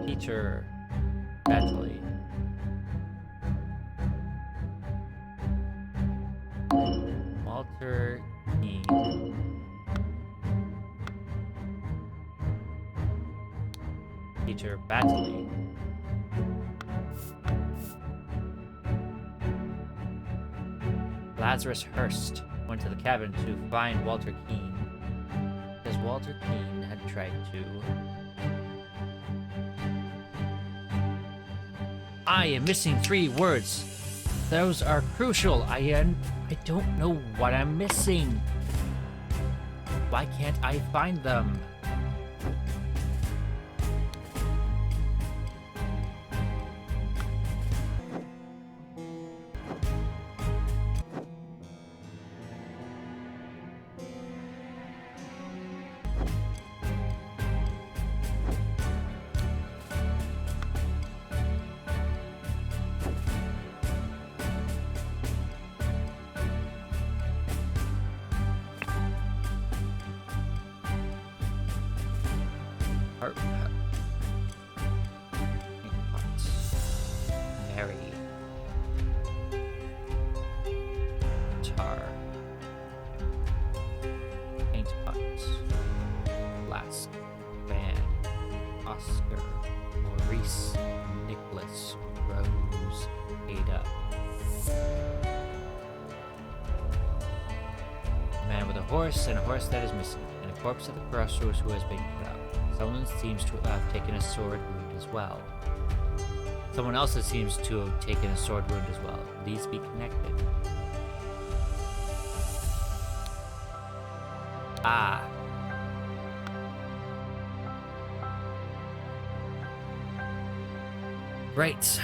Peter Battley. Walter Keane. Peter Battley. Lazarus Hurst went to the cabin to find Walter Keane, because Walter Keane had tried to. I am missing 3 words. Those are crucial. I don't know what I'm missing. Why can't I find them? Mary. Tar. Paint pot. Flask. Van. Oscar. Maurice. Nicholas. Rose. Ada. A man with a horse and a horse that is missing, and a corpse at the crossroads who has been cut out. Someone seems to have taken a sword wound as well. Someone else seems to have taken a sword wound as well. These be connected. Ah. Right.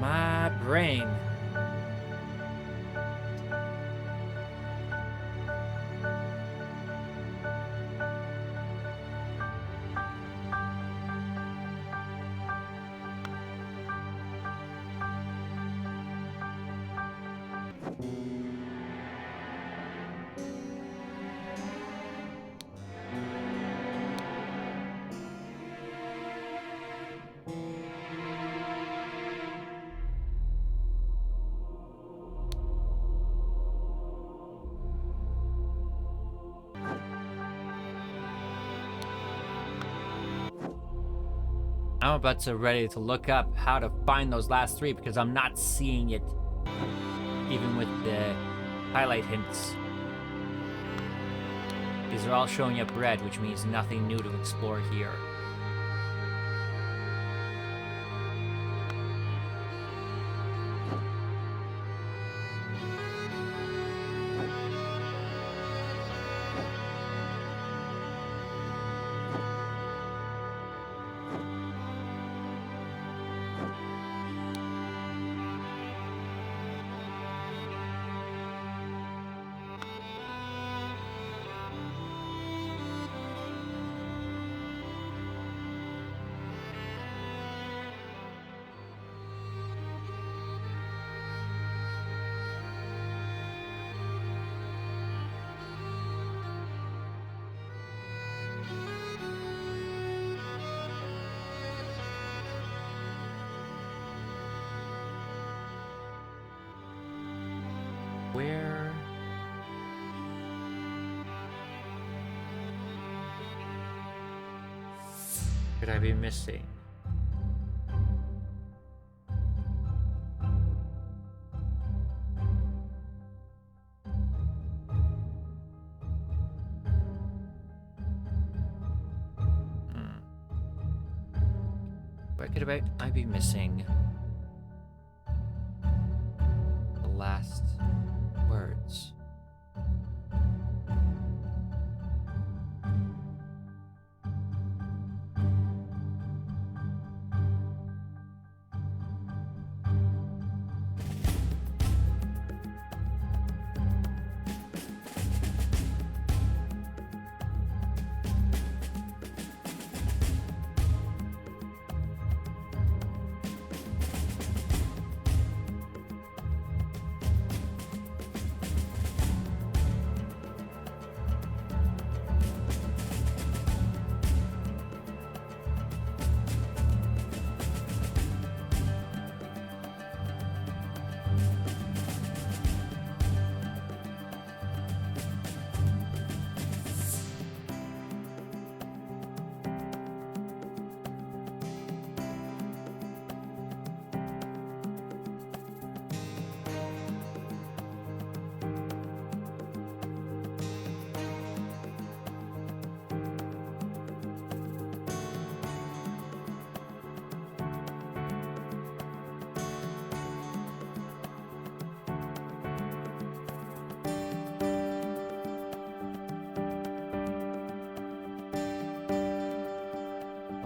My brain. I'm about to ready to look up how to find those last 3 because I'm not seeing it, even with the highlight hints. These are all showing up red, which means nothing new to explore here. Where? Could I be missing? Where could I be missing the last words?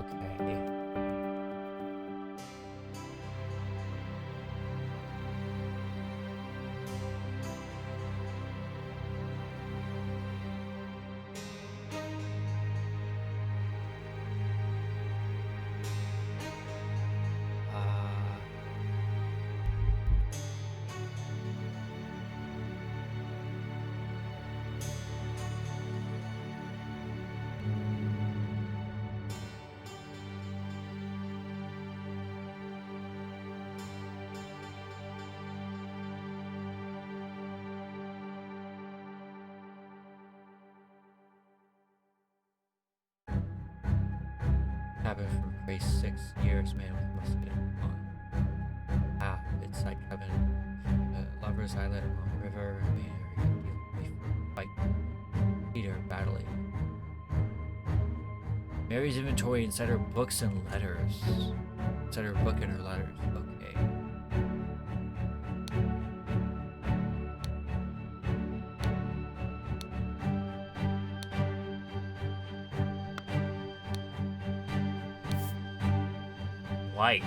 Okay. Cabin from Grace 6 years, man with musket on half inside cabin. Lover's Islet along river, fight Peter battling. Mary's inventory inside her books and letters. Inside her book and her letters. Okay. White.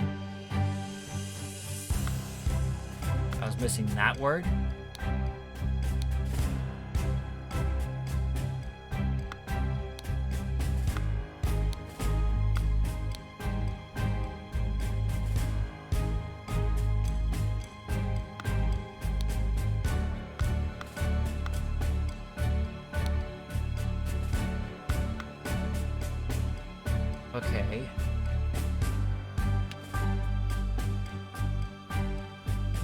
I was missing that word. Okay.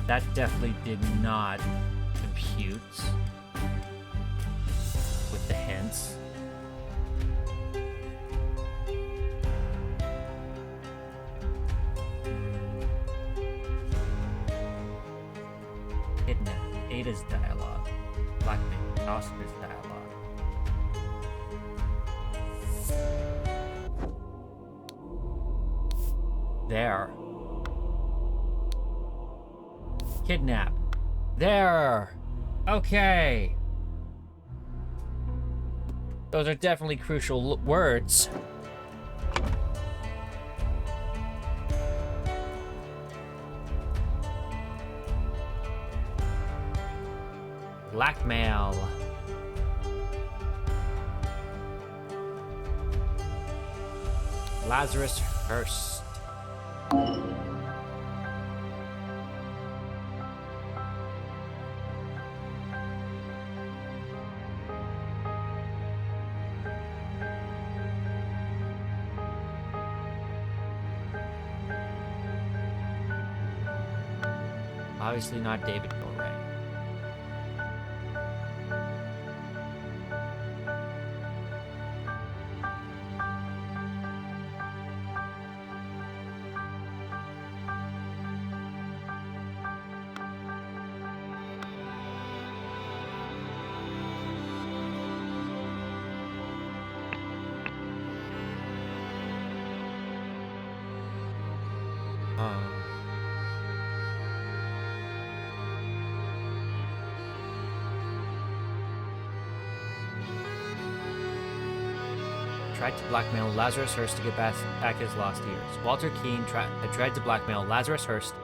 That definitely did not compute with the hints. Kidnap. Ada's dialogue. Blackmail. Oscar's dialogue. There. Kidnap. There. Okay. Those are definitely crucial words. Blackmail. Lazarus Hearst. Obviously not David Gilray. Tried to blackmail Lazarus Hearst to get back his lost years. Walter Keane had tried to blackmail Lazarus Hearst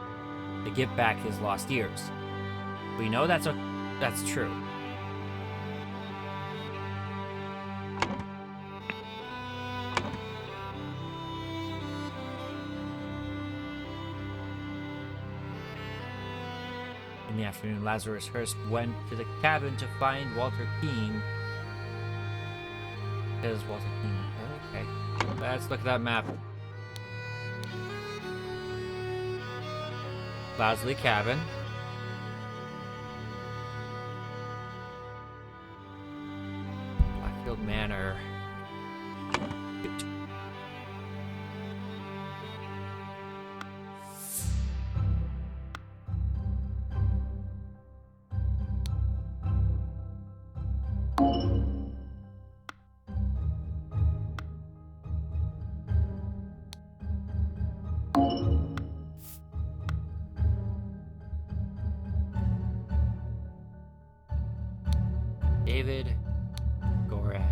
to get back his lost years. We know that's true. In the afternoon, Lazarus Hearst went to the cabin to find Walter Keane. Because Walter Keane. Okay. Let's look at that map. Cloudsley Cabin. Blackfield Manor. David Goran.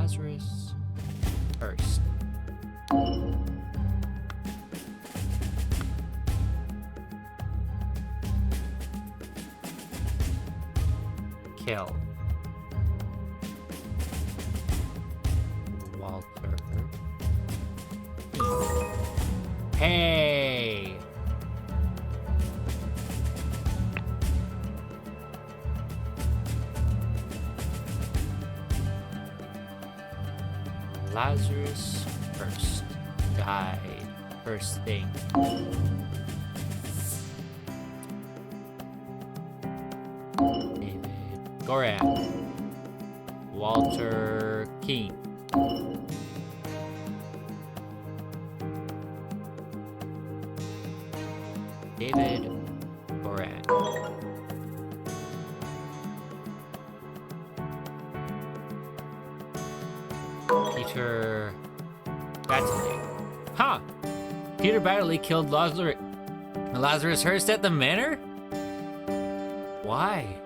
Lazarus Hurst. Kill. Walter. Hey! Lazarus first died. First thing. David Goran. Walter Keane. David Goran. Peter Battley. Huh! Peter Battley killed Lazarus Hurst at the manor? Why?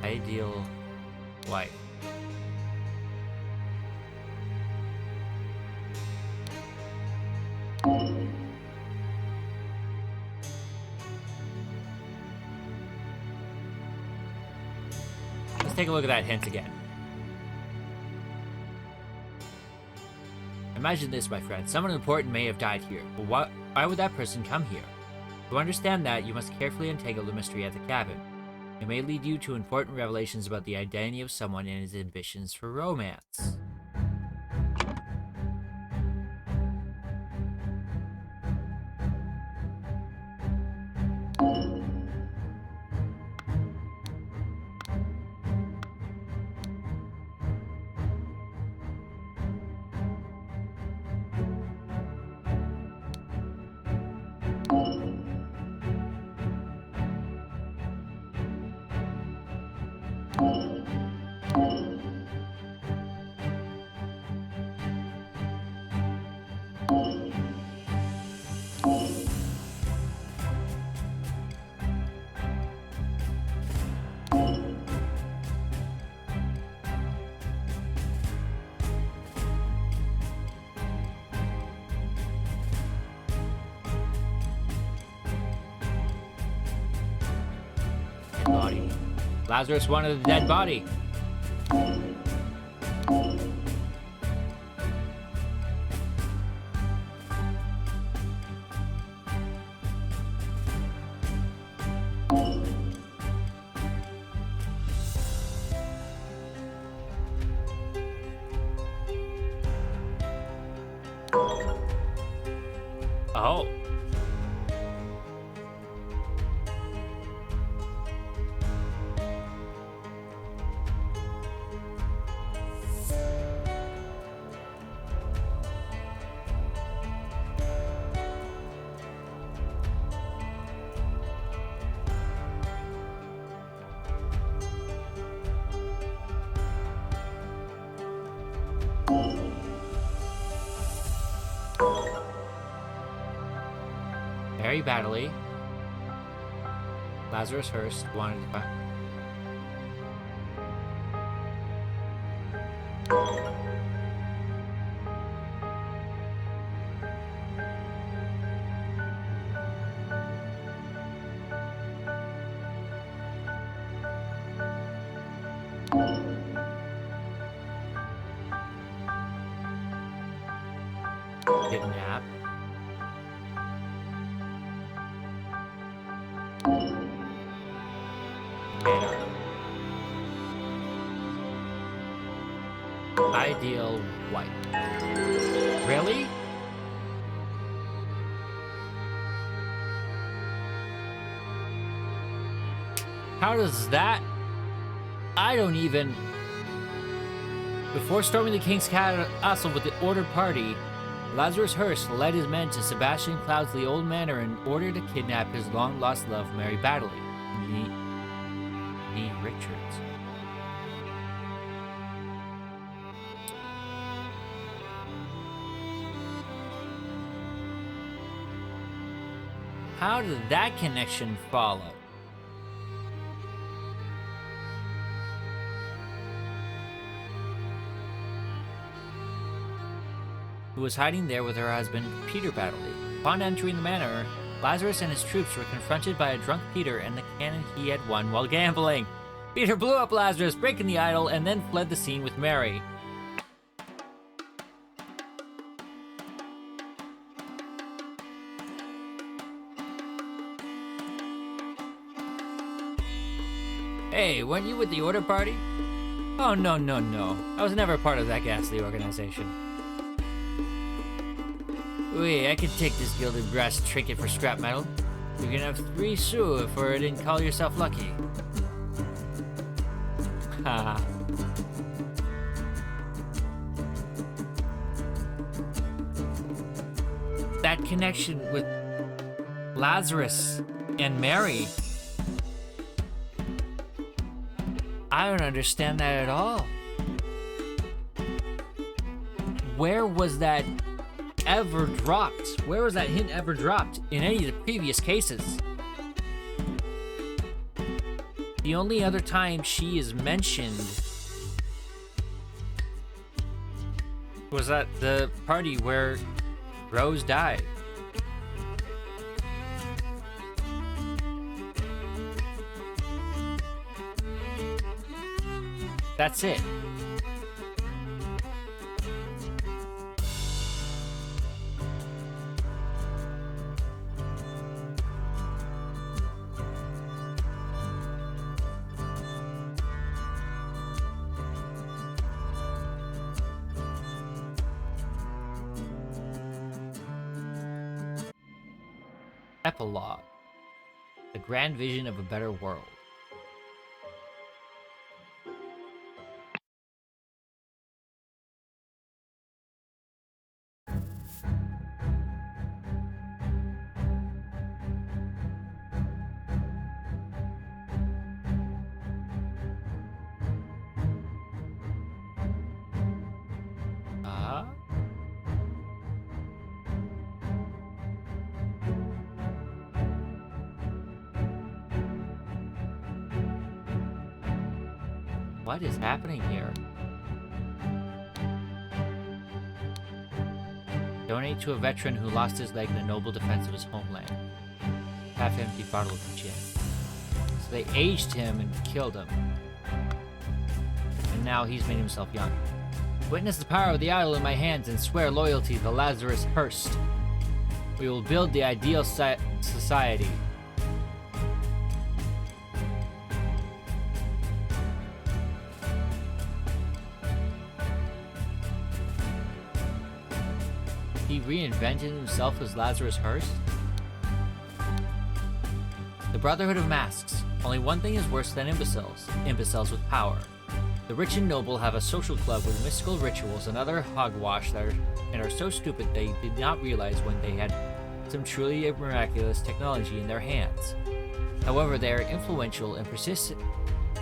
Ideal wife. Let's take a look at that hint again. Imagine this, my friend. Someone important may have died here. But why would that person come here? To understand that, you must carefully untangle the mystery at the cabin. It may lead you to important revelations about the identity of someone and his ambitions for romance. Body. Lazarus wanted a dead body. Oh. Mary Battley. Lazarus Hurst wanted to find. Kidnap. Ideal wife. Really? How does that? I don't even. Before storming the king's castle with the ordered party, Lazarus Hurst led his men to Sebastian Cloudsley Old Manor in order to kidnap his long-lost love, Mary Battley. Nee Richards. How did that connection follow? Who was hiding there with her husband, Peter Baddeley. Upon entering the manor, Lazarus and his troops were confronted by a drunk Peter and the cannon he had won while gambling. Peter blew up Lazarus, breaking the idol, and then fled the scene with Mary. Hey, weren't you with the order party? Oh, no. I was never part of that ghastly organization. Wait, I could take this gilded brass trinket for scrap metal. You can have 3 sous for it and call yourself lucky. Haha. That connection with Lazarus and Mary. I don't understand that at all. Where was that ever dropped? Where was that hint ever dropped in any of the previous cases? The only other time she is mentioned was at the party where Rose died. That's it. Epilogue. The grand vision of a better world. What is happening here? Donate to a veteran who lost his leg in a noble defense of his homeland. Half-empty bottle of gin. So they aged him and killed him. And now he's made himself young. Witness the power of the idol in my hands and swear loyalty to Lazarus Hearst. We will build the ideal society. He reinvented himself as Lazarus Hearst? The Brotherhood of Masks. Only one thing is worse than imbeciles. Imbeciles with power. The rich and noble have a social club with mystical rituals and other hogwash that are so stupid they did not realize when they had some truly miraculous technology in their hands. However, they are influential and persistent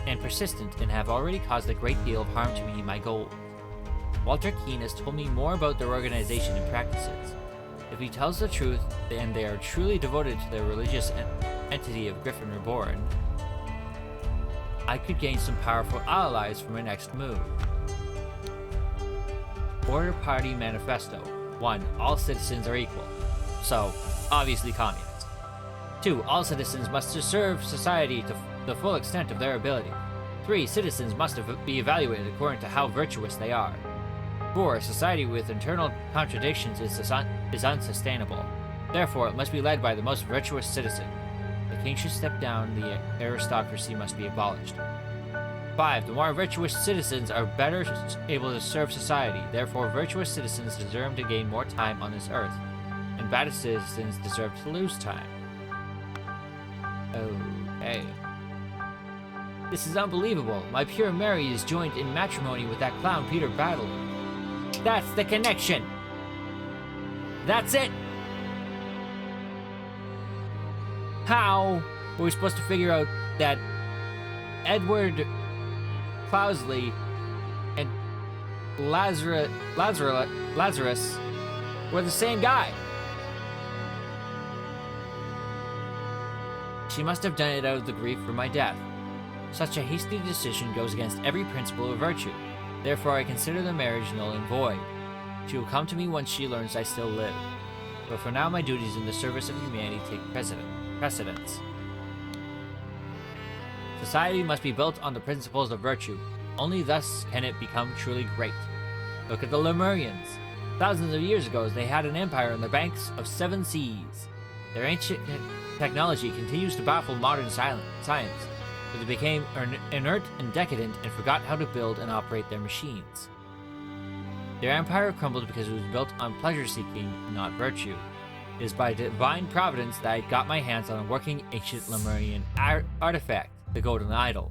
and have already caused a great deal of harm to me and my goal. Walter Keene has told me more about their organization and practices. If he tells the truth, and they are truly devoted to their religious entity of Griffin Reborn, I could gain some powerful allies for my next move. Order Party Manifesto. 1. All citizens are equal. So, obviously communists. 2. All citizens must serve society to the full extent of their ability. 3. Citizens must be evaluated according to how virtuous they are. 4. Society with internal contradictions is unsustainable. Therefore, it must be led by the most virtuous citizen. The king should step down, the aristocracy must be abolished. 5. The more virtuous citizens are better able to serve society. Therefore, virtuous citizens deserve to gain more time on this earth, and bad citizens deserve to lose time. Okay. This is unbelievable. My pure Mary is joined in matrimony with that clown Peter Baddeley. That's the connection. That's it. How were we supposed to figure out that Edward Clousley and Lazarus were the same guy? she must have done it out of the grief for my death. Such a hasty decision goes against every principle of virtue. Therefore, I consider the marriage null and void. She will come to me once she learns I still live. But for now, my duties in the service of humanity take precedence. Society must be built on the principles of virtue. Only thus can it become truly great. Look at the Lemurians. Thousands of years ago, they had an empire on the banks of 7 seas. Their ancient technology continues to baffle modern science, but they became inert and decadent and forgot how to build and operate their machines. Their empire crumbled because it was built on pleasure-seeking, not virtue. It is by divine providence that I got my hands on a working ancient Lemurian artifact, the Golden Idol.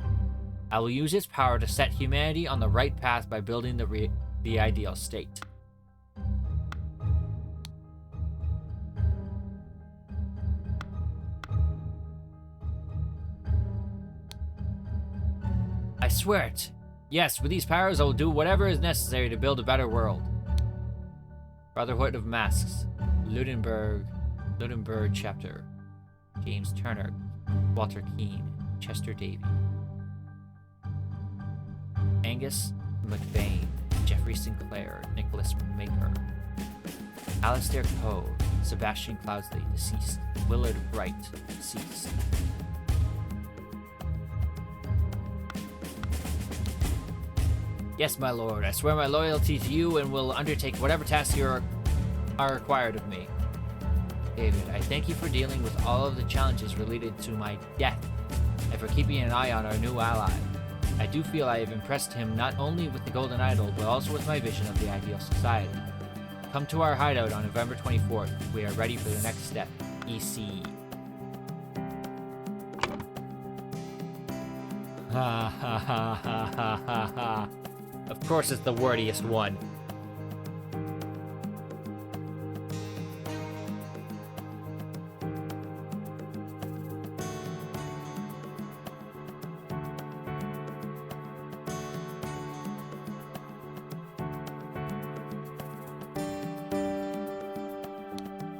I will use its power to set humanity on the right path by building the ideal state. I swear it. Yes, with these powers I will do whatever is necessary to build a better world. Brotherhood of Masks. Ludenberg chapter. James Turner. Walter Keane. Chester Davy. Angus McBain. Jeffrey Sinclair. Nicholas Maker. Alistair Poe. Sebastian Cloudsley, deceased. Willard Wright, deceased. Yes, my lord, I swear my loyalty to you and will undertake whatever tasks are required of me. David, I thank you for dealing with all of the challenges related to my death, and for keeping an eye on our new ally. I do feel I have impressed him not only with the Golden Idol, but also with my vision of the ideal society. Come to our hideout on November 24th. We are ready for the next step. EC. Ha ha ha ha ha ha ha. Of course it's the wordiest one.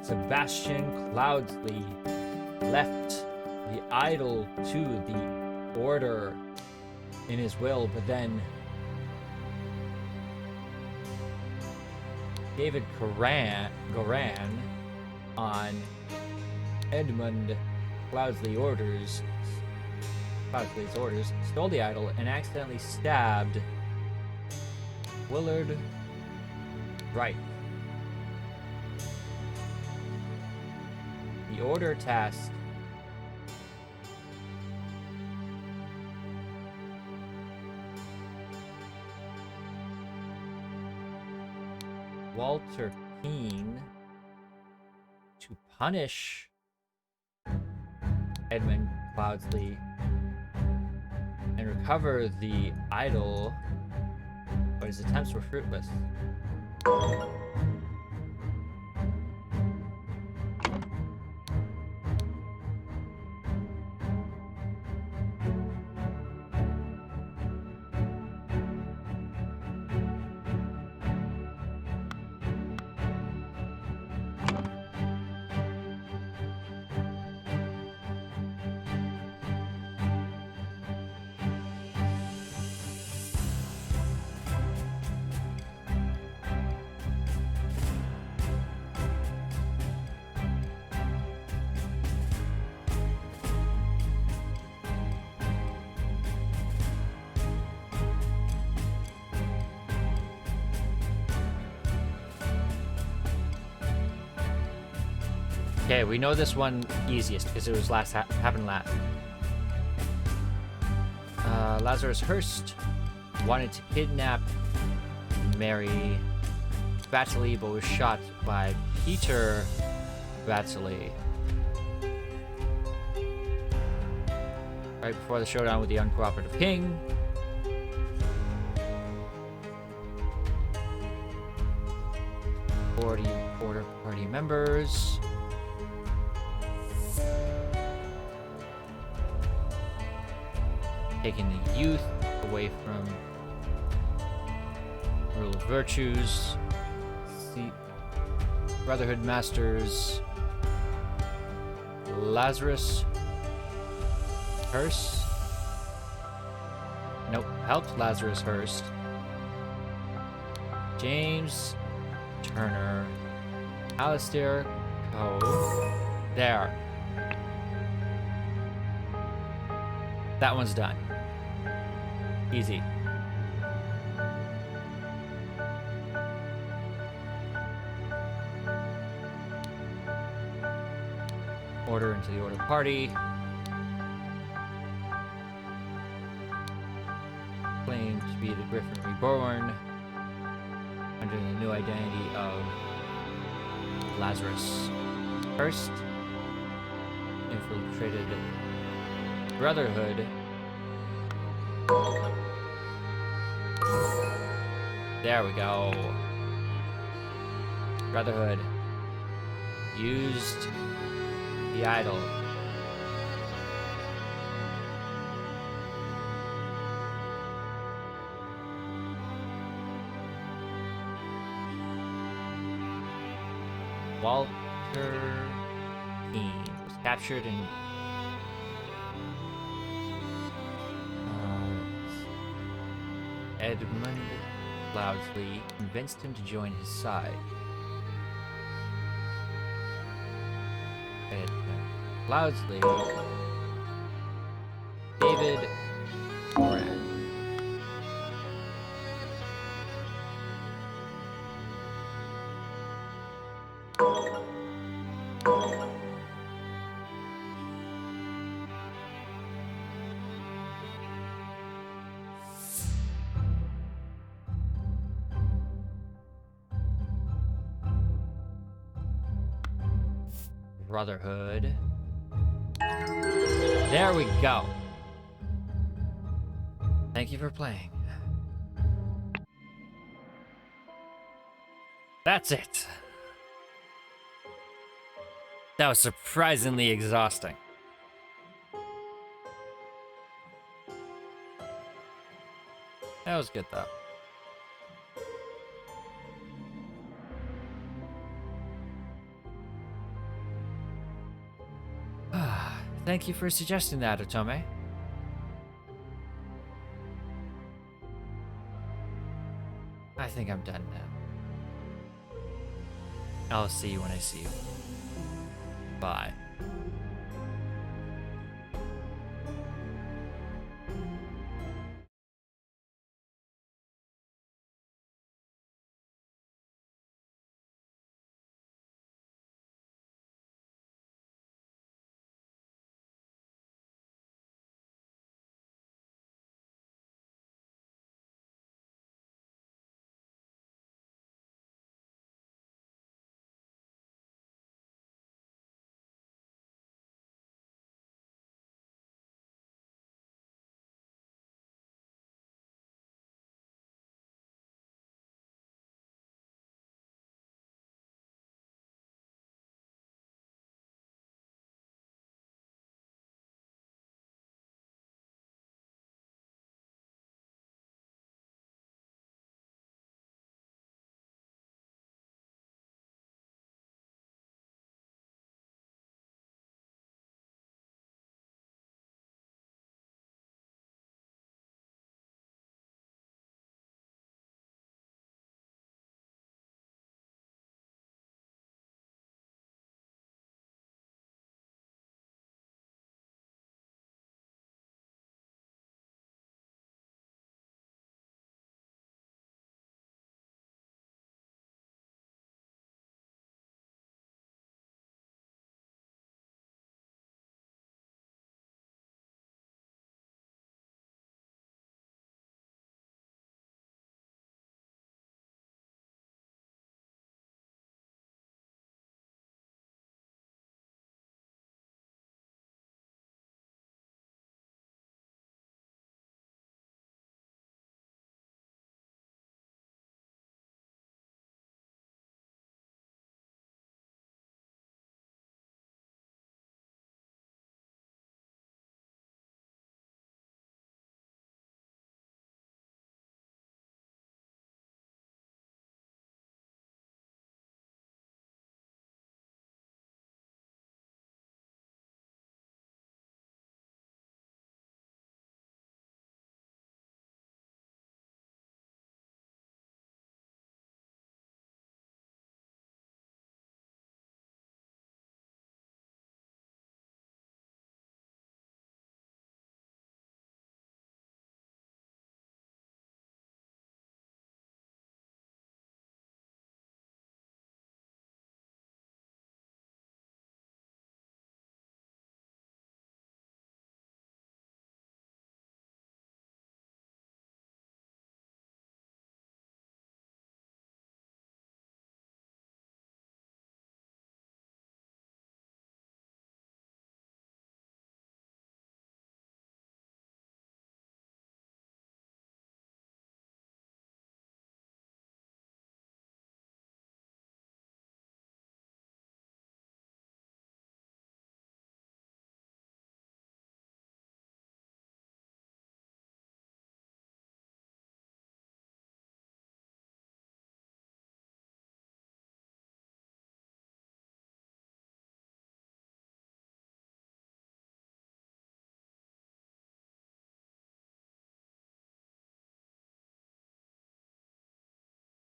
Sebastian Cloudsley left the idol to the order in his will, but then David Goran on Edmund Cloudsley's orders, stole the idol and accidentally stabbed Willard Wright. The order tasked Walter Keane to punish Edmund Cloudsley and recover the idol, but his attempts were fruitless. Okay, we know this one easiest because it was happened last. Lazarus Hurst wanted to kidnap Mary Battley, but was shot by Peter Battley right before the showdown with the uncooperative king. Border party members. Taking the youth away from rule of virtues. See, Brotherhood Masters. Lazarus Hearst. Nope, helped Lazarus Hearst. James Turner. Alistair Cove. There. That one's done. Easy. Order into the order party. Claimed to be the Griffin Reborn under the new identity of Lazarus First. Infiltrated Brotherhood. There we go. Brotherhood used the idol. Walter Keane was captured and Edmund Cloudsley convinced him to join his side. Edmund Cloudsley, David Moran. Brotherhood. There we go. Thank you for playing. That's it. That was surprisingly exhausting. That was good though. Thank you for suggesting that, Otome. I think I'm done now. I'll see you when I see you. Bye.